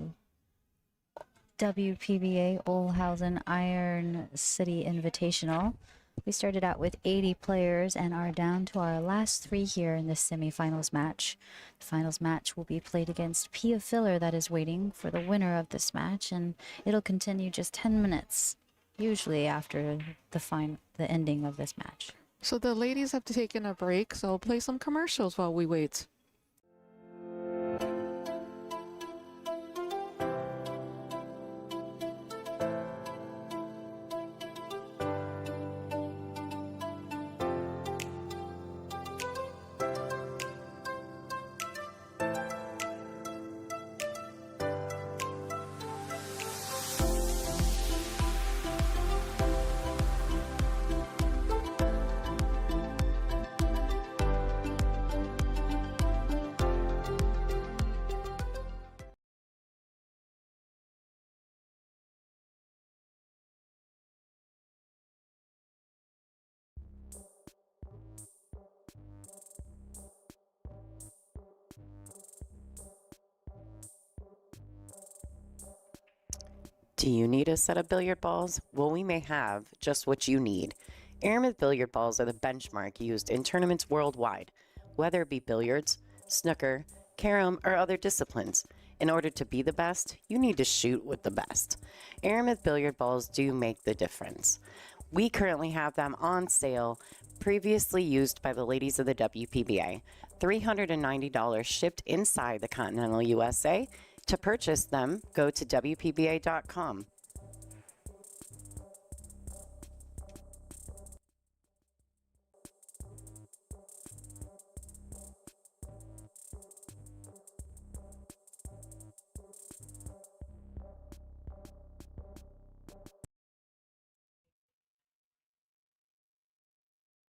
WPBA Olhausen Iron City Invitational. We started out with 80 players and are down to our last 3 here in this semifinals match. The finals match will be played against Pia Filler, that is waiting for the winner of this match, and it'll continue just 10 minutes, usually after the ending of this match. So the ladies have taken a break, so I'll play some commercials while we wait. Do you need a set of billiard balls? Well, we may have just what you need. Aramith billiard balls are the benchmark used in tournaments worldwide, whether it be billiards, snooker, carom, or other disciplines. In order to be the best, you need to shoot with the best. Aramith billiard balls do make the difference. We currently have them on sale, previously used by the ladies of the WPBA. $390 shipped inside the continental USA. To purchase them, go to WPBA.com.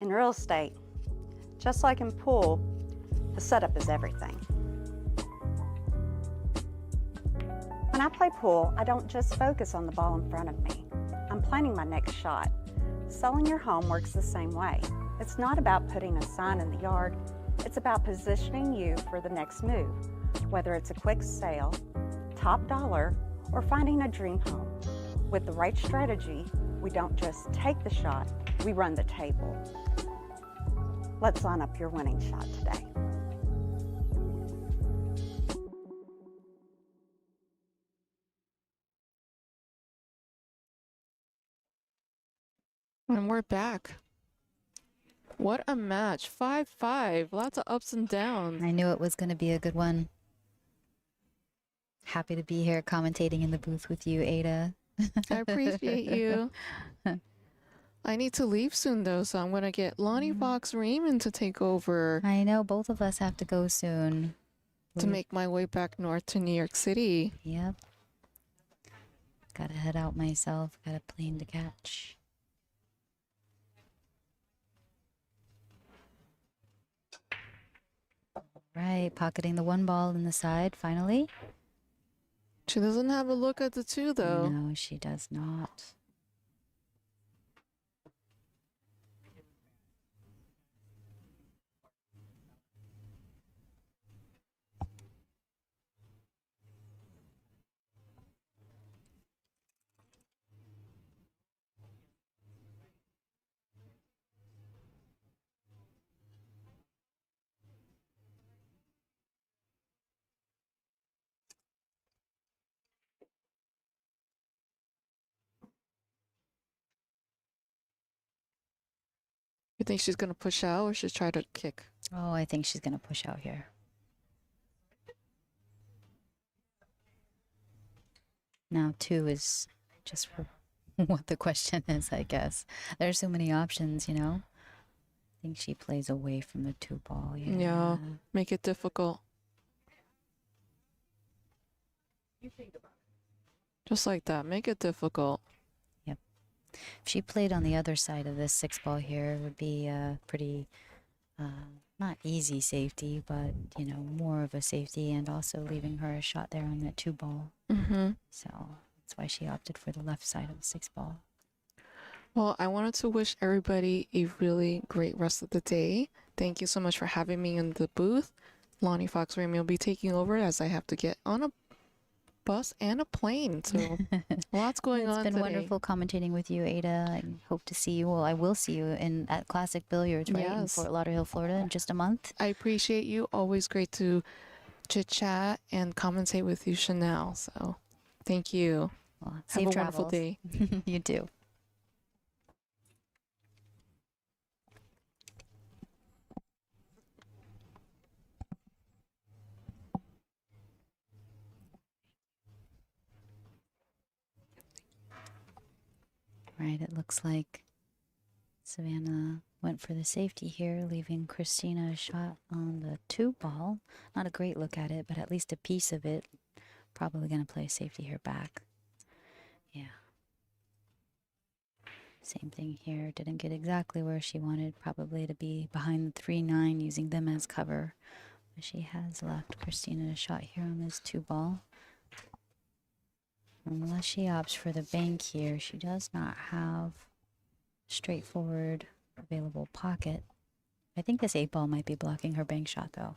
In real estate, just like in pool, the setup is everything. When I play pool, I don't just focus on the ball in front of me. I'm planning my next shot. Selling your home works the same way. It's not about putting a sign in the yard. It's about positioning you for the next move, whether it's a quick sale, top dollar, or finding a dream home. With the right strategy, we don't just take the shot, we run the table. Let's line up your winning shot today. And we're back. What a match. 5-5. Lots of ups and downs. I knew it was going to be a good one. Happy to be here commentating in the booth with you, Ada. I appreciate you. I need to leave soon, though, so I'm going to get Lonnie Fox-Raymond to take over I know both of us have to go soon. to make my way back north to New York City. Yep. Gotta head out myself. Got a plane to catch. Right, pocketing the one ball in the side, finally. She doesn't have a look at the two, though. No, she does not. You think she's going to push out or she's try to kick? Oh, I think she's gonna push out here. Now, two is just for what the question is, I guess. There's so many options, you know? I think she plays away from the two ball. Yeah. Make it difficult. Just like that. Make it difficult. If she played on the other side of this six ball here, it would be a pretty, not easy safety, but, you know, more of a safety, and also leaving her a shot there on that two ball. Mm-hmm. So that's why she opted for the left side of the six ball. Well, I wanted to wish everybody a really great rest of the day. Thank you so much for having me in the booth. Lonnie Fox-Raymond will be taking over as I have to get on a bus and a plane. So lots going on It's been today. wonderful commentating with you, Ada. I hope to see you. Well, I will see you at Classic Billiards, right, in Yes. Fort Lauderdale, Florida, in just a month. I appreciate you. Always great to chit chat and commentate with you, Chanel. So thank you. Well, Have safe a travels. wonderful day. You too. Right, it looks like Savannah went for the safety here, leaving Kristina a shot on the two ball. Not a great look at it, but at least a piece of it. Probably going to play safety here back. Yeah. Same thing here. Didn't get exactly where she wanted, probably to be behind the 3-9, using them as cover. But she has left Kristina a shot here on this two ball. Unless she opts for the bank here, she does not have straightforward available pocket. I think this 8 ball might be blocking her bank shot, though.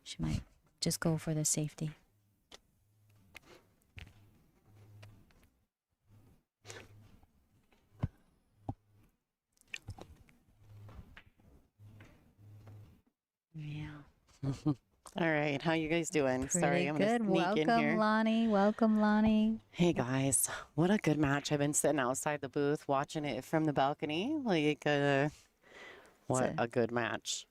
She might just go for the safety. Yeah. All right, how you guys doing? Sorry, Pretty I'm good. gonna sneak in Welcome, here. Lonnie. Welcome, Lonnie. Hey guys, what a good match! I've been sitting outside the booth watching it from the balcony. What a good match!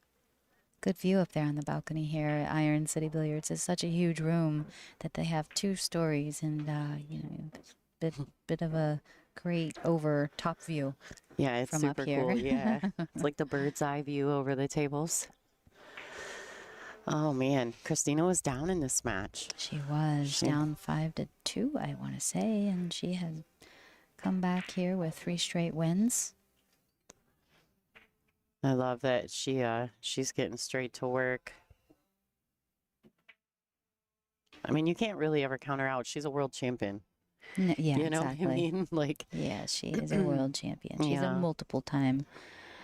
Good view up there on the balcony here at Iron City Billiards. It's such a huge room that they have 2 stories, and you know, bit of a great over top view. Yeah, it's from up super here. cool. Yeah, it's like the bird's eye view over the tables. Oh man, Kristina was down in this match. She was down 5-2, I want to say, and she has come back here with 3 straight wins. I love that she's getting straight to work. I mean, you can't really ever count her out. She's a world champion. Yeah, You know exactly. what I mean? Like, Yeah, she is a world champion. She's Yeah. a multiple time.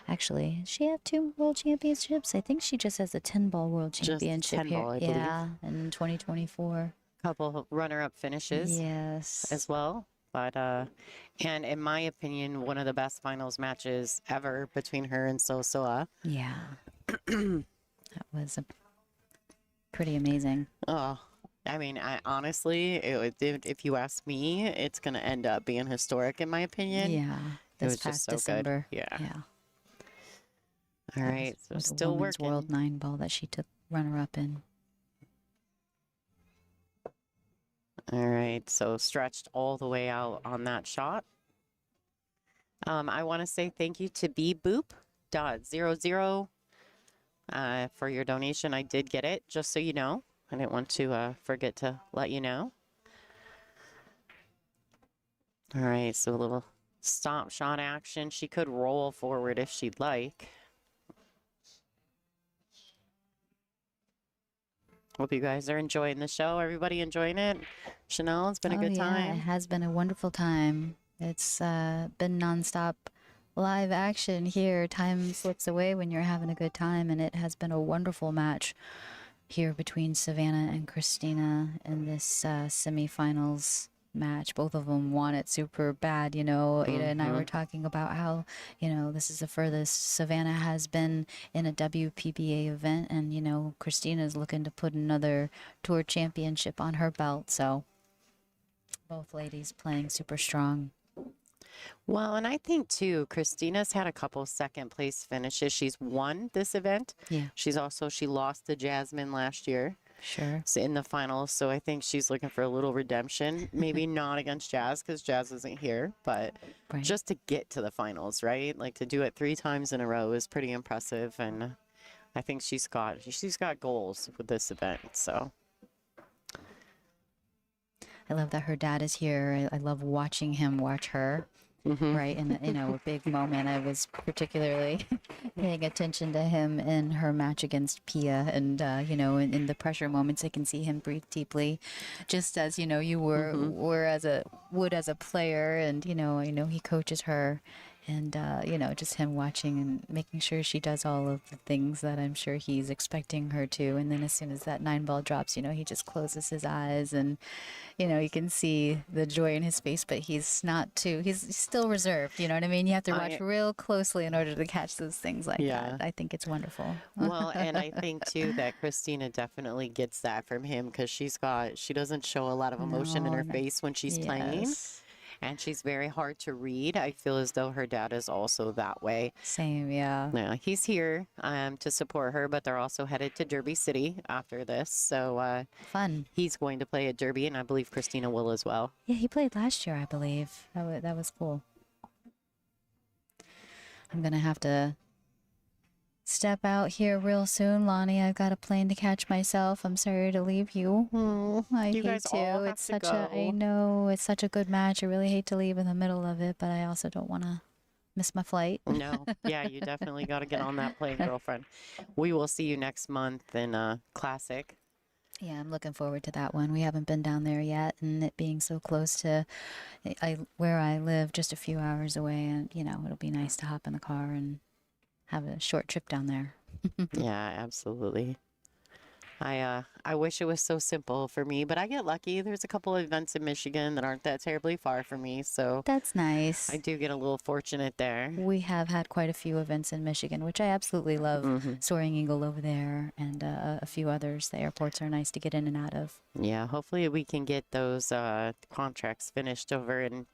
Actually, does she have 2 world championships? I think she just has a 10-ball world Just championship 10 here. ball, I believe. Yeah, in 2024. couple runner-up finishes Yes. as well. But and in my opinion, one of the best finals matches ever between her and Sosoa. Yeah. That was pretty amazing. Oh, I mean, honestly, if you ask me, it's gonna end up being historic in my opinion. Yeah. It This was just past so December. good. Yeah. Yeah. All That right, so was the still women's working. World 9 ball that she took runner-up in. All right, so stretched all the way out on that shot. I want to say thank you to bboop.00 for your donation. I did get it, just so you know. I didn't want to forget to let you know. All right, so a little stop shot action. She could roll forward if she'd like. Hope you guys are enjoying the show. Everybody enjoying it? Chanel, it's been a good Yeah, time. it has been a wonderful time. It's been nonstop live action here. Time slips away when you're having a good time, and it has been a wonderful match here between Savannah and Kristina in this semifinals match. Both of them want it super bad. You know, Ada and I were talking about how, you know, this is the furthest Savannah has been in a WPBA event, and, you know, Kristina's looking to put another tour championship on her belt. So both ladies playing super strong. Well, and I think too, Christina's had a couple second place finishes. She's won this event. Yeah. She lost to Jasmine last year Sure. in the finals. So I think she's looking for a little redemption. Maybe not against Jazz because Jazz isn't here, but Right. just to get to the finals, right? Like to do it 3 times in a row is pretty impressive. And I think she's got goals with this event. So. I love that her dad is here. I love watching him watch her. Right, and you know, a big moment. I was particularly paying attention to him in her match against Pia, and you know, in the pressure moments, I can see him breathe deeply, just as you know you were as a player, and you know, I know he coaches her, and you know, just him watching and making sure she does all of the things that I'm sure he's expecting her to, and then as soon as that 9 ball drops, you know, he just closes his eyes and. You know, you can see the joy in his face, but he's still reserved. You know what I mean? You have to watch real closely in order to catch those things like that. I think it's wonderful. Well, and I think too that Kristina definitely gets that from him because she doesn't show a lot of emotion in her face when she's playing. Yes. And she's very hard to read. I feel as though her dad is also that way. Same, yeah. Yeah, he's here to support her, but they're also headed to Derby City after this. So Fun. he's going to play at Derby, and I believe Kristina will as well. Yeah, he played last year, I believe. That was cool. I'm going to have to step out here real soon, Lonnie. I've got a plane to catch myself. I'm sorry to leave you. I You hate guys to. all have It's to such go. I know it's such a good match. I really hate to leave in the middle of it, but I also don't want to miss my flight. No, yeah, you definitely got to get on that plane, girlfriend. We will see you next month in Classic. Yeah, I'm looking forward to that one. We haven't been down there yet, and it being so close to where I live, just a few hours away, and you know, it'll be nice to hop in the car and have a short trip down there. Yeah, absolutely. I wish it was so simple for me, but I get lucky. There's a couple of events in Michigan that aren't that terribly far from me, so That's nice. I do get a little fortunate there. We have had quite a few events in Michigan, which I absolutely love. Soaring Eagle over there, and a few others. The airports are nice to get in and out of. Yeah, hopefully we can get those contracts finished over and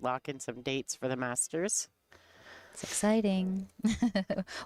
lock in some dates for the Masters. It's exciting.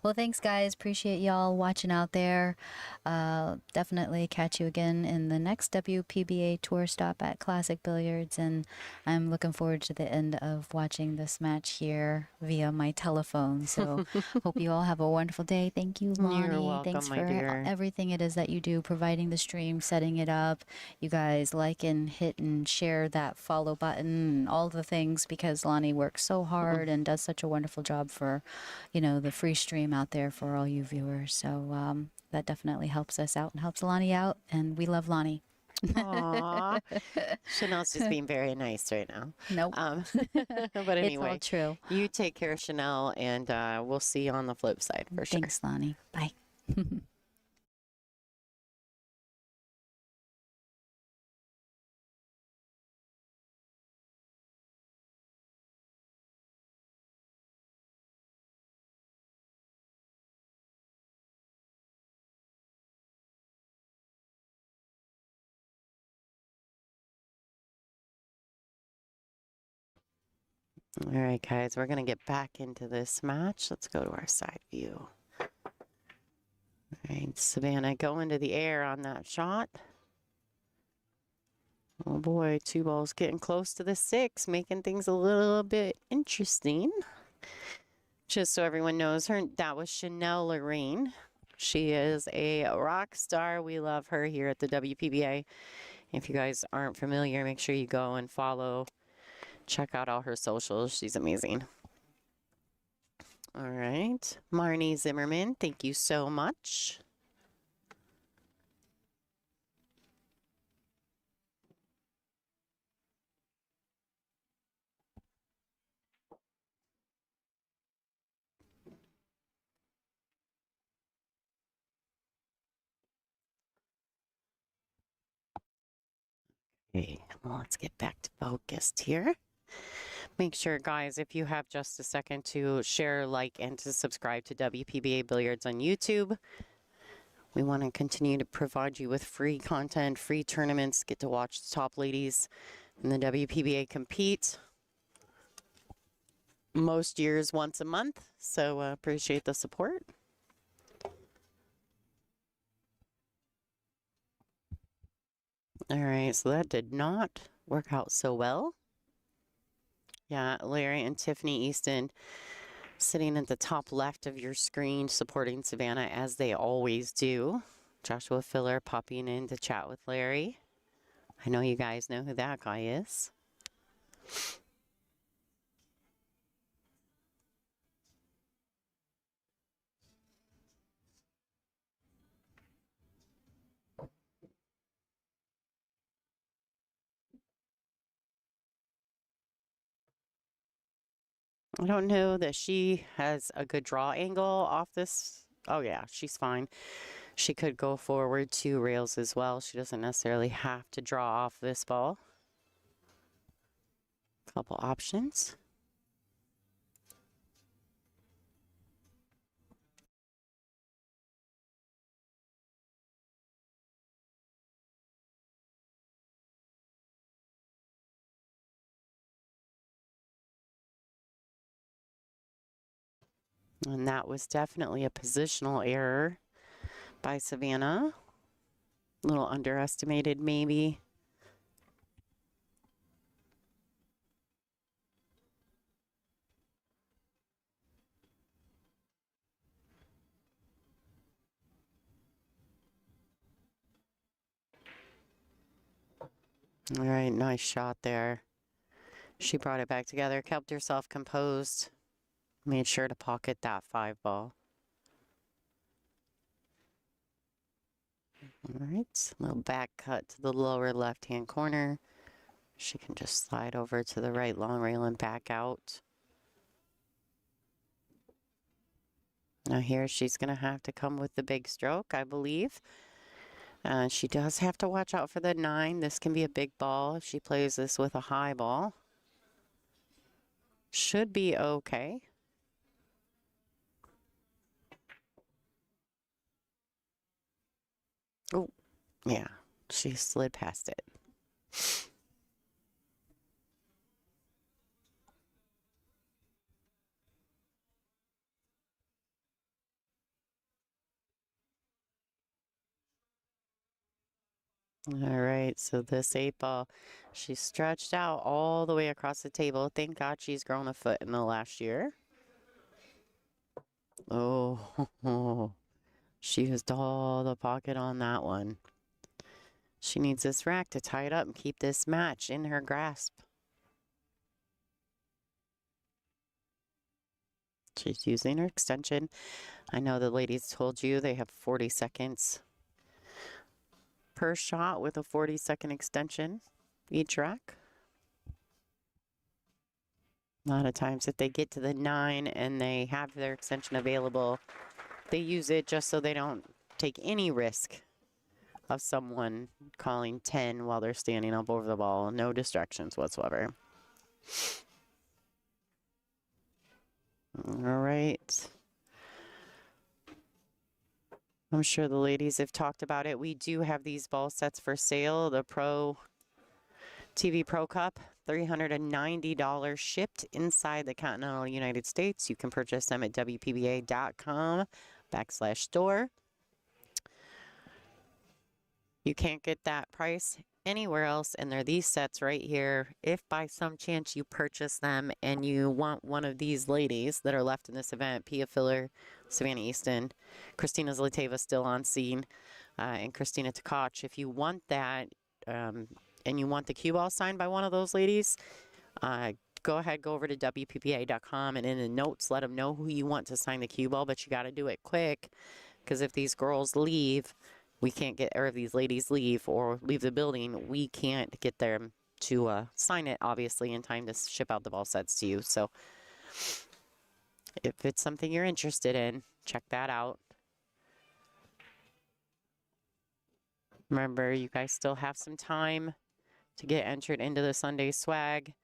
Well, thanks, guys. Appreciate y'all watching out there. Definitely catch you again in the next WPBA tour stop at Classic Billiards. And I'm looking forward to the end of watching this match here via my telephone. So hope you all have a wonderful day. Thank you, Lonnie. You're welcome, Thanks my for dear. everything it is that you do, providing the stream, setting it up. You guys like and hit and share that follow button and all the things, because Lonnie works so hard and does such a wonderful job for, you know, the free stream out there for all you viewers. So that definitely helps us out and helps Lonnie out, and we love Lonnie. Aww. Chanel's just being very nice right now. Nope. But anyway, It's all true. you take care, Chanel, and we'll see you on the flip side for sure. Thanks, Lonnie. Bye. All right, guys, we're going to get back into this match. Let's go to our side view. All right, Savannah, go into the air on that shot. Oh boy, 2 balls getting close to the 6, making things a little bit interesting. Just so everyone knows, that was Chanel Lorraine. She is a rock star. We love her here at the WPBA. If you guys aren't familiar, make sure you go and follow. Check out all her socials. She's amazing. All right. Marnie Zimmerman, thank you so much. Okay, well, let's get back to focused here. Make sure, guys, if you have just a second to share, like, and to subscribe to WPBA Billiards on YouTube. We want to continue to provide you with free content, free tournaments, get to watch the top ladies in the WPBA compete most years once a month. So appreciate the support. All right, so that did not work out so well. Yeah, Larry and Tiffany Easton sitting at the top left of your screen supporting Savannah as they always do. Joshua Filler popping in to chat with Larry. I know you guys know who that guy is. I don't know that she has a good draw angle off this. Oh yeah, she's fine. She could go forward 2 rails as well. She doesn't necessarily have to draw off this ball. Couple options. And that was definitely a positional error by Savannah. A little underestimated, maybe. All right, nice shot there. She brought it back together, kept herself composed, made sure to pocket that 5 ball. All right, little back cut to the lower left-hand corner. She can just slide over to the right long rail and back out. Now here she's going to have to come with the big stroke, I believe. She does have to watch out for the 9. This can be a big ball if she plays this with a high ball. Should be okay. Oh, yeah, she slid past it. All right, so this 8 ball, she stretched out all the way across the table. Thank God she's grown a foot in the last year. Oh, she used all the pocket on that one. She needs this rack to tie it up and keep this match in her grasp. She's using her extension. I know the ladies told you they have 40 seconds per shot with a 40-second extension each rack. A lot of times if they get to the 9 and they have their extension available, they use it just so they don't take any risk of someone calling 10 while they're standing up over the ball. No distractions whatsoever. All right. I'm sure the ladies have talked about it. We do have these ball sets for sale. The TV Pro Cup, $390 shipped inside the continental United States. You can purchase them at WPBA.com/store. You can't get that price anywhere else, and they're these sets right here. If by some chance you purchase them and you want one of these ladies that are left in this event, Pia Filler, Savannah Easton, Kristina Zlateva still on scene, and Kristina Tkach, if you want that and you want the cue ball signed by one of those ladies, go ahead, go over to WPBA.com, and in the notes, let them know who you want to sign the cue ball, but you got to do it quick, because if these girls leave, we can't get, or if these ladies leave or leave the building, we can't get them to sign it, obviously, in time to ship out the ball sets to you. So if it's something you're interested in, check that out. Remember, you guys still have some time to get entered into the Sunday swag.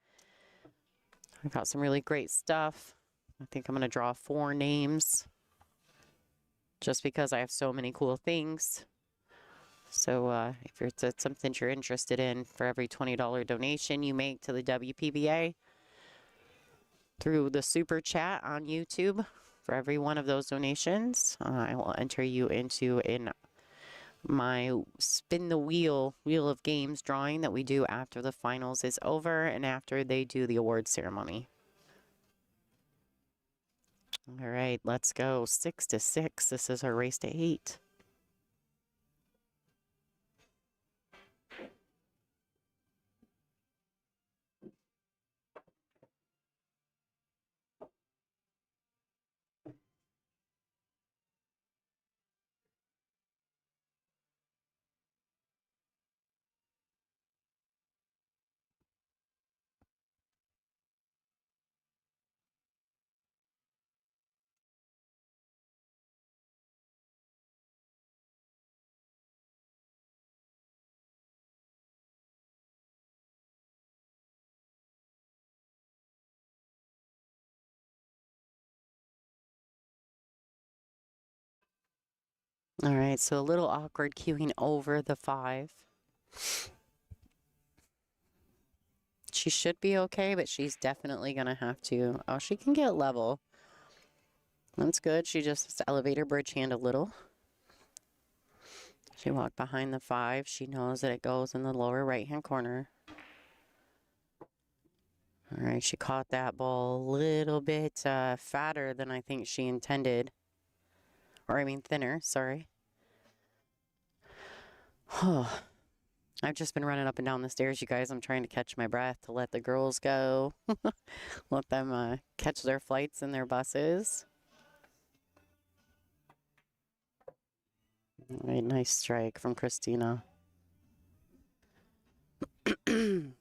I got some really great stuff. I think I'm going to draw 4 names just because I have so many cool things. So if it's something you're interested in, for every $20 donation you make to the WPBA through the super chat on YouTube, for every one of those donations, I will enter you into my spin the wheel of games drawing that we do after the finals is over and after they do the award ceremony. All right, let's go. 6-6. This is our race to 8. All right, so a little awkward queuing over the 5. She should be okay, but she's definitely going to have to. Oh, she can get level. That's good. She just has to elevate her bridge hand a little. She walked behind the 5. She knows that it goes in the lower right-hand corner. All right, she caught that ball a little bit fatter than I think she intended. Or, I mean, thinner, sorry. I've just been running up and down the stairs, you guys. I'm trying to catch my breath to let the girls go. Let them catch their flights and their buses. All right, nice strike from Kristina. The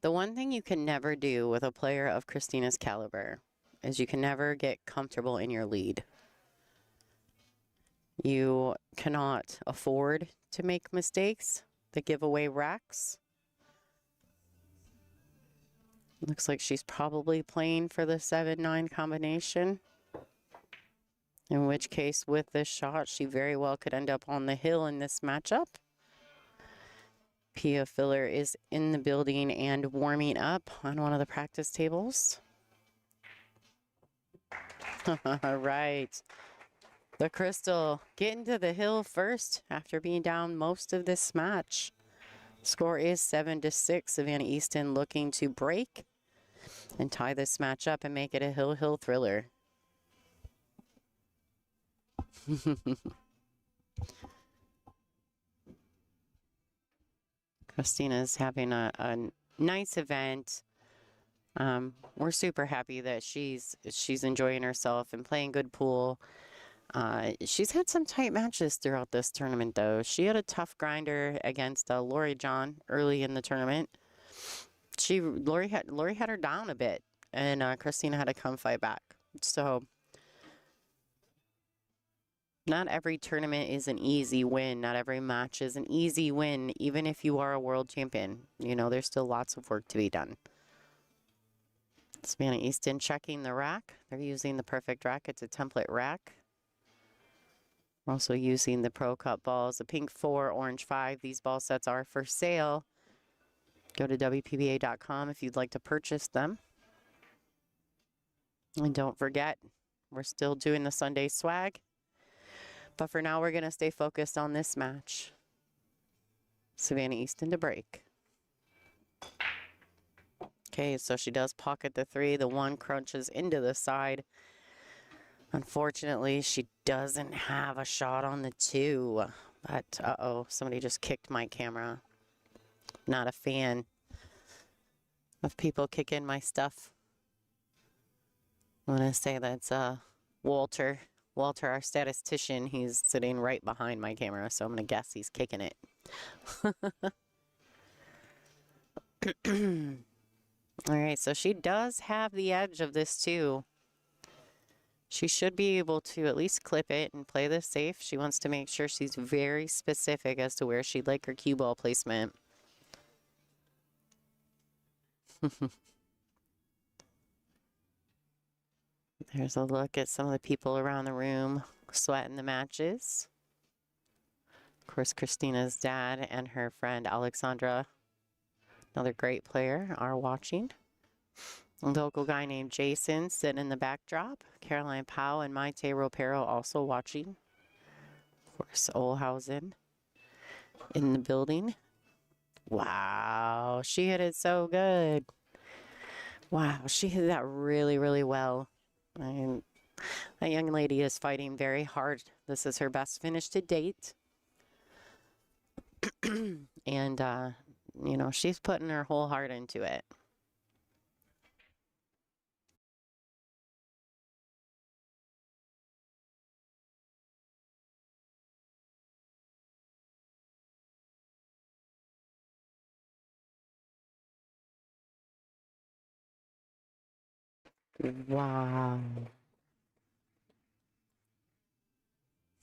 one thing you can never do with a player of Kristina's caliber is you can never get comfortable in your lead. You cannot afford to make mistakes that give away racks. Looks like she's probably playing for the 7-9 combination. In which case, with this shot, she very well could end up on the hill in this matchup. Pia Filler is in the building and warming up on one of the practice tables. All right. The Crystal getting to the hill first after being down most of this match. Score is 7-6. Savannah Easton looking to break and tie this match up and make it a hill thriller. Kristina's having a nice event. We're super happy that she's enjoying herself and playing good pool. She's had some tight matches throughout this tournament, though. She had a tough grinder against Lori John early in the tournament. Lori had her down a bit, and Kristina had to come fight back. So not every tournament is an easy win. Not every match is an easy win, even if you are a world champion. You know, there's still lots of work to be done. Savannah Easton checking the rack. They're using the perfect rack. It's a template rack. We're also using the Pro Cup balls, the pink 4, orange 5. These ball sets are for sale Go to WPBA.com if you'd like to purchase them. And don't forget, we're still doing the Sunday swag. But for now, we're going to stay focused on this match. Savannah Easton to break. Okay, so she does pocket the 3. The 1 crunches into the side. Unfortunately, she doesn't have a shot on the 2. But, uh-oh, somebody just kicked my camera. Not a fan of people kicking my stuff. I want to say that's Walter. Walter, our statistician, he's sitting right behind my camera, so I'm going to guess he's kicking it. All right, so she does have the edge of this too. She should be able to at least clip it and play this safe. She wants to make sure she's very specific as to where she'd like her cue ball placement. There's a look at some of the people around the room sweating the matches. Of course, Kristina's dad and her friend Alexandra, another great player, are watching. A local guy named Jason sitting in the backdrop. Caroline Powell and Maite Ropero also watching. Of course, Olhausen in the building. Wow, she hit it so good. Wow, she hit that really, really well. And that young lady is fighting very hard. This is her best finish to date. And, you know, she's putting her whole heart into it. Wow.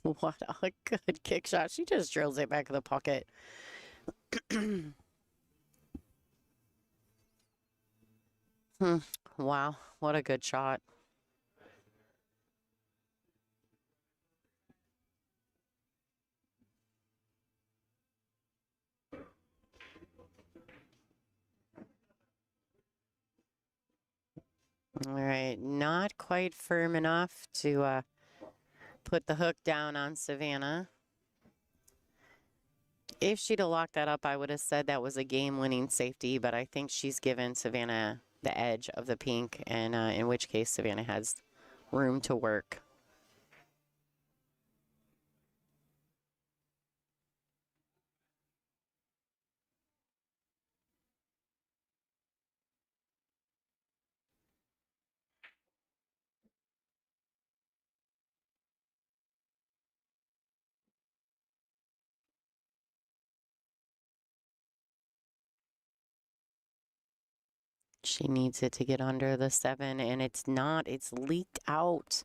What a good kick shot. She just drills it back in the pocket. Wow, what a good shot. All right, not quite firm enough to put the hook down on Savannah. If she'd have locked that up, I would have said that was a game-winning safety, but I think she's given Savannah the edge of the pink, and in which case Savannah has room to work. She needs it to get under the 7, and it's not. It's leaked out.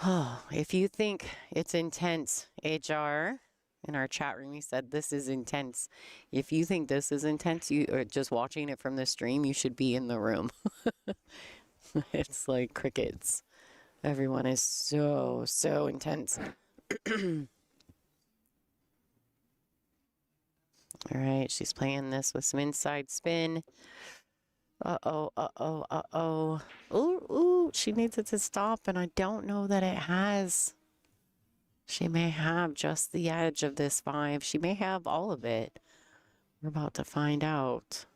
Oh, if you think it's intense, HR, in our chat room, he said this is intense. If you think this is intense, you are just watching it from the stream, you should be in the room. It's like crickets. Everyone is so intense. All right, she's playing this with some inside spin. Uh-oh, uh-oh, uh-oh. Ooh, she needs it to stop, and I don't know that it has. She may have just the edge of this 5. She may have all of it. We're about to find out.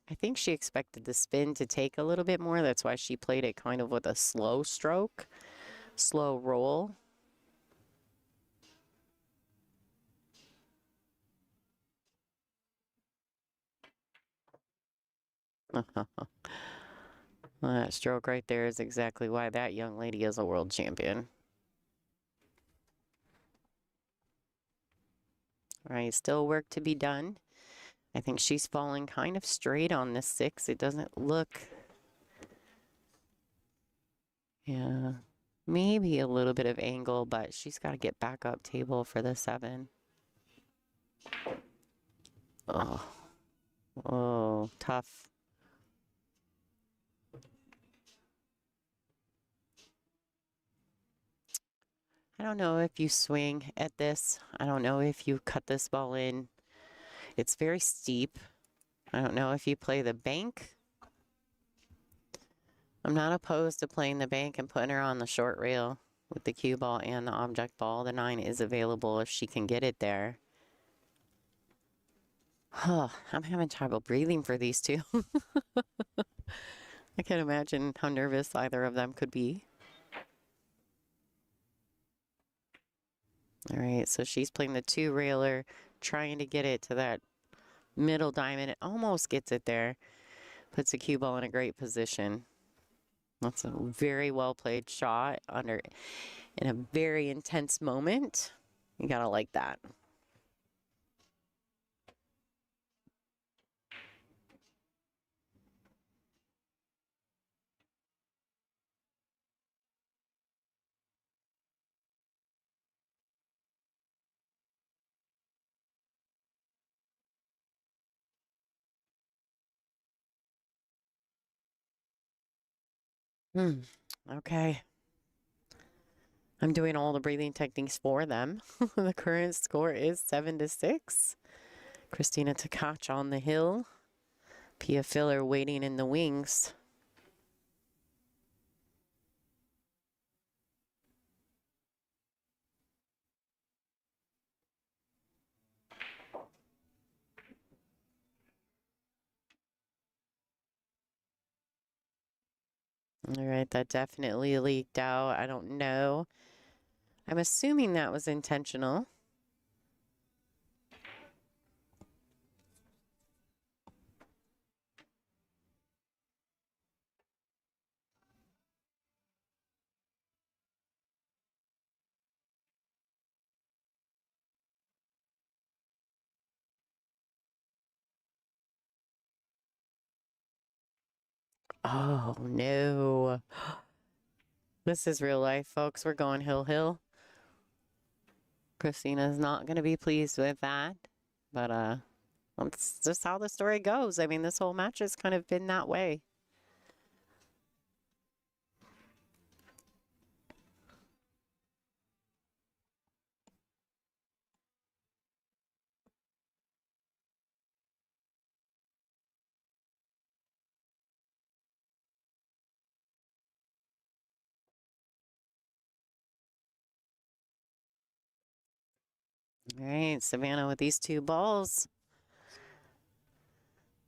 I think she expected the spin to take a little bit more. That's why she played it kind of with a slow stroke, slow roll. That stroke right there is exactly why that young lady is a world champion. All right, still work to be done. I think she's falling kind of straight on this 6. It doesn't look... Yeah, maybe a little bit of angle, but she's got to get back up table for the 7. Oh, tough. I don't know if you swing at this. I don't know if you cut this ball in. It's very steep. I don't know if you play the bank. I'm not opposed to playing the bank and putting her on the short rail with the cue ball and the object ball. The 9 is available if she can get it there. Oh, I'm having trouble breathing for these two. I can't imagine how nervous either of them could be. All right, so she's playing the 2 railer, trying to get it to that middle diamond. It almost gets it there. Puts the cue ball in a great position. That's a very well played shot in a very intense moment. You gotta like that. Okay. I'm doing all the breathing techniques for them. The current score is 7-6. Kristina Tkach on the hill. Pia Filler waiting in the wings. All right, that definitely leaked out. I don't know. I'm assuming that was intentional. Oh, no. This is real life, folks. We're going hill. Kristina's not going to be pleased with that. But that's just how the story goes. I mean, this whole match has kind of been that way. All right, Savannah with these 2 balls.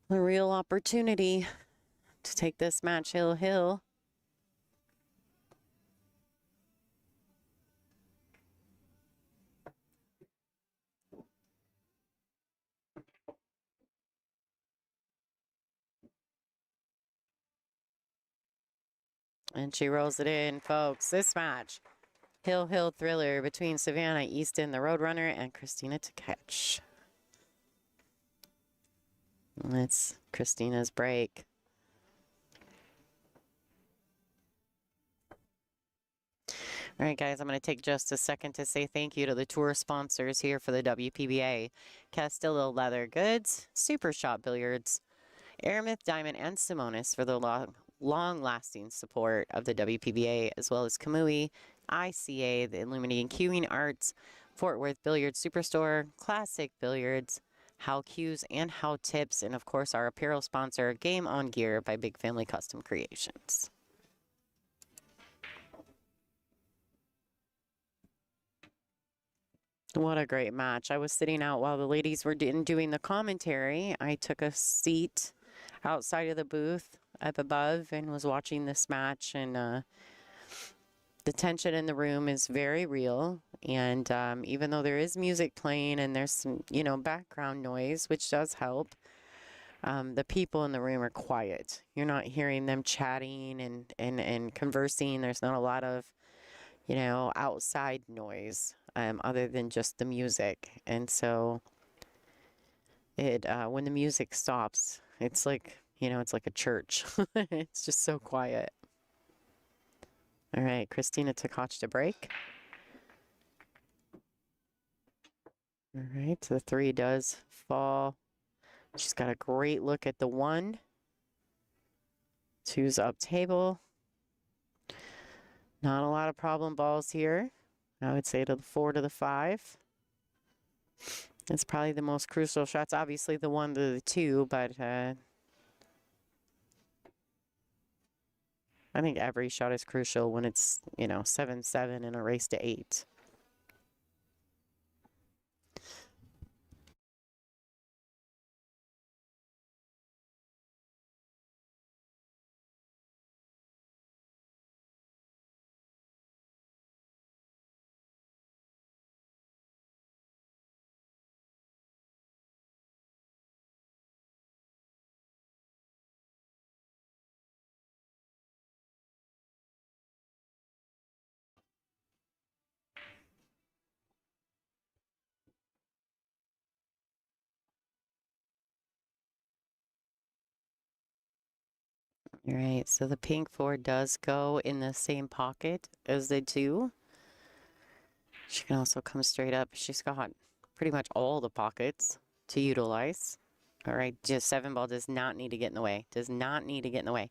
A real opportunity to take this match hill. And she rolls it in, folks. This match, hill thriller between Savannah Easton, the Roadrunner, and Kristina Tkach. It's Kristina's break. All right, guys, I'm going to take just a second to say thank you to the tour sponsors here for the WPBA. Castillo Leather Goods, Super Shot Billiards, Aramith Diamond, and Simonis for the long-lasting support of the WPBA, as well as Kamui, ICA, the Illuminating Cueing Arts, Fort Worth Billiard Superstore, Classic Billiards, How Cues and How Tips, and of course our apparel sponsor, Game On Gear by Big Family Custom Creations. What a great match. I was sitting out while the ladies were doing the commentary. I took a seat outside of the booth up above and was watching this match, and the tension in the room is very real. And even though there is music playing and there's some, background noise, which does help, the people in the room are quiet. You're not hearing them chatting and conversing. There's not a lot of, outside noise other than just the music. And so when the music stops, it's like, it's like a church. It's just so quiet. All right, Kristina Tkach to break. All right, so the 3 does fall. She's got a great look at the 1. 2's up table. Not a lot of problem balls here. I would say to the 4 to the 5. It's probably the most crucial shots. Obviously, the 1 to the 2, but I think every shot is crucial when it's, 7-7 in a race to 8. All right, so the pink 4 does go in the same pocket as the 2. She can also come straight up. She's got pretty much all the pockets to utilize. All right, just 7 ball does not need to get in the way. Does not need to get in the way.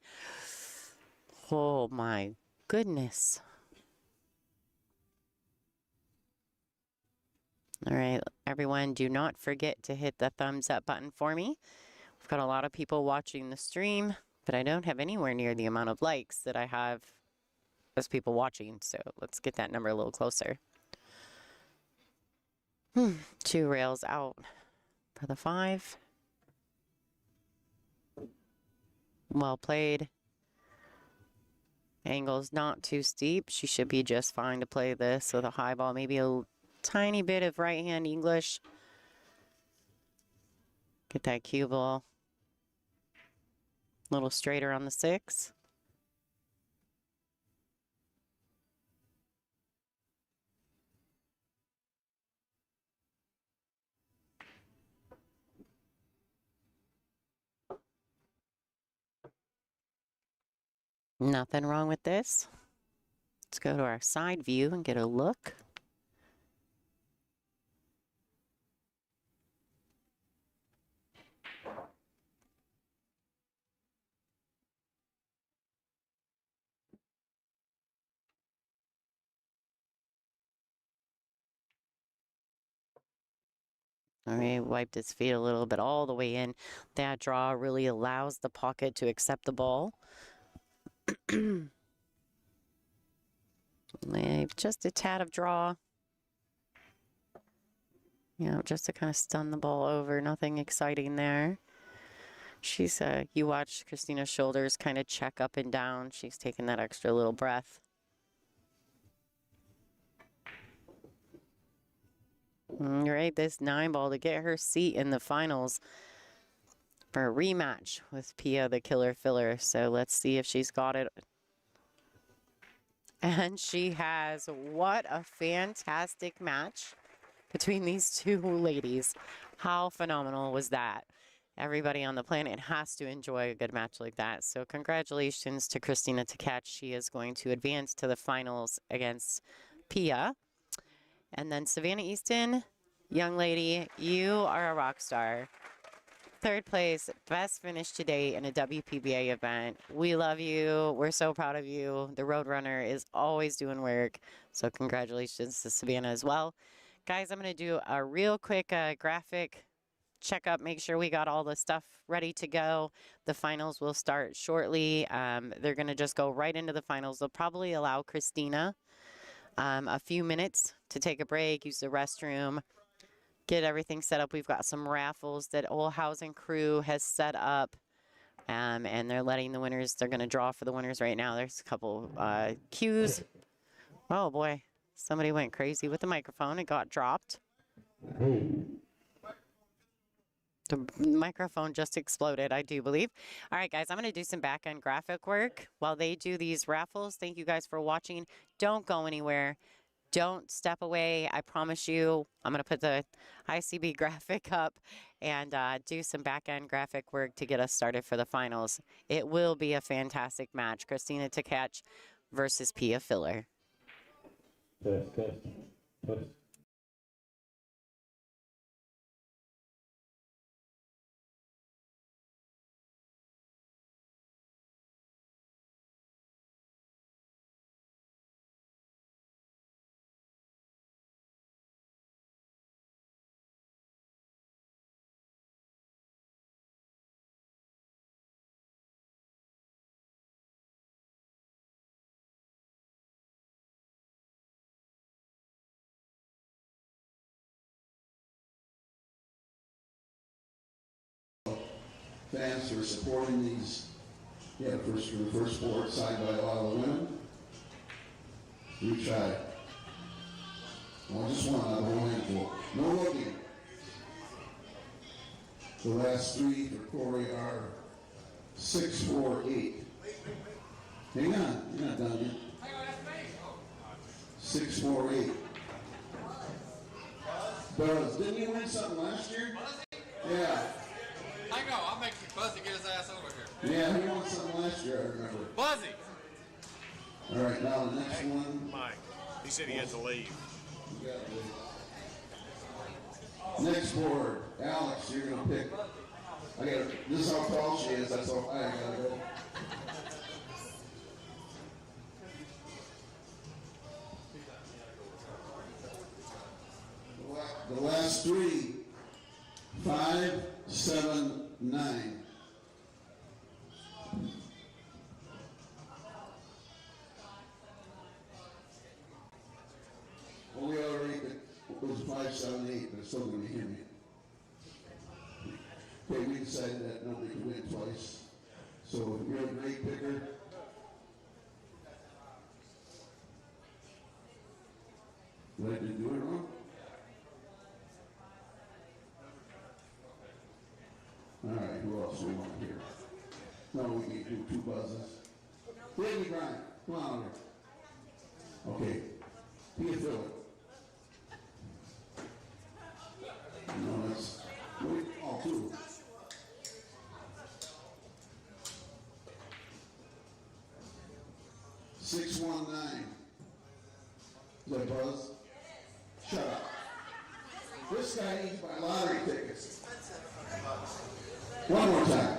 Oh my goodness. All right, everyone, do not forget to hit the thumbs up button for me. We've got a lot of people watching the stream, but I don't have anywhere near the amount of likes that I have as people watching. So let's get that number a little closer. 2 rails out for the 5. Well played. Angle's not too steep. She should be just fine to play this with a high ball. Maybe a tiny bit of right hand English. Get that cue ball a little straighter on the 6. Nothing wrong with this. Let's go to our side view and get a look. All right, wiped his feet a little bit all the way in. That draw really allows the pocket to accept the ball. Just a tad of draw. Just to kind of stun the ball over. Nothing exciting there. She's, you watch Kristina's shoulders kind of check up and down. She's taking that extra little breath. All right, this 9 ball to get her seat in the finals for a rematch with Pia, the killer filler. So let's see if she's got it. And she has. What a fantastic match between these 2 ladies. How phenomenal was that? Everybody on the planet has to enjoy a good match like that. So congratulations to Kristina Tkach. She is going to advance to the finals against Pia. And then Savannah Easton, young lady, you are a rock star. 3rd place, best finish today in a WPBA event. We love you. We're so proud of you. The Roadrunner is always doing work. So congratulations to Savannah as well. Guys, I'm going to do a real quick graphic checkup, make sure we got all the stuff ready to go. The finals will start shortly. They're going to just go right into the finals. They'll probably allow Kristina a few minutes to take a break, use the restroom, get everything set up. We've got some raffles that Olhausen crew has set up, and they're letting the winners, they're going to draw for the winners right now. There's a couple cues. Oh boy, somebody went crazy with the microphone. It got dropped. The microphone just exploded, I do believe. All right, guys, I'm going to do some back-end graphic work while they do these raffles. Thank you guys for watching. Don't go anywhere. Don't step away. I promise you, I'm going to put the ICB graphic up and do some back-end graphic work to get us started for the finals. It will be a fantastic match. Kristina Tkach versus Pia Filler. fans for supporting these. Yeah, for the first sport signed by a lot of the women. We tried. Well, just one out of one handful. No looking. The last three for Corey are 6, 4, 8. Hang on, you're not done yet. 6, 4, 8. Buzz, didn't you win something last year? Yeah. I know, I'll make Buzzy get his ass over here. Yeah, he won something last year, I remember. Buzzy! All right, now the next one. Mike, he said he had to leave. You got it. Next board, Alex, you're gonna pick. This is how tall she is, that's how high I gotta go. The last three, 5, 7, 9. Well, we already picked, it was 5, 7, 8, but it's still going to be him. Okay, we decided that nobody could win twice. So you're a great picker. Did I do it wrong? All right, who else do we want here? No, we can do 2 buzzes. David Bryant, come on here. Okay, Pia Phillip. No, that's, all 2. Six, 1, 9. Is that Buzz? Shut up. This guy needs to buy lottery tickets. One more time.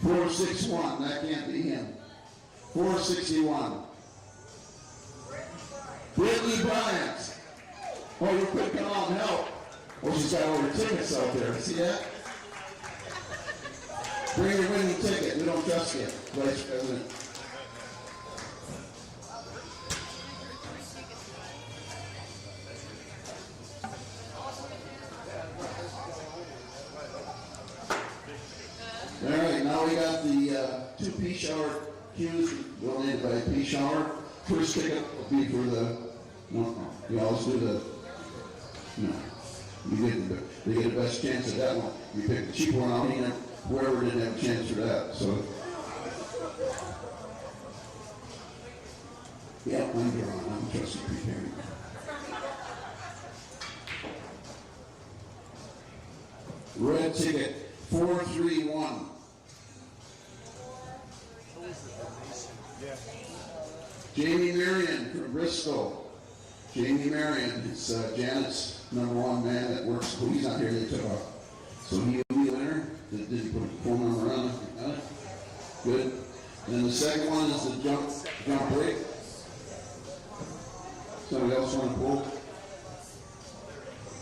Four, 6, 1. That can't be him. 461. Brittany Bryant. Oh, you're quick on help. Oh, she's got all her tickets out there. See that? Bring your winning ticket. We don't trust you, Vice President. All right, now we got the 2 pea shower cues donated by Pea Shower. First ticket will be for the, no, you always do the, no, they get the best chance at that one. You pick the cheap one out, whoever didn't have a chance for that, so. Yeah, I'm drawn, I'm trusting preparing. Red ticket, 431. Jamie Marion from Bristol. Jamie Marion, it's Janet's #1 man that works. Well, he's not here, they took off. So he'll be a winner. Did he put a phone number on it? Good. And then the second one is the jump break. Somebody else want to pull?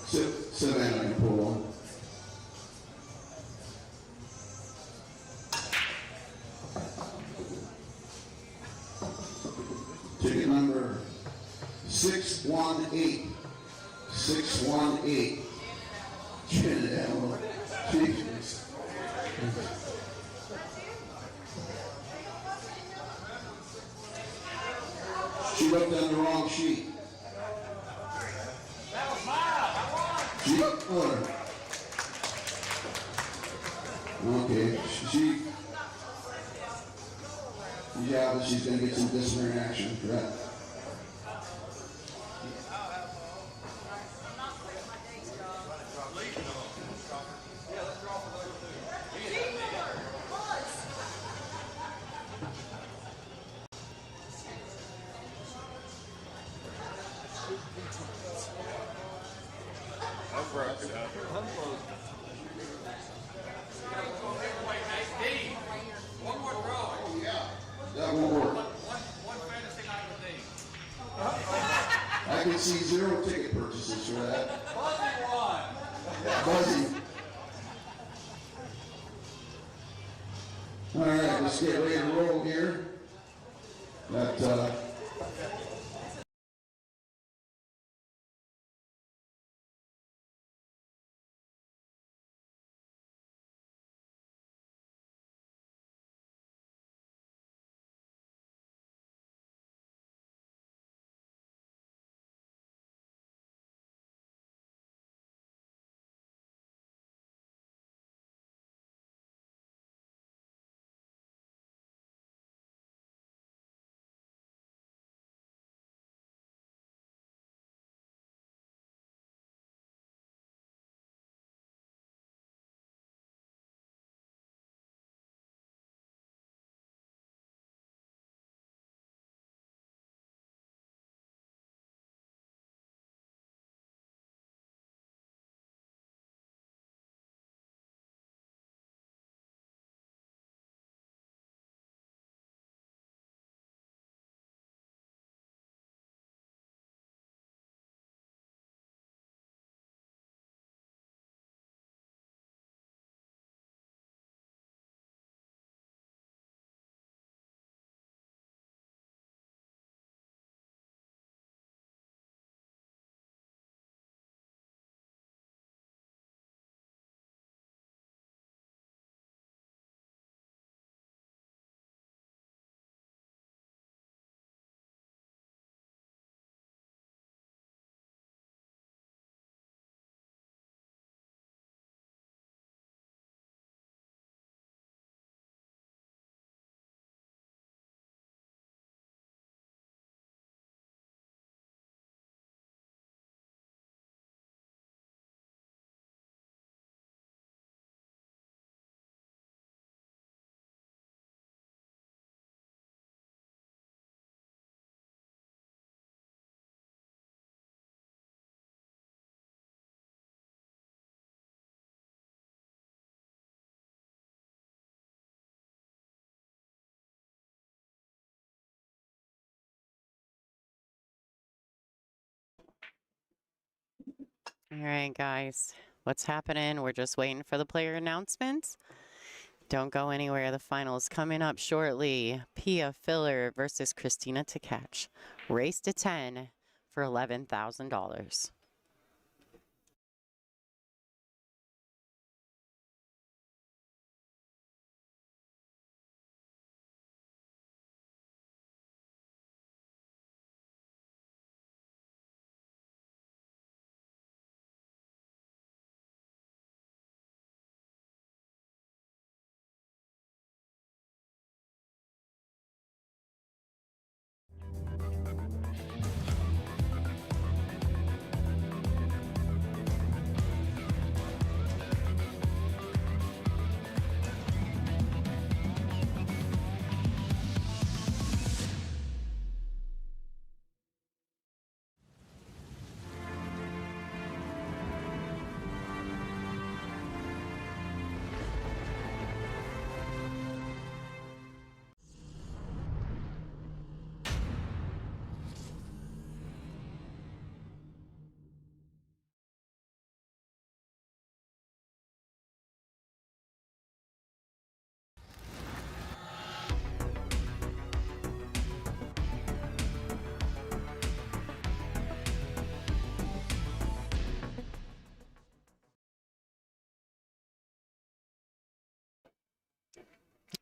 Savannah can pull one. Ticket number 618. 618. Jesus. She looked on the wrong sheet. That was mine. She looked on her. Okay. Yeah, but she's going to get some disciplinary action for that. That won't work. One fantasy night with Dave. I can see 0 ticket purchases for that. Buzzy won. Buzzy. All right, let's get ready to roll here. That All right, guys. What's happening? We're just waiting for the player announcements. Don't go anywhere. The finals coming up shortly. Pia Filler versus Kristina Tkach. Race to 10 for $11,000.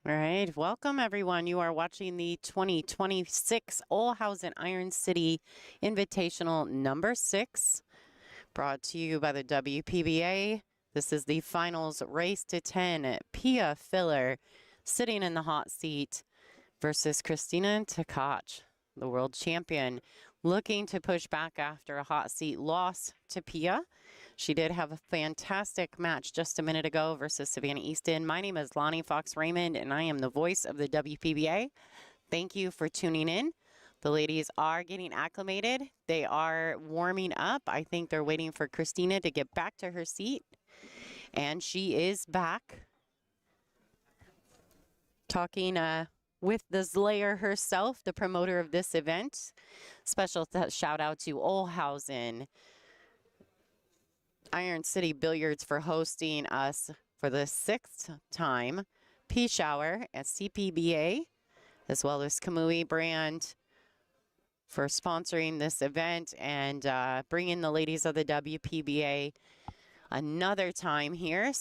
All right, welcome everyone. You are watching the 2026 Olhausen Iron City Invitational number 6, brought to you by the WPBA. This is the finals race to 10. Pia Filler sitting in the hot seat versus Kristina Tkach, the world champion, looking to push back after a hot seat loss to Pia. She did have a fantastic match just a minute ago versus Savannah Easton. My name is Lonnie Fox-Raymond, and I am the voice of the WPBA. Thank you for tuning in. The ladies are getting acclimated. They are warming up. I think they're waiting for Kristina to get back to her seat. And she is back. Talking with the Slayer herself, the promoter of this event. Special shout out to Olhausen Iron City Billiards for hosting us for the 6th time. Peace Hour at CPBA, as well as Kamui brand for sponsoring this event and bringing the ladies of the WPBA another time here.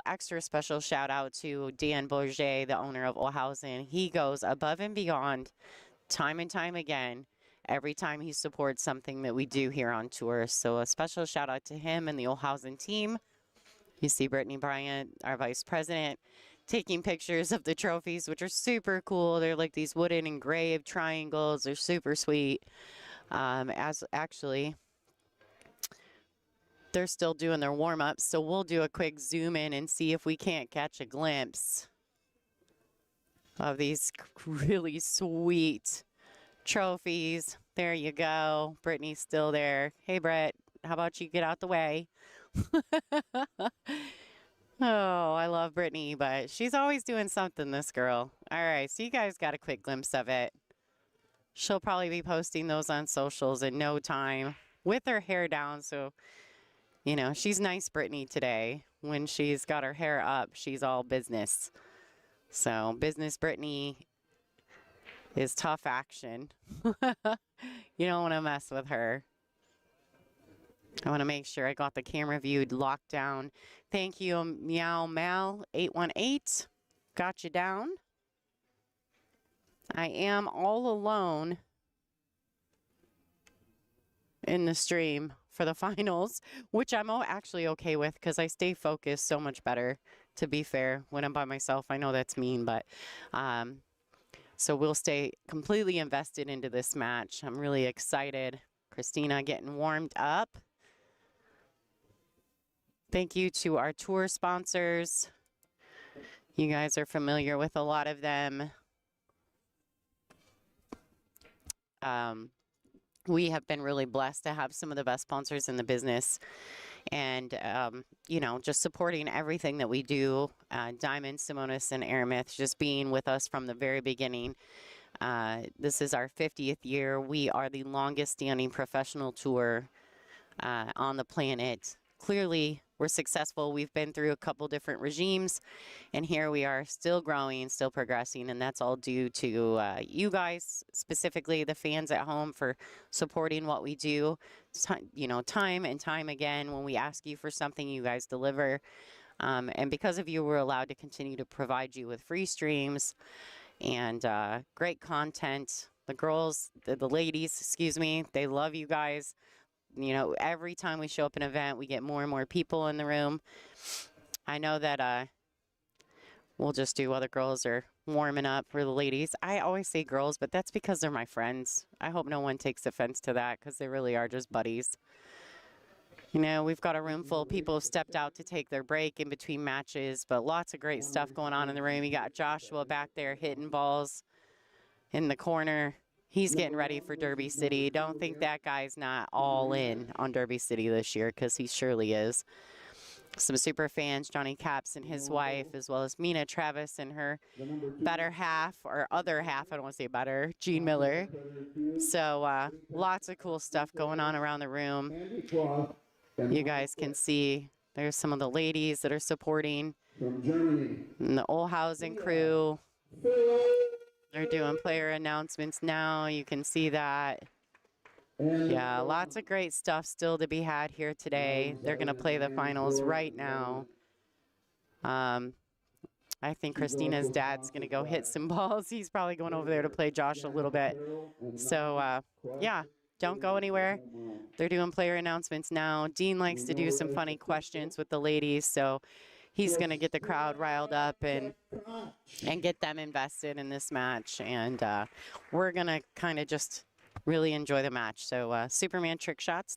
Extra special shout out to Dan Bourget, the owner of Olhausen. He goes above and beyond time and time again every time he supports something that we do here on tour. So a special shout out to him and the Olhausen team. You see Brittany Bryant, our vice president, taking pictures of the trophies, which are super cool. They're like these wooden engraved triangles. They're super sweet. As actually, they're still doing their warm-ups, so we'll do a quick zoom in and see if we can't catch a glimpse of these really sweet trophies. There you go. Brittany's still there. Hey, Brett, how about you get out the way? Oh, I love Brittany, but she's always doing something, this girl. All right, so you guys got a quick glimpse of it. She'll probably be posting those on socials in no time with her hair down. So, you know, she's nice, Brittany, today. When she's got her hair up, she's all business. So, business Brittany is tough action. You don't want to mess with her. I want to make sure I got the camera viewed locked down. Thank you, Meow Mal 818. Got you down. I am all alone in the stream for the finals, which I'm actually okay with because I stay focused so much better, to be fair, when I'm by myself. I know that's mean, but so we'll stay completely invested into this match. I'm really excited. Kristina getting warmed up. Thank you to our tour sponsors. You guys are familiar with a lot of them. We have been really blessed to have some of the best sponsors in the business, and you know, just supporting everything that we do. Diamond, Simonis, and Aramith just being with us from the very beginning. This is our 50th year. We are the longest standing professional tour on the planet. Clearly, we're successful. We've been through a couple different regimes, and here we are still growing, still progressing, and that's all due to you guys, specifically the fans at home, for supporting what we do. Time and time again, when we ask you for something, you guys deliver. And because of you, we're allowed to continue to provide you with free streams and great content. The girls, the ladies, excuse me, they love you guys. Every time we show up an event, we get more and more people in the room. I know that we'll just do while the girls are warming up for the ladies. I always say girls, but that's because they're my friends. I hope no one takes offense to that, because they really are just buddies. We've got a room full of people who stepped out to take their break in between matches, but lots of great stuff going on in the room. You got Joshua back there hitting balls in the corner. He's getting ready for Derby City. Don't think that guy's not all in on Derby City this year, because he surely is. Some super fans, Johnny Caps and his wife, as well as Mina Travis and her better half, or other half, I don't want to say better, Jean Miller. So lots of cool stuff going on around the room. You guys can see there's some of the ladies that are supporting. And the Olhausen crew. They're doing player announcements now. You can see that. Yeah, lots of great stuff still to be had here today. They're going to play the finals right now. I think Kristina's dad's going to go hit some balls. He's probably going over there to play Josh a little bit. So, yeah, don't go anywhere. They're doing player announcements now. Dean likes to do some funny questions with the ladies, so he's going to get the crowd riled up and get them invested in this match. And we're going to kind of just really enjoy the match. So Superman Trick Shots,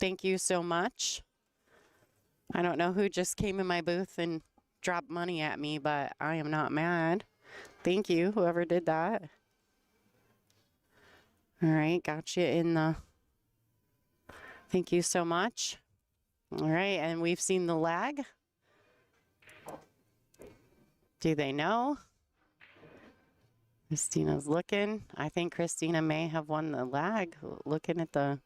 thank you so much. I don't know who just came in my booth and dropped money at me, but I am not mad. Thank you, whoever did that. All right, got you in the... Thank you so much. All right, and we've seen the lag. Do they know? Kristina's looking. I think Kristina may have won the lag. Looking at the...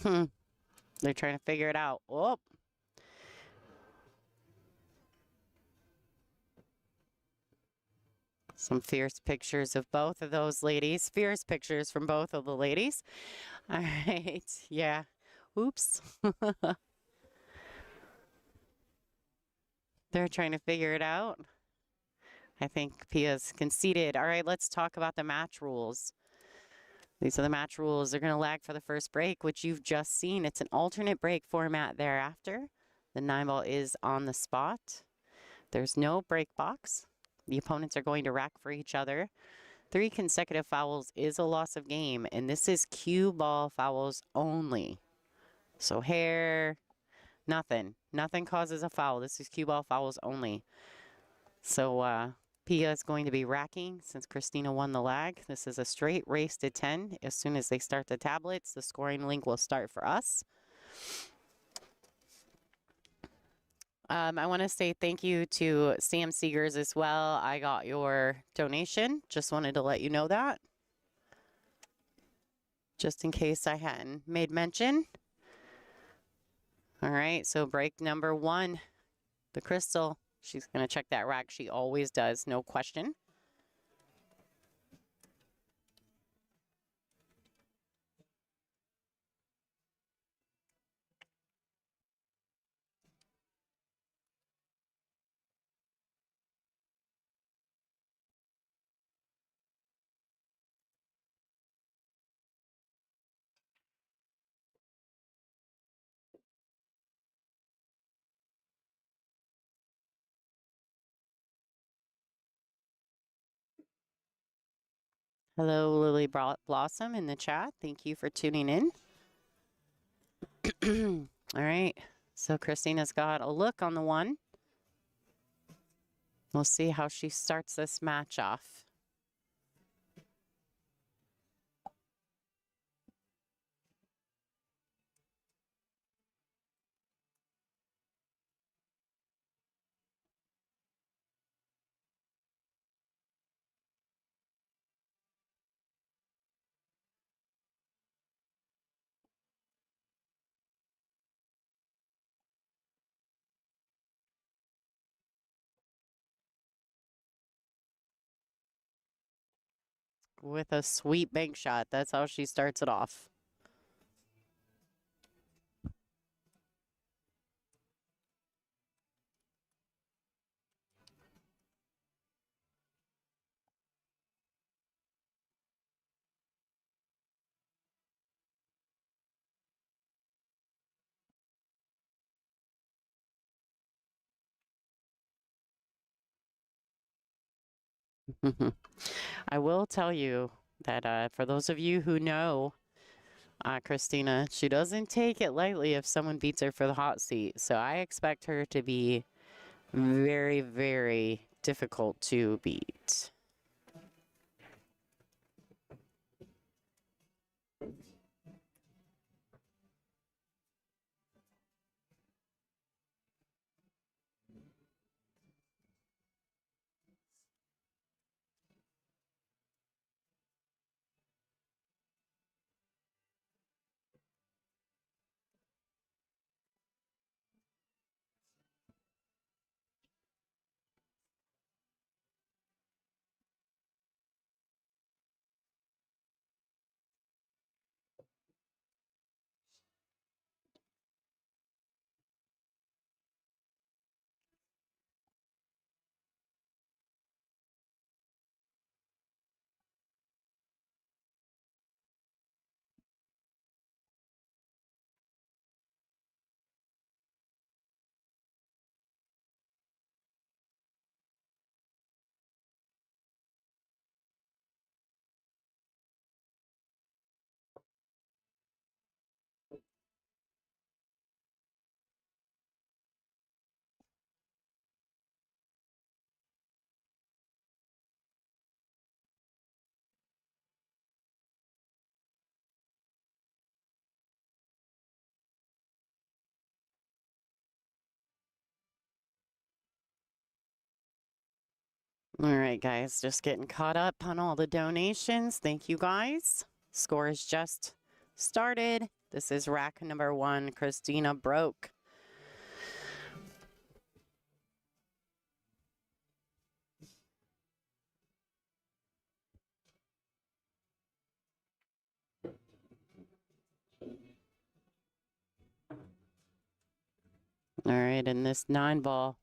They're trying to figure it out. Oh. Some fierce pictures of both of those ladies. Fierce pictures from both of the ladies. All right. Yeah. Oops. They're trying to figure it out. I think Pia's conceded. All right, let's talk about the match rules. These are the match rules. They're going to lag for the first break, which you've just seen. It's an alternate break format thereafter. The 9-ball is on the spot. There's no break box. The opponents are going to rack for each other. 3 consecutive fouls is a loss of game, and this is cue ball fouls only. So hair, nothing. Nothing causes a foul. This is cue ball fouls only. So Pia is going to be racking since Kristina won the lag. This is a straight race to 10. As soon as they start the tablets, the scoring link will start for us. I want to say thank you to Sam Seegers as well. I got your donation. Just wanted to let you know that, just in case I hadn't made mention. All right, so break number 1, the Crystal. She's going to check that rack. She always does, no question. Hello, Lily Blossom in the chat. Thank you for tuning in. All right, so Kristina's got a look on the 1. We'll see how she starts this match off. with a sweet bank shot. That's how she starts it off. I will tell you that for those of you who know Kristina, she doesn't take it lightly if someone beats her for the hot seat. So I expect her to be very, very difficult to beat. All right, guys, just getting caught up on all the donations. Thank you, guys. Score is just started. This is rack number 1. Kristina broke. All right, and this 9-ball.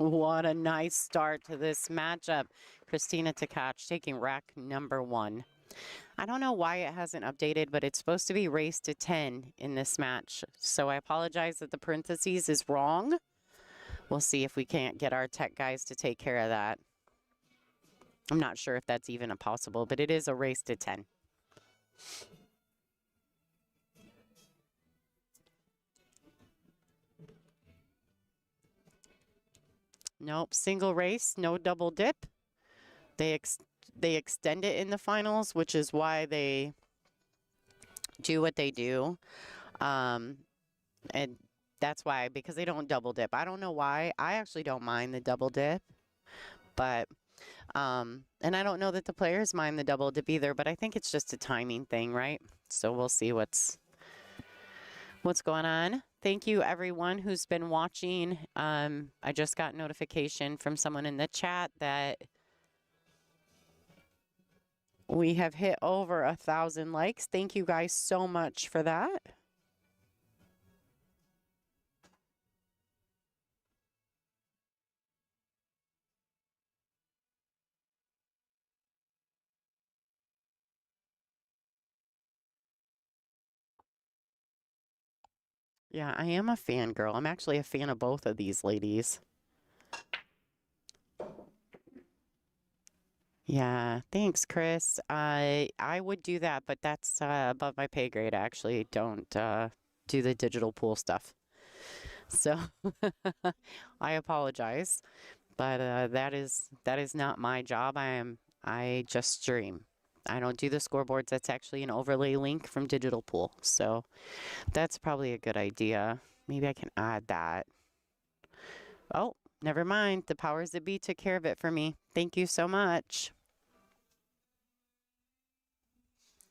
What a nice start to this matchup. Kristina Tkach taking rack number 1. I don't know why it hasn't updated, but it's supposed to be race to 10 in this match. So I apologize that the parentheses is wrong. We'll see if we can't get our tech guys to take care of that. I'm not sure if that's even possible, but it is a race to 10. Nope, single race, no double dip. They extend it in the finals, which is why they do what they do. And that's why, because they don't double dip. I don't know why. I actually don't mind the double dip, but and I don't know that the players mind the double dip either, but I think it's just a timing thing, right? So we'll see what's going on. Thank you, everyone who's been watching. I just got notification from someone in the chat that we have hit over 1,000 likes. Thank you guys so much for that. Yeah, I am a fangirl. I'm actually a fan of both of these ladies. Yeah, thanks, Chris. I would do that, but that's above my pay grade. I actually don't do the digital pool stuff. So I apologize, but that is not my job. I just stream. I don't do the scoreboards. That's actually an overlay link from Digital Pool. So that's probably a good idea. Maybe I can add that. Oh, never mind. The powers that be took care of it for me. Thank you so much.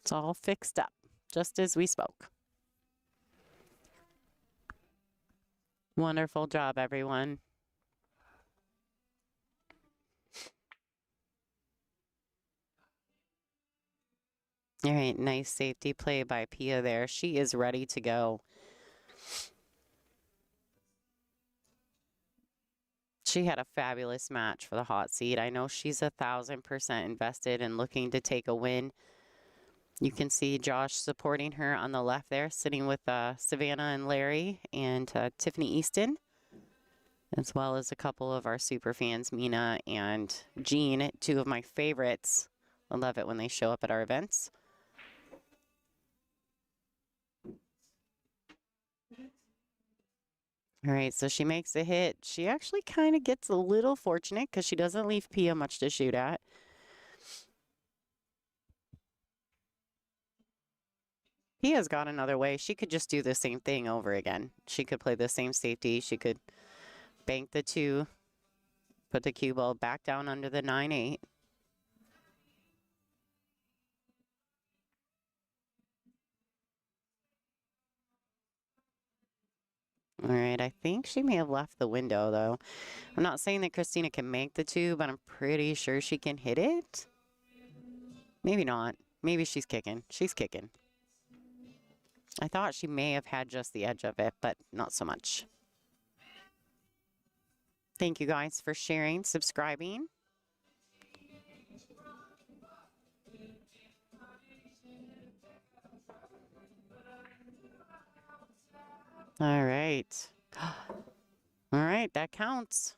It's all fixed up, just as we spoke. Wonderful job, everyone. All right, nice safety play by Pia there. She is ready to go. She had a fabulous match for the hot seat. I know she's 1,000% invested in looking to take a win. You can see Josh supporting her on the left there, sitting with Savannah and Larry and Tiffany Easton, as well as a couple of our super fans, Mina and Jean, two of my favorites. I love it when they show up at our events. All right, so she makes a hit. She actually kind of gets a little fortunate because she doesn't leave Pia much to shoot at. Pia's got another way. She could just do the same thing over again. She could play the same safety. She could bank the 2, put the cue ball back down under the 9-8. All right, I think she may have left the window, though. I'm not saying that Kristina can make the 2, but I'm pretty sure she can hit it. Maybe not. Maybe she's kicking. She's kicking. I thought she may have had just the edge of it, but not so much. Thank you guys for sharing, subscribing. All right. All right, that counts.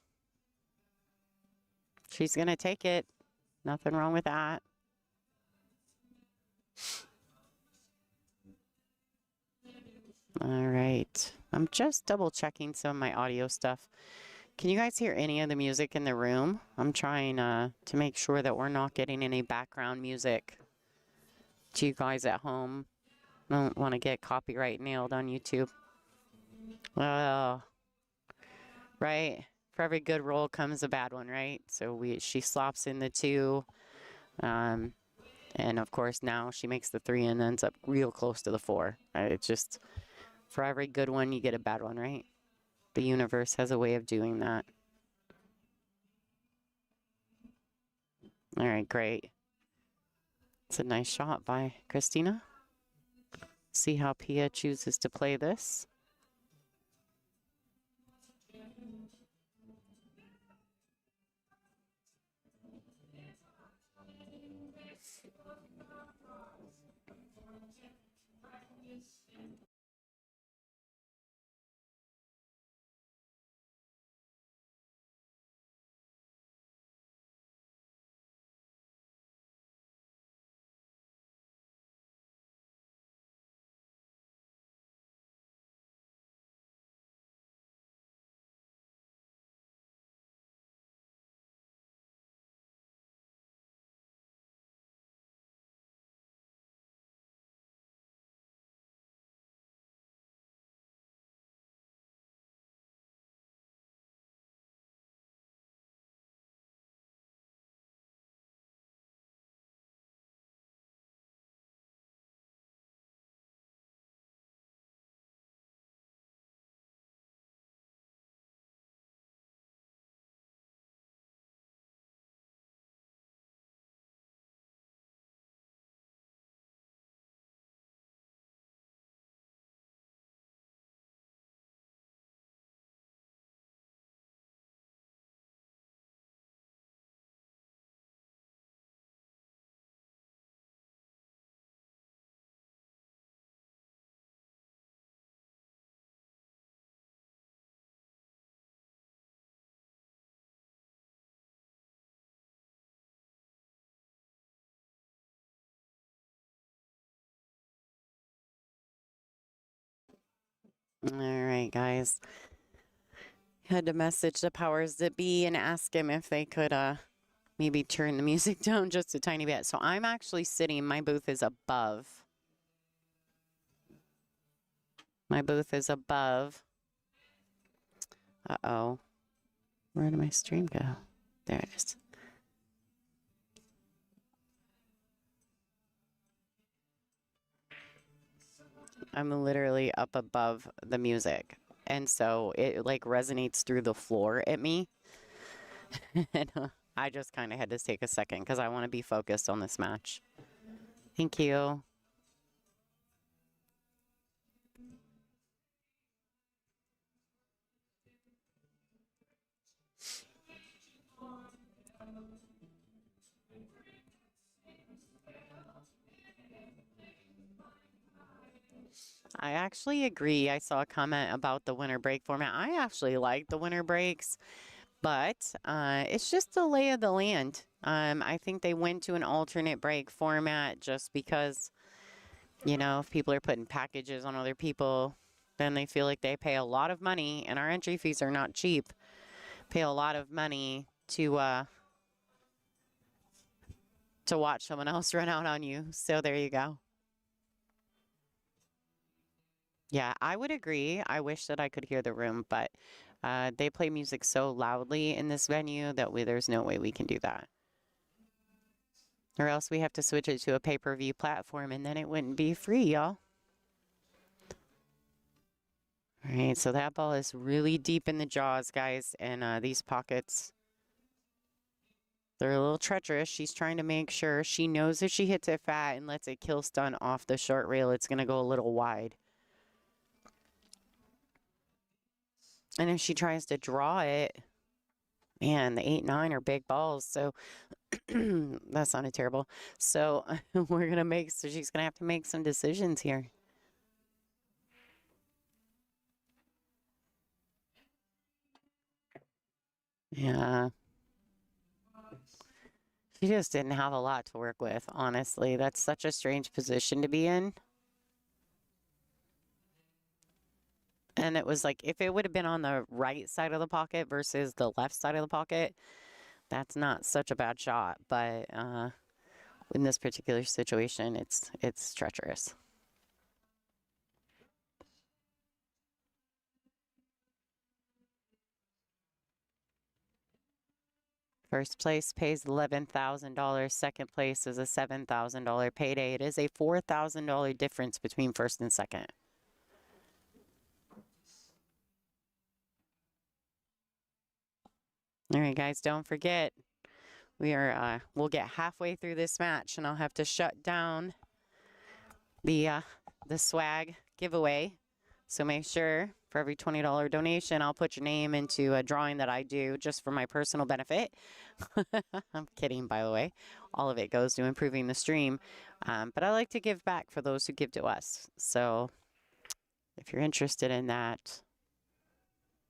She's going to take it. Nothing wrong with that. All right. I'm just double checking some of my audio stuff. Can you guys hear any of the music in the room? I'm trying to make sure that we're not getting any background music to you guys at home. I don't want to get copyright nailed on YouTube. Right. For every good roll comes a bad one, right? So she slops in the 2. And of course now she makes the 3 and ends up real close to the 4. It's just, for every good one, you get a bad one, right? The universe has a way of doing that. All right, great. It's a nice shot by Kristina. See how Pia chooses to play this. All right, guys. Had to message the powers that be and ask him if they could maybe turn the music down just a tiny bit. So I'm actually sitting, my booth is above. My booth is above. Uh-oh. Where did my stream go? There it is. I'm literally up above the music. And so it like resonates through the floor at me. And I just kind of had to take a second because I want to be focused on this match. Thank you. I actually agree. I saw a comment about the winter break format. I actually like the winter breaks, but it's just the lay of the land. I think they went to an alternate break format just because, you know, if people are putting packages on other people, then they feel like they pay a lot of money, and our entry fees are not cheap. Pay a lot of money to watch someone else run out on you. So there you go. Yeah, I would agree. I wish that I could hear the room, but they play music so loudly in this venue that there's no way we can do that. Or else we have to switch it to a pay-per-view platform, and then it wouldn't be free, y'all. All right, so that ball is really deep in the jaws, guys, and these pockets, they're a little treacherous. She's trying to make sure. She knows if she hits it fat and lets it kill stun off the short rail, it's going to go a little wide. And if she tries to draw it, man, the 8-9 are big balls. So that sounded terrible. So she's going to have to make some decisions here. Yeah. She just didn't have a lot to work with, honestly. That's such a strange position to be in. And it was like, if it would have been on the right side of the pocket versus the left side of the pocket, that's not such a bad shot. But in this particular situation, it's treacherous. First place pays $11,000. Second place is a $7,000 payday. It is a $4,000 difference between first and second. All right, guys, don't forget, we'll get halfway through this match, and I'll have to shut down the swag giveaway. So make sure for every $20 donation, I'll put your name into a drawing that I do just for my personal benefit. I'm kidding, by the way. All of it goes to improving the stream. But I like to give back for those who give to us. So if you're interested in that,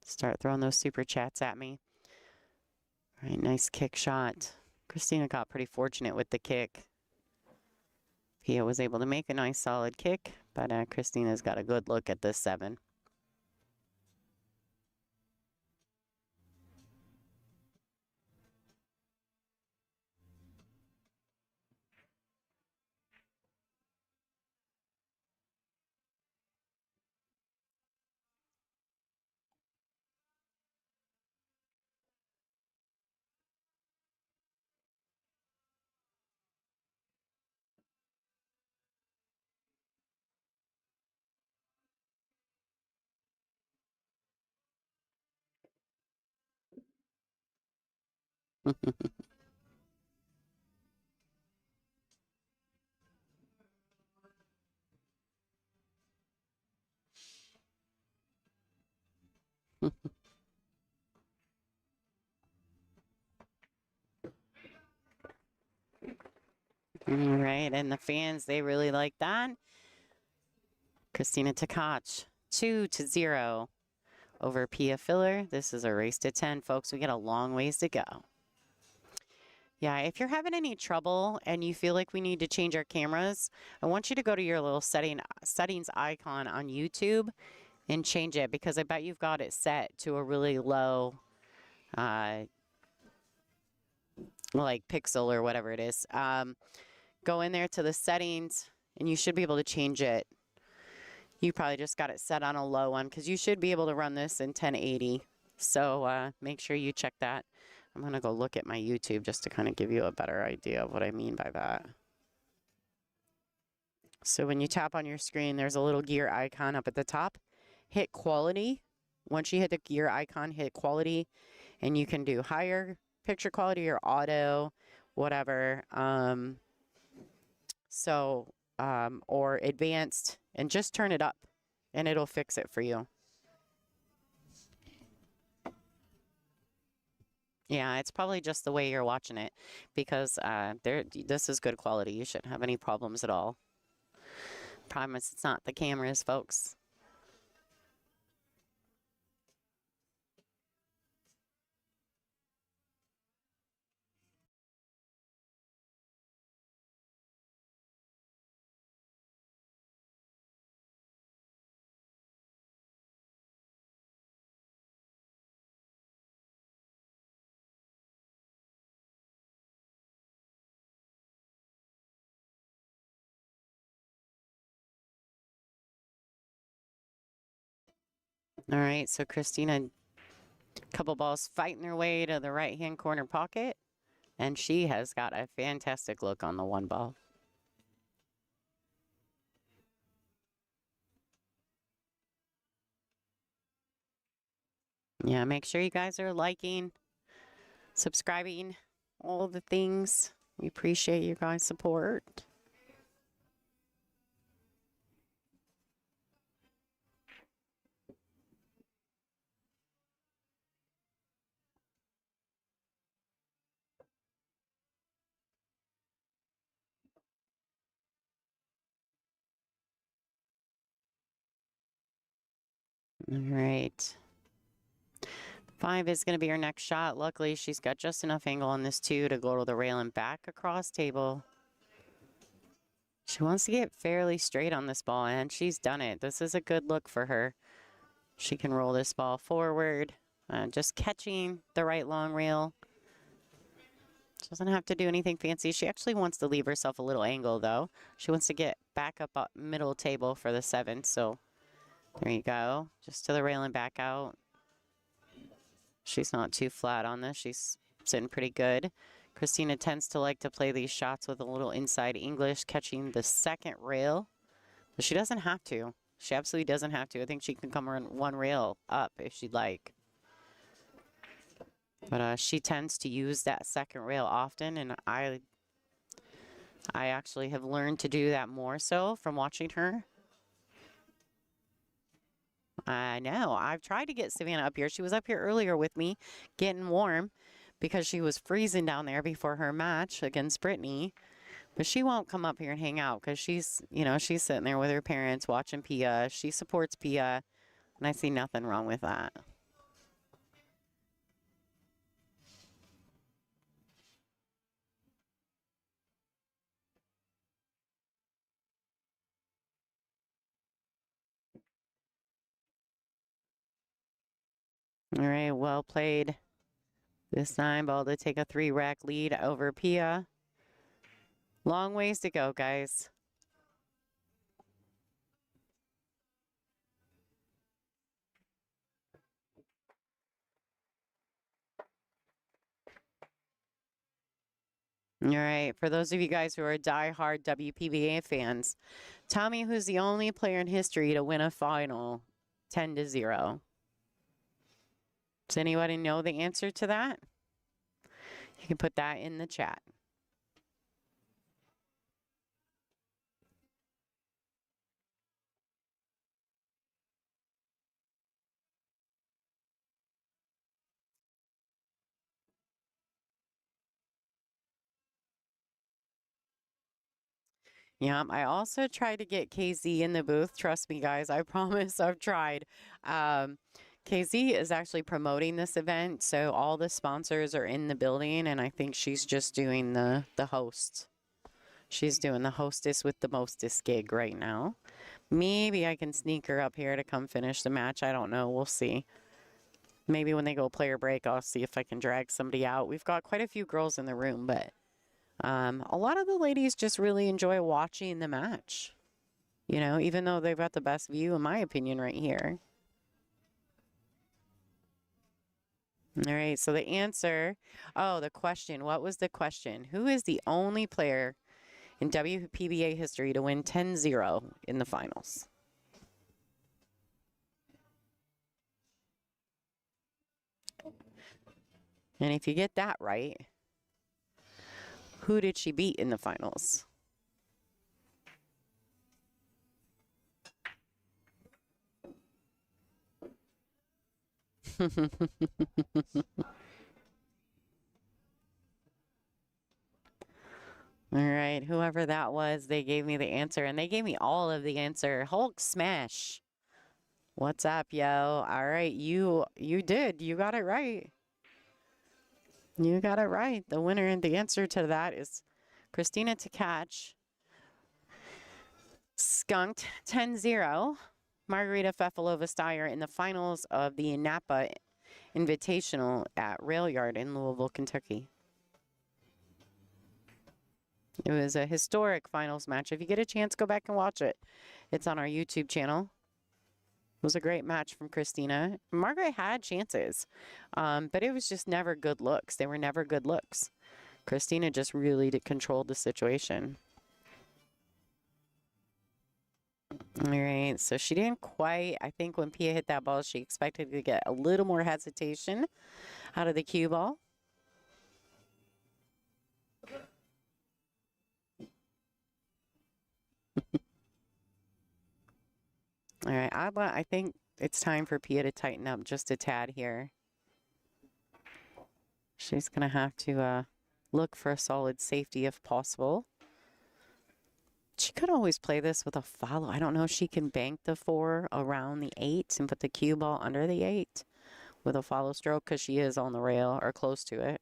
start throwing those super chats at me. All right, nice kick shot. Kristina got pretty fortunate with the kick. Pia was able to make a nice solid kick, but Kristina's got a good look at this 7. All right, and the fans, they really like that. Kristina Tkach, 2-0 over Pia Filler. This is a race to 10, folks. We got a long ways to go. Yeah, if you're having any trouble and you feel like we need to change our cameras, I want you to go to your little settings icon on YouTube and change it, because I bet you've got it set to a really low like pixel or whatever it is. Go in there to the settings and you should be able to change it. You probably just got it set on a low one, because you should be able to run this in 1080. So make sure you check that. I'm going to go look at my YouTube just to kind of give you a better idea of what I mean by that. So when you tap on your screen, there's a little gear icon up at the top. Hit quality. Once you hit the gear icon, hit quality, and you can do higher picture quality or auto, whatever. So, or advanced, and just turn it up and it'll fix it for you. Yeah, it's probably just the way you're watching it because this is good quality. You shouldn't have any problems at all. Promise it's not the cameras, folks. All right, so Kristina, couple balls fighting their way to the right-hand corner pocket, and she has got a fantastic look on the one ball. Yeah, make sure you guys are liking, subscribing, all the things. We appreciate your guys' support. All right. 5 is going to be her next shot. Luckily, she's got just enough angle on this 2 to go to the rail and back across table. She wants to get fairly straight on this ball, and she's done it. This is a good look for her. She can roll this ball forward, just catching the right long rail. She doesn't have to do anything fancy. She actually wants to leave herself a little angle, though. She wants to get back up middle table for the 7, so there you go. Just to the rail and back out. She's not too flat on this. She's sitting pretty good. Kristina tends to like to play these shots with a little inside English, catching the second rail. But she doesn't have to. She absolutely doesn't have to. I think she can come run one rail up if she'd like. But she tends to use that second rail often, and I actually have learned to do that more so from watching her. I know. I've tried to get Savannah up here. She was up here earlier with me getting warm because she was freezing down there before her match against Brittany. But she won't come up here and hang out because she's, you know, she's sitting there with her parents watching Pia. She supports Pia, and I see nothing wrong with that. All right, well played. This time, ball to take a 3-rack lead over Pia. Long ways to go, guys. All right, for those of you guys who are diehard WPBA fans, tell me who's the only player in history to win a final 10-0. Does anybody know the answer to that? You can put that in the chat. Yeah, I also tried to get KZ in the booth. Trust me, guys. I promise I've tried. KZ is actually promoting this event, so all the sponsors are in the building, and I think she's just doing the host. She's doing the hostess with the mostest gig right now. Maybe I can sneak her up here to come finish the match. I don't know. We'll see. Maybe when they go player break, I'll see if I can drag somebody out. We've got quite a few girls in the room, but a lot of the ladies just really enjoy watching the match. You know, even though they've got the best view, in my opinion, right here. All right, so the answer, the question, what was the question? Who is the only player in WPBA history to win 10-0 in the finals? And if you get that right, who did she beat in the finals? All right, whoever that was, they gave me the answer, and they gave me all of the answer. Hulk smash. What's up, yo? All right, you did. You got it right. You got it right. The winner and the answer to that is Kristina Tkach. Skunked 10-0 Margarita Fefalova-Steyer in the finals of the Napa Invitational at Rail Yard in Louisville, Kentucky. It was a historic finals match. If you get a chance, go back and watch it. It's on our YouTube channel. It was a great match from Kristina. Margaret had chances, but it was just never good looks. They were never good looks. Kristina just really controlled the situation. All right, so she didn't quite, I think when Pia hit that ball, she expected to get a little more hesitation out of the cue ball. All right, I think it's time for Pia to tighten up just a tad here. She's going to have to look for a solid safety if possible. She could always play this with a follow. I don't know if she can bank the 4 around the 8 and put the cue ball under the 8 with a follow stroke because she is on the rail or close to it.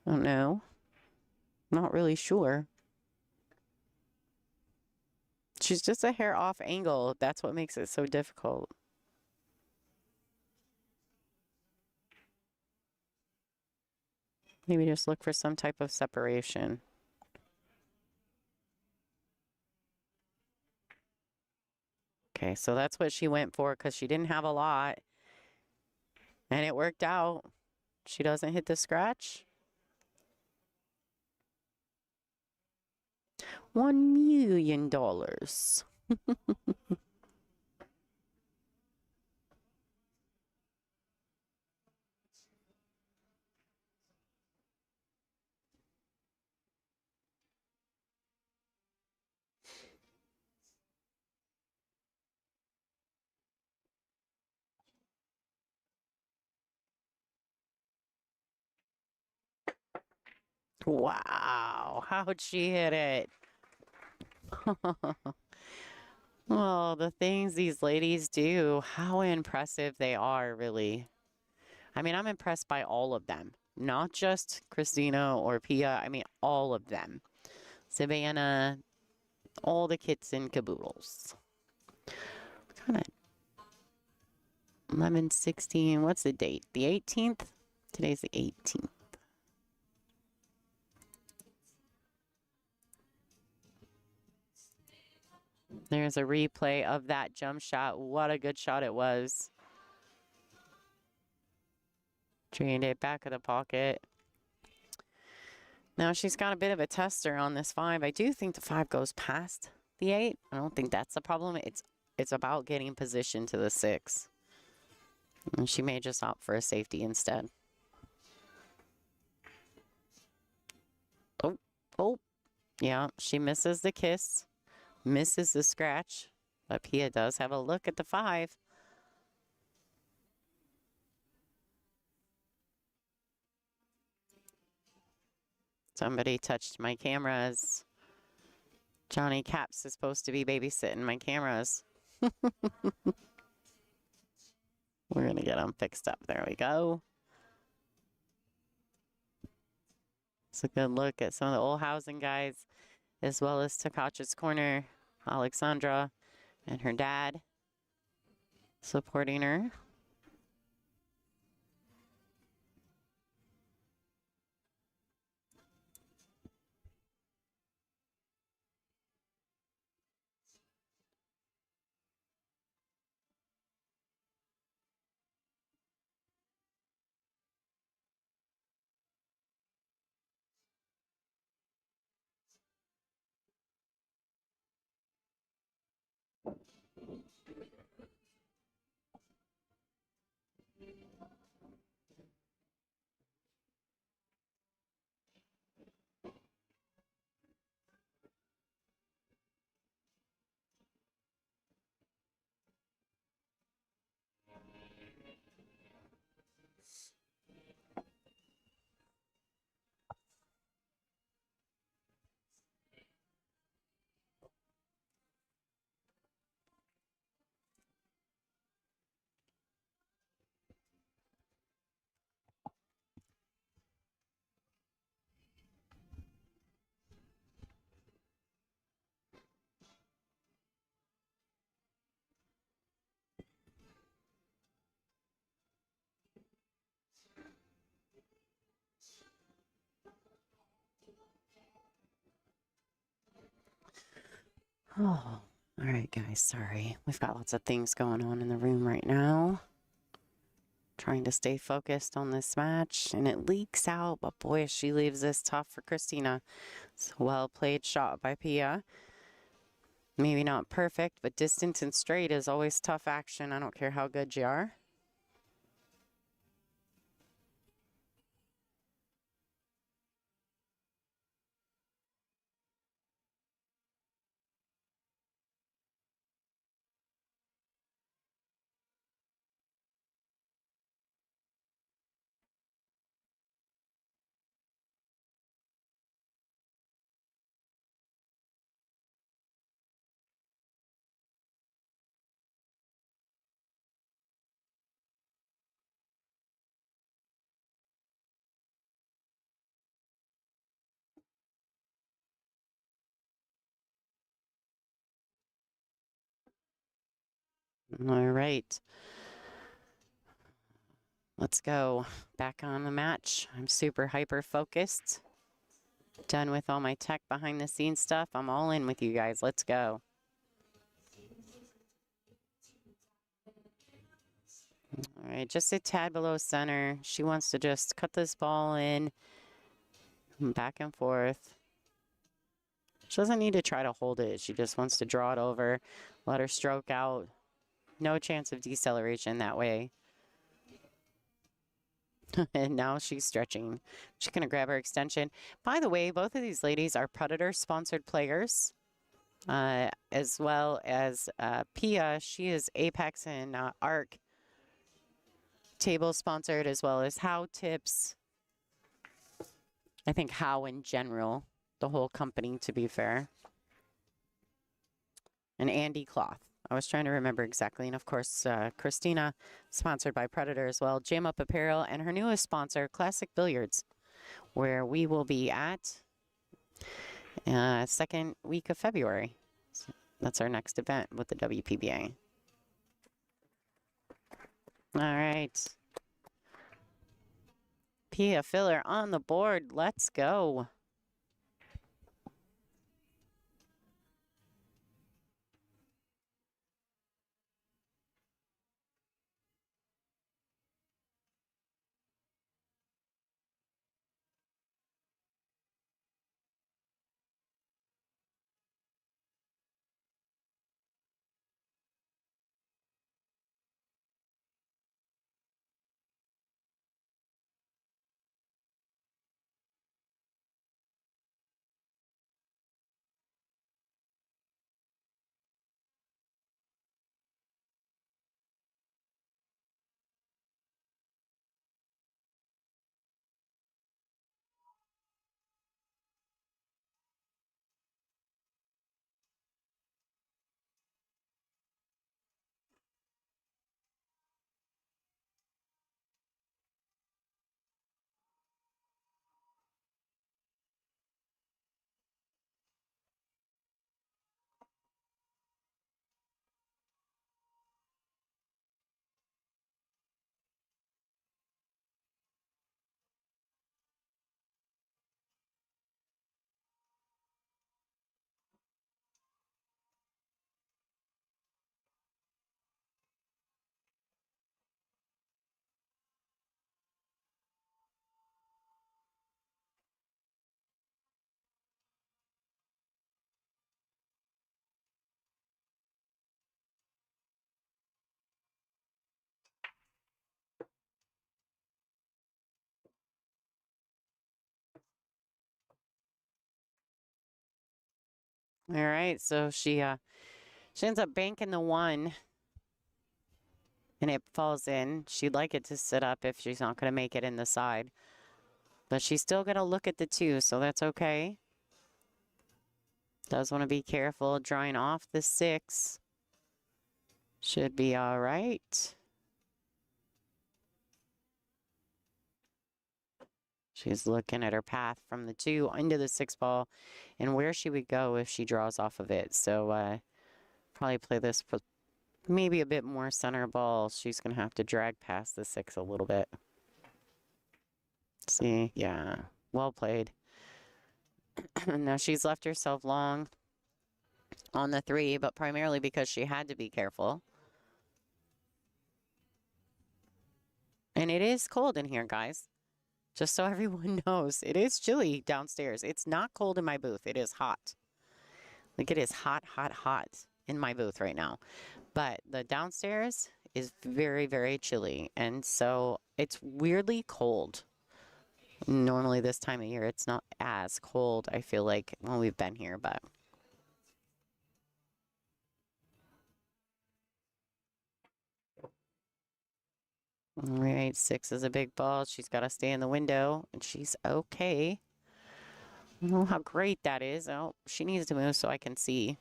I don't know. Not really sure. She's just a hair off angle. That's what makes it so difficult. Maybe just look for some type of separation. Okay, so that's what she went for because she didn't have a lot. And it worked out. She doesn't hit the scratch. $1 million. Wow, how'd she hit it? Well, the things these ladies do, how impressive they are, really. I mean, I'm impressed by all of them, not just Kristina or Pia. I mean, all of them. Savannah, all the kits and caboodles. Kind of 11, 16, what's the date? The 18th? Today's the 18th. There's a replay of that jump shot. What a good shot it was. Drained it back of the pocket. Now she's got a bit of a tester on this 5. I do think the 5 goes past the 8. I don't think that's the problem. It's about getting position to the 6. And she may just opt for a safety instead. Oh. Yeah, she misses the kiss. Misses the scratch, but Pia does have a look at the 5. Somebody touched my cameras. Johnny Caps is supposed to be babysitting my cameras. We're going to get them fixed up. There we go. It's a good look at some of the Olhausen guys, as well as Tkach's corner. Alexandra and her dad supporting her. Oh, all right, guys. Sorry. We've got lots of things going on in the room right now. Trying to stay focused on this match, and it leaks out, but boy, she leaves this tough for Kristina. It's a well-played shot by Pia. Maybe not perfect, but distance and straight is always tough action. I don't care how good you are. All right. Let's go. Back on the match. I'm super hyper focused. Done with all my tech behind the scenes stuff. I'm all in with you guys. Let's go. All right, just a tad below center. She wants to just cut this ball in, back and forth. She doesn't need to try to hold it. She just wants to draw it over, let her stroke out. No chance of deceleration that way. And now she's stretching. She's going to grab her extension. By the way, both of these ladies are Predator-sponsored players, as well as Pia. She is Apex and ARC table-sponsored, as well as How Tips. I think How in general, the whole company, to be fair. And Andy Cloth. I was trying to remember exactly. And of course, Kristina, sponsored by Predator as well. Jam Up Apparel, and her newest sponsor, Classic Billiards, where we will be at second week of February. So that's our next event with the WPBA. All right. Pia Filler on the board. Let's go. All right, so she ends up banking the one, and it falls in. She'd like it to sit up if she's not going to make it in the side, but she's still going to look at the two, so that's okay. Does want to be careful drawing off the 6. Should be all right. She's looking at her path from the 2 into the 6 ball and where she would go if she draws off of it. So probably play this for maybe a bit more center ball. She's going to have to drag past the 6 a little bit. See, yeah, well played. Now she's left herself long on the 3, but primarily because she had to be careful. And it is cold in here, guys. Just so everyone knows, it is chilly downstairs. It's not cold in my booth. It is hot. Like, it is hot, hot, hot in my booth right now. But the downstairs is very, very chilly. And so it's weirdly cold. Normally this time of year, it's not as cold, I feel like, when we've been here, but... All right, 6 is a big ball. She's got to stay in the window, and she's okay. I don't know how great that is. Oh, she needs to move so I can see.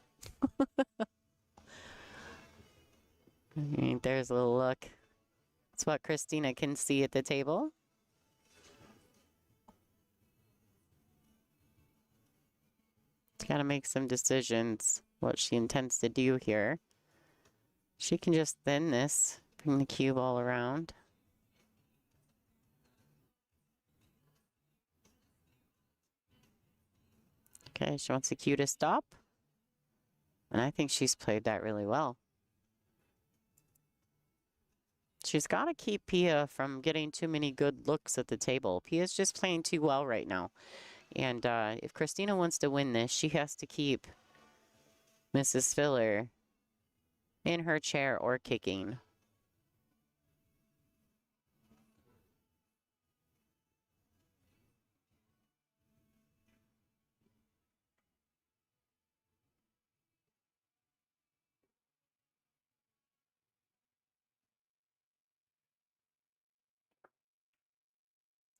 There's a little look. It's what Kristina can see at the table. She's got to make some decisions, what she intends to do here. She can just thin this, bring the cue ball around. Okay, she wants the cue to stop. And I think she's played that really well. She's got to keep Pia from getting too many good looks at the table. Pia's just playing too well right now. And if Kristina wants to win this, she has to keep Mrs. Filler in her chair or kicking.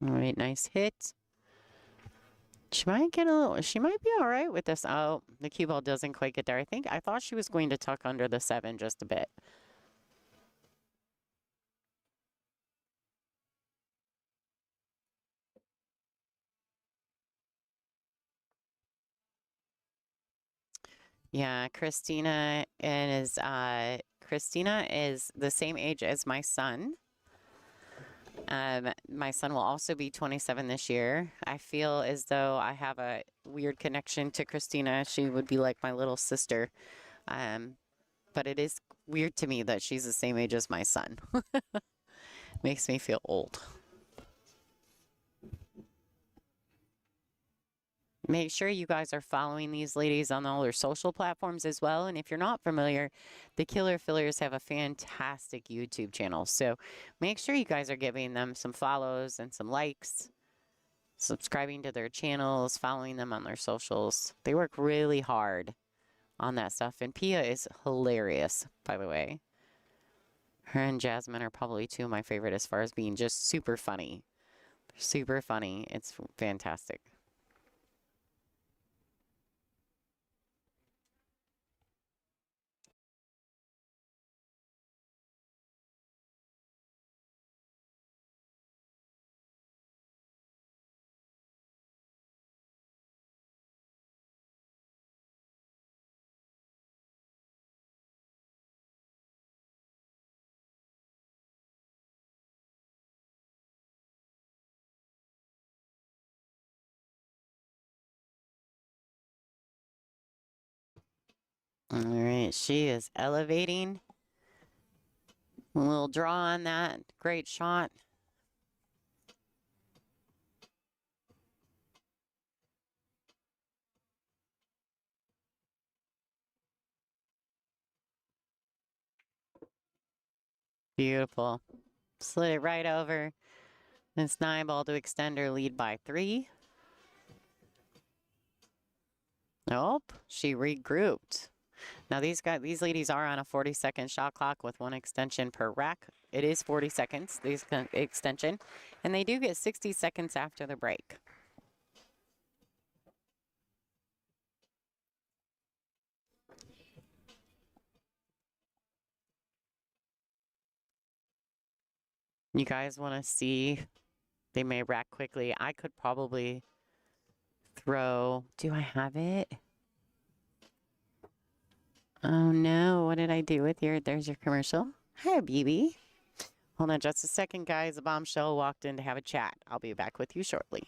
All right, nice hit. She might get a little, she might be all right with this. Oh, the cue ball doesn't quite get there. I thought she was going to tuck under the 7 just a bit. Yeah, Kristina is the same age as my son. My son will also be 27 this year. I feel as though I have a weird connection to Kristina. She would be like my little sister. But it is weird to me that she's the same age as my son. Makes me feel old. Make sure you guys are following these ladies on all their social platforms as well. And if you're not familiar, the Killer Fillers have a fantastic YouTube channel. So make sure you guys are giving them some follows and some likes, subscribing to their channels, following them on their socials. They work really hard on that stuff. And Pia is hilarious, by the way. Her and Jasmine are probably 2 of my favorite as far as being just super funny. Super funny. It's fantastic. All right, she is elevating. A little draw on that. Great shot. Beautiful. Slid it right over. It's 9 ball to extend her lead by 3. Nope, she regrouped. Now these ladies are on a 40-second shot clock with 1 extension per rack. It is 40 seconds, these extension, and they do get 60 seconds after the break. You guys want to see? They may rack quickly. I could probably throw. Do I have it? Oh no, what did I do with your, there's your commercial. Hi, BB. Hold on just a second, guys. A bombshell walked in to have a chat. I'll be back with you shortly.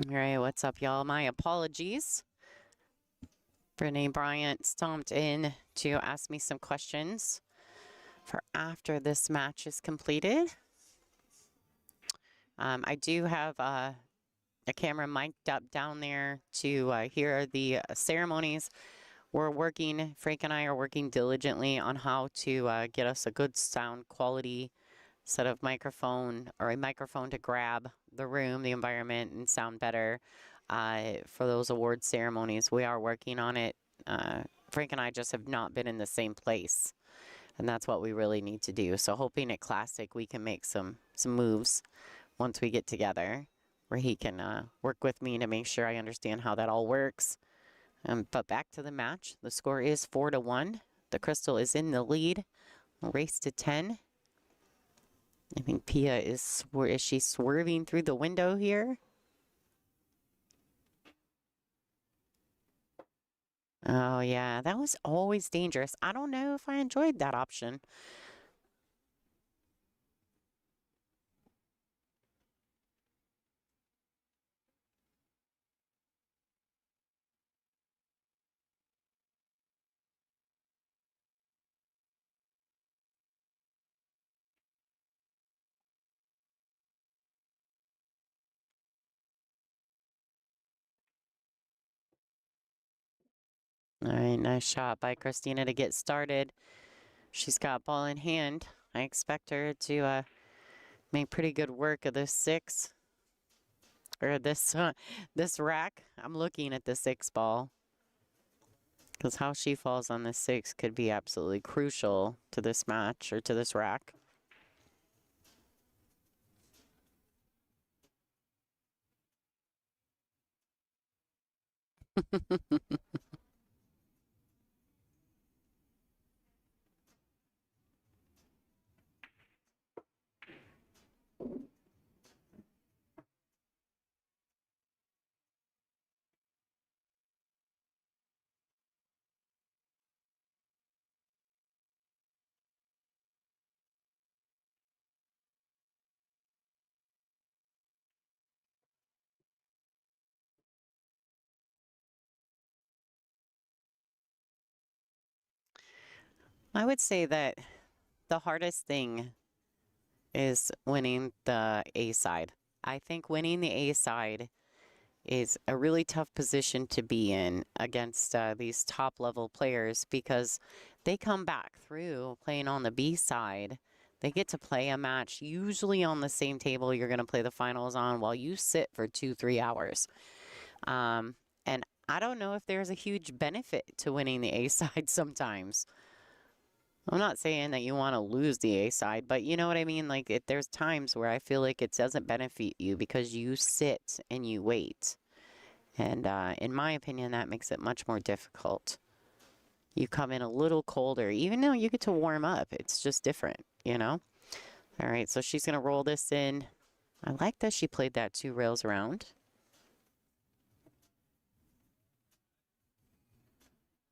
All right, what's up, y'all? My apologies. Brittany Bryant stomped in to ask me some questions for after this match is completed. I do have a camera mic'd up down there to hear the ceremonies. We're working, Frank and I are working diligently on how to get us a good sound quality set of microphone or a microphone to grab the room, the environment, and sound better for those award ceremonies. We are working on it. Frank and I just have not been in the same place, and that's what we really need to do. So hoping at Classic we can make some moves once we get together, where he can work with me to make sure I understand how that all works. But back to the match. The score is 4-1. The Crystal is in the lead. Race to 10. I think Pia is she swerving through the window here? Oh, yeah, that was always dangerous. I don't know if I enjoyed that option. All right, nice shot by Kristina to get started. She's got ball in hand. I expect her to make pretty good work of this 6. Or this rack. I'm looking at the 6 ball. Because how she falls on the 6 could be absolutely crucial to this match or to this rack. I would say that the hardest thing is winning the A side. I think winning the A side is a really tough position to be in against these top level players, because they come back through playing on the B side. They get to play a match usually on the same table you're going to play the finals on while you sit for 2-3 hours. And I don't know if there's a huge benefit to winning the A side sometimes. I'm not saying that you want to lose the A side, but you know what I mean? Like, there's times where I feel like it doesn't benefit you because you sit and you wait. And in my opinion, that makes it much more difficult. You come in a little colder, even though you get to warm up. It's just different, you know? All right, so she's going to roll this in. I like that she played that 2 rails around.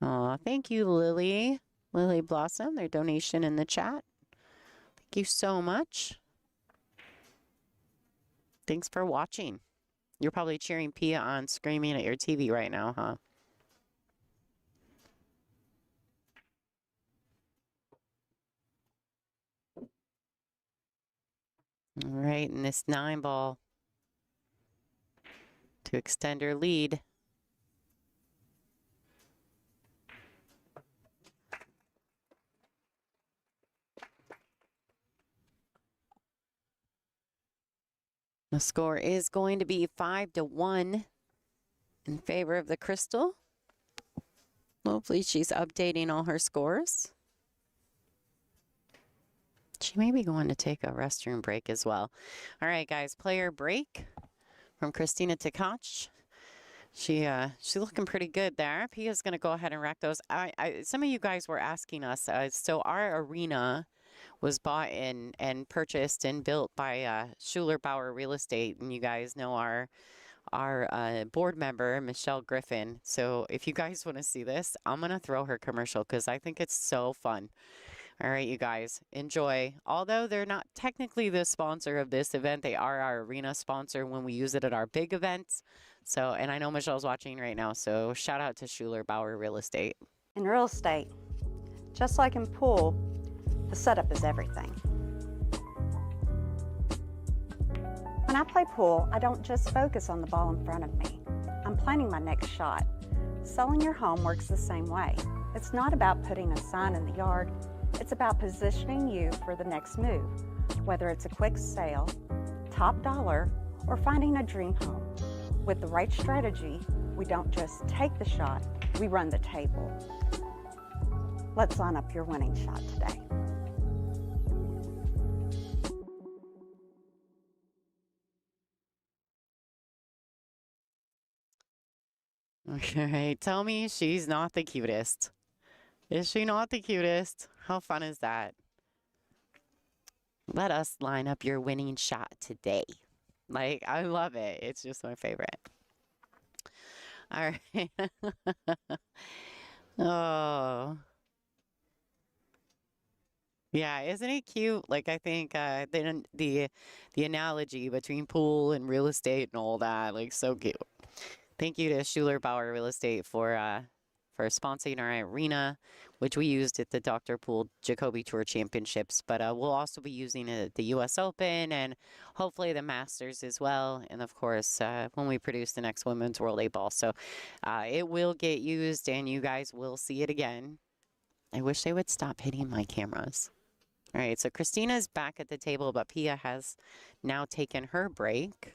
Aw, thank you, Lily. Lily Blossom, their donation in the chat. Thank you so much. Thanks for watching. You're probably cheering Pia on, screaming at your TV right now, huh? All right, and this 9 ball to extend her lead. The score is going to be 5-1 in favor of the Crystal. Hopefully she's updating all her scores. She may be going to take a restroom break as well. All right, guys, player break from Kristina Tkach. She's looking pretty good there. Pia's going to go ahead and rack those. Some of you guys were asking us, so our arena was bought and purchased and built by Schuler Bauer Real Estate, and you guys know our board member, Michelle Griffin. So if you guys want to see this, I'm going to throw her commercial because I think it's so fun. All right, you guys, enjoy. Although they're not technically the sponsor of this event, they are our arena sponsor when we use it at our big events. So, and I know Michelle's watching right now, so shout out to Schuler Bauer Real Estate. In real estate, just like in pool, the setup is everything. When I play pool, I don't just focus on the ball in front of me. I'm planning my next shot. Selling your home works the same way. It's not about putting a sign in the yard. It's about positioning you for the next move, whether it's a quick sale, top dollar, or finding a dream home. With the right strategy, we don't just take the shot, we run the table. Let's line up your winning shot today. Okay, tell me she's not the cutest. Is she not the cutest? How fun is that? Let us line up your winning shot today. Like, I love it. It's just my favorite. All right. Oh. Yeah, isn't it cute? Like, I think the analogy between pool and real estate and all that, like, so cute. Thank you to Schuler Bauer Real Estate for sponsoring our arena, which we used at the Dr. Pool Jacoby Tour Championships. But we'll also be using it at the U.S. Open and hopefully the Masters as well. And of course, when we produce the next Women's World A Ball. So it will get used and you guys will see it again. I wish they would stop hitting my cameras. All right, so Kristina's back at the table, but Pia has now taken her break.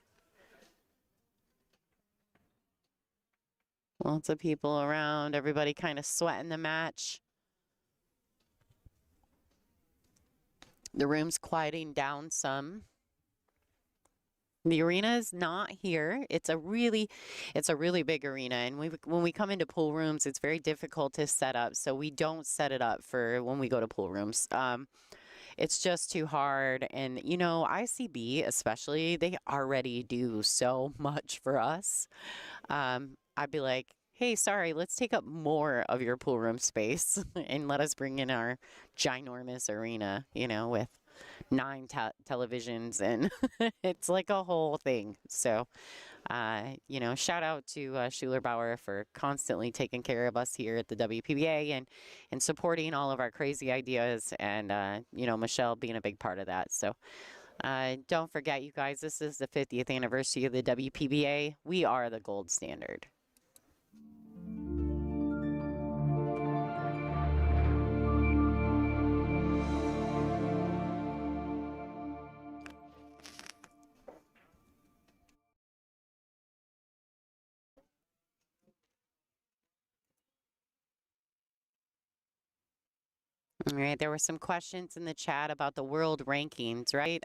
Lots of people around, everybody kind of sweating the match. The room's quieting down some. The arena is not here. It's a really big arena. And when we come into pool rooms, it's very difficult to set up. So we don't set it up for when we go to pool rooms. It's just too hard. And, you know, ICB especially, they already do so much for us. I'd be like, hey, sorry, let's take up more of your pool room space and let us bring in our ginormous arena, you know, with 9 televisions and it's like a whole thing. So, you know, shout out to Schuler Bauer for constantly taking care of us here at the WPBA and supporting all of our crazy ideas and, you know, Michelle being a big part of that. So, don't forget, you guys, this is the 50th anniversary of the WPBA. We are the gold standard. All right, there were some questions in the chat about the world rankings, right?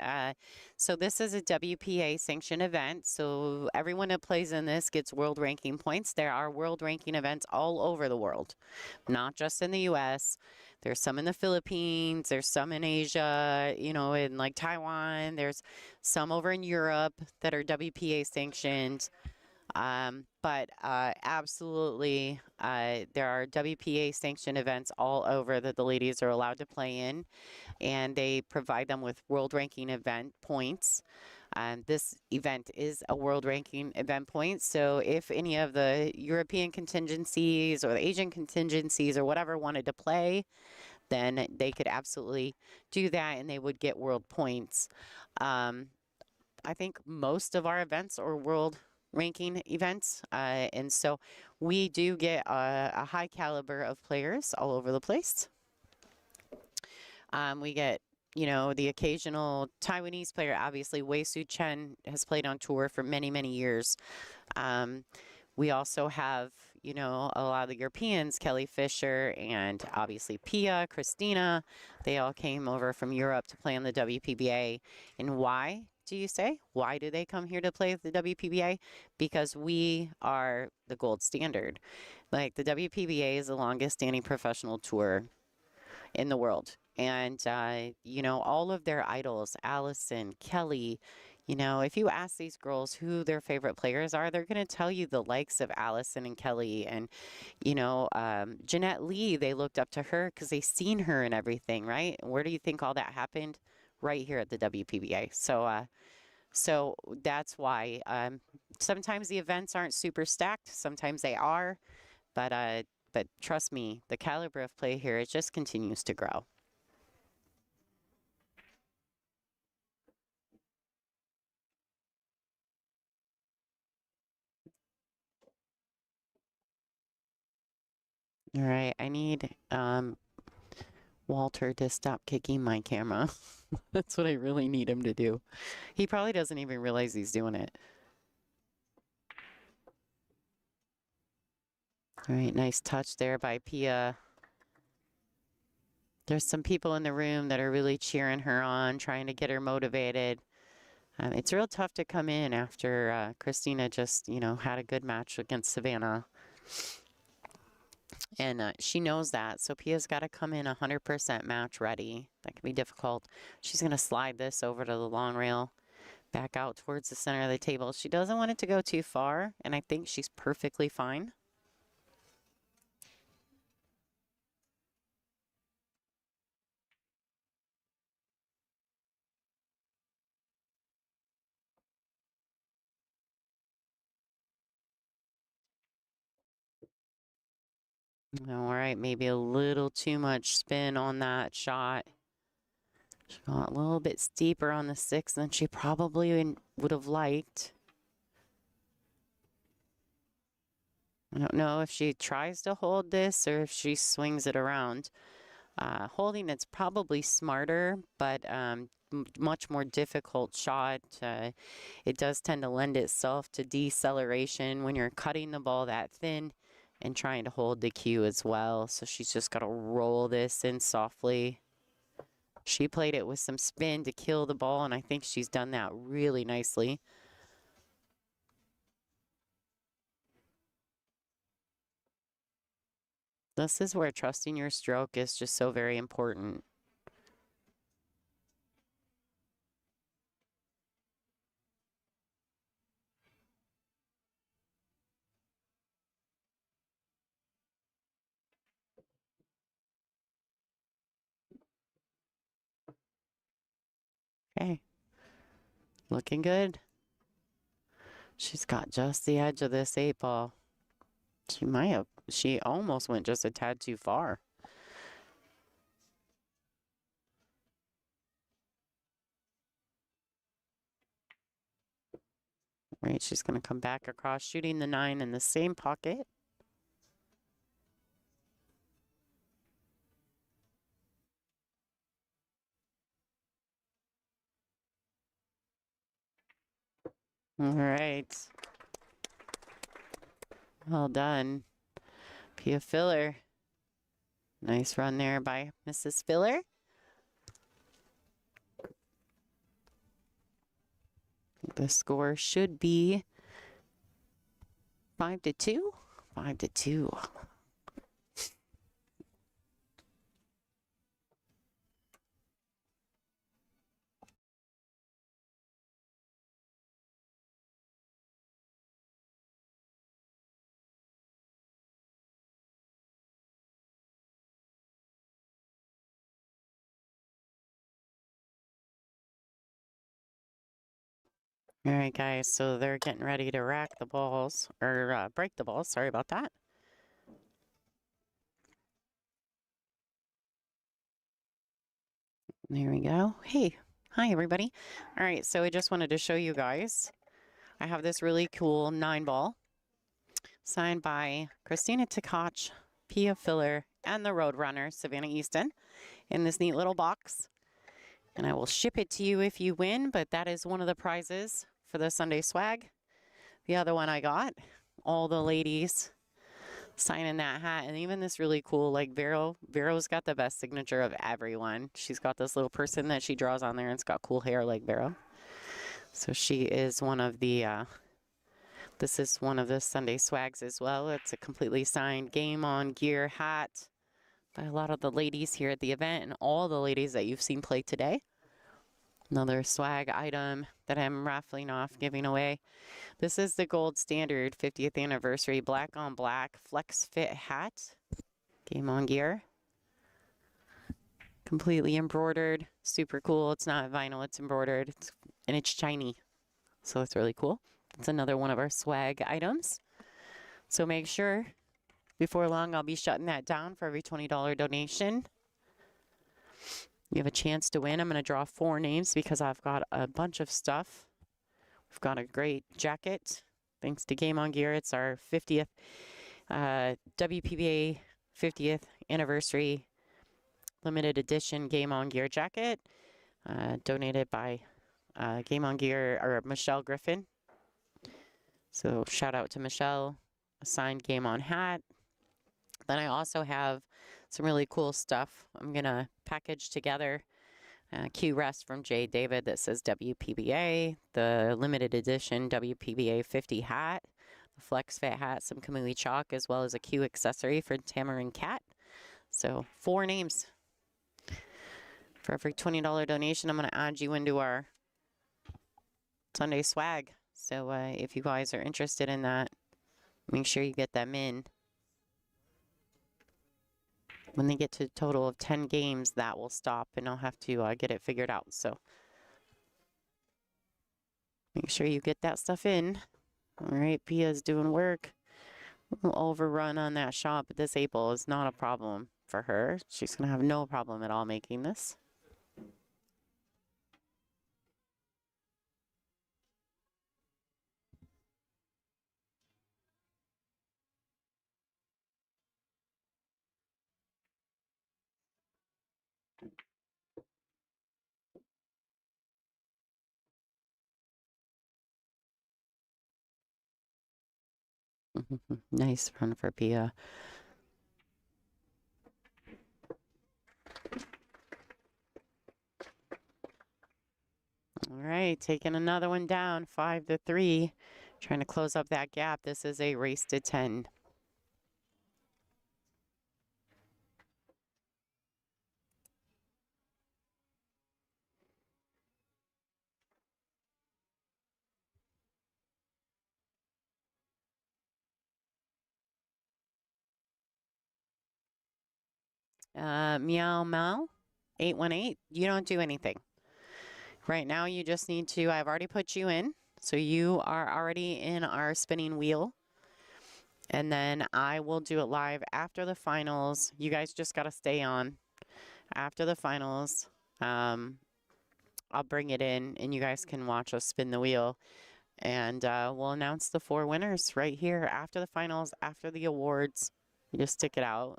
So this is a WPA sanctioned event. So everyone that plays in this gets world ranking points. There are world ranking events all over the world, not just in the US. There's some in the Philippines, there's some in Asia, you know, in like Taiwan. There's some over in Europe that are WPA sanctioned. But absolutely, there are WPA sanctioned events all over that the ladies are allowed to play in, and they provide them with world ranking event points. This event is a world ranking event point, so if any of the European contingencies or the Asian contingencies or whatever wanted to play, then they could absolutely do that and they would get world points. I think most of our events are world ranking events, and so we do get a high caliber of players all over the place. We get, you know, the occasional Taiwanese player. Obviously, Wei Su Chen has played on tour for many, many years. We also have, you know, a lot of the Europeans, Kelly Fisher and obviously Pia, Kristina. They all came over from Europe to play on the WPBA. And why? Do you say? Why do they come here to play at the WPBA? Because we are the gold standard. Like, the WPBA is the longest standing professional tour in the world. And, you know, all of their idols, Allison, Kelly, You know, if you ask these girls who their favorite players are, they're going to tell you the likes of Allison and Kelly and, you know, Jeanette Lee. They looked up to her because they seen her and everything, right? Where do you think all that happened? Right here at the WPBA. So that's why sometimes the events aren't super stacked. Sometimes they are, but trust me, the caliber of play here, it just continues to grow. All right, I need Walter to stop kicking my camera. That's what I really need him to do. He probably doesn't even realize he's doing it. All right, nice touch there by Pia. There's some people in the room that are really cheering her on, trying to get her motivated. It's real tough to come in after Kristina just, you know, had a good match against Savannah. And she knows that. So Pia's got to come in 100% match ready. That can be difficult. She's going to slide this over to the long rail, back out towards the center of the table. She doesn't want it to go too far, and I think she's perfectly fine. All right, maybe a little too much spin on that shot. She got a little bit steeper on the 6 than she probably would have liked. I don't know if she tries to hold this or if she swings it around. Holding it's probably smarter, but much more difficult shot. It does tend to lend itself to deceleration when you're cutting the ball that thin and trying to hold the cue as well. So she's just got to roll this in softly. She played it with some spin to kill the ball, and I think she's done that really nicely. This is where trusting your stroke is just so very important. Okay. Looking good. She's got just the edge of this 8 ball. She almost went just a tad too far. Right, she's going to come back across, shooting the 9 in the same pocket. All right. Well done. Pia Filler. Nice run there by Mrs. Filler. The score should be 5-2. 5-2. All right, guys, so they're getting ready to rack the balls, or break the balls. Sorry about that. There we go. Hey, hi, everybody. All right, so I just wanted to show you guys. I have this really cool 9 ball signed by Kristina Tkach, Pia Filler, and the Roadrunner, Savannah Easton, in this neat little box. And I will ship it to you if you win, but that is one of the prizes for the Sunday swag. The other one I got, all the ladies signing that hat, and even this really cool, like Vero's got the best signature of everyone. She's got this little person that she draws on there, and it's got cool hair like Vero. So she is one of the, this is one of the Sunday swags as well. It's a completely signed Game On Gear hat by a lot of the ladies here at the event and all the ladies that you've seen play today. Another swag item that I'm raffling off, giving away. This is the gold standard 50th anniversary black on black flex fit hat. Game on gear. Completely embroidered. Super cool. It's not vinyl, it's embroidered. And it's shiny. So it's really cool. It's another one of our swag items. So make sure before long I'll be shutting that down for every $20 donation. You have a chance to win. I'm going to draw 4 names because I've got a bunch of stuff. We've got a great jacket. Thanks to Game On Gear. It's our 50th WPBA 50th anniversary limited edition Game On Gear jacket. Donated by Game On Gear or Michelle Griffin. So shout out to Michelle. A signed Game On hat. Then I also have some really cool stuff I'm going to package together. Q Rest from Jay David that says WPBA, the limited edition WPBA 50 hat, the Flex Fit hat, some Kamui chalk, as well as a Q accessory for Tamarin Cat. So 4 names. For every $20 donation, I'm going to add you into our Sunday swag. So if you guys are interested in that, make sure you get them in. When they get to a total of 10 games, that will stop, and I'll have to get it figured out. So make sure you get that stuff in. All right, Pia's doing work. We'll overrun on that shot, but this April is not a problem for her. She's going to have no problem at all making this. Nice run for Pia. All right, taking another one down, 5-3. Trying to close up that gap. This is a race to 10. Meow Meow 818, you don't do anything. Right now you just need to, I've already put you in. So you are already in our spinning wheel. And then I will do it live after the finals. You guys just got to stay on. After the finals, I'll bring it in and you guys can watch us spin the wheel. And we'll announce the 4 winners right here after the finals, after the awards. You just stick it out.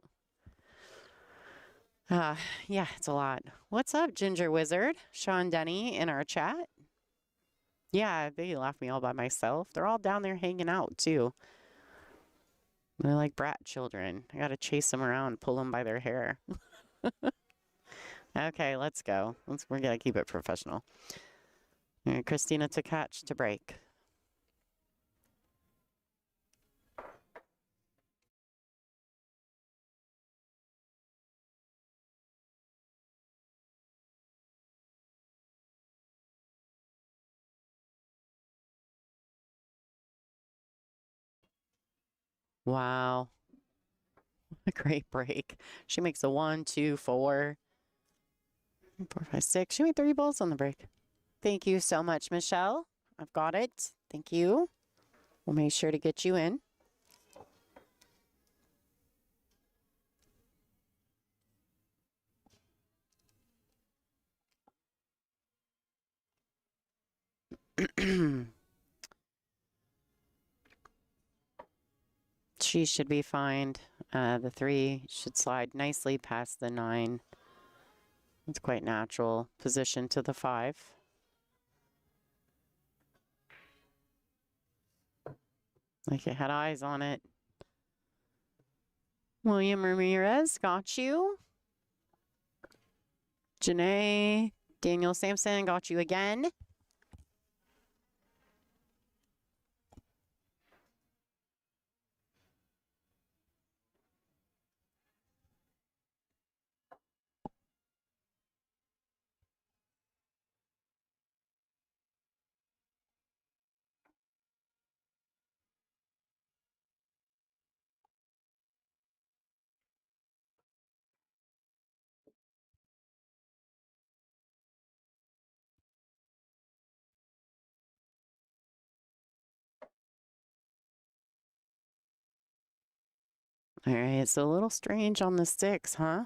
Yeah, it's a lot. What's up, Ginger Wizard? Sean Denny in our chat. Yeah, they left me all by myself. They're all down there hanging out, too. They're like brat children. I gotta chase them around, pull them by their hair. Okay, let's go. We're gonna keep it professional. All right, Kristina Tkach to break. Wow. A great break. She makes a 1, 2, 4, 4, 5, 6. She made 3 balls on the break. Thank you so much, Michelle. I've got it. Thank you. We'll make sure to get you in. She should be fine. The 3 should slide nicely past the 9. It's quite natural. Position to the 5. Like it had eyes on it. William Ramirez, got you. Janae, Daniel Sampson, got you again. All right, so a little strange on the sticks, huh?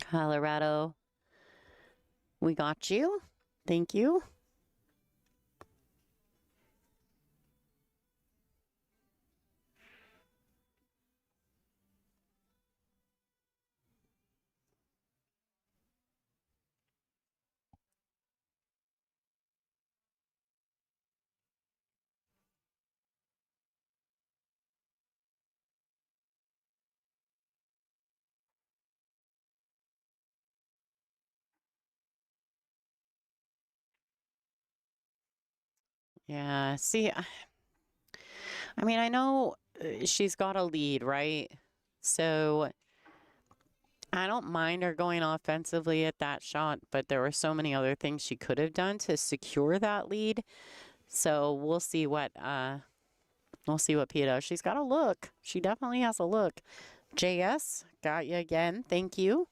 Colorado, we got you. Thank you. Yeah, see, I mean, I know she's got a lead, right? So I don't mind her going offensively at that shot, but there were so many other things she could have done to secure that lead. So we'll see what Pia does. She's got a look. She definitely has a look. JS, got you again. Thank you.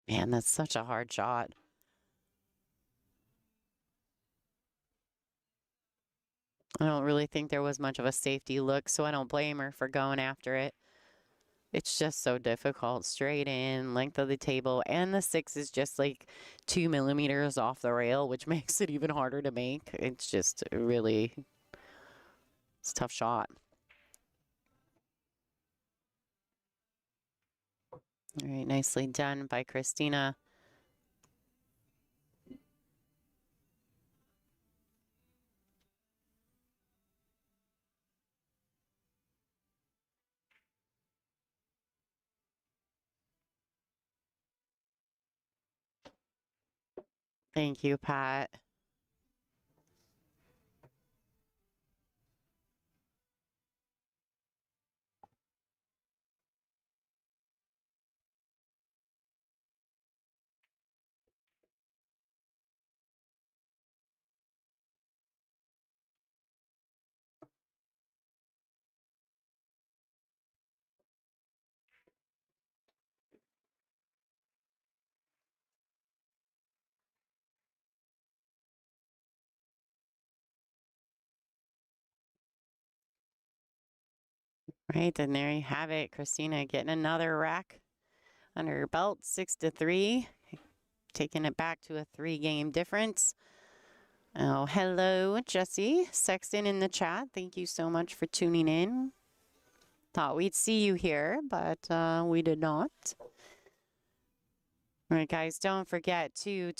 Man, that's such a hard shot. I don't really think there was much of a safety look, so I don't blame her for going after it. It's just so difficult. Straight in, length of the table, and the 6 is just like 2 millimeters off the rail, which makes it even harder to make. It's just really, it's a tough shot. All right, nicely done by Kristina. Thank you, Pat. Right, and there you have it. Kristina getting another rack under her belt, 6-3, taking it back to a 3-game difference. Oh, hello, Jesse Sexton in the chat. Thank you so much for tuning in. Thought we'd see you here, but we did not. All right, guys, don't forget to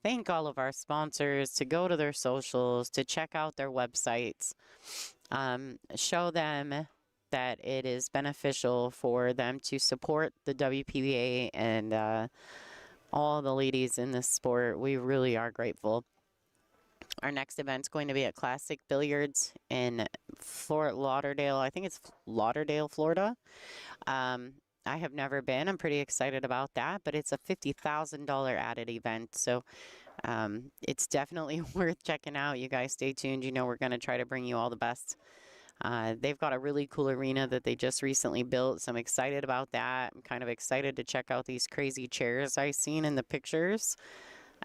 thank all of our sponsors, to go to their socials, to check out their websites, show them that it is beneficial for them to support the WPBA and all the ladies in this sport. We really are grateful. Our next event's going to be at Classic Billiards in Fort Lauderdale. I think it's Lauderdale, Florida. I have never been. I'm pretty excited about that, but it's a $50,000 added event. So it's definitely worth checking out. You guys stay tuned. You know we're going to try to bring you all the best. They've got a really cool arena that they just recently built, so I'm excited about that. I'm kind of excited to check out these crazy chairs I've seen in the pictures.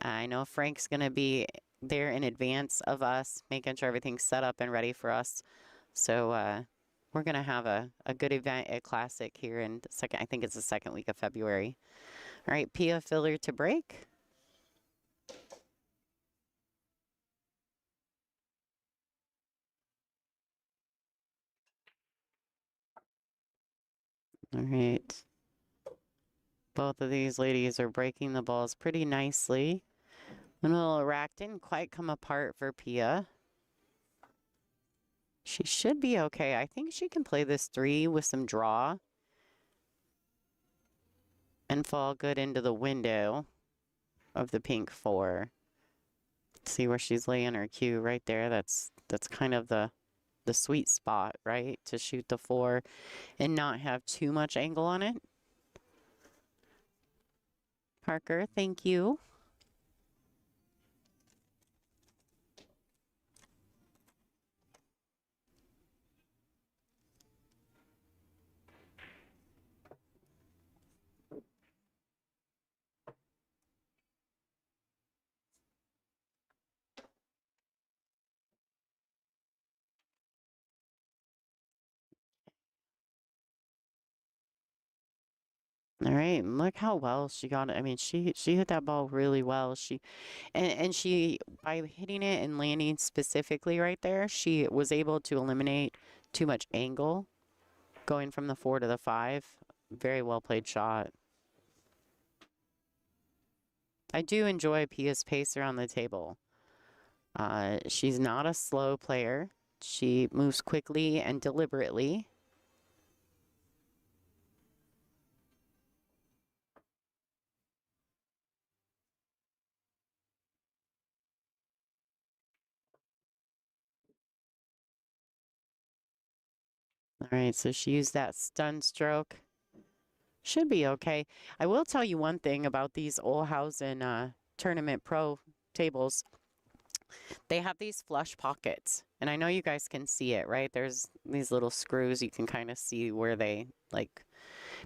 I know Frank's going to be there in advance of us, making sure everything's set up and ready for us. So we're going to have a good event at Classic here in the second, I think it's the second week of February. All right, Pia filler to break. All right. Both of these ladies are breaking the balls pretty nicely. A little rack didn't quite come apart for Pia. She should be okay. I think she can play this 3 with some draw and fall good into the window of the pink 4. See where she's laying her cue right there. That's kind of the sweet spot, right? To shoot the 4 and not have too much angle on it. Parker, thank you. All right, and look how well she got it. I mean, she hit that ball really well. And she, by hitting it and landing specifically right there, she was able to eliminate too much angle going from the 4 to the 5. Very well played shot. I do enjoy Pia's pace around the table. She's not a slow player. She moves quickly and deliberately. All right, so she used that stun stroke. Should be okay. I will tell you one thing about these Olhausen Tournament Pro tables. They have these flush pockets, and I know you guys can see it, right? There's these little screws. You can kind of see where they, like,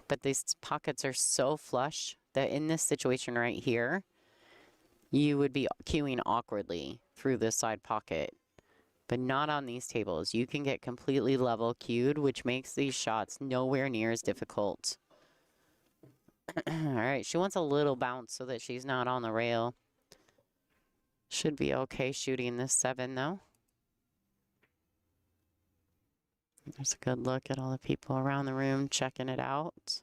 but these pockets are so flush that in this situation right here, you would be cueing awkwardly through this side pocket. But not on these tables. You can get completely level cued, which makes these shots nowhere near as difficult. All right, she wants a little bounce so that she's not on the rail. Should be okay shooting this 7, though. There's a good look at all the people around the room checking it out.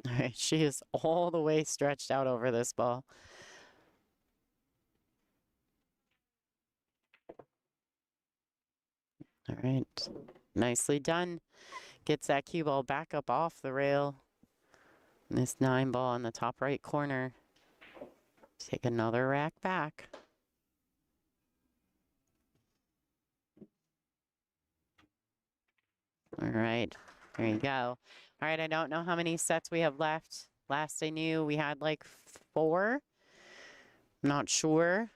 All right, she is all the way stretched out over this ball. All right, nicely done. Gets that cue ball back up off the rail. And this 9 ball in the top right corner. Take another rack back. All right, there you go. All right, I don't know how many sets we have left. Last I knew, we had like 4. Not sure.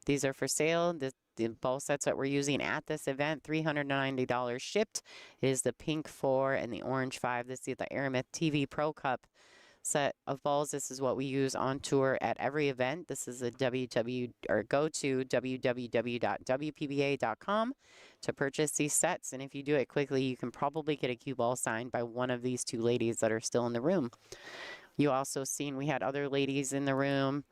These are for sale. The ball sets that we're using at this event, $390 shipped. It is the pink 4 and the orange 5. This is the Aramith TV Pro Cup set of balls. This is what we use on tour at every event. This is a go to www.wpba.com to purchase these sets. And if you do it quickly, you can probably get a cue ball signed by one of these 2 ladies that are still in the room. You also seen we had other ladies in the room.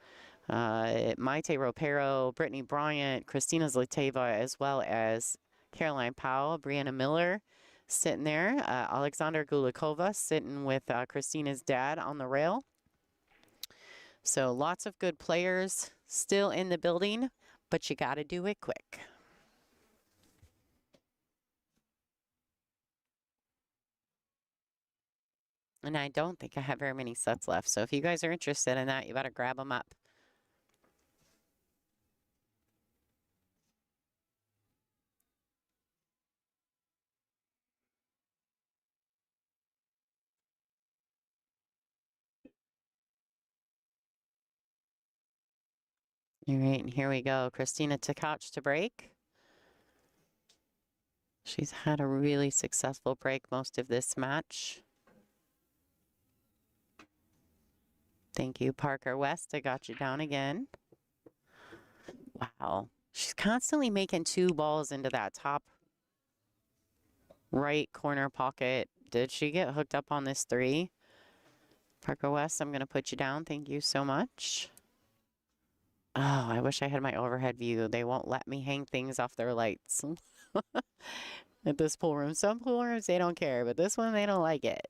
Maite Ropero, Brittany Bryant, Kristina Zlateva, as well as Caroline Powell, Brianna Miller sitting there. Alexandra Gulikova sitting with Kristina's dad on the rail. So lots of good players still in the building, but you got to do it quick. And I don't think I have very many sets left. So if you guys are interested in that, you better grab them up. All right, and here we go. Kristina Tkach to break. She's had a really successful break most of this match. Thank you, Parker West. I got you down again. Wow. She's constantly making 2 balls into that top right corner pocket. Did she get hooked up on this 3? Parker West, I'm going to put you down. Thank you so much. Oh, I wish I had my overhead view. They won't let me hang things off their lights. at this pool room. Some pool rooms, they don't care, but this one, they don't like it.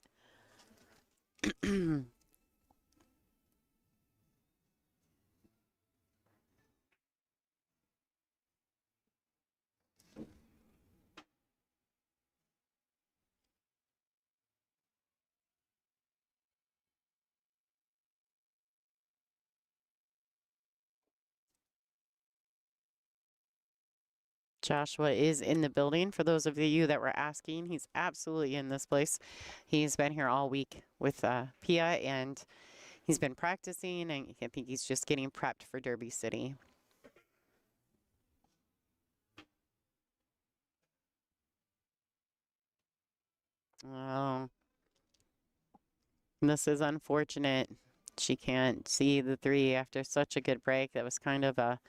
Joshua is in the building. For those of you that were asking, he's absolutely in this place. He's been here all week with Pia, and he's been practicing, and I think he's just getting prepped for Derby City. Oh, this is unfortunate. She can't see the 3 after such a good break. That was kind of a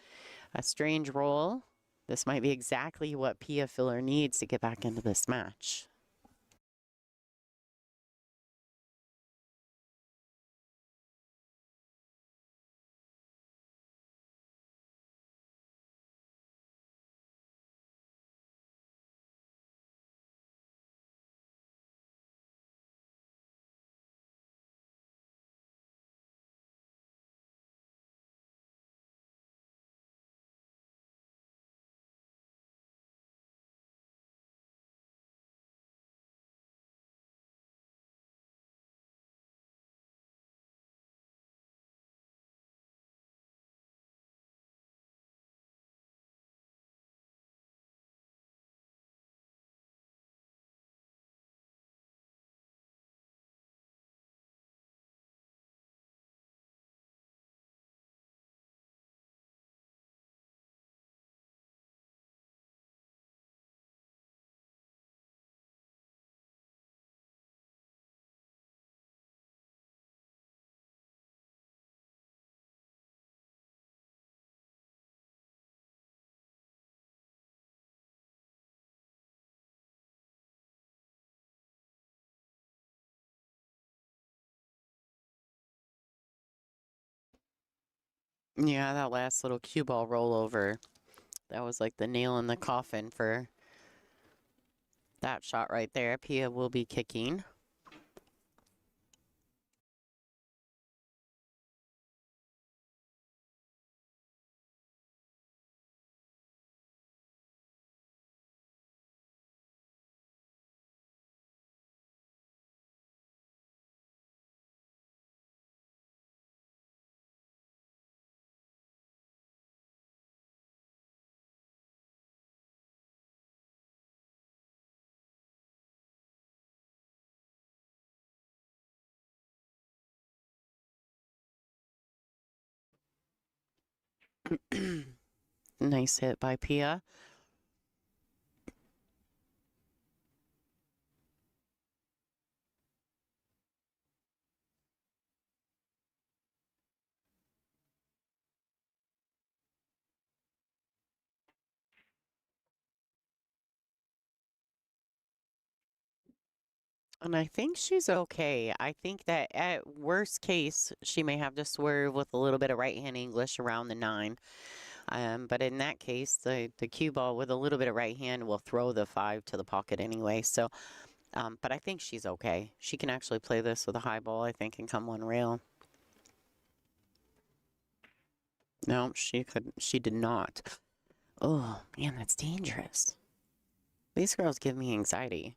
strange roll. This might be exactly what Pia Filler needs to get back into this match. Yeah, that last little cue ball rollover, that was like the nail in the coffin for that shot right there. Pia will be kicking. Nice hit by Pia. And I think she's okay. I think that at worst case, she may have to swerve with a little bit of right-hand English around the 9. But in that case, the cue ball with a little bit of right hand will throw the 5 to the pocket anyway. So, but I think she's okay. She can actually play this with a high ball, I think, and come one rail. No, she did not. Oh, man, that's dangerous. These girls give me anxiety.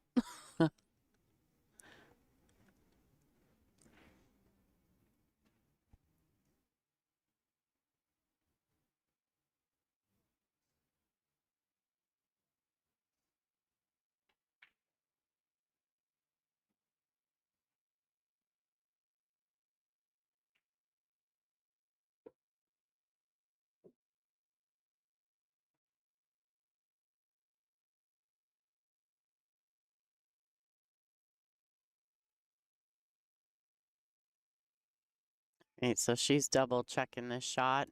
Right, so she's double checking this shot.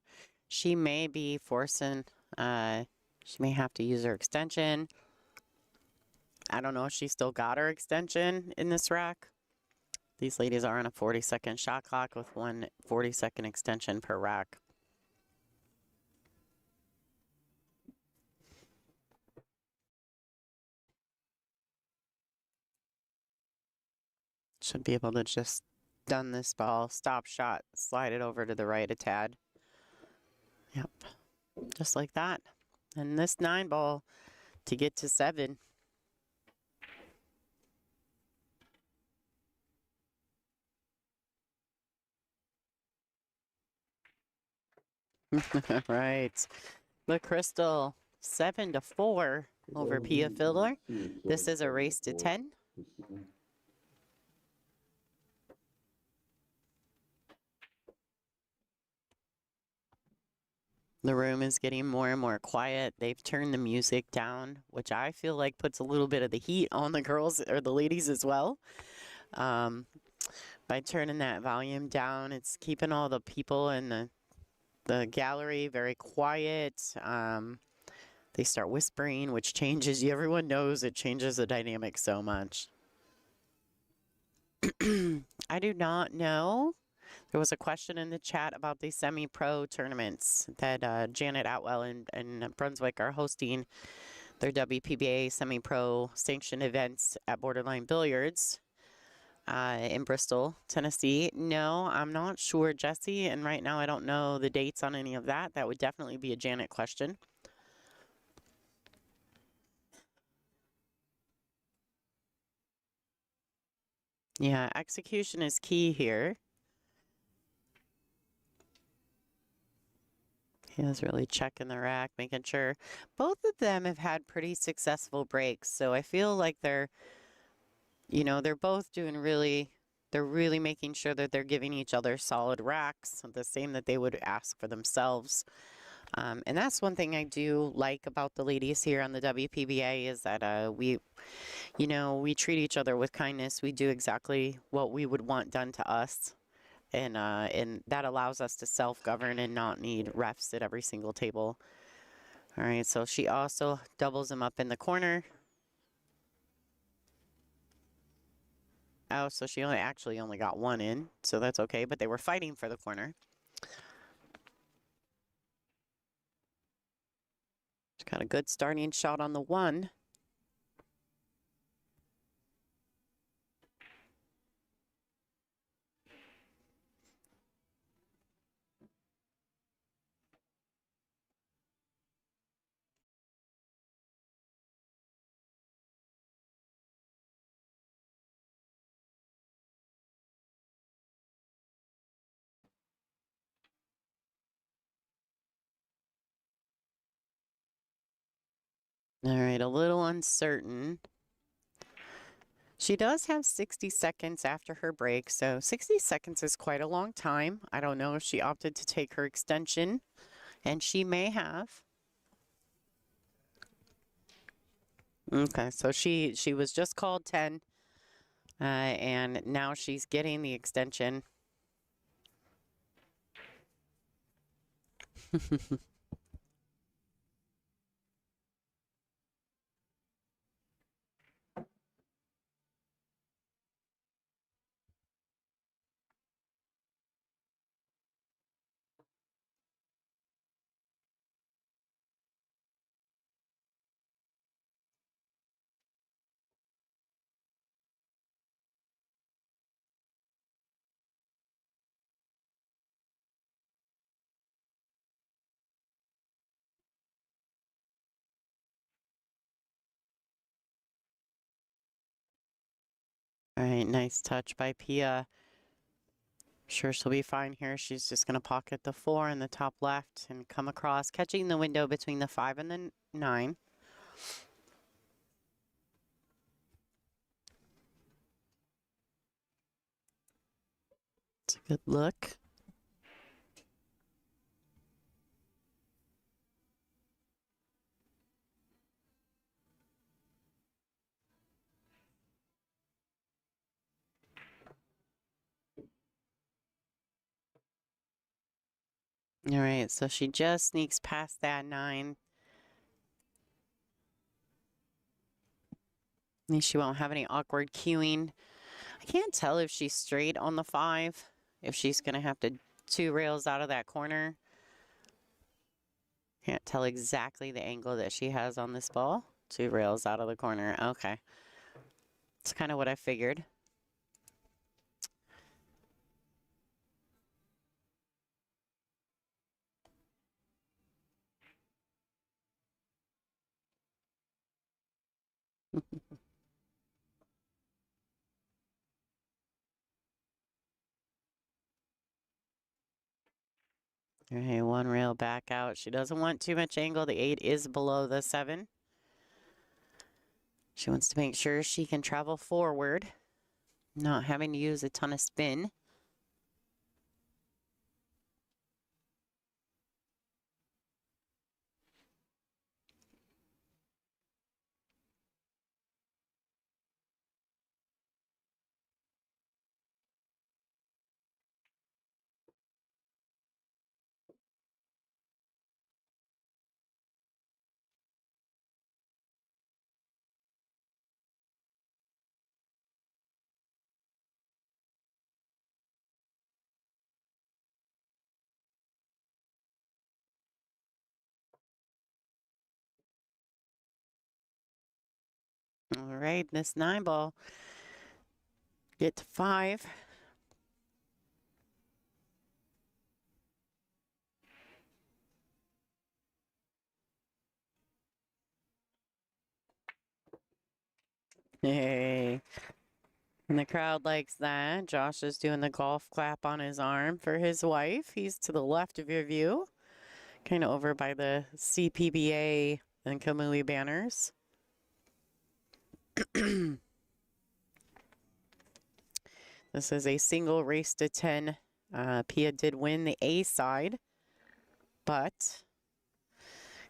She may be forcing, she may have to use her extension. I don't know if she still got her extension in this rack. These ladies are on a 40-second shot clock with one 40-second extension per rack. Should be able to just stun this ball, stop shot, slide it over to the right a tad. Yep, just like that. And this 9 ball to get to 7. Right. The Crystal 7-4 over Pia Fiddler. This is a race to 10. The room is getting more and more quiet. They've turned the music down, which I feel like puts a little bit of the heat on the girls or the ladies as well. By turning that volume down, it's keeping all the people in the gallery very quiet. They start whispering, which changes. Everyone knows it changes the dynamic so much. I do not know. There was a question in the chat about the semi-pro tournaments that Janet Atwell and Brunswick are hosting their WPBA semi-pro sanctioned events at Borderline Billiards in Bristol, Tennessee. No, I'm not sure, Jesse, and right now I don't know the dates on any of that. That would definitely be a Janet question. Yeah, execution is key here. He was really checking the rack, making sure. Both of them have had pretty successful breaks, so I feel like they're both doing they're really making sure that they're giving each other solid racks, the same that they would ask for themselves. And that's one thing I do like about the ladies here on the WPBA is that we treat each other with kindness. We do exactly what we would want done to us. And that allows us to self-govern and not need refs at every single table. All right, so she also doubles him up in the corner. Oh, so she actually only got 1 in, so that's okay, but they were fighting for the corner. She's got a good starting shot on the 1. All right, a little uncertain. She does have 60 seconds after her break, so 60 seconds is quite a long time. I don't know if she opted to take her extension, and she may have. Okay, so she was just called 10, and now she's getting the extension. All right, nice touch by Pia. Sure, she'll be fine here. She's just going to pocket the 4 in the top left and come across, catching the window between the 5 and the 9. It's a good look. All right, so she just sneaks past that 9. At least she won't have any awkward cueing. I can't tell if she's straight on the 5, if she's going to have to 2 rails out of that corner. Can't tell exactly the angle that she has on this ball. 2 rails out of the corner. Okay. It's kind of what I figured. Okay, one rail back out. She doesn't want too much angle. The 8 is below the 7. She wants to make sure she can travel forward, not having to use a ton of spin. All right, this 9 ball. Get to 5. Hey. And the crowd likes that. Josh is doing the golf clap on his arm for his wife. He's to the left of your view, kind of over by the CPBA and Kamui banners. This is a single race to 10. Pia did win the A side, but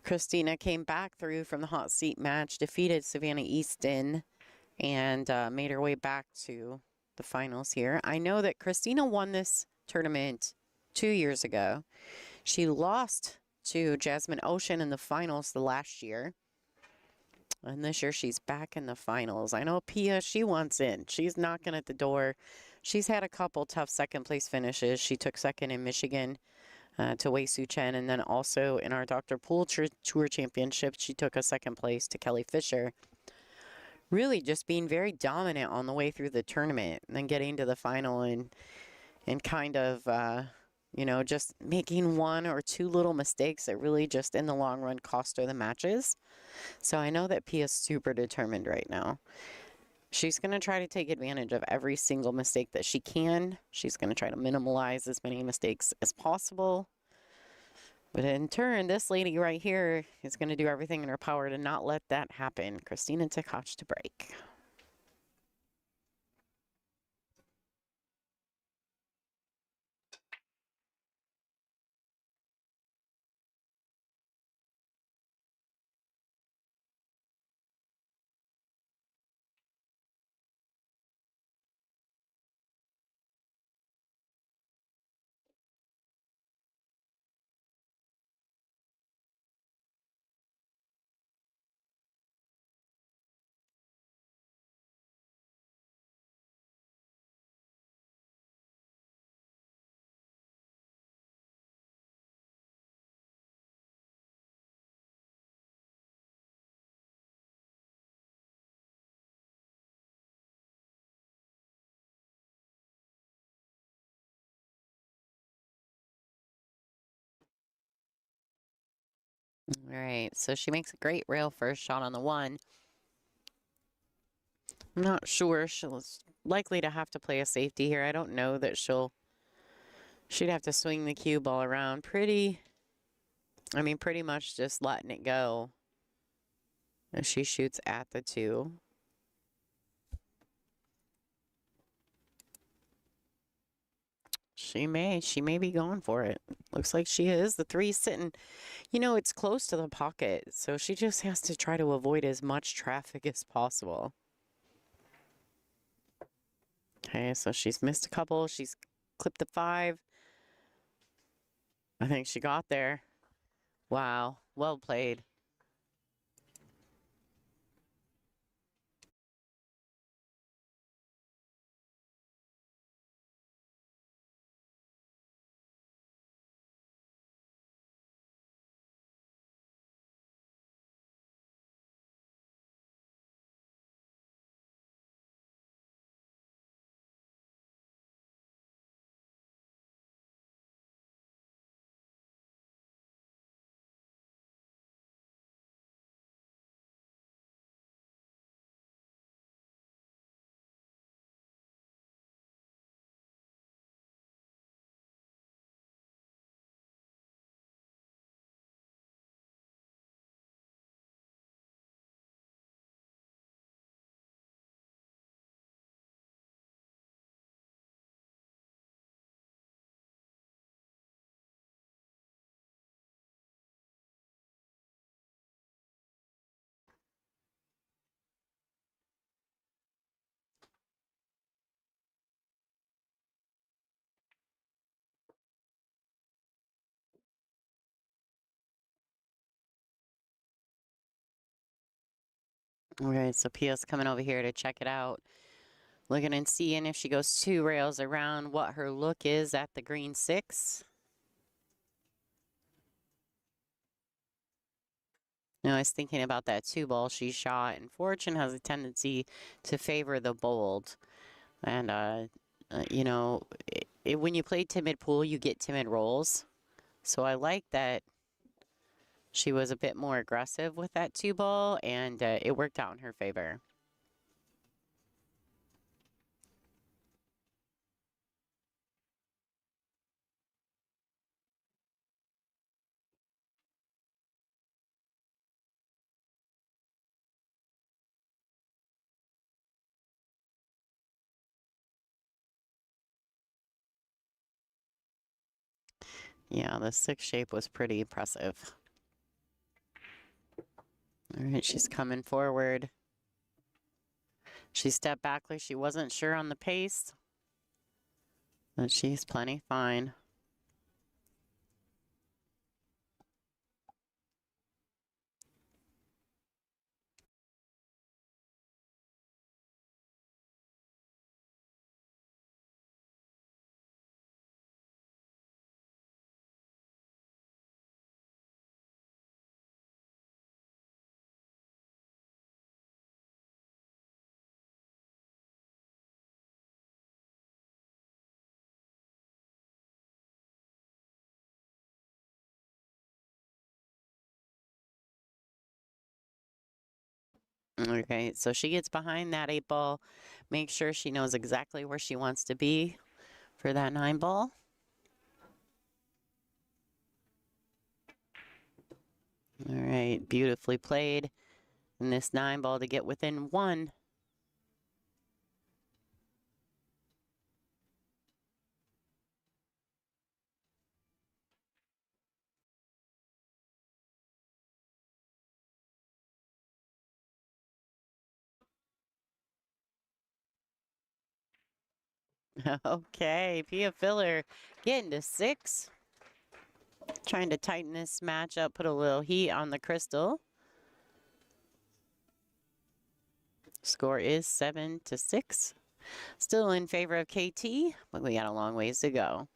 Kristina came back through from the hot seat match, defeated Savannah Easton, and made her way back to the finals here. I know that Kristina won this tournament 2 years ago. She lost to Jasmine Ocean in the finals the last year. And this year she's back in the finals. I know Pia, she wants in. She's knocking at the door. She's had a couple tough second place finishes. She took second in Michigan to Wei Su Chen. And then also in our Dr. Poole Tour Championship, she took a second place to Kelly Fisher. Really just being very dominant on the way through the tournament and then getting to the final and kind of, you know, just making 1 or 2 little mistakes that really just in the long run cost her the matches. So I know that Pia's super determined right now. She's going to try to take advantage of every single mistake that she can. She's going to try to minimize as many mistakes as possible. But in turn, this lady right here is going to do everything in her power to not let that happen. Kristina Tkach to break. All right, so she makes a great rail first shot on the 1. I'm not sure. She's likely to have to play a safety here. I don't know that she'd have to swing the cue ball around pretty much just letting it go as she shoots at the 2. She may be going for it. Looks like she is. The 3's sitting, you know, it's close to the pocket, so she just has to try to avoid as much traffic as possible. Okay, so she's missed a couple. She's clipped the 5. I think she got there. Wow, well played. Okay, so Pia's coming over here to check it out. Looking and seeing if she goes 2 rails around what her look is at the green 6. Now, I was thinking about that 2 ball she shot, and Fortune has a tendency to favor the bold. And, you know, when you play timid pool, you get timid rolls. So I like that she was a bit more aggressive with that 2 ball, and it worked out in her favor. Yeah, the 6 shape was pretty impressive. All right, she's coming forward. She stepped back like she wasn't sure on the pace, but she's plenty fine. Okay, so she gets behind that 8 ball, make sure she knows exactly where she wants to be for that 9 ball. All right, beautifully played. And this 9 ball to get within 1. Okay, Pia Filler getting to 6. Trying to tighten this match up, put a little heat on the crystal. Score is 7-6. Still in favor of KT, but we got a long ways to go.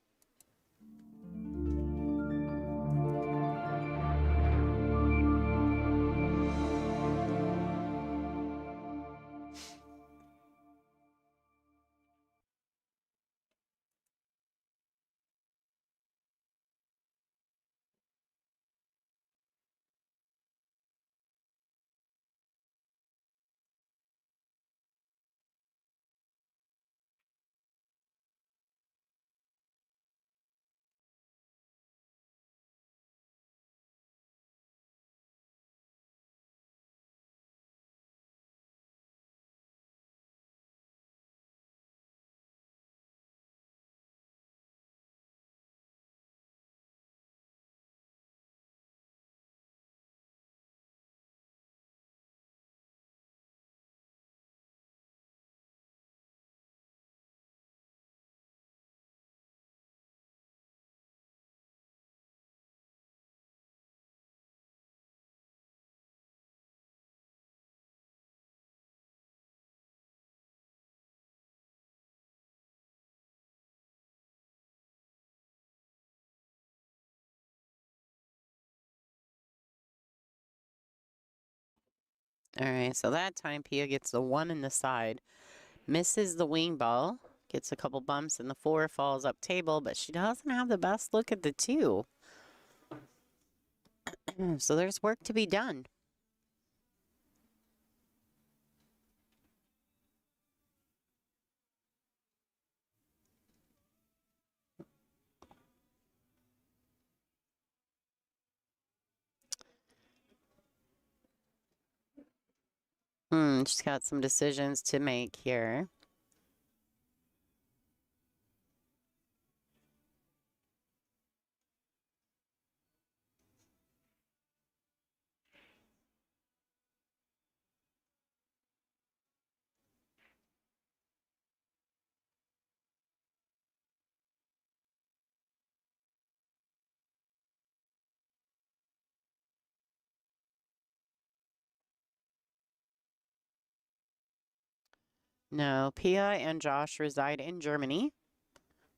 All right, so that time Pia gets the 1 in the side, misses the wing ball, gets a couple bumps, and the 4 falls up table, but she doesn't have the best look at the 2. So there's work to be done. She's got some decisions to make here. No, Pia and Josh reside in Germany.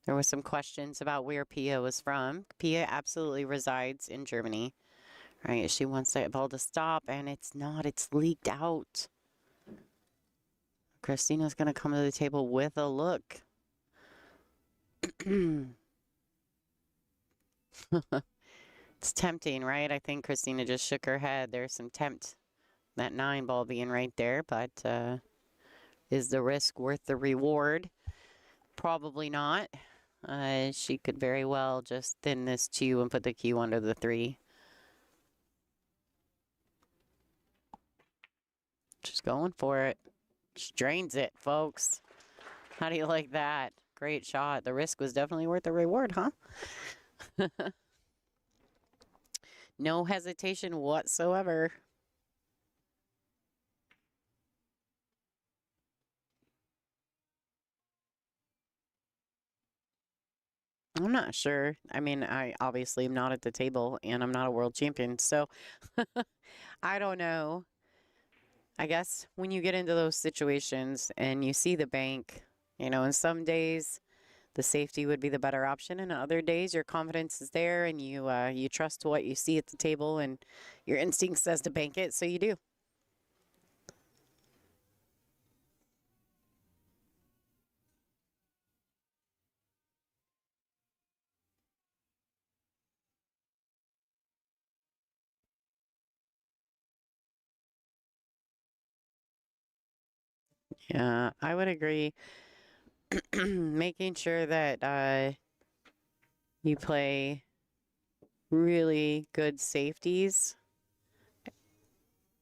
There was some questions about where Pia was from. Pia absolutely resides in Germany. Right, she wants that ball to stop, and it's not. It's leaked out. Kristina's going to come to the table with a look. It's tempting, right? I think Kristina just shook her head. There's some tempt, that 9 ball being right there, but is the risk worth the reward? Probably not. She could very well just thin this 2 and put the cue under the 3. Just going for it. She drains it, folks. How do you like that? Great shot. The risk was definitely worth the reward, huh? No hesitation whatsoever. I'm not sure. I mean, I obviously am not at the table and I'm not a world champion, so I don't know. I guess when you get into those situations and you see the bank, you know, in some days the safety would be the better option, and other days your confidence is there and you trust what you see at the table and your instinct says to bank it, so you do. Yeah, I would agree. Making sure that you play really good safeties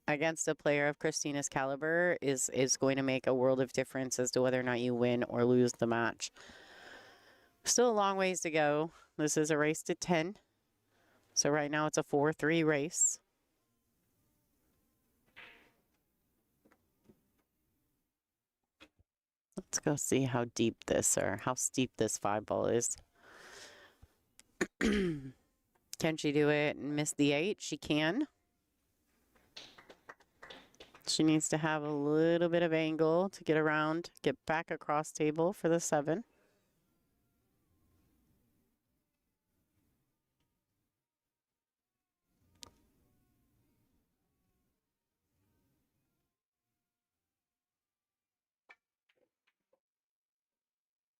against a player of Kristina's caliber is going to make a world of difference as to whether or not you win or lose the match. Still a long ways to go. This is a race to 10. So right now it's a 4-3 race. Let's go see how deep this or how steep this 5 ball is. Can she do it and miss the 8? She can. She needs to have a little bit of angle to get around, get back across table for the 7.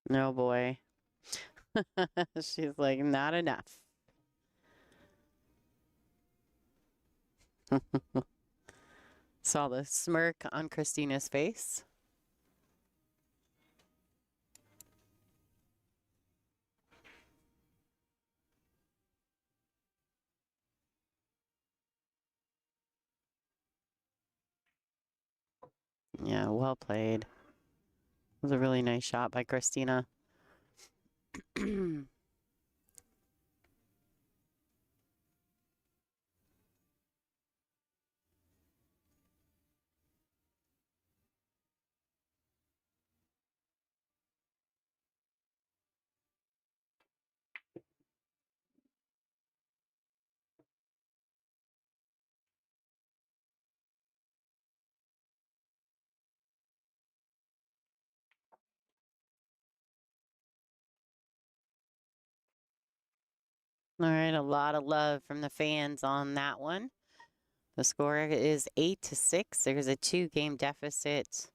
No boy. She's like, not enough. Saw the smirk on Kristina's face. Yeah, well played. It was a really nice shot by Kristina. All right, a lot of love from the fans on that one. The score is 8-6. There's a 2-game deficit.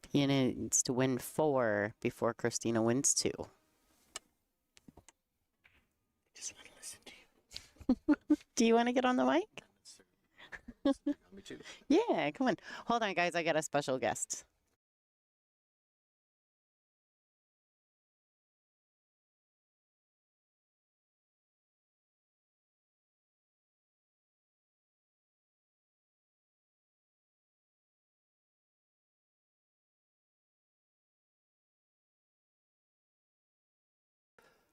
He needs to win 4 before Kristina wins 2. Just want to listen to you. Do you want to get on the mic? Me too. Yeah, come on. Hold on, guys. I got a special guest.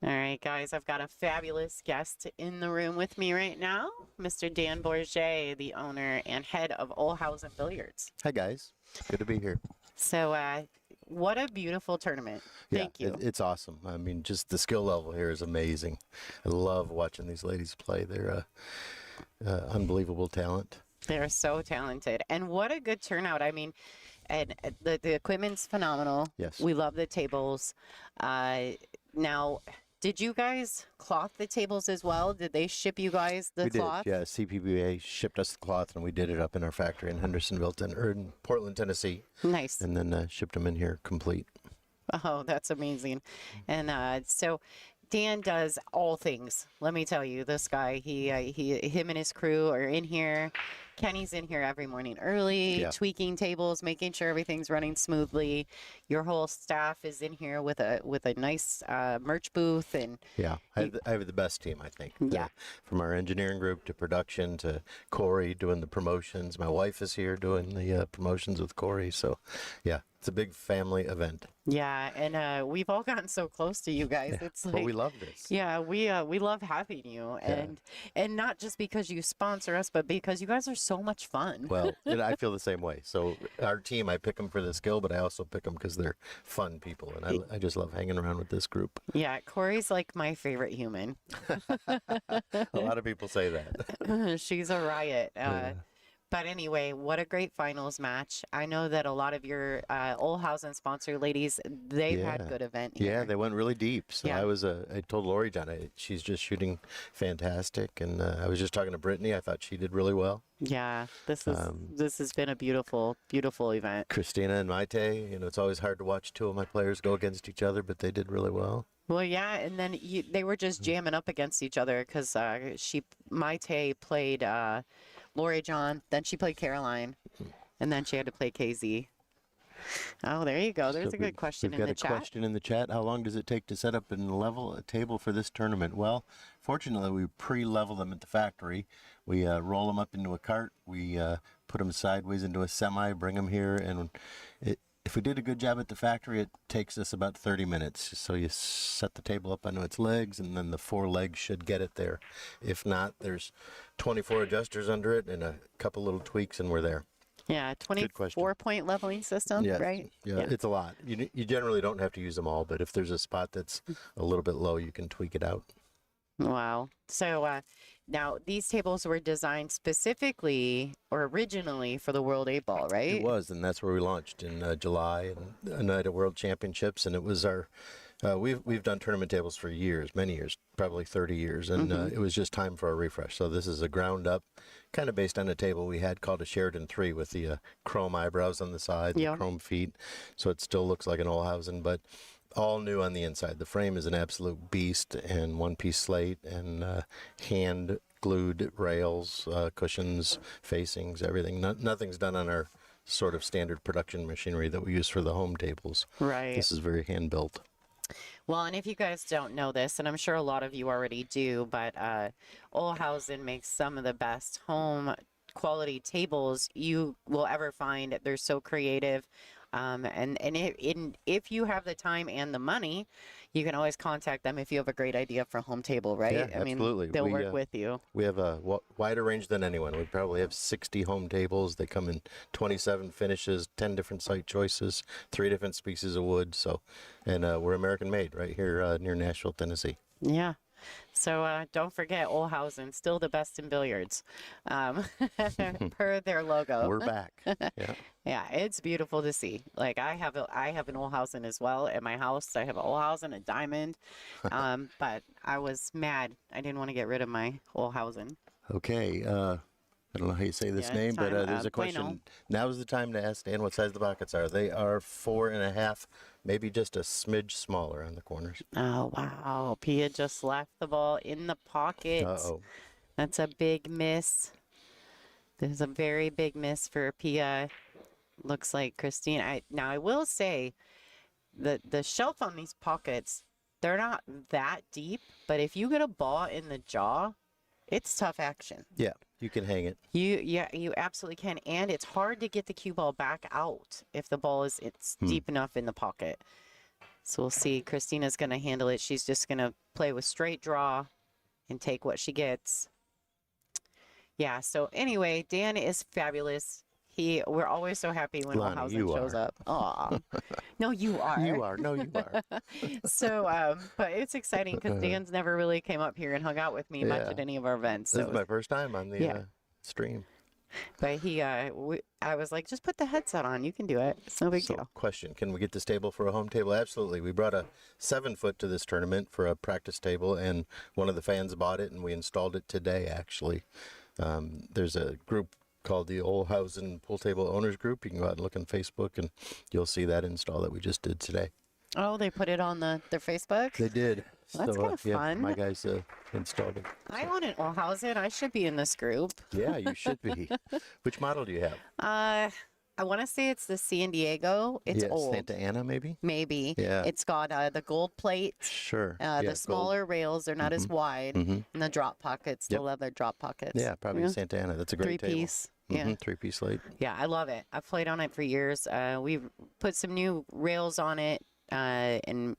All right, guys, I've got a fabulous guest in the room with me right now, Mr. Dan Bourget, the owner and head of Olhausen Billiards. Hi, guys. Good to be here. So, what a beautiful tournament. Thank you. It's awesome. I mean, just the skill level here is amazing. I love watching these ladies play. They're unbelievable talent. They're so talented. And what a good turnout. I mean, and the equipment's phenomenal. Yes. We love the tables. Now, did you guys cloth the tables as well? Did they ship you guys the We cloth? did, yeah. CPBA shipped us the cloth, and we did it up in our factory in Hendersonville, or in Portland, Tennessee, Nice. and then shipped them in here complete. Oh, that's amazing. And so Dan does all things. Let me tell you, this guy, him and his crew are in here. Kenny's in here every morning early, Yeah. tweaking tables, making sure everything's running smoothly. Your whole staff is in here with a nice merch booth, and Yeah, I have the best team, I think. Yeah. From our engineering group to production to Corey doing the promotions. My wife is here doing the promotions with Corey. So, yeah, it's a big family event. yeah, and we've all gotten so close to you guys. Yeah, It's but like we love this. yeah, we love having you, and not just because you sponsor us, but because you guys are so much fun. Well, and I feel the same way. So our team, I pick them for the skill, but I also pick them because they're fun people, and I just love hanging around with this group. Yeah, Corey's like my favorite human. A lot of people say that. She's a riot. Yeah. But anyway, what a great finals match. I know that a lot of your Olhausen sponsor ladies, they've had Yeah. good event Yeah, here. they went really deep. So Yeah. I told Lori John, she's just shooting fantastic, and I was just talking to Brittany. I thought she did really well. Yeah, this has been a beautiful, beautiful event. Kristina and Maite, it's always hard to watch two of my players go against each other, but they did really well. Well, yeah, and then they were just jamming up against each other because Maite played Lori John, then she played Caroline, and then she had to play KZ. Oh, there you go. There's So a good question we've in got the a chat. question in the chat. How long does it take to set up and level a table for this tournament? Well, fortunately, we pre-level them at the factory. We roll them up into a cart. We put them sideways into a semi, bring them here, and if we did a good job at the factory, it takes us about 30 minutes. So you set the table up onto its legs, and then the 4 legs should get it there. If not, there's 24 adjusters under it and a couple little tweaks, and we're there. Yeah, Good question. 24-point leveling system, Yes. right? Yeah, it's a lot. You generally don't have to use them all, but if there's a spot that's a little bit low, you can tweak it out. Wow. So now these tables were designed specifically or originally for the World 8 Ball, right? It was, and that's where we launched in July, and a night at World Championships, and it was our. We've done tournament tables for years, many years, probably 30 years, and it was just time for a refresh. So this is a ground up, kind of based on a table we had called a Sheridan 3 with the chrome eyebrows on the side, Yeah. the chrome feet, so it still looks like an Olhausen, but all new on the inside. The frame is an absolute beast, and one-piece slate, and hand glued rails, cushions, facings, everything. Nothing's done on our sort of standard production machinery that we use for the home tables. Right. This is very hand built. Well, and if you guys don't know this, and I'm sure a lot of you already do, but Olhausen makes some of the best home quality tables you will ever find. They're so creative. And if you have the time and the money, you can always contact them if you have a great idea for a home table, right? Yeah, I mean, absolutely. they'll work with you. We have a wider range than anyone. We probably have 60 home tables. They come in 27 finishes, 10 different site choices, 3 different species of wood. So, and we're American made right here near Nashville, Tennessee. Yeah. So don't forget, Olhausen, still the best in billiards, per their logo. We're back. Yeah. Yeah, it's beautiful to see. Like I have an Olhausen as well at my house. I have an Olhausen, a diamond, but I was mad. I didn't want to get rid of my Olhausen. Okay. I don't know how you say this Yeah, name, it's but time, there's a question. Bueno. Now's the time to ask Dan what size the pockets are. They are 4.5, maybe just a smidge smaller on the corners. Oh wow, Pia just left the ball in the pocket. Uh-oh. That's a big miss. There's a very big miss for Pia. Looks like Kristina. Now I will say, the shelf on these pockets, they're not that deep, but if you get a ball in the jaw, it's tough action. Yeah, you can hang it. You absolutely can, and it's hard to get the cue ball back out if the ball is deep enough in the pocket. So we'll see. Kristina's going to handle it. She's just going to play with straight draw and take what she gets. Yeah. So anyway, Dan is fabulous. We're always so happy when Lonnie, Olhausen you shows are. up. Aw. No, you are. You are. No, you are. So, but it's exciting because Dan's never really came up here and hung out with me much Yeah. at any of our events. This So is my first time on the Yeah. stream. But I was like, just put the headset on. You can do it. It's no big So, deal. question, can we get this table for a home table? Absolutely. We brought a 7-foot to this tournament for a practice table, and one of the fans bought it, and we installed it today, actually. There's a group called the Olhausen Pool Table Owners Group. You can go out and look on Facebook, and you'll see that install that we just did today. Oh, they put it on their Facebook? They did. Well, that's kind of yeah, fun. my guys installed it. I own an Olhausen. I should be in this group. Yeah, you should be. Which model do you have? I want to say it's the San Diego. It's old. Santa Ana, maybe? Maybe. Yeah. It's got the gold plate. Sure. The smaller rails, they're not as wide. And the drop pockets, the leather drop pockets. Yeah, probably Santa Ana. That's a great table. 3-piece. Yeah. 3-piece slate. Yeah, I love it. I've played on it for years. We've put some new rails on it, and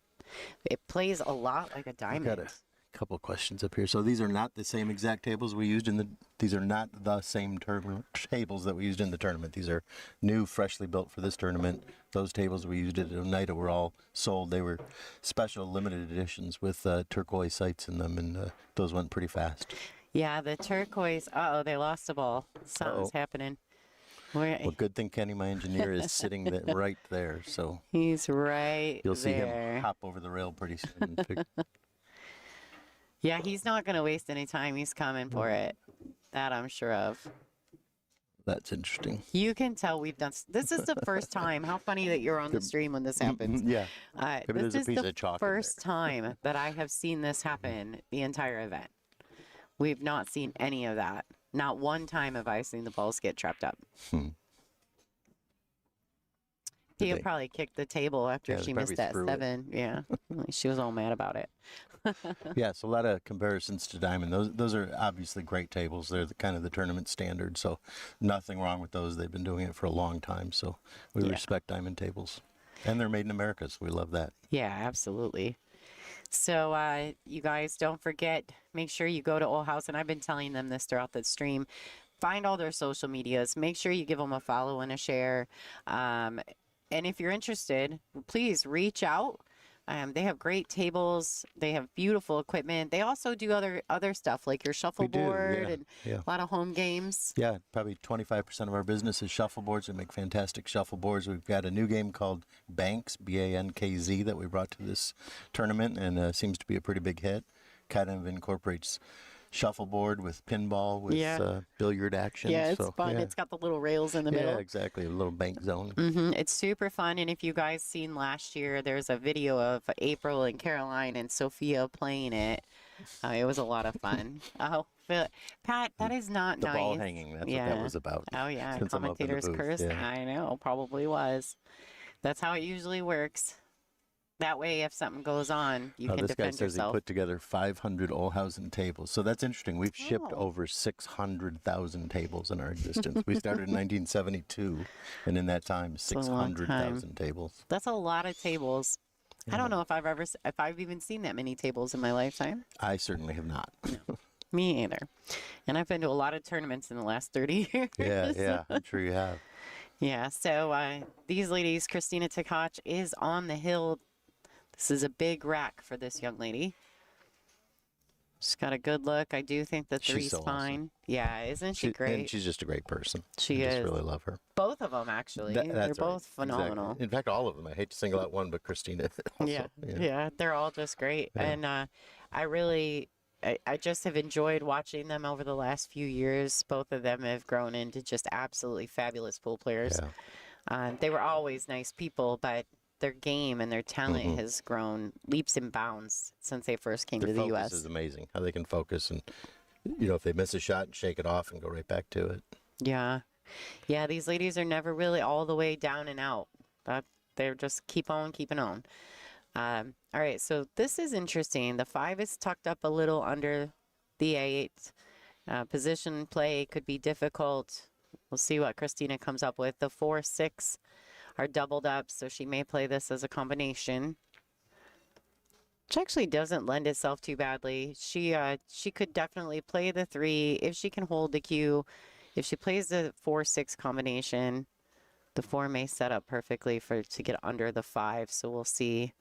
it plays a lot like a diamond. I've got a couple of questions up here. So these are not the same exact tables we used these are not the same tables that we used in the tournament. These are new, freshly built for this tournament. Those tables we used at Oneida were all sold. They were special limited editions with turquoise sights in them, and those went pretty fast. Yeah, the turquoise. They lost the ball. Something's happening. Well, good thing Kenny, my engineer, is sitting right there. So he's right you'll see there. him hop over the rail pretty soon. Yeah, he's not going to waste any time. He's coming for it. That I'm sure of. That's interesting. You can tell we've done. This is the first time. How funny that you're on the stream when this happens. Yeah. This Maybe there's a is piece the of chalk in first time that I have seen this happen the entire event. We've not seen any of that. Not one time have I seen the balls get trapped up. He'll probably kick the table after she missed that 7. Yeah. She was all mad about it. Yeah, so a lot of comparisons to Diamond. Those are obviously great tables. They're kind of the tournament standard, so nothing wrong with those. They've been doing it for a long time, so we respect Diamond tables. And they're made in America, so we love that. Yeah, absolutely. So you guys don't forget, make sure you go to Olhausen. I've been telling them this throughout the stream. Find all their social medias. Make sure you give them a follow and a share. And if you're interested, please reach out. They have great tables. They have beautiful equipment. They also do other stuff like your shuffleboard and a lot of home games. Yeah, probably 25% of our business is shuffleboards. We make fantastic shuffleboards. We've got a new game called Banks, Bankz, that we brought to this tournament, and seems to be a pretty big hit. Kind of incorporates shuffleboard with pinball with billiard action. Yeah, it's fun. It's got the little rails in the middle. Yeah, exactly. A little bank zone. It's super fun. And if you guys seen last year, there's a video of April and Caroline and Sophia playing it. It was a lot of fun. Oh, Pat, that is not nice. The ball hanging. That's what that was about. Oh, yeah. Since I'm up in the Commentators booth, curse. yeah. I know. Probably was. That's how it usually works. That way, if something goes on, you can this guy defend says yourself. he put together 500 Olhausen tables. So that's interesting. We've shipped over 600,000 tables in our existence. We started in 1972, and in that time, 600,000 tables. That's a lot of tables. I don't know if I've even seen that many tables in my lifetime. I certainly have not. No, me either. And I've been to a lot of tournaments in the last 30 years. Yeah, I'm sure you have. Yeah, so these ladies, Kristina Tkach is on the hill. This is a big rack for this young lady. She's got a good look. I do think the three's so fine. Awesome. Yeah, isn't she great? And she's just a great person. She is. I just really love her. Both of them, actually. That's They're right. both phenomenal. Exactly. In fact, all of them. I hate to single out one, but Kristina. Also, yeah, they're all just great. Yeah. And I just have enjoyed watching them over the last few years. Both of them have grown into just absolutely fabulous pool players. Yeah. They were always nice people, but their game and their talent has grown leaps and bounds since they first came to the U.S. Their focus is amazing, how they can focus and, if they miss a shot and shake it off and go right back to it. Yeah. Yeah, these ladies are never really all the way down and out. They're just keep on keeping on. All right, so this is interesting. The 5 is tucked up a little under the 8. Position play could be difficult. We'll see what Kristina comes up with. The 4, 6 are doubled up, so she may play this as a combination, which actually doesn't lend itself too badly. She could definitely play the 3 if she can hold the cue. If she plays the 4, 6 combination, the 4 may set up perfectly to get under the 5. So we'll see.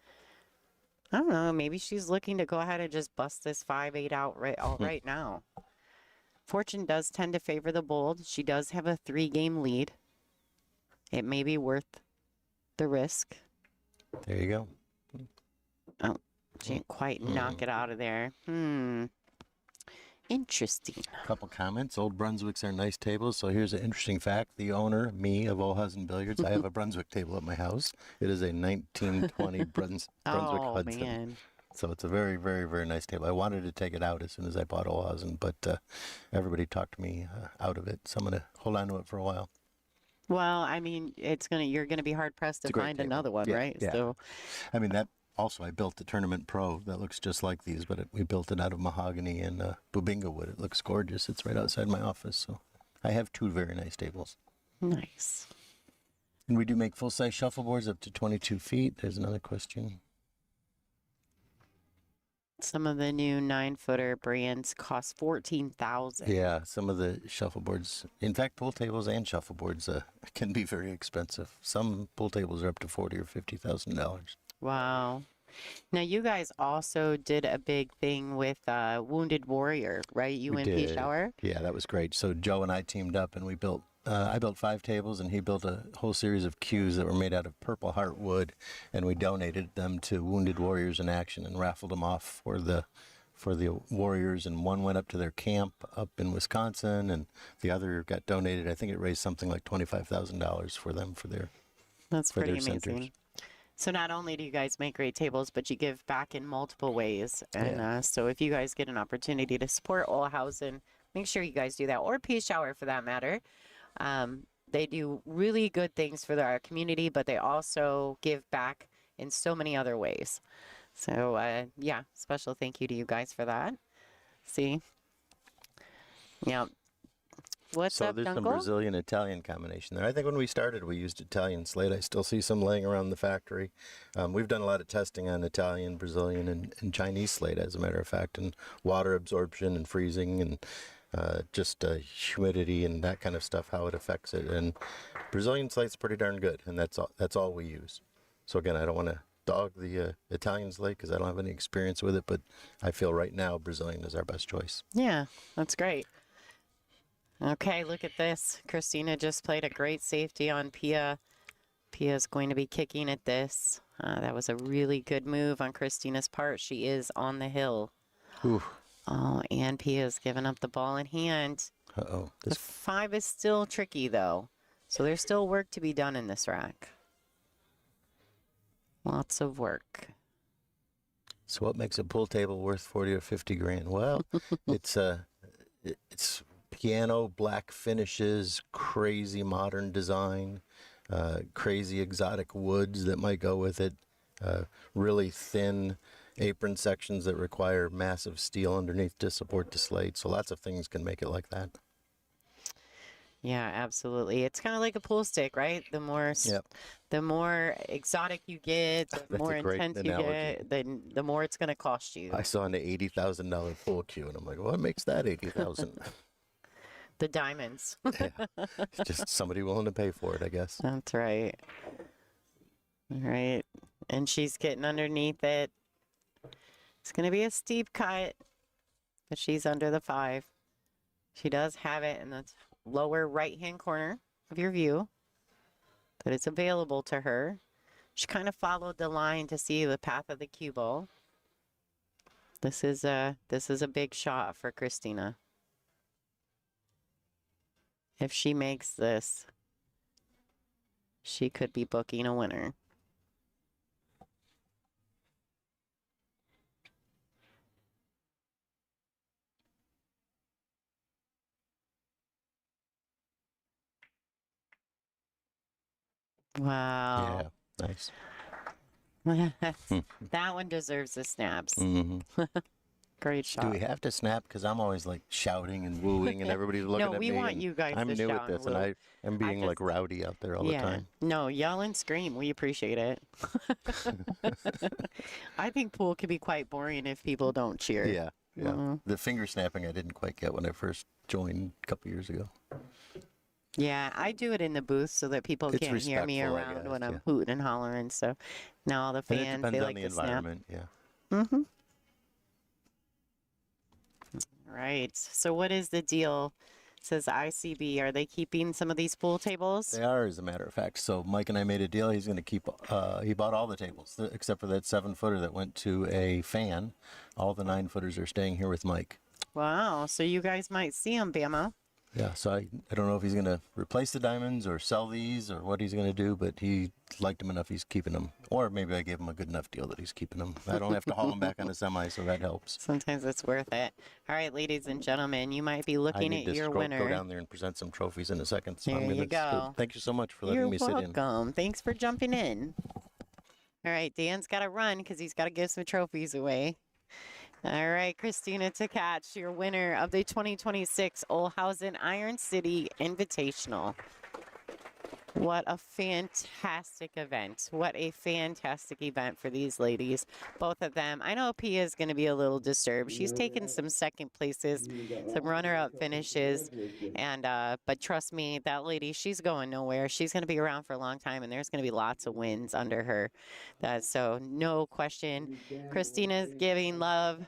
I don't know. Maybe she's looking to go ahead and just bust this 5, 8 out right now. Fortune does tend to favor the bold. She does have a 3-game lead. It may be worth the risk. There you go. Oh, she didn't quite knock it out of there. Interesting. A couple comments. Old Brunswicks are nice tables. So here's an interesting fact. The owner, me, of Olhausen Billiards, I have a Brunswick table at my house. It is a 1920 Brunswick Hudson. Man. So it's a very, very, very nice table. I wanted to take it out as soon as I bought Olhausen, but everybody talked me out of it. So I'm going to hold on to it for a while. Well, I mean, you're gonna be hard pressed to find another one, right? Yeah. So, I mean, that also, I built the Tournament Pro that looks just like these, but we built it out of mahogany and bubinga wood. It looks gorgeous. It's right outside my office. So I have 2 very nice tables. nice. And we do make full-size shuffleboards up to 22 feet. There's another question. Some of the new 9-footer brands cost $14,000. Yeah, some of the shuffleboards, in fact, pool tables and shuffleboards can be very expensive. Some pool tables are up to $40,000 or $50,000. Wow. Now, you guys also did a big thing with Wounded Warrior, right? You We and P did. Shower? Yeah, that was great. So Joe and I teamed up, and we built. I built 5 tables, and he built a whole series of cues that were made out of Purple Heart wood, and we donated them to Wounded Warriors in Action and raffled them off for the Warriors. And one went up to their camp up in Wisconsin, and the other got donated. I think it raised something like $25,000 for them for their That's for pretty their amazing. centers. So not only do you guys make great tables, but you give back in multiple ways. And so if you guys get an opportunity to support Olhausen, make sure you guys do that, or P Shower for that matter. They do really good things for our community, but they also give back in so many other ways. So, yeah, special thank you to you guys for that. See? Yeah. What's So up, there's some Dunkel? Brazilian-Italian combination there. I think when we started, we used Italian slate. I still see some laying around the factory. We've done a lot of testing on Italian, Brazilian, and Chinese slate, as a matter of fact, and water absorption and freezing and just humidity and that kind of stuff, how it affects it. And Brazilian slate's pretty darn good, and that's all we use. So again, I don't want to dog the Italian slate because I don't have any experience with it, but I feel right now Brazilian is our best choice. Yeah, that's great. Okay, look at this. Kristina just played a great safety on Pia. Pia's going to be kicking at this. That was a really good move on Kristina's part. She is on the hill. Ooh. Oh, and Pia's giving up the ball in hand. Uh-oh. The This 5 is still tricky, though. So there's still work to be done in this rack. Lots of work. So what makes a pool table worth 40 or 50 grand? Well, it's piano black finishes, crazy modern design, crazy exotic woods that might go with it, really thin apron sections that require massive steel underneath to support the slate. So lots of things can make it like that. Yeah, absolutely. It's kind of like a pool stick, right? The more the more exotic you get, the That's more a great intense you analogy. get, then the more it's going to cost you. I saw an $80,000 pool cue, and I'm like, what makes that 80,000? The diamonds. Yeah, just somebody willing to pay for it, I guess. That's right. All right. And she's getting underneath it. It's going to be a steep cut, but she's under the 5. She does have it in the lower right-hand corner of your view, that it's available to her. She kind of followed the line to see the path of the cue ball. This is a big shot for Kristina. If she makes this, she could be booking a winner. Wow. Yeah, nice. That one deserves the snaps. Hmm. Great shot. Do we have to snap? Because I'm always like shouting and wooing, and everybody's looking No, at we me. want and you guys I'm to new shout at and this, and woo. I'm being like just- rowdy out there all the time. No, yell and scream. We appreciate it. I think pool can be quite boring if people don't cheer. Yeah, yeah. Mhm. The finger snapping I didn't quite get when I first joined a couple years ago. Yeah, I do it in the booth so that people It's can't hear me respectful, I around when guess, I'm yeah. hooting and hollering. So now all the And it fans, depends they on like the to snap. environment. Yeah. Mm-hmm. All right. So what is the deal? It says ICB. Are they keeping some of these pool tables? They are, as a matter of fact. So Mike and I made a deal. He's going to keep, he bought all the tables, except for that 7-footer that went to a fan. All the 9-footers are staying here with Mike. Wow. So you guys might see them, Bama. Yeah, so I don't know if he's going to replace the diamonds or sell these or what he's going to do, but he liked them enough, he's keeping them. Or maybe I gave him a good enough deal that he's keeping them. I don't have to haul them back on a semi, so that helps. Sometimes it's worth it. All right, ladies and gentlemen, you might be looking at your winner. Go down there and present some trophies in a second. So There I'm you go. Thank you so much for letting You're me sit in. welcome. Thanks for jumping in. All right, Dan's got to run because he's got to give some trophies away. All right, Kristina Tkach, your winner of the 2026 Olhausen Iron City Invitational. What a fantastic event. What a fantastic event for these ladies. Both of them. I know Pia is going to be a little disturbed. She's taken some second places, some runner-up finishes, and but trust me, that lady, she's going nowhere. She's going to be around for a long time, and there's going to be lots of wins under her. So no question. Kristina's getting love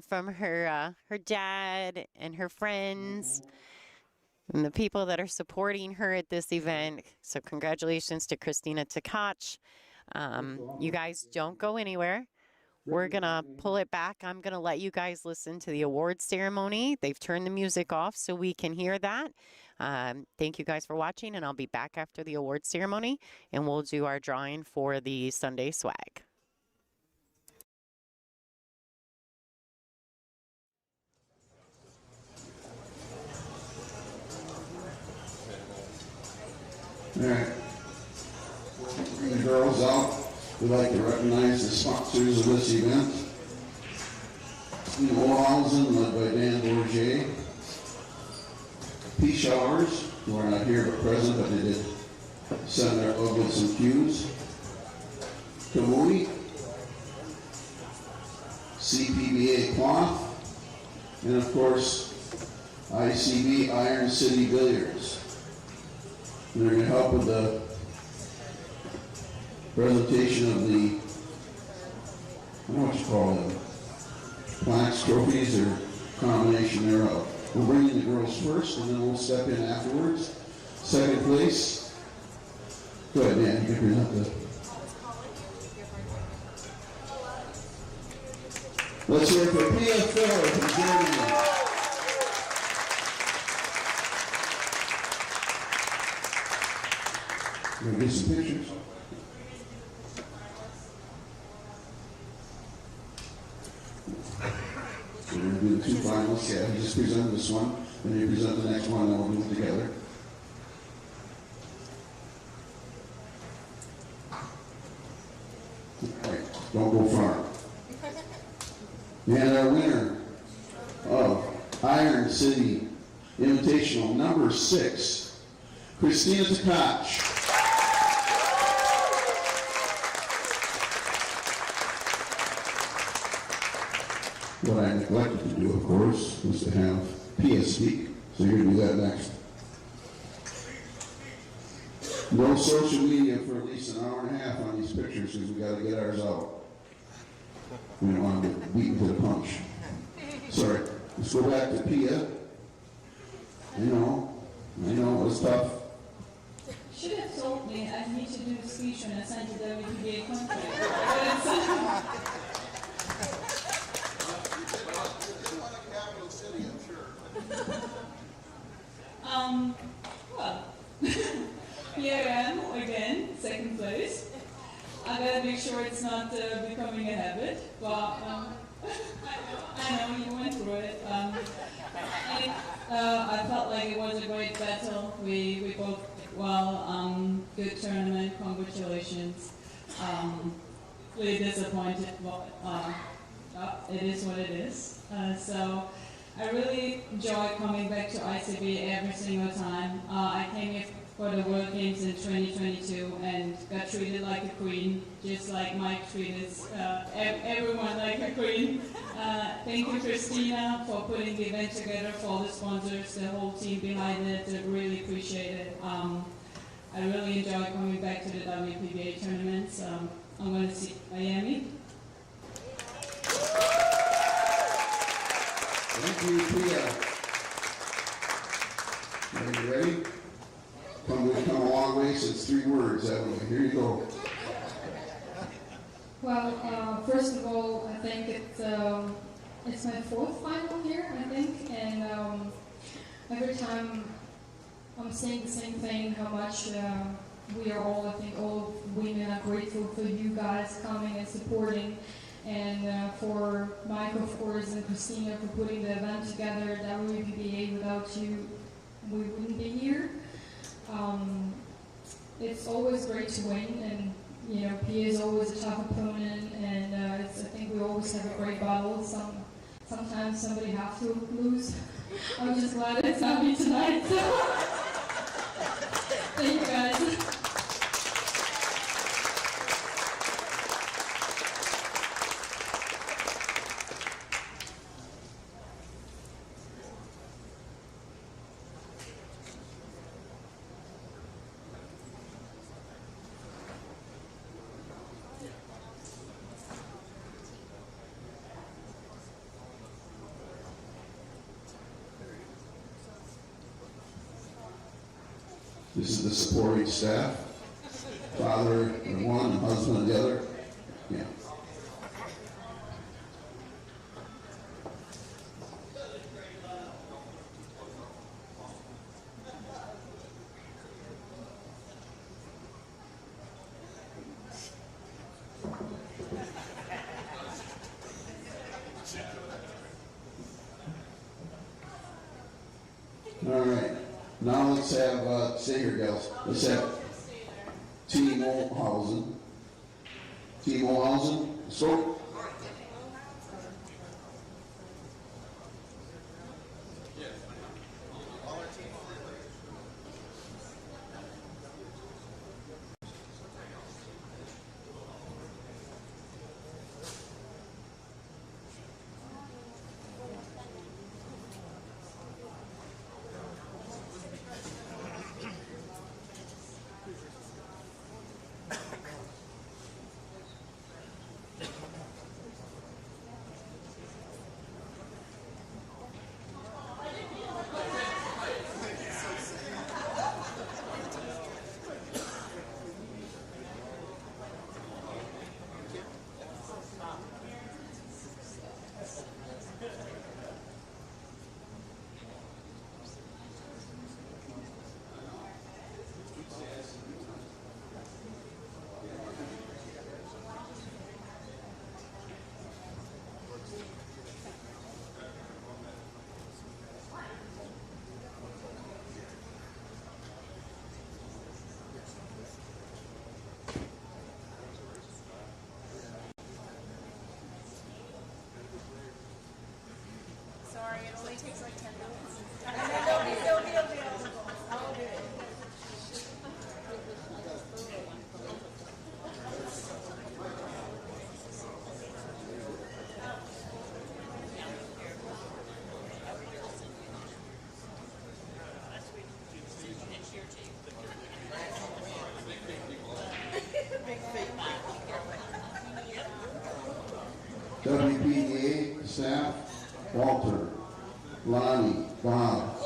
from her her dad and her friends and the people that are supporting her at this event. So congratulations to Kristina Tkach. You guys don't go anywhere. We're going to pull it back. I'm going to let you guys listen to the award ceremony. They've turned the music off so we can hear that. Thank you guys for watching, and I'll be back after the award ceremony, and we'll do our drawing for the Sunday swag. All right. Bring the girls out. We'd like to recognize the sponsors of this event. In Olhausen, led by Dan Bourget. P Showers, who are not here but present, but they did send their love with some cues. Kamui. CPBA Cloth. And of course, ICB Iron City Billiards. And they're going to help with the presentation of the, I don't know what you call them, plaques, trophies, or combination thereof. We'll bring in the girls first, and then we'll step in afterwards. Second place. Go ahead, Dan. You can present the. Let's hear it for Pia Phil from Germany. You want to get some pictures? We're going to do the two finals. Yeah, you just present this one, then you present the next one, and then we'll do it together. All right, don't go far. And our winner of Iron City Invitational number 6, Kristina Tkach. What I neglected to do, of course, was to have Pia speak, so you're going to do that next. No social media for at least an hour and a half on these pictures because we got to get ours out. We don't want to get beaten to the punch. Sorry. Let's go back to Pia. I know, it was tough. Should have told me I need to do a speech when I signed the WPBA contract. Well, here I am again, second place. I gotta make sure it's not becoming a habit, but I know you went through it. I felt like it was a great battle. We both did well. Good tournament. Congratulations. Really disappointed, but it is what it is. So I really enjoy coming back to ICB every single time. I came here for the World Games in 2022 and got treated like a queen, just like Mike treated everyone like a queen. Thank you, Kristina, for putting the event together, for all the sponsors, the whole team behind it. I really appreciate it. I really enjoy coming back to the WPBA tournaments. I'm going to see Miami. Thank you, Pia. Are you ready? We've come a long way since 3 words, haven't we? Here you go. Well, first of all, I think it's my 4th final here, I think, and every time I'm saying the same thing, how much we are all, I think all women are grateful for you guys coming and supporting, and for Mike, of course, and Kristina for putting the event together. WPBA, without you, we wouldn't be here. It's always great to win, and you know, Pia is always a tough opponent, and I think we always have a great battle. Sometimes somebody has to lose. I'm just glad it's not me tonight. So. Thank you, guys. This is the supporting staff. Father and one, husband the other. Yeah. All right. Now let's have, stay here, gals. Let's have Team Olhausen. Team Olhausen, start. Sorry, it only takes like 10 minutes. Don't be I'll do it. WPBA staff, Walter, Lonnie, Bob.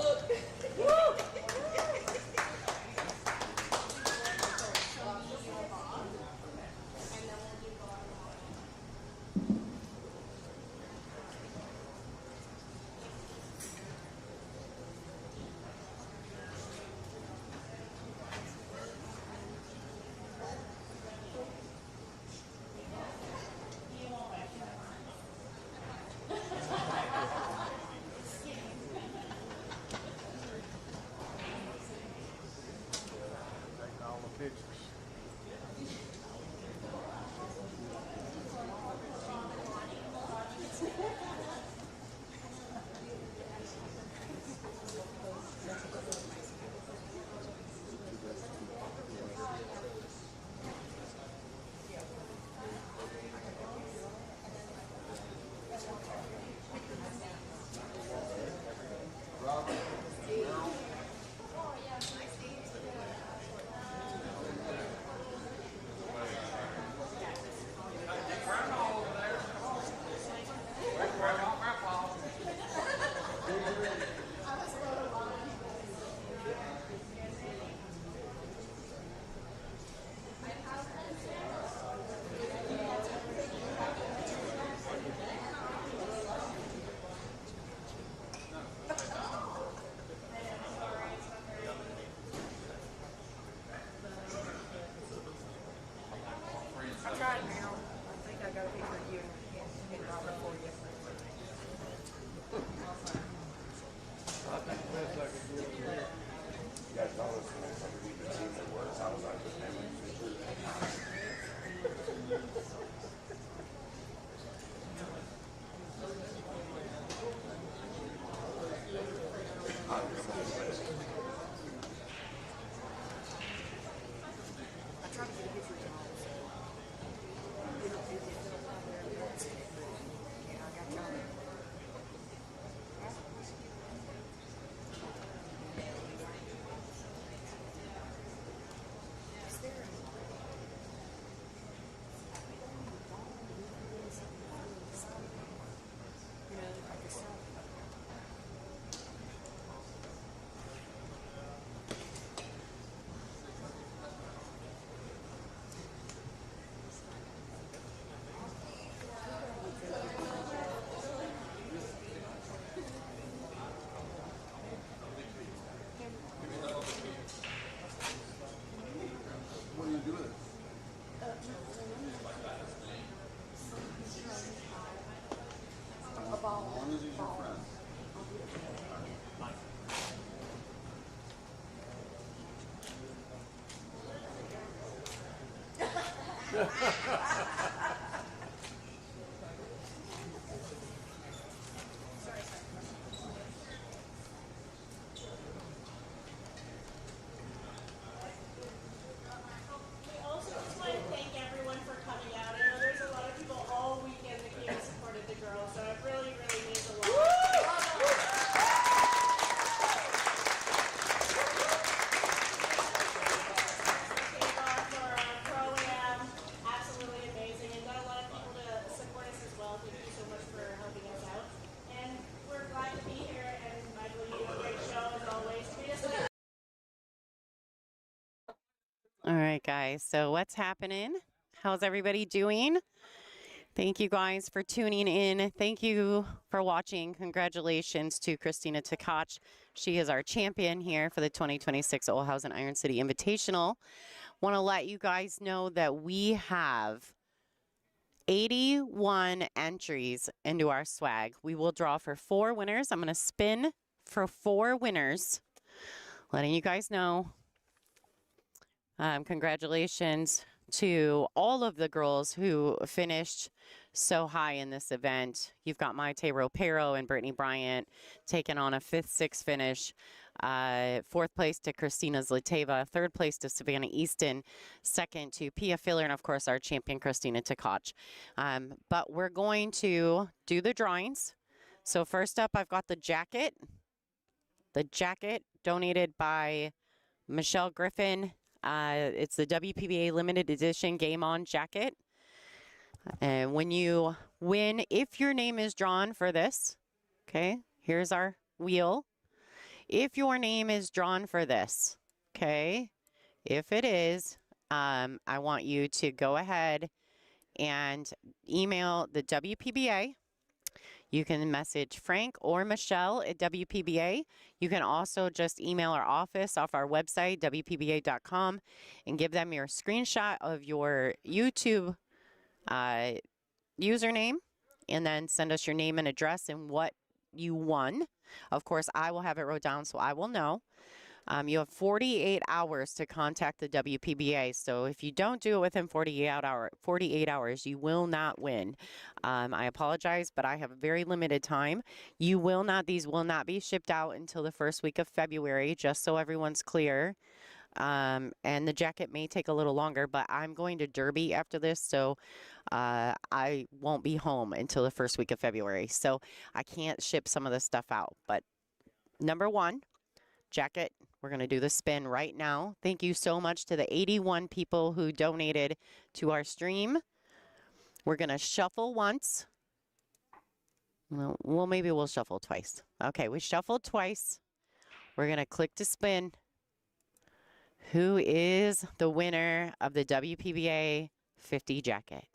Also, just want to thank everyone for coming out. I know there's a lot of people all weekend that came and supported the girls, so it really, really means a lot. Pro-Am, absolutely amazing, and got a lot of people to support us as well. Thank you so much for helping us out. And we're glad to be here, and I believe you have a great show as always. All right, guys. So what's happening? How's everybody doing? Thank you guys for tuning in. Thank you for watching. Congratulations to Kristina Tkach. She is our champion here for the 2026 Olhausen Iron City Invitational. Want to let you guys know that we have 81 entries into our swag. We will draw for 4 winners. I'm going to spin for 4 winners, letting you guys know. Congratulations to all of the girls who finished so high in this event. You've got Maite Ropero and Brittany Bryant taking on a 5th, 6th finish. 4th place to Kristina Zlateva, 3rd place to Savannah Easton, 2nd to Pia Filler, and of course our champion Kristina Tkach. But we're going to do the drawings. So first up, I've got the jacket. The jacket donated by Michelle Griffin. It's the WPBA limited edition Game On jacket. And when you win, if your name is drawn for this, okay, here's our wheel. If your name is drawn for this, okay, if it is, I want you to go ahead and email the WPBA. You can message Frank or Michelle at WPBA. You can also just email our office off our website, WPBA.com, and give them your screenshot of your YouTube username, and then send us your name and address and what you won. Of course, I will have it wrote down so I will know. You have 48 hours to contact the WPBA. So if you don't do it within 48 hours, you will not win. I apologize, but I have a very limited time. These will not be shipped out until the first week of February, just so everyone's clear. And the jacket may take a little longer, but I'm going to Derby after this, so I won't be home until the first week of February. So I can't ship some of this stuff out. But number 1, jacket. We're going to do the spin right now. Thank you so much to the 81 people who donated to our stream. We're going to shuffle once. Well, maybe we'll shuffle twice. Okay, we shuffled twice. We're going to click to spin. Who is the winner of the WPBA 50 jacket?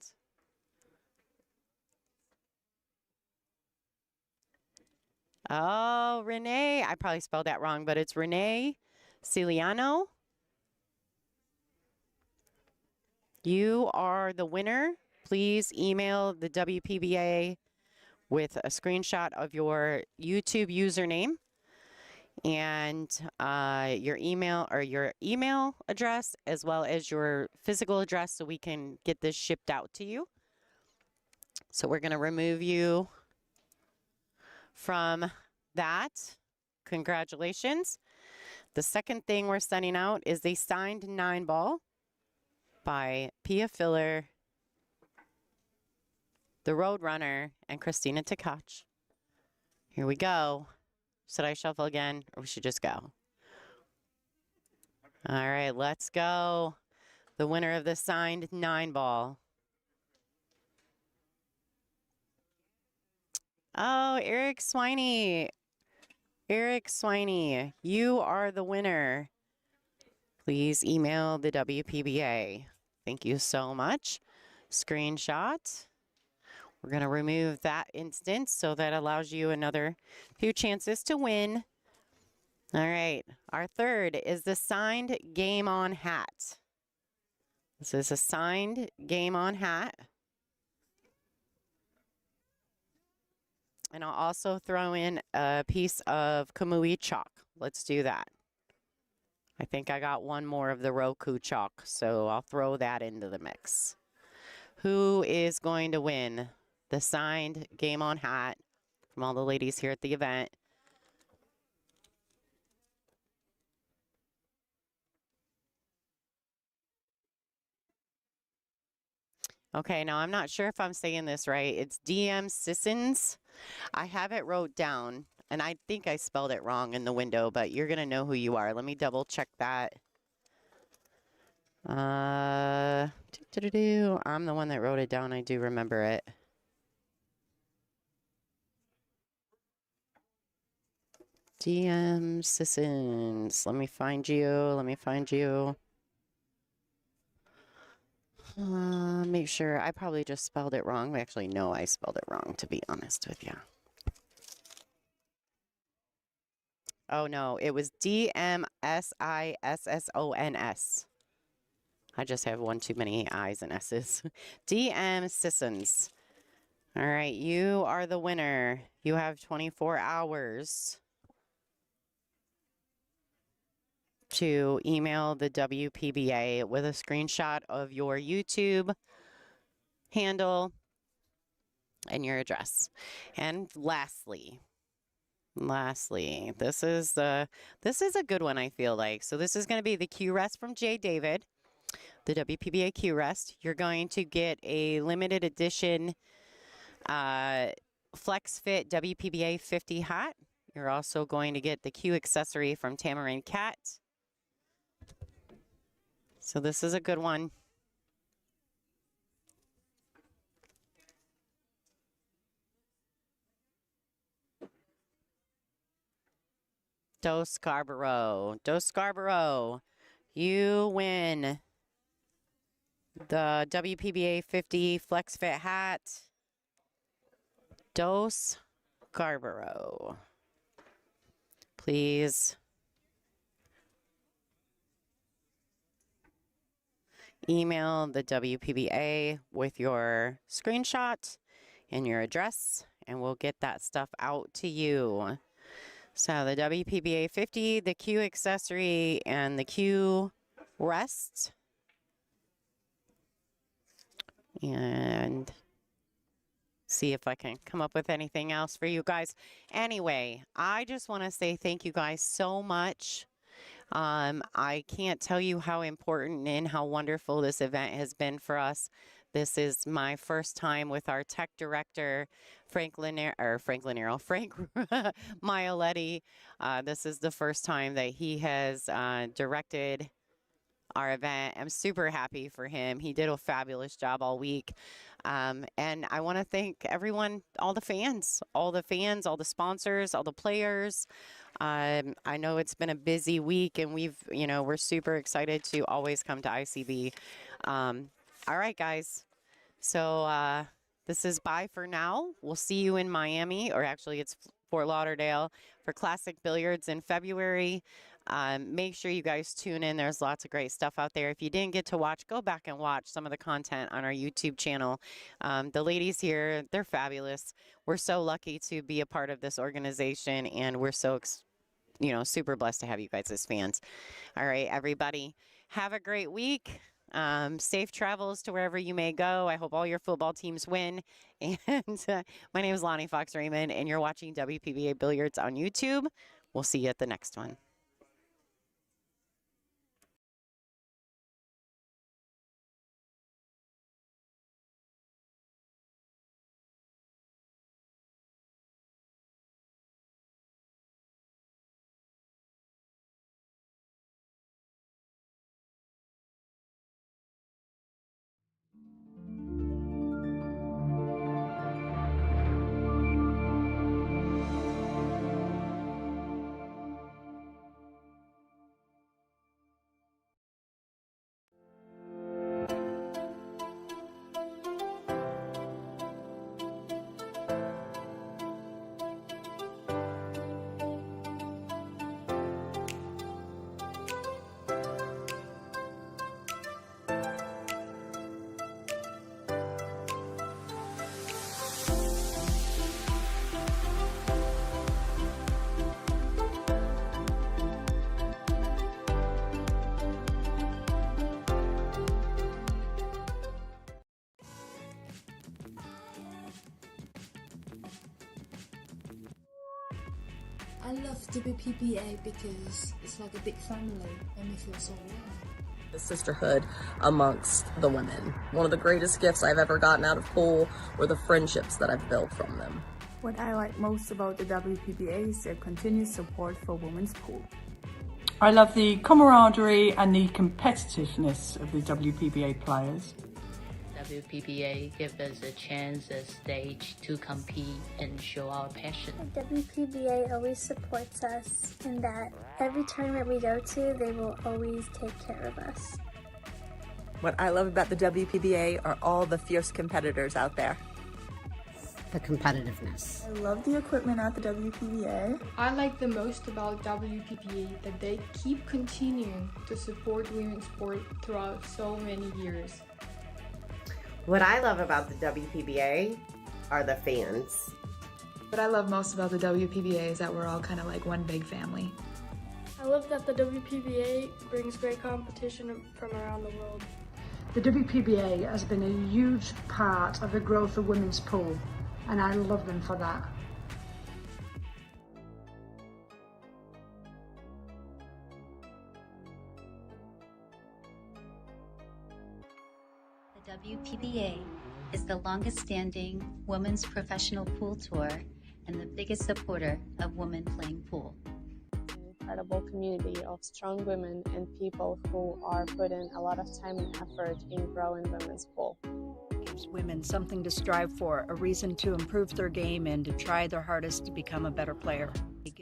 Oh, Renee. I probably spelled that wrong, but it's Renee Ciliano. You are the winner. Please email the WPBA with a screenshot of your YouTube username and your email address, as well as your physical address, so we can get this shipped out to you. So we're going to remove you from that. Congratulations. The second thing we're sending out is a signed 9-ball by Pia Filler, the Roadrunner, and Kristina Tkach. Here we go. Should I shuffle again, or we should just go? All right, let's go. The winner of the signed 9-ball. Oh, Eric Swiney. Eric Swiney, you are the winner. Please email the WPBA. Thank you so much. Screenshot. We're going to remove that instance, so that allows you another few chances to win. All right. Our third is the signed Game On hat. This is a signed Game On hat. And I'll also throw in a piece of Kamui chalk. Let's do that. I think I got one more of the Roku chalk, so I'll throw that into the mix. Who is going to win the signed Game On hat from all the ladies here at the event? Okay, now I'm not sure if I'm saying this right. It's DM Sissons. I have it wrote down, and I think I spelled it wrong in the window, but you're going to know who you are. Let me double check that. I'm the one that wrote it down. I do remember it. DM Sissons. Let me find you. Let me find you. Make sure. I probably just spelled it wrong. I actually know I spelled it wrong, to be honest with you. Oh, no. It was DMSISSONS. I just have one too many I's and S's. DM Sissons. All right. You are the winner. You have 24 hours to email the WPBA with a screenshot of your YouTube handle and your address. And lastly, this is a good one, I feel like. So this is going to be the Q Rest from J. David, the WPBA Q Rest. You're going to get a limited edition Flex Fit WPBA 50 hat. You're also going to get the Q accessory from Tamarind Cat. So this is a good one. Dos Scarborough, you win the WPBA 50 Flex Fit hat. Dos Scarborough. Please email the WPBA with your screenshot and your address, and we'll get that stuff out to you. So the WPBA 50, the Q accessory, and the Q Rest. And see if I can come up with anything else for you guys. Anyway, I just want to say thank you guys so much. I can't tell you how important and how wonderful this event has been for us. This is my first time with our tech director, Frank Mioletti. This is the first time that he has directed our event. I'm super happy for him. He did a fabulous job all week. And I want to thank everyone, all the fans, all the sponsors, all the players. I know it's been a busy week, and we're super excited to always come to ICB. All right, guys. So this is bye for now. We'll see you in Miami, or actually it's Fort Lauderdale, for Classic Billiards in February. Make sure you guys tune in. There's lots of great stuff out there. If you didn't get to watch, go back and watch some of the content on our YouTube channel. The ladies here, they're fabulous. We're so lucky to be a part of this organization, and we're so super blessed to have you guys as fans. All right, everybody, have a great week. Safe travels to wherever you may go. I hope all your football teams win. And my name is Lonnie Fox-Raymond, and you're watching WPBA Billiards on YouTube. We'll see you at the next one. I love WPBA because it's like a big family and we feel so warm. The sisterhood amongst the women. One of the greatest gifts I've ever gotten out of pool were the friendships that I've built from them. What I like most about the WPBA is their continued support for women's pool. I love the camaraderie and the competitiveness of the WPBA players. WPBA gives us a chance, a stage to compete and show our passion. WPBA always supports us in that every tournament we go to, they will always take care of us. What I love about the WPBA are all the fierce competitors out there. The competitiveness. I love the equipment at the WPBA. I like the most about WPBA that they keep continuing to support women's sport throughout so many years. What I love about the WPBA are the fans. What I love most about the WPBA is that we're all kind of like one big family. I love that the WPBA brings great competition from around the world. The WPBA has been a huge part of the growth of women's pool, and I love them for that. The WPBA is the longest-standing women's professional pool tour and the biggest supporter of women playing pool. An incredible community of strong women and people who are putting a lot of time and effort in growing women's pool. It gives women something to strive for, a reason to improve their game and to try their hardest to become a better player.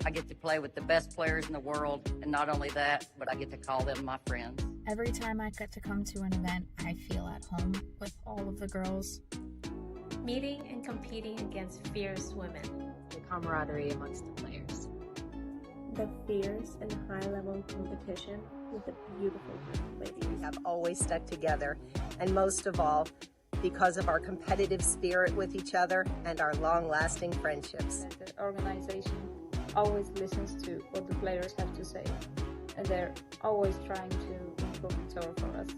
I get to play with the best players in the world, and not only that, but I get to call them my friends. Every time I get to come to an event, I feel at home with all of the girls. Meeting and competing against fierce women. The camaraderie amongst the players. The fierce and high-level competition with a beautiful group of ladies. We have always stuck together, and most of all, because of our competitive spirit with each other and our long-lasting friendships. The organization always listens to what the players have to say, and they're always trying to improve the tour for us.